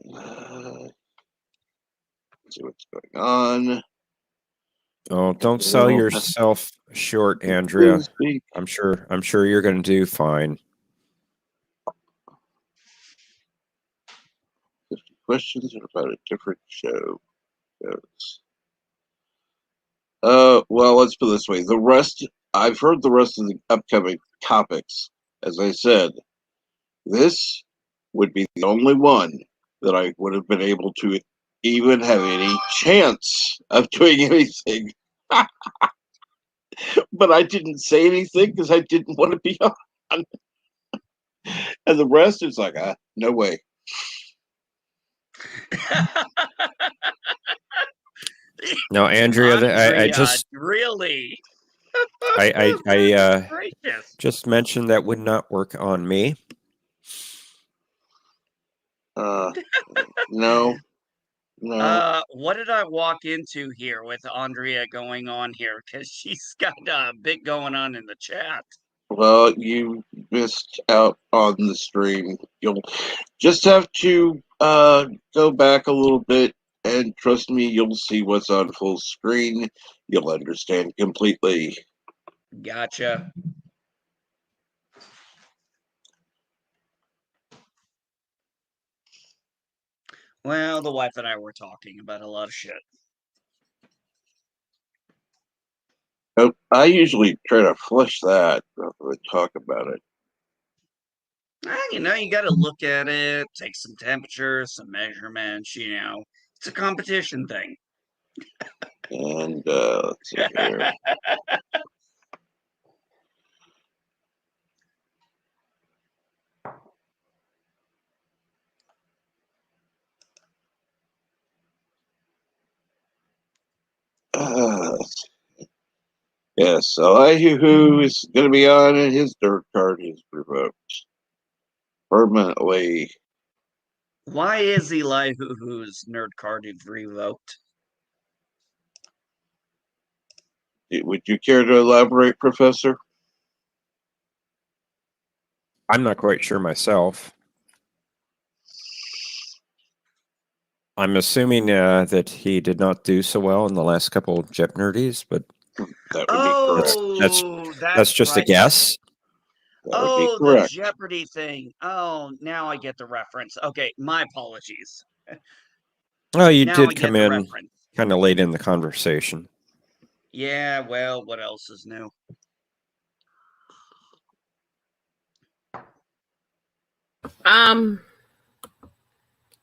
Let's see what's going on. Oh, don't sell yourself short, Andrea. I'm sure you're going to do fine. 50 questions are about a different show. Well, let's put it this way. I've heard the rest of the upcoming topics. As I said, this would be the only one that I would have been able to even have any chance of doing anything. But I didn't say anything because I didn't want to be on. And the rest is like, no way. No, Andrea, I just really. I just mentioned that would not work on me. No. What did I walk into here with Andrea going on here? Because she's got a bit going on in the chat. Well, you missed out on the stream. You'll just have to go back a little bit, and trust me, you'll see what's on full screen. You'll understand completely. Gotcha. Well, the wife and I were talking about a lot of shit. I usually try to flush that rather than talk about it. You know, you got to look at it, take some temperatures, some measurements, you know. It's a competition thing. And let's see here. Yes, so who is going to be on and his dirt card is revoked permanently. Why is Eli Hoo-Hoo's nerd card revoked? Would you care to elaborate, Professor? I'm not quite sure myself. I'm assuming that he did not do so well in the last couple of Jep Nerdies, but that would be correct. That's just right. A guess. The Jeopardy thing. Oh, now I get the reference. Okay, my apologies. Oh, you Now I did get come the in reference. kind of late in the conversation. Yeah, well, what else is new? I'm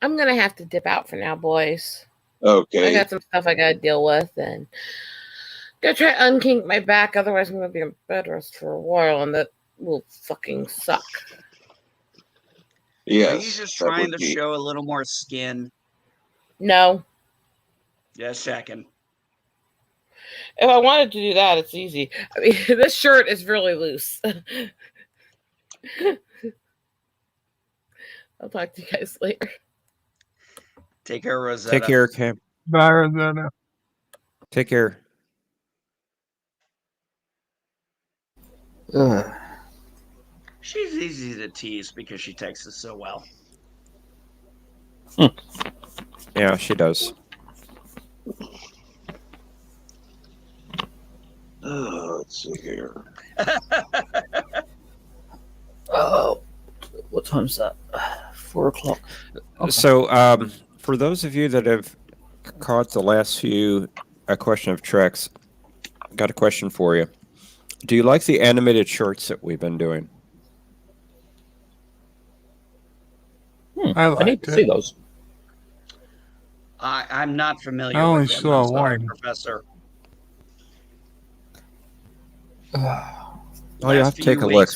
gonna have to dip out for now, boys. Okay. I got some stuff I gotta deal with, and gotta try to unkink my back. Otherwise, I'm gonna be in bed rest for a while, and that will fucking suck. Yes. Are you just trying to show a little more skin? No. Just checking. If I wanted to do that, it's easy. I mean, this shirt is really loose. I'll talk to you guys later. Take care, Rosetta. Take care, Cam. Bye, Rosetta. Take care. She's easy to tease because she takes us so well. Yeah, she does. Let's see here. Oh, what time's that? 4 o'clock. Okay. So, for those of you that have caught the last few A Question of Treks, I got a question for you. Do you like the animated shorts that we've been doing? I need to see those. I'm not familiar I only with them. saw I'm sorry, one. Professor. Oh, you have to take a look. weeks,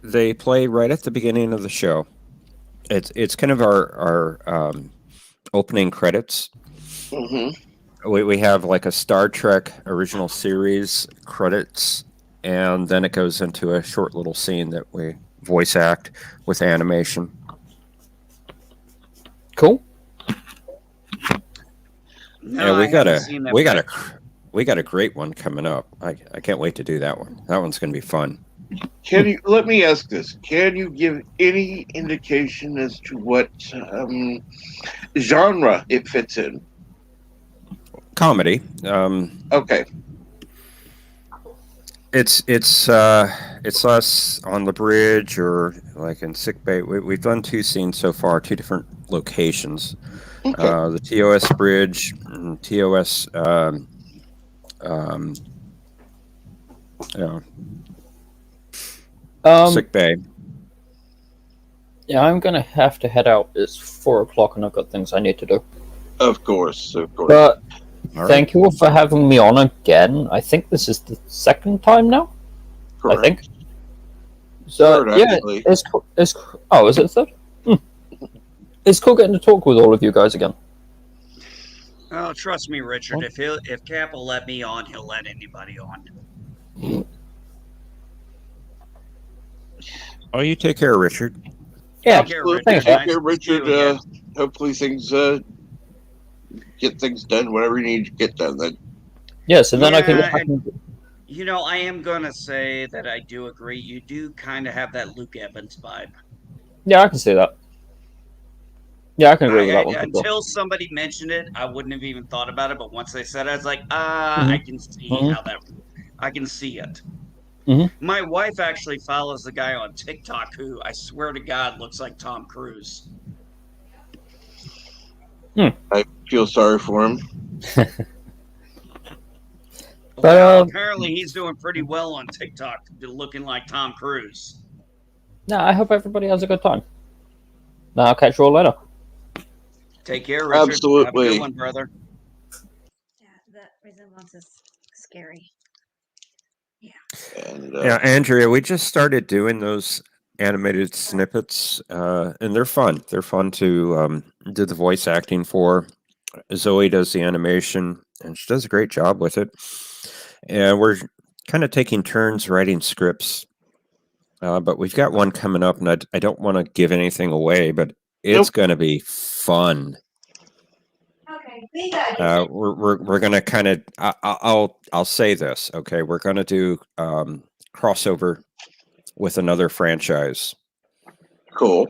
They play right at the beginning of the show. It's kind of our opening credits. Mm-hmm. We have like a Star Trek original series credits, and then it goes into a short little scene that we voice act with animation. Cool. No, Yeah, I haven't seen that. we got a great one coming up. I can't wait to do that one. That one's going to be fun. Can you let me ask this? Can you give any indication as to what genre it fits in? Comedy. Okay. It's us on the bridge or like in sick bay. We've done 2 scenes so far, 2 different locations. Okay. The TOS bridge, and TOS. Sick bay. Yeah, I'm gonna have to head out. It's 4 o'clock, and I've got things I need to do. Of course, of course. But All thank you all for having me on again. I think this is the 2nd time now. Correct. I think. So Third, yeah, actually. is it third? It's cool getting to talk with all of you guys again. Oh, trust me, Richard. If Cap will let me on, he'll let anybody on. Oh, you take care, Richard. Yeah, Absolutely. thanks. Take care, Richard. Hopefully things get things done, whatever you need to get done then. Yes, and then I can. You know, I am gonna say that I do agree. You do kind of have that Luke Evans vibe. Yeah, I can see that. Yeah, I can agree with that one. Until somebody mentioned it, I wouldn't have even thought about it. But once they said it, I was like, Mm-hmm. I can see how that. I can see it. Mm-hmm. My wife actually follows the guy on TikTok who, I swear to God, looks like Tom Cruise. I feel sorry for him. Well, apparently he's doing pretty well on TikTok, looking like Tom Cruise. No, I hope everybody has a good time. Now I'll catch you all later. Take care, Richard. Absolutely. Have a good one, brother. Yeah, that resemblance is scary. Yeah. And, Yeah, Andrea, we just started doing those animated snippets, and they're fun. They're fun to do the voice acting for. Zoe does the animation, and she does a great job with it. And we're kind of taking turns writing scripts, but we've got one coming up, and I don't want to give anything away, but it's going to be fun. Okay. We're going to kind of I'll say this, okay? We're going to do crossover with another franchise. Cool.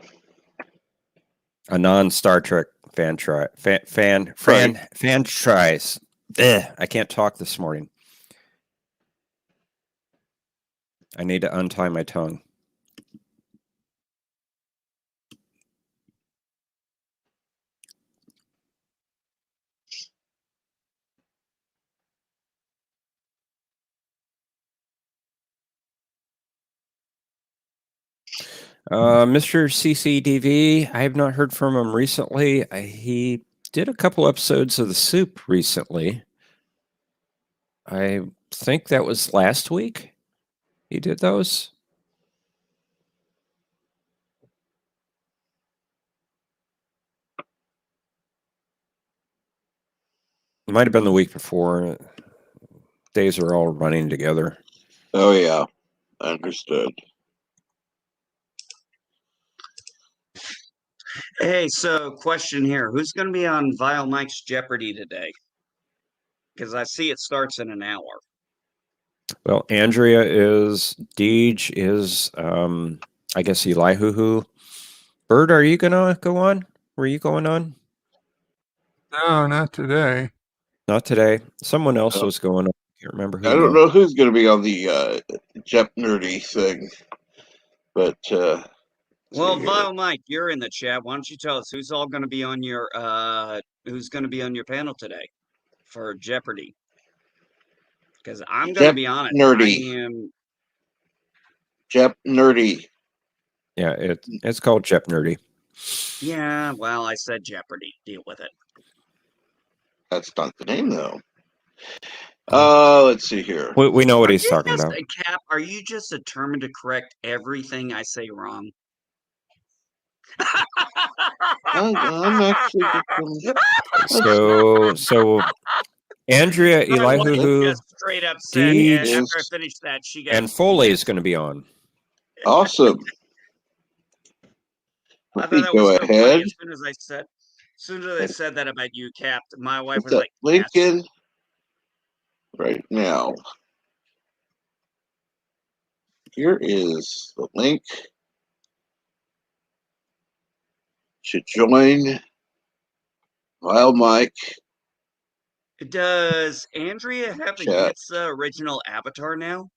A non-Star Trek franchise. I can't talk this morning. I need to untie my tongue. Mr. CCDV, I have not heard from him recently. He did a couple episodes of The Soup recently. I think that was last week he did those. It might have been the week before. Days are all running together. Oh, yeah. Understood. Hey, so question here. Who's going to be on Vile Mike's Jeopardy today? Because I see it starts in an hour. Well, Andrea is, Deej is, I guess Elihu. Bird, are you going to go on? Were you going on? No, not today. Not today. Someone else was going on. I can't remember who. I don't know who's going to be on the Jep Nerdy thing, but well, Vile Mike, you're in the chat. Why don't you tell us who's all going to be on your panel today for Jeopardy? Because I'm going to be honest, Nerdy. I am Jep Nerdy. Yeah, it's called Jep Nerdy. Yeah, well, I said Jeopardy. Deal with it. That's not the name, though. Let's see here. We know what he's talking about. Cap, are you just determined to correct everything I say wrong? I'm actually so Andrea, Elihu, just straight up said, and after I finished that, she got and Foley is going to be on. Awesome. I thought that was so funny. As soon as I said that about you, Cap, my wife was like, Lincoln, right now. Here is the link to join Vile Mike. Does Andrea have a Yitza original avatar now?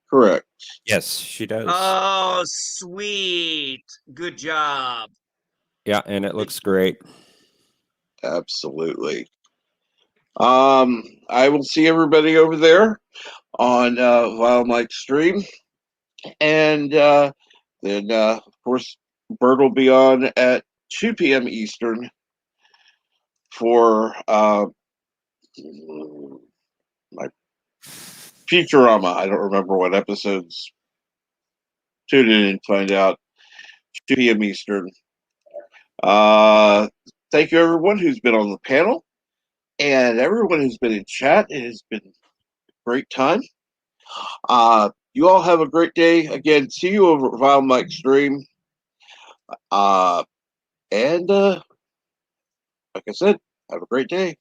Correct. Yes, she does. Oh, sweet. Good job. Yeah, and it looks great. Absolutely. I will see everybody over there on Vile Mike's stream. And then, of course, Bert will be on at 2 p.m. Eastern for my Futurama. I don't remember what episodes. Tune in and find out. 2 p.m. Eastern. Thank you, everyone who's been on the panel and everyone who's been in chat. It has been a great time. You all have a great day. Again, see you over at Vile Mike's stream. And like I said, have a great day.